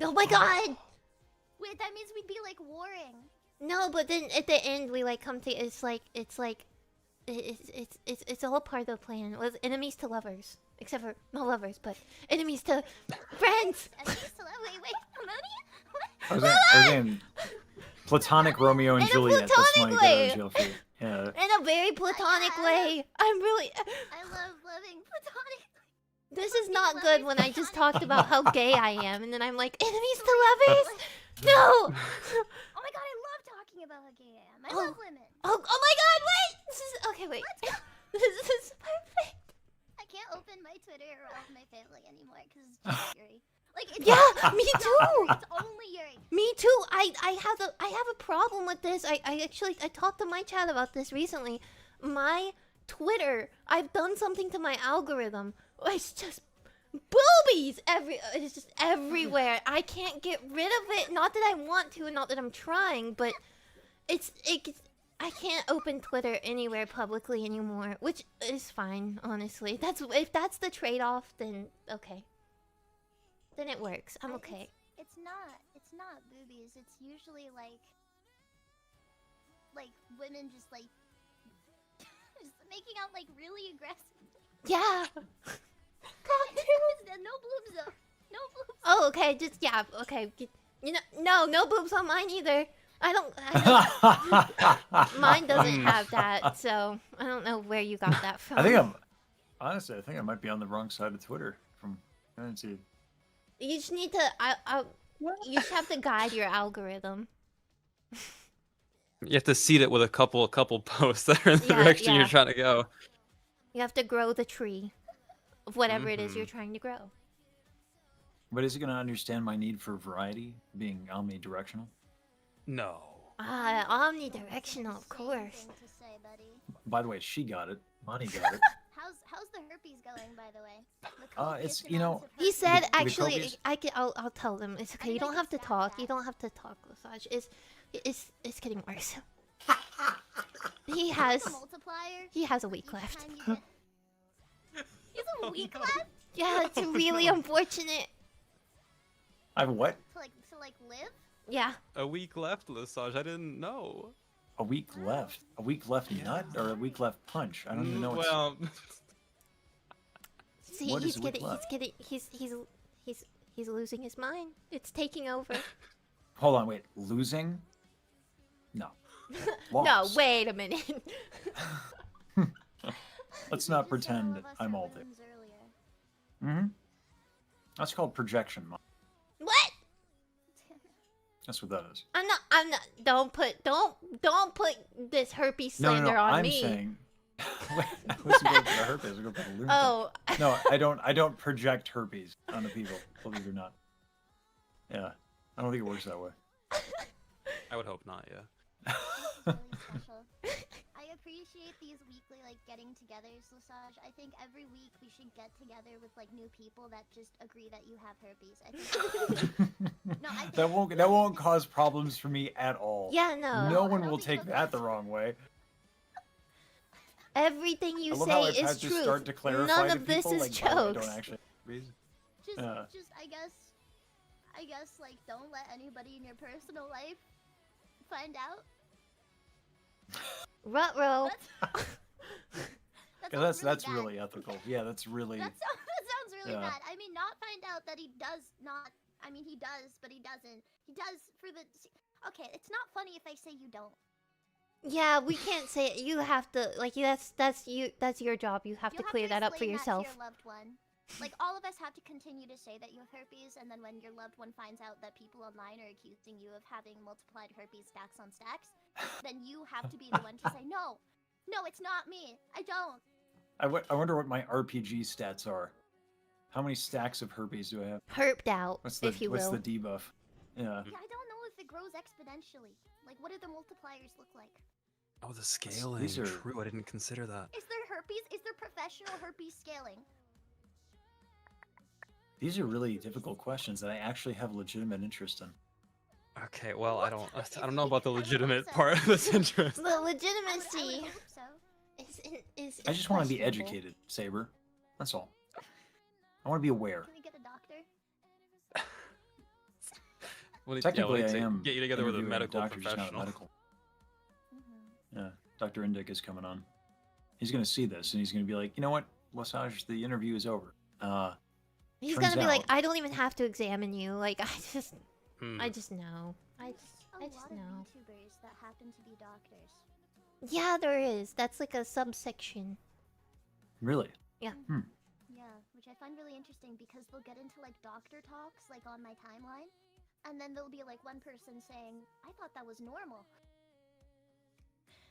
Oh my god! Wait, that means we'd be like warring. No, but then at the end we like come to. It's all a part of the plan. It was enemies to lovers, except for not lovers, but enemies to friends. Wait, Moni? I was saying platonic Romeo and In a Juliet. That's my platonic get out way. of jail free. Yeah. In a very platonic way. I'm really. I love loving platonic. This is not good when I just talked about how gay I am, and then I'm like enemies to lovers. No. Oh my god, I love talking about how gay I am. I love women. Oh my god! Wait. This is okay. Wait. This is perfect. I can't open my Twitter or all of my family anymore because it's just Yuri. Like, it's Yeah, me too. It's only Yuri. Me too. I have a problem with this. I actually talked to my chat about this recently. My Twitter, I've done something to my algorithm. It's just boobies it's just everywhere. I can't get rid of it. Not that I want to, and not that I'm trying, but I can't open Twitter anywhere publicly anymore, which is fine, honestly. If that's the trade-off, then okay. Then it works. I'm okay. It's not boobies. It's usually like women just like just making out like really aggressive. Yeah. No boobs though. No boobs. Oh, okay. Just yeah. Okay. You know, no boobs on mine either. I don't mine doesn't have that, so I don't know where you got that from. I think I might be on the wrong side of Twitter. I didn't see it. You just need to. You just have to guide your algorithm. You have to seed it with a couple posts that are in the Yeah, direction yeah. you're trying to go. You have to grow the tree of whatever it is you're trying to grow. But is it going to understand my need for variety, being omnidirectional? No. Omnidirectional, of course. Thing to say, buddy. By the way, she got it. Money got it. How's the herpes going, by the way? The It's, copious you know, amounts of He herpes. said, the actually, copious- I'll tell them. It's okay. I You don't like have to Snapchat. talk. You don't have to talk, Lesage. It's getting worse. He has The multiplier. he has a week Each left. time you get- He's a week left Yeah, it's really unfortunate. I have what? to live. Yeah. A week left, Lesage. I didn't know. A week left? A week left nut or a week left punch? I don't even know. Well, See, What he's is a week getting left? he's losing his mind. It's taking over. Hold on, wait. Losing? No. No, Lost. wait a minute. Let's You not just said pretend all that of us I'm are all there. women's earlier. That's called projection. Mom. What? That's what that is. I'm not. Don't put this herpes slander on I'm me. saying. Wait, I wasn't going for the herpes. I was going for the loon. Oh. No, I don't project herpes onto people. Believe it or not. Yeah, I don't think it works that way. I would hope not. Yeah. Really special. I appreciate these weekly like getting togethers, Lesage. I think every week we should get together with like new people that just agree that you have herpes. I think no, I think that won't cause problems for me at all. Yeah, no. No I one don't will think take so. that the wrong way. Everything I you love say how I've is had to truth. start to clarify None to of this people, is like, by the way, I jokes. don't actually have herpes. just I guess like don't let anybody in your personal life find out. Ruh-roh. That's Really ethical. Yeah, that's really. that sounds really Yeah. bad. I mean, not find out that he does not. I mean, he does, but he doesn't. He does for the. Okay, it's not funny if I say you don't. Yeah, we can't say it. You have to like that's you. That's your job. You have You to clear that up for explain yourself. to your loved one. Like all of us have to continue to say that you have herpes, and then when your loved one finds out that people online are accusing you of having multiplied herpes stacks on stacks, then you have to be the one to say no, it's not me. I don't. I wonder what my RPG stats are. How many stacks of herpes do I have? Herped out, if you what's will. the debuff? Yeah. Yeah, I don't know if it grows exponentially. Like, what do the multipliers look like? Oh, the scaling. These are- True. I didn't consider that. Is there herpes? Is there professional herpes scaling? These are really difficult questions that I actually have legitimate interest in. Okay. Well, I don't know about the I would hope legitimate so. part of this interest. The I would legitimacy hope so. is I just want to be questionable. educated, Saber. That's all. I want to be aware. Can we get a doctor? Technically, I to am. get you together with a interviewing medical doctor, just not professional. medical. Mm-hmm. Yeah, Dr. Indic is coming on. He's going to see this and he's going to be like, you know what, Lesage, the interview is over. He's Turns gonna be like, out- I don't even have to examine you. Like, I just Hmm. know. I A just lot know. of YouTubers that happen to be doctors. Yeah, there is. That's like a subsection. Really? Yeah, which I find really interesting because they'll get into like doctor talks like on my timeline, and then there'll be like one person saying, "I thought that was normal."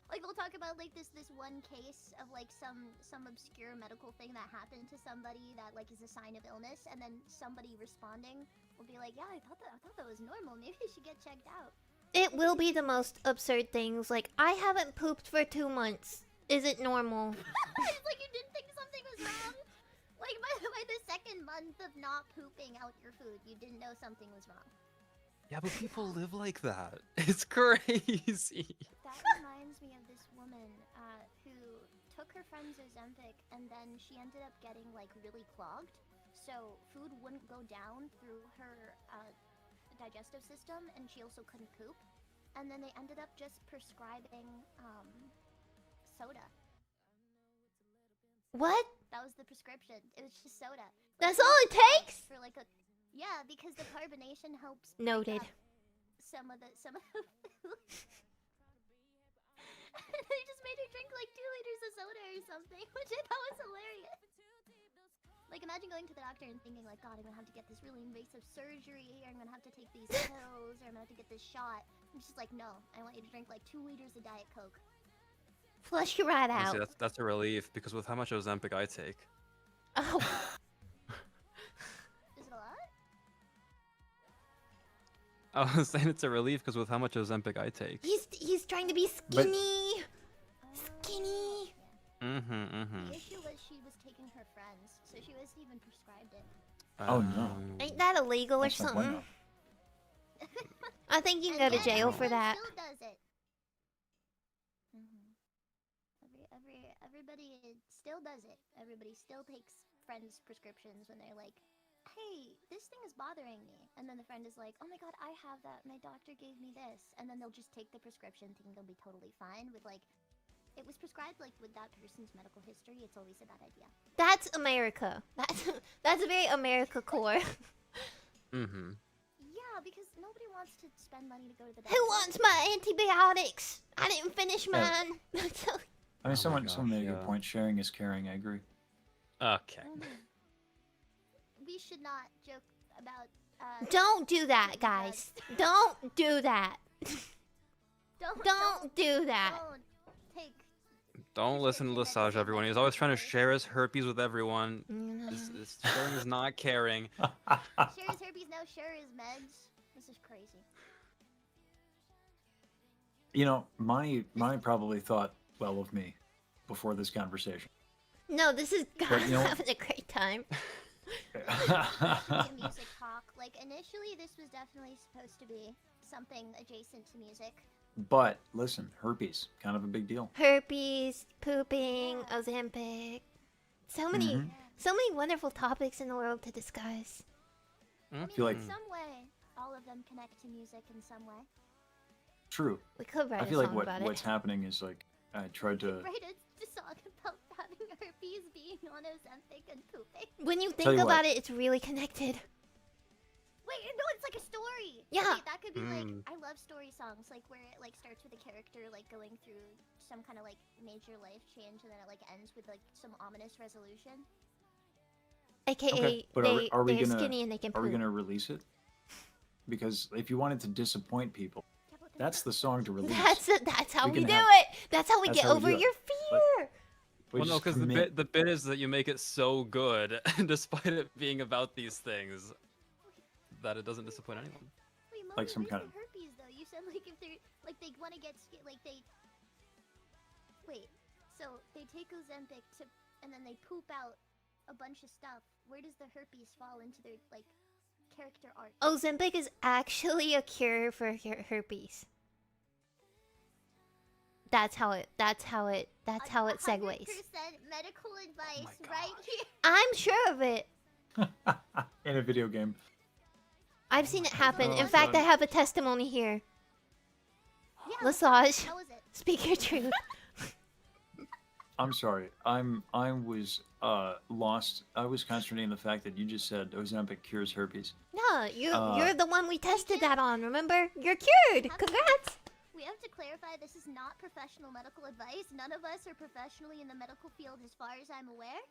Like they'll talk about like this one case of like some obscure medical thing that happened to somebody that like is a sign of illness, and then somebody responding will be like, "Yeah, I thought that was normal. Maybe I should get checked out." It will be the most absurd things. Like, I haven't pooped for 2 months. Is it normal? It's like you didn't think something was wrong. Like by the second month of not pooping out your food, you didn't know something was wrong. Yeah, but people live like that. It's crazy. That reminds me of this woman who took her friend's Ozempic and then she ended up getting like really clogged, so food wouldn't go down through her digestive system, and she also couldn't poop. And then they ended up just prescribing soda. What? That was the prescription. It was just soda. Like, That's she all was it clogged takes? for like a because the carbonation helps break Noted. up some of the food. And they just made her drink like 2 liters of soda or something, which I thought was hilarious. Like, imagine going to the doctor and thinking like, God, I'm gonna have to get this really invasive surgery, or I'm gonna have to take these pills, or I'm gonna have to get this shot. And she's like, no, I want you to drink like 2 liters of Diet Coke. Flush you right out. Honestly, that's a relief because with how much Ozempic I take, Oh, Is it a lot? I was saying it's a relief because with how much Ozempic I take. he's trying to be skinny. Skinny. The issue was she was taking her friends, so she wasn't even prescribed it. Oh, no. Ain't that illegal or That's no something? bueno. I think you can And go to yet jail for everyone that. Still does it. Everybody still does it. Everybody still takes friends' prescriptions when they're like, "Hey, this thing is bothering me," and then the friend is like, "Oh my God, I have that. My doctor gave me this," and then they'll just take the prescription, thinking they'll be totally fine with like. It was prescribed like with that person's medical history. It's always a bad idea. That's America. That's very America core. Mm-hmm. Yeah, because nobody wants to spend money to go to the doctor. Who wants my antibiotics? I didn't finish Yeah. mine. I mean, Oh my someone gosh, made a yeah. good point. Sharing is caring. I agree. Okay. We should not joke about Don't do that, guys. Don't do that. Don't do that. Don't take. Don't listen to Lesage, everyone. He's always trying to share his herpes with everyone. This sharing is not caring. Share his herpes now. Share his meds. This is crazy. You know, Monty probably thought well of me before this conversation. No, this is But, you know- having a great time. Definitely a music talk. Like initially, this was definitely supposed to be something adjacent to music. But listen, herpes, kind of a big deal. Herpes, pooping, Ozempic. So many, Mhm. so many wonderful topics in the world to discuss. I mean, feel like- in some way, all of them connect to music in some way. True. We could write I a feel like song about what's it. happening is like I tried to. Write a song about having herpes, being on Ozempic, and pooping. When you Tell think you about what. it, it's really connected. Wait, no, it's like a story. Yeah. Okay, that could be like Mm. I love story songs, like where it like starts with a character like going through some kind of like major life change, and then it like ends with like some ominous resolution. AKA, Okay, but are we they're gonna skinny and they can are we poop. gonna release it? Because if you wanted to disappoint people, Yeah, but then that's the song to release. That's how We we can do have- it. That's how we that's get how we over do it. your fear. We Well, no, just because commit. the bit is that you make it so good, despite it being about these things, that it doesn't disappoint anyone. Wait, Moni, like some where's kind the of- herpes though? You said like if they're like they want to get like they. Wait, so they take Ozempic to and then they poop out a bunch of stuff. Where does the herpes fall into their like character arc? Ozempic is actually a cure for herpes. That's how it segues. 100% medical advice right here. I'm sure of it. In a video game. I've seen it happen. Oh, In fact, God. I have a testimony here. Yeah, Lesage, how was it? speak your truth. I'm sorry. I was lost. I was concentrating on the fact that you just said Ozempic cures herpes. No, you're the one we tested that on. Remember? You're cured. Have- Congrats. We have to clarify this is not professional medical advice. None of us are professionally in the medical field as far as I'm aware.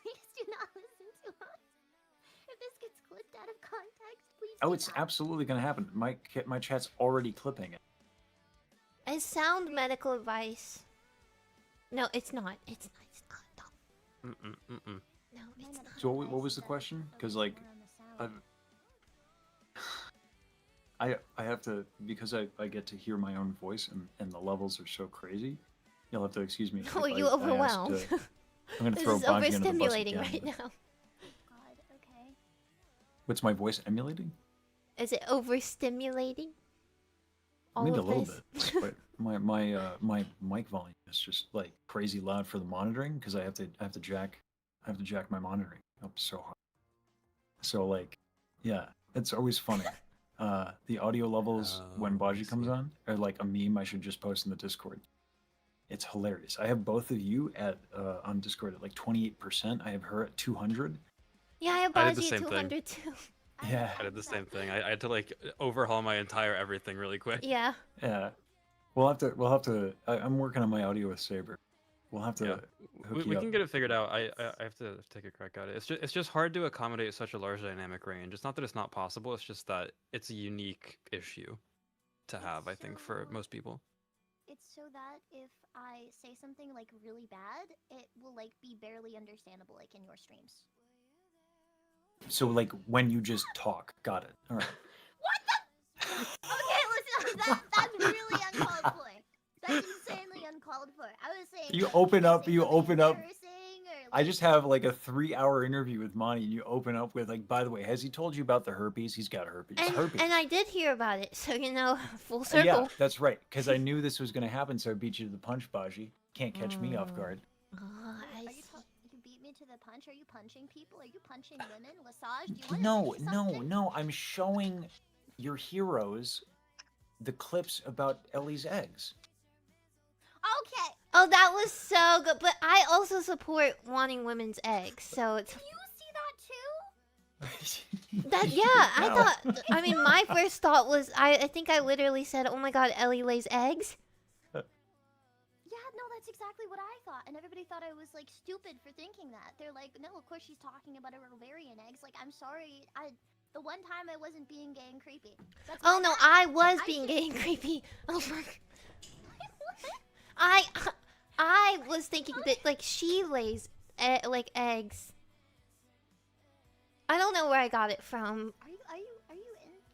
Please do not listen to us. If this gets clipped out of context, please Oh, do it's not. absolutely gonna happen. My chat's already clipping it. It's sound medical advice. No, it's not. It's not. It's not. Don't. Mm-mm. No, My it's not. medical So what advice was is the that question? focus Because like, more on the sound. I have to, because I get to hear my own voice and the levels are so crazy. You'll have to excuse me. Oh, if you I asked, overwhelmed. I'm gonna This throw is Bonji under the bus overstimulating again. right now. God, okay. What's my voice emulating? Is it overstimulating? All Maybe a of little this? bit. But my mic volume is just like crazy loud for the monitoring because I have to jack my monitoring up so hard. So like, yeah, it's always funny. The audio levels when Oh, I Baji comes see. on are like a meme I should just post in the Discord. It's hilarious. I have both of you at on Discord at like 28%. I have her at 200. Yeah, I have I did the Baji at same thing. 200 too. Yeah. I did the same thing. I had to like overhaul my entire everything really quick. Yeah. Yeah, we'll have to. I'm working on my audio with Sab3r. We'll have to Yeah. hook We you up. can get it figured out. I have to take a crack at it. It's just hard to accommodate such a large dynamic range. It's not that it's not possible. It's just that it's a unique issue to have. I think for So- most people. It's so that if I say something like really bad, it will like be barely understandable like in your streams. So like when you just talk, got it. All right. Okay, listen, that's really uncalled for. That's insanely uncalled for. I was saying You like, open say up. You something open up. embarrassing or, I like, just have like a 3-hour interview with Monty, and you open up with like, by the way, has he told you about the herpes? He's got herpes. Herpes. And I did hear about it, so you know, full Yeah, circle. that's right. Because I knew this was gonna happen, so I beat you to the punch, Baji. Can't catch me off guard. Oh, I Are you, see. you beat me to the punch? Are you punching people? Are you punching women? Lesage, do you want No, to say no, something? no. I'm showing your heroes the clips about Ellie's eggs. Okay. Oh, that was so good. But I also support wanting women's eggs, so it's You see that too? that. Yeah, I No. thought. I mean, my first thought was, I think I literally said, "Oh my God, Ellie lays eggs." Yeah, no, that's exactly what I thought. And everybody thought I was like stupid for thinking that. They're like, no, of course she's talking about her ovarian eggs. Like, I'm sorry. The one time I wasn't being gay and creepy. That's Oh my no, bad. I was I being should- gay and creepy. Oh my. What? I was thinking that like she lays like eggs. I don't know where I got it from. Are you in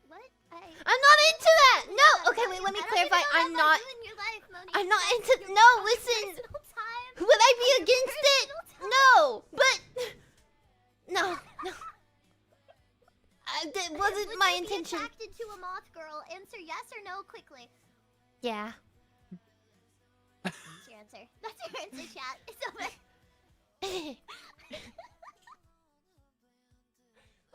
what? I'm not into that. No. Okay, wait. Let me I don't clarify. even know I'm that not. about you in your life, Monique. I'm not That's into. your No, own listen. personal time. Would I be Your against it? personal time. No, but no, no. That wasn't Would my you be intention. attracted to a moth girl? Answer yes or no quickly. Yeah. That's your answer. That's your answer, chat. It's over.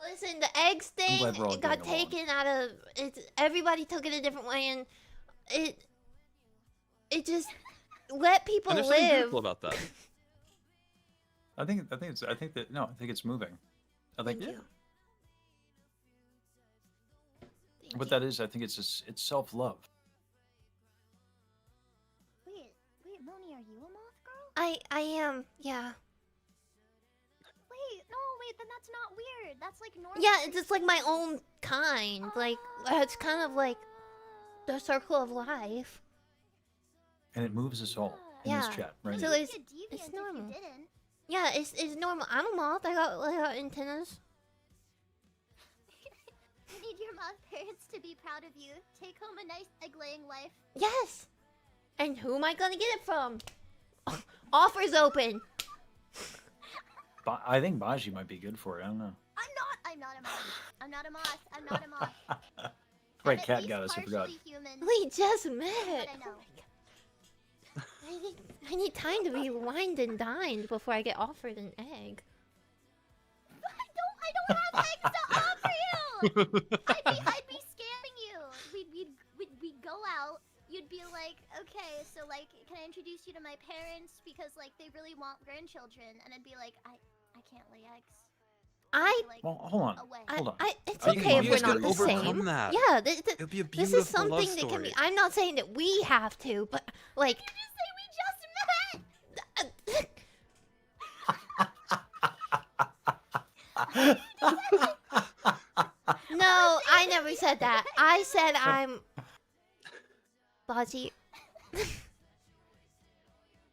Listen, the eggs thing glad we're all it got getting along. taken out of it. Everybody took it a different way, and it just let people And there's something live. beautiful about that. I think it's moving. I think Thank you. Thank what you. that is, I think it's self-love. Wait, Moni, are you a moth girl? I am, yeah. Wait, then that's not weird. That's like normal. Yeah, it's just like my own kind. Like it's kind of like the circle of life. And it moves us all in Yeah. this chat, right? So You'd it's be a deviant it's if you normal. didn't. Yeah, it's normal. I'm a moth. I got antennas. You need your moth parents to be proud of you. Take home a nice egg-laying life. Yes. And who am I gonna get it from? Offers open. I think Baji might be good for it. I don't know. I'm not a moth. I'm not a moth. I'm not a moth. Right, I'm at cat least goddess, I forgot. partially human, We just but met. I know. I need time to be wined and dined before I get offered an egg. I don't have eggs to offer you. I'd be scamming you. We'd go out. You'd be like, okay, so like, can I introduce you to my parents because like they really want grandchildren? And I'd be like, I can't lay eggs. I Like, Well, hold on. away. Hold on. it's Are you okay if you we're guys not could the overcome same. that. Yeah, It'll be a this beautiful is something love that can story. be. I'm not saying that we have to, but like. You just say we just met. No, I never said that. I said I'm. Baji.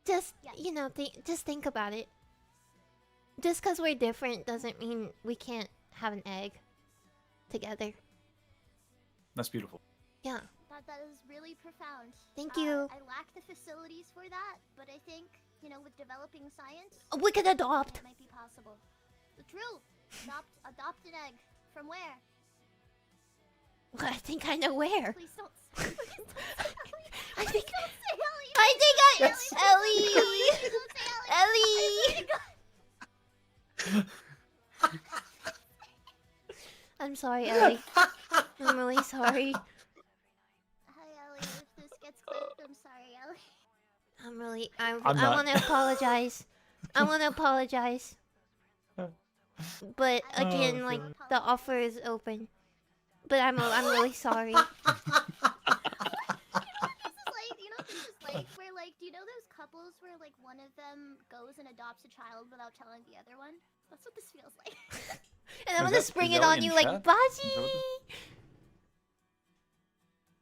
Just you know, just think about it. Just because we're different doesn't mean we can't have an egg together. That's beautiful. Yeah. That is really profound. Thank you. I lack the facilities for that, but I think, you know, with developing science, We could adopt. it might be possible. True. Adopt an egg. From where? I think I know where. Please don't. Please don't say Ellie. I think. Please don't say Ellie. I think I. Yes. Ellie. Please don't say Ellie. Ellie. I'm sorry, Ellie. I'm really sorry. Hi, Ellie. If this gets clipped, I'm sorry, Ellie. I'm really. I not. want to apologize. I want to apologize. But again, Oh, like God. the offer is open. But I'm really sorry. This is like where like, do you know those couples where like one of them goes and adopts a child without telling the other one? That's what this feels like. And I'm Is gonna that- spring is it that on in you chat? like Is that Baji. what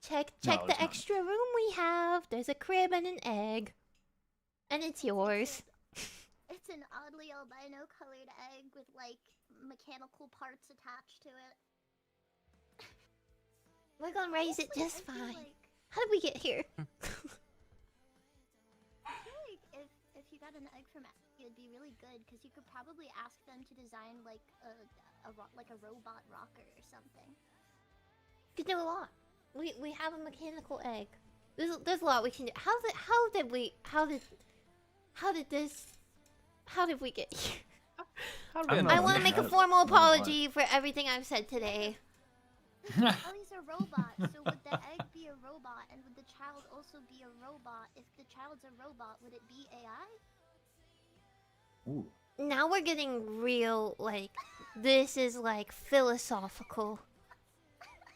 Check No, the it's not. extra room we have. There's a crib and an egg. And it's yours. It's an oddly albino colored egg with like mechanical parts attached to it. We're gonna raise it Honestly, just I feel fine. like- How did we get here? I feel like if you got an egg from Ashley, it'd be really good because you could probably ask them to design like a robot rocker or something. We can do a lot. We have a mechanical egg. There's a lot we can do. How did we get here? How did I we don't end know. I up want to on make a that? formal I don't know why. apology for everything I've said today. Ellie's a robot, so would the egg be a robot, and would the child also be a robot? If the child's a robot, would it be AI? Ooh. Now we're getting real, like, this is like philosophical.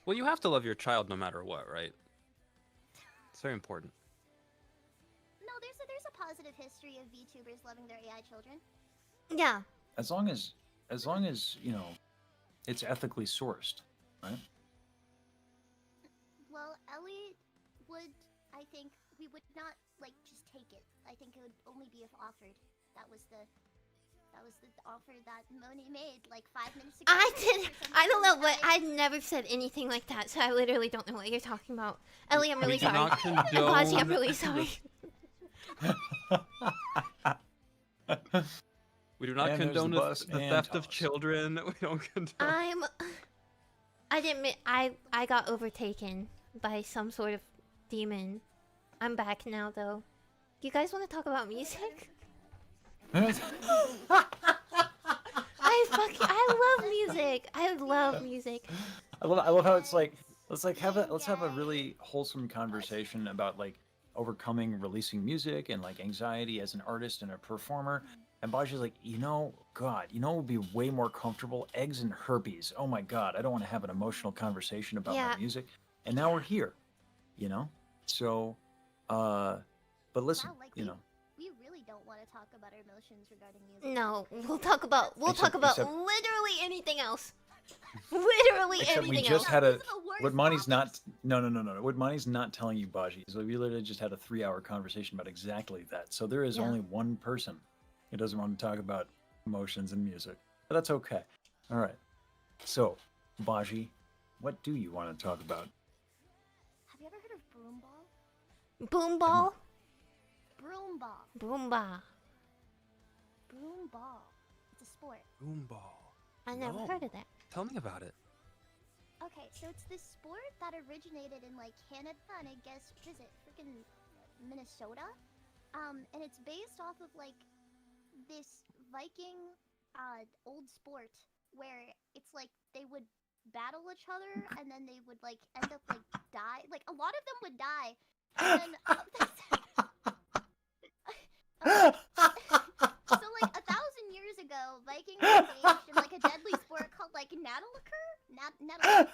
Well, you have to love your child no matter what, right? It's very important. No, there's a positive history of VTubers loving their AI children. Yeah. As long as you know, it's ethically sourced, right? Well, Ellie would, I think, we would not like just take it. I think it would only be if offered. That was the offer that Moni made like 5 minutes ago. I or didn't. something, I don't know and what. I never said anything like that, so I literally don't know what you're talking about. Ellie, I'm really We do sorry. not And Baji, I'm condone really the- sorry. We do not And there's the condone bus the and theft of Thomas. children. We don't condone. I didn't. I got overtaken by some sort of demon. I'm back now, though. You guys want to talk about music? I love music. I love music. I love how it's like let's have a really wholesome conversation about like overcoming releasing music and like anxiety as an artist and a performer. And Baja's like, God, it would be way more comfortable. Eggs and herpes. Oh my God, I don't want to have an emotional conversation about Yeah. my music. And now we're here, So, but listen, Wow, like we really don't want to talk about our emotions regarding music. No, we'll talk about Except- literally anything else. Literally Except anything we just else. had a. Those are the worst What Monty's topics. not. No. What Monty's not telling you, Baji, is that we literally just had a 3-hour conversation about exactly that. So there is Yeah. only one person who doesn't want to talk about emotions and music. But that's okay. All right. So, Baji, what do you want to talk about? Have you ever heard of broomball? Boomball, Broomball. boomba. Broomball. It's a sport. Boomball. I never No. heard of that. Tell me about it. Okay, so it's this sport that originated in like Canada and I guess what is it, freaking Minnesota? And it's based off of like this Viking old sport where it's like they would battle each other and then they would like end up like die. Like a lot of them would die. And then so like 1,000 years ago, Vikings engaged in like a deadly sport called like Naddleker? Naddleker,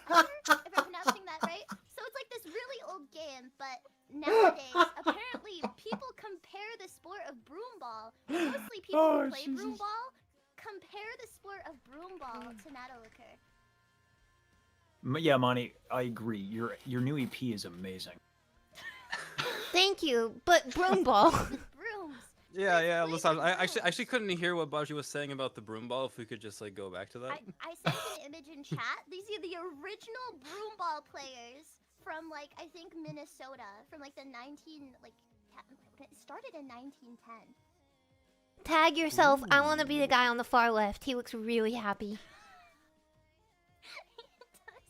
if I'm pronouncing that right. So it's like this really old game, but nowadays apparently people compare the sport of broomball, and mostly people who play broomball compare the sport of broomball to Naddleker. Yeah, Monty, I agree. Your new EP is amazing. Thank you, but broomball. With brooms. Yeah. Please, Listen, I brooms. actually couldn't hear what Baji was saying about the broomball. If we could just like go back to that. I sent an image in chat. These are the original broomball players from like I think Minnesota from like the it started in 1910. Tag yourself. I want to be the guy on the far left. He looks really happy.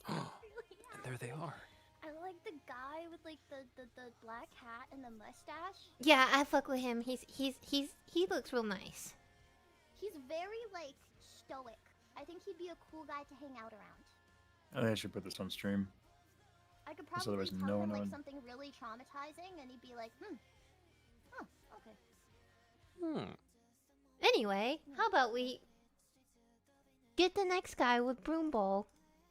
Really And there they are. I like the guy with like the black hat and the mustache. Yeah, I fuck with him. He looks real nice. He's very like stoic. I think he'd be a cool guy to hang out around. I think I should put this on stream. I could Because probably otherwise tell no him one like would. something really traumatizing and he'd be like, okay. Anyway, how about we get the next guy with broomball?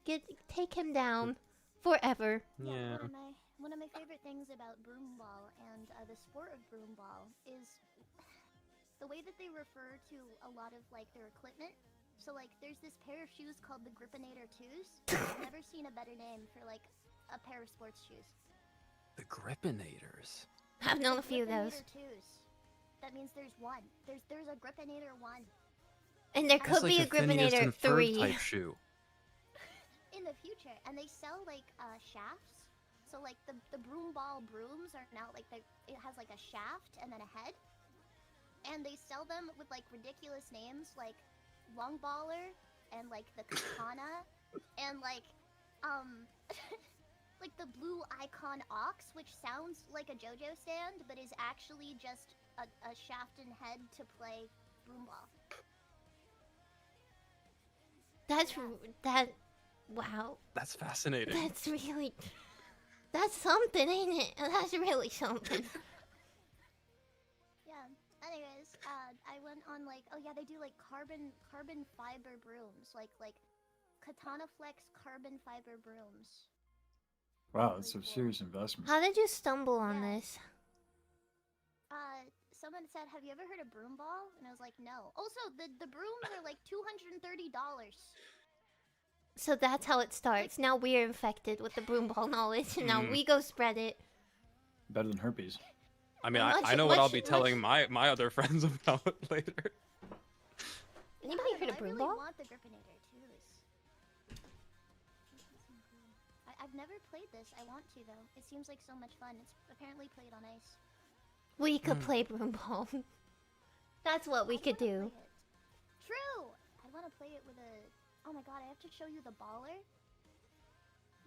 Take him down forever. Yeah. One of my favorite things about broomball and the sport of broomball is the way that they refer to a lot of like their equipment. So like there's this pair of shoes called the Gripinator 2s. I've never seen a better name for like a pair of sports shoes. The Gripinators. I've known a few of those. Gripinator 2s. That means there's one. There's a Gripinator 1 And there That's could That's be like a Phineas Gripinator and Ferb 3. type shoe. in the future, and they sell like shafts. So like the broomball brooms are now like it has like a shaft and then a head, and they sell them with like ridiculous names like Longballer and like the Katana and like like the Blue Icon Ox, which sounds like a JoJo stand but is actually just a shaft and head to play broomball. Wow. That's fascinating. That's something, ain't it? That's really something. Yeah. Anyways, I went on like, oh yeah, they do like carbon fiber brooms, like Katana Flex carbon fiber brooms. Wow, that's a serious investment. How did you stumble on Yeah. this? Someone said, "Have you ever heard of broomball?" And I was like, "No." Also, the brooms are like $230. So that's how it starts. Now we're infected with the broom ball knowledge, and now Mm. we go spread it. Better than herpes. I mean, Much- I know what I'll be much- telling my other friends about later. Anybody heard of I broom really ball? want the Grippinator too. I've never played this. I want to though. It seems like so much fun. It's apparently played on ice. We could play broom ball. That's what we I'd could wanna do. play it. True. I'd want to play it with a. Oh my god! I have to show you the baller.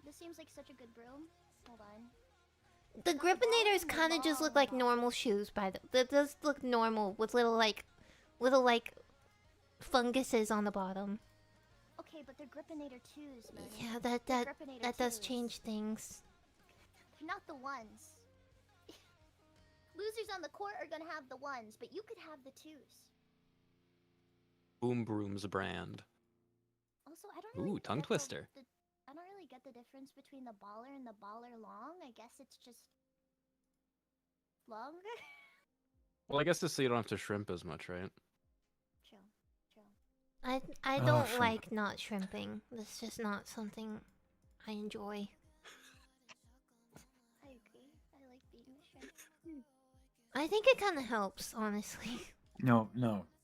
This seems like such a good broom. Hold on. The Grippinators kind of just look like normal shoes, that does look normal with little like funguses on the bottom. Okay, but they're Grippinator 2s, man. Yeah, They're that Grippinator does 2s. change things. They're not the ones. Losers on the court are gonna have the ones, but you could have the 2s. Boom Broom's brand. Also, I don't really Ooh, tongue get twister. I don't really get the difference between the baller and the baller long. I guess it's just longer. Well, I guess just so you don't have to shrimp as much, right? True. I Oh, don't shrimp. like not shrimping. That's just not something I enjoy. I agree. I like being a shrimp. I think it kind of helps, honestly. No,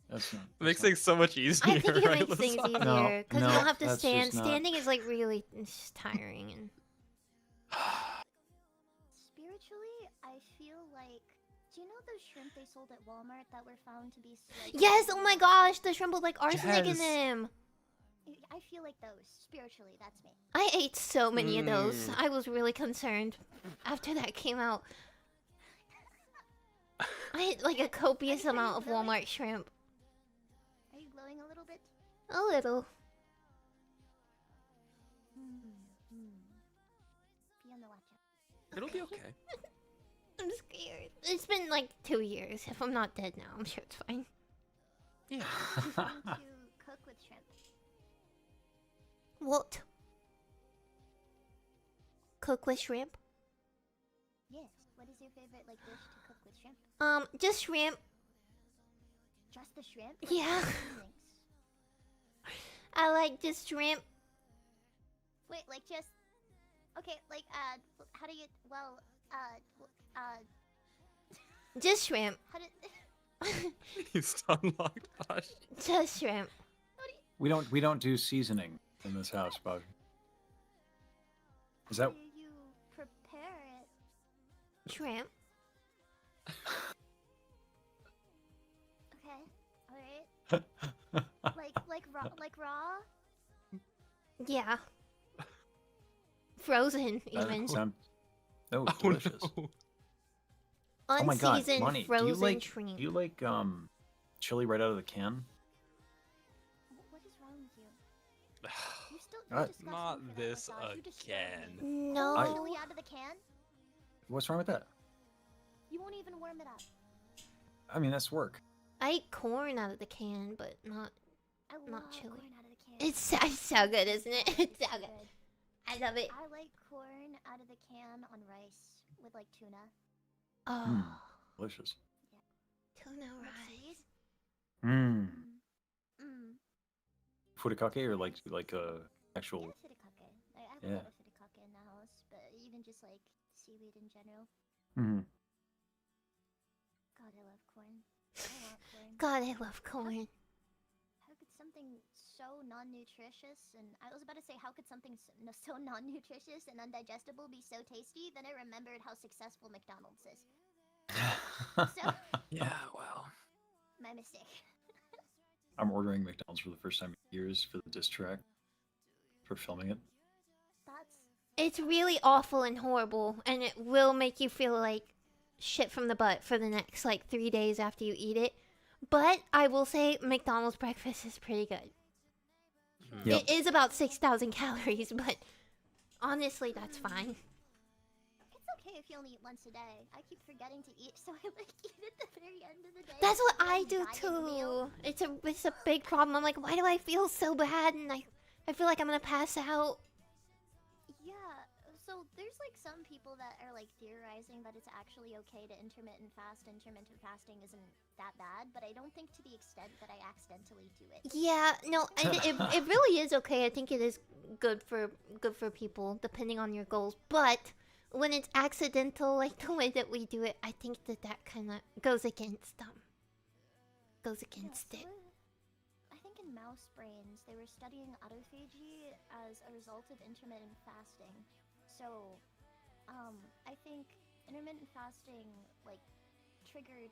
that's not. It makes that's not- things so much easier. I think it right, makes things Lasagna? easier because No, you don't have to that's stand. just not- Standing is like really it's just tiring and. Spiritually, I feel like. Do you know those shrimp they sold at Walmart that were found to be? Yes! Oh my gosh, the shrimp with like arsenic in Yes. them. I feel like those. Spiritually, that's me. I ate so many of those. Mm. I was really concerned after that came out. I ate like a copious amount of Walmart shrimp. Are you glowing a little bit? A little. Be on the watch out. It'll be okay. I'm scared. It's been like 2 years. If I'm not dead now, I'm sure it's fine. Yeah. To cook with shrimp. What? Cook with shrimp? Yes. What is your favorite like dish to cook with shrimp? Just shrimp. Just the shrimp? Yeah. Seasonings? I like just shrimp. Wait, like just. Okay, like how do you? Well, Just shrimp. how did? He's unlocked. Gosh. Just shrimp. We don't do seasoning in this house, Bobby. Is How that do you prepare it? Shrimp. Okay, all right. like raw. Yeah. Frozen, even. sound? Oh, Oh, delicious. no. Oh my god, Unseasoned Monty, frozen shrimp. do you like chili right out of the can? What is wrong with you? You still Uh, discussing Not for that this massage. You destroyed me. again. No. Chili out of the can? What's wrong with that? You won't even warm it up. I mean, that's work. I eat corn out of the can, but not. I Not love chili. corn out of the can. It's so good, isn't it? It's so good. I love it. I like corn out of the can on rice with like tuna. Oh, Delicious. tuna Like rice. seaweed. Mmm. Mmm. Furikake or like actual. Yeah, furikake. I have a Yeah. lot of furikake in the house, but even just like seaweed in general. Mm. God, I love corn. I want corn. God, I love corn. How could something so non-nutritious and I was about to say how could something so non-nutritious and undigestible be so tasty? Then I remembered how successful McDonald's is. So Yeah, well. my mistake. I'm ordering McDonald's for the first time in years for the diss track for filming it. That's It's really awful and horrible, and it will make you feel like shit from the butt for the next like 3 days after you eat it. But I will say McDonald's breakfast is pretty good. Yep. It is about 6,000 calories, but honestly, that's fine. it's okay if you only eat once a day. I keep forgetting to eat, so I like eat at the very end of the day. That's what It's I like do diet meal. too. It's a big problem. I'm like, why do I feel so bad? And I feel like I'm gonna pass out. Yeah, so there's like some people that are like theorizing that it's actually okay to intermittent fast. Intermittent fasting isn't that bad, but I don't think to the extent that I accidentally do it. Yeah, no, it really is okay. I think it is good for people depending on your goals. But when it's accidental, like the way that we do it, I think that kind of goes against goes against it. I think in mouse brains they were studying autophagy as a result of intermittent fasting. So, I think intermittent fasting like triggered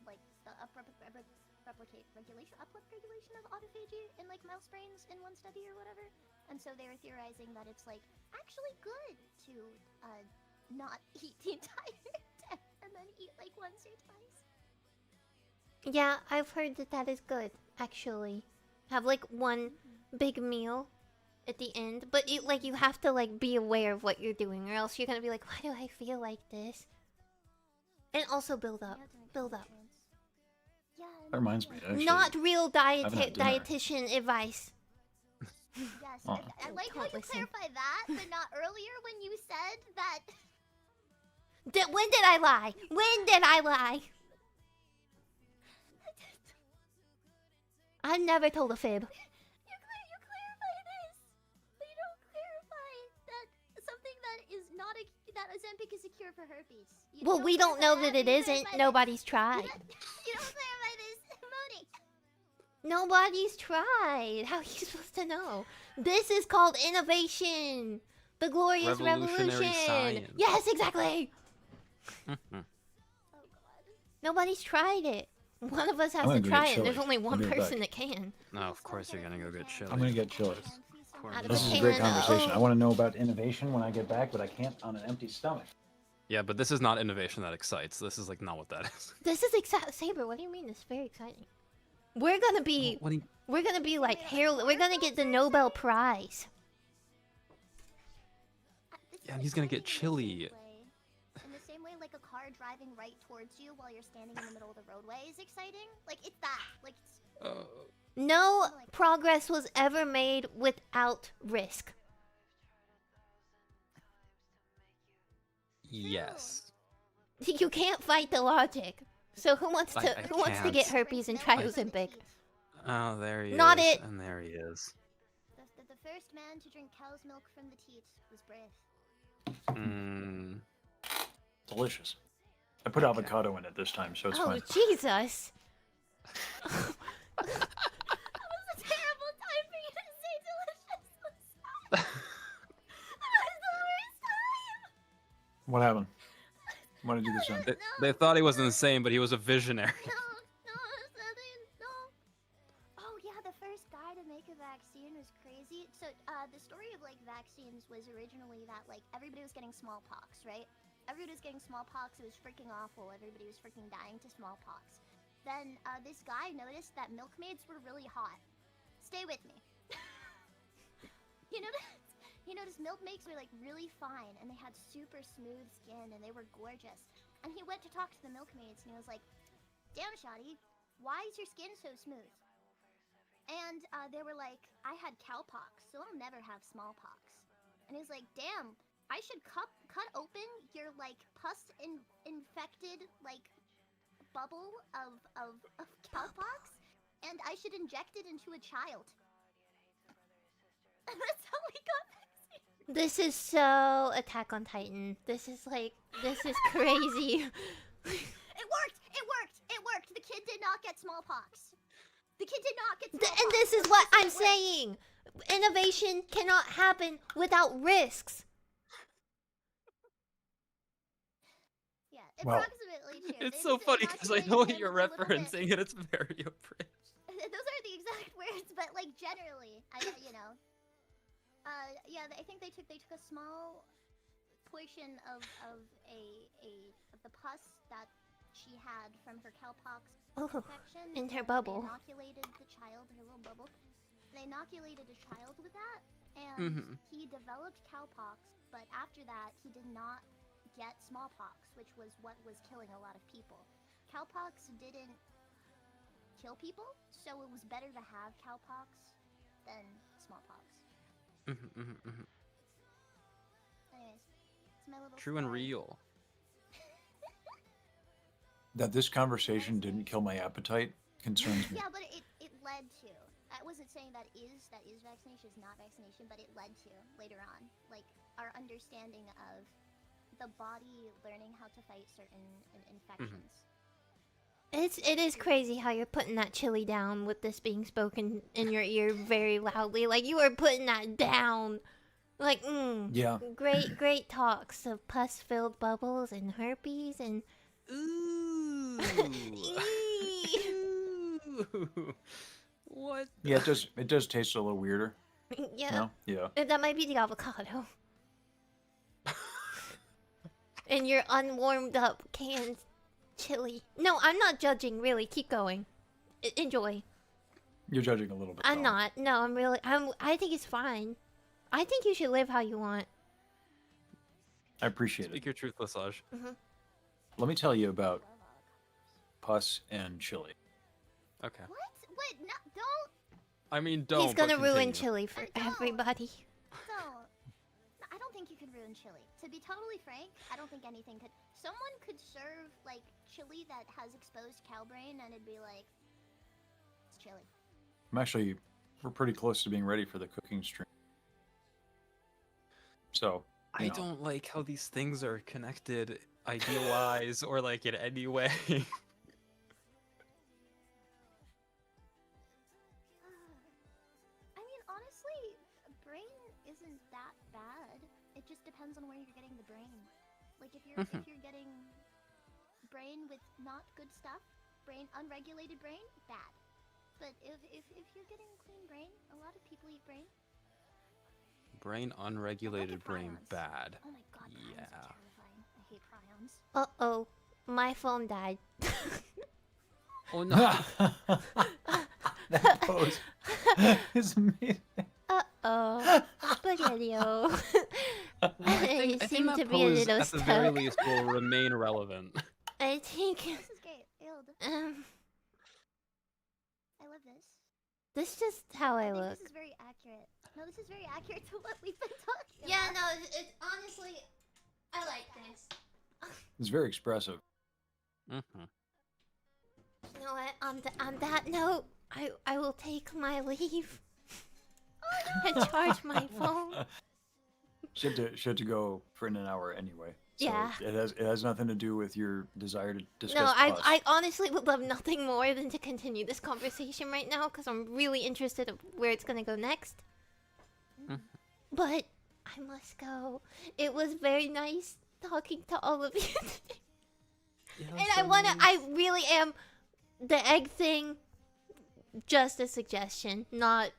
like the upregulation of autophagy in like mouse brains in one study or whatever. And so they were theorizing that it's like actually good to not eat the entire day and then eat like once or twice. Yeah, I've heard that is good actually. Have like one big meal at the end, but you have to like be aware of what you're doing, or else you're gonna be like, why do I feel like this? And also build up. Yeah. That reminds me. Actually, Not real haven't had dinner. dietitian advice. Yes, Oh. I like how Don't you listen. clarify that, but not earlier when you said that. When did I lie? When did I lie? I've never told a fib. You clarify this, but you don't clarify that something that is not that Ozempic is a cure for herpes. You Well, we don't know clarify that it but you isn't. clarify Nobody's this. tried. You don't clarify this, Moni. Nobody's tried. How are you supposed to know? This is called innovation. The glorious Revolutionary revolution. science. Yes, exactly. Oh god. Nobody's tried it. One of us has I'm to gonna go try get it, and there's chili. only I'll one be right person back. that can. No, of course you're gonna go get chili. I'm gonna get chili. Out of This the is a great can. conversation. Oh. I want to know about innovation when I get back, but I can't on an empty stomach. Yeah, but this is not innovation that excites. This is like not what that is. This is exciting. Sab3r, what do you mean? It's very exciting. We're gonna be, What do you... we're gonna be like we're gonna get the Nobel Prize. Yeah, and he's gonna get chili. In the same way, like a car driving right towards you while you're standing in the middle of the roadway is exciting. Like it's that. Like it's. No progress was ever made without risk. Yes. You can't fight the logic. So who wants to I who wants to get can't. herpes and try Ozempic? Oh, there he Not is. it. And there he is. The first man to drink cow's milk from the teat was brave. Mmm. Delicious. I put avocado in it this time, so it's Oh fine. Jesus! That was a terrible time for you to say delicious. I'm sorry. That was the worst time. What happened? Why did you do this time? They thought he was insane, but he was a visionary. No. Oh yeah, the first guy to make a vaccine was crazy. So the story of like vaccines was originally that like everybody was getting smallpox, right? Everybody was getting smallpox. It was freaking awful. Everybody was freaking dying to smallpox. Then this guy noticed that milkmaids were really hot. Stay with me. He noticed milkmaids were like really fine and they had super smooth skin and they were gorgeous. And he went to talk to the milkmaids and he was like, "Damn, Shotty, why is your skin so smooth?" And they were like, "I had cowpox, so I'll never have smallpox." And he was like, "Damn, I should cut open your like infected like bubble of cowpox, and I should inject it into a child." And that's how we got vaccine. This is so Attack on Titan. This is crazy. It worked. The kid did not get smallpox. The kid did not get smallpox. And this is what I'm saying. Innovation cannot happen without risks. Yeah, Well, approximately true. It's They so just funny because I know what inoculated you're him a little bit. referencing, and it's very abridged. Those are the exact words, but like generally, yeah, I think they took a small portion of the pus that she had from her cowpox Oh, infection. in her and bubble. They inoculated the child, her little bubble. They inoculated a child with that, and he developed cowpox. But after that, he did not get smallpox, which was what was killing a lot of people. Cowpox didn't kill people, so it was better to have cowpox than smallpox. Anyways, That's my little True and story. real. That this conversation didn't kill my appetite concerns me. Yeah, but it led to. I wasn't saying that is vaccination, is not vaccination, but it led to later on, like our understanding of the body learning how to fight certain infections. It is crazy how you're putting that chili down with this being spoken in your ear very loudly. Like you are putting that down. Like, Yeah. great talks of pus-filled bubbles and herpes and. Ooh. Ooh. What? Yeah, it does taste a little weirder. Yeah. No? Yeah. That might be the avocado. And your unwarmed up canned chili. No, I'm not judging. Really, keep going. Enjoy. You're judging a little bit. I'm though. not. No, I'm really. I think it's fine. I think you should live how you want. I appreciate Speak it. your truth, Lesage. Let me tell you about pus and chili. Okay. What? Wait, no, don't. I mean, don't. He's gonna but ruin continue. chili for Don't. everybody. Don't. No, I don't think you can ruin chili. To be totally frank, I don't think anything could. Someone could serve like chili that has exposed cow brain, and it'd be like, it's chili. We're pretty close to being ready for the cooking stream. So, I don't like how these things are connected, ideal-wise, or like in any way. I mean, honestly, brain isn't that bad. It just depends on where you're getting the brain. Like if you're getting brain with not good stuff, unregulated brain, bad. But if you're getting clean brain, a lot of people eat brain. Brain unregulated, brain prions. bad. Oh my god, prions Yeah. are terrifying. I hate prions. Uh-oh. My phone died. Oh no. that pose is amazing. Uh-oh. Spaghetti-o. I I think seem that to be a pose, little at the very stuck. least, will remain relevant. I think... This is great. Ild. I love this. This is just how I think look. this is very accurate. No, this is very accurate to what we've been talking about. Yeah, no, it's honestly... I like this. It's very expressive. Mm-hmm. You know what? On that note, I will take my leave. And charge my phone. She had to go for an hour anyway. So Yeah. It has nothing to do with your desire to discuss No, pus. I honestly would love nothing more than to continue this conversation right now because I'm really interested in where it's gonna go next. But I must go. It was very nice talking to all of you today. Yeah, And I really am the egg thing. Just a suggestion, not.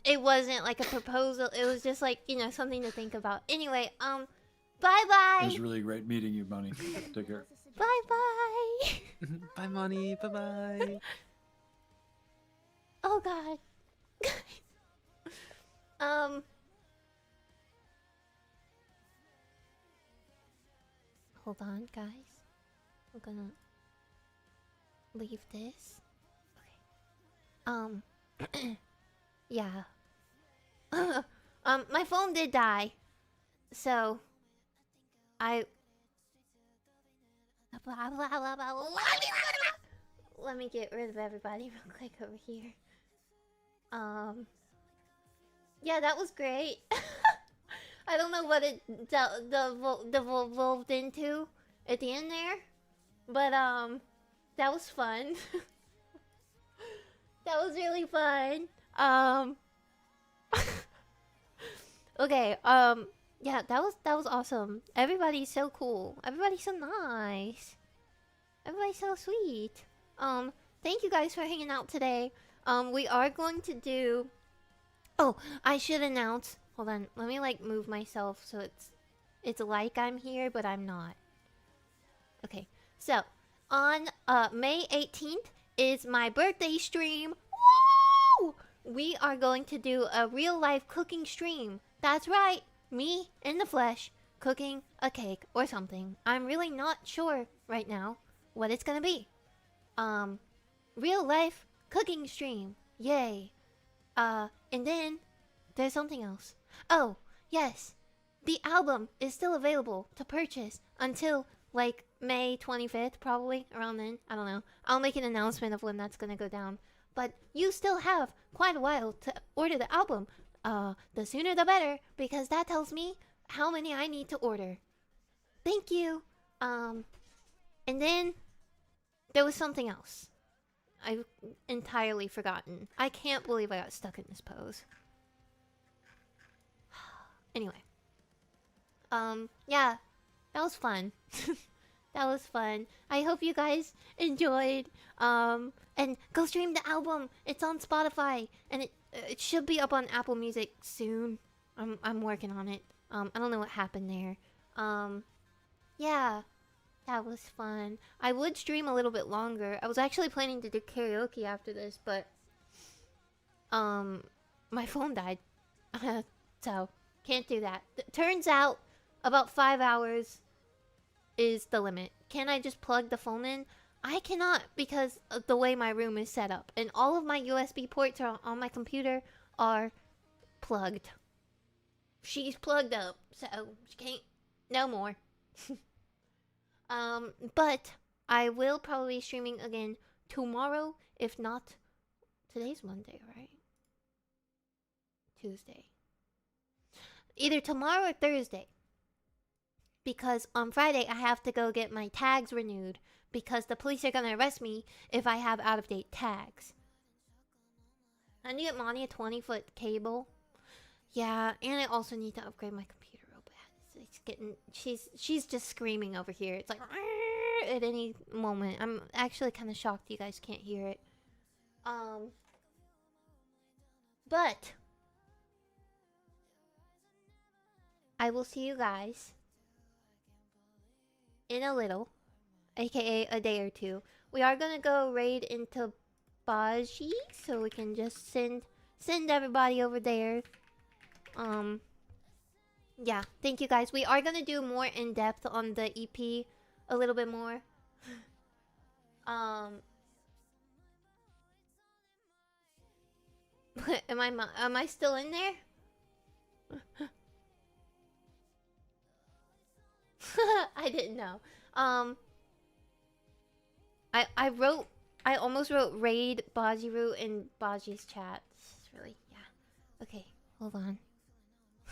It wasn't like a proposal. It was just like something to think about. Anyway, bye It bye. was really great meeting you, Bunny. Take care. Bye bye. Bye, money. Bye bye. Oh god. Hold on, guys. I'm gonna leave this. Okay. Yeah. My phone did die. So let me get rid of everybody real quick over here. Yeah, that was great. I don't know what it devolved into at the end there, but that was fun. That was really fun. Okay, yeah, that was awesome. Everybody's so cool. Everybody's so nice. Everybody's so sweet. Thank you guys for hanging out today. We are going to do... Oh, I should announce... Hold on, let me like move myself so it's like I'm here, but I'm not. Okay, so on May 18th is my birthday stream. Woo! We are going to do a real life cooking stream. That's right, me in the flesh cooking a cake or something. I'm really not sure right now what it's gonna be. Real life cooking stream. Yay. And then there's something else. Oh, yes. the album is still available to purchase until like May 25th, probably around then. I don't know. I'll make an announcement of when that's gonna go down. But you still have quite a while to order the album. The sooner the better, because that tells me how many I need to order. Thank you. And then there was something else. I've entirely forgotten. I can't believe I got stuck in this pose. Anyway. Yeah. That was fun. That was fun. I hope you guys enjoyed. And go stream the album. It's on Spotify. And it should be up on Apple Music soon. I'm working on it. I don't know what happened there. Yeah. That was fun. I would stream a little bit longer. I was actually planning to do karaoke after this, but my phone died. So, can't do that. Turns out about 5 hours is the limit. Can I just plug the phone in? I cannot because of the way my room is set up. And all of my USB ports on my computer are plugged. She's plugged up, so she can't... No more. But I will probably be streaming again tomorrow, if not... Today's Monday, right? Tuesday. Either tomorrow or Thursday. Because on Friday, I have to go get my tags renewed. Because the police are gonna arrest me if I have out-of-date tags. I need to get Monty a 20-foot cable. Yeah, and I also need to upgrade my computer real bad. It's getting... She's just screaming over here. It's like... At any moment. I'm actually kind of shocked you guys can't hear it. But... I will see you guys in a little, aka a day or two. We are gonna go raid into Baji, so we can just send everybody over there. Yeah, thank you guys. We are gonna do more in depth on the EP a little bit more. Am I still in there? I didn't know. I almost wrote raid Bajiru in Baji's chat. It's really, yeah. Okay, hold on.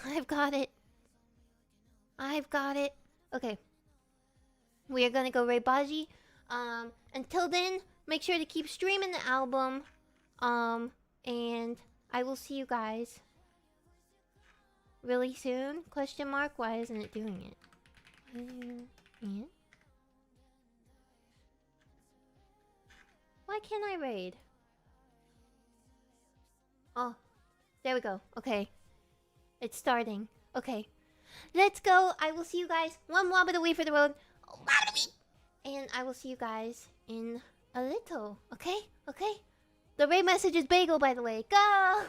I've got it. Okay. We are gonna go raid Baji. Until then, make sure to keep streaming the album. And I will see you guys really soon? Question mark? Why isn't it doing it? Yeah. Why can't I raid? Oh, there we go. Okay. It's starting. Okay. Let's go. I will see you guys. One wobbit away for the road. And I will see you guys in a little. Okay? Okay? The raid message is bagel, by the way. Go!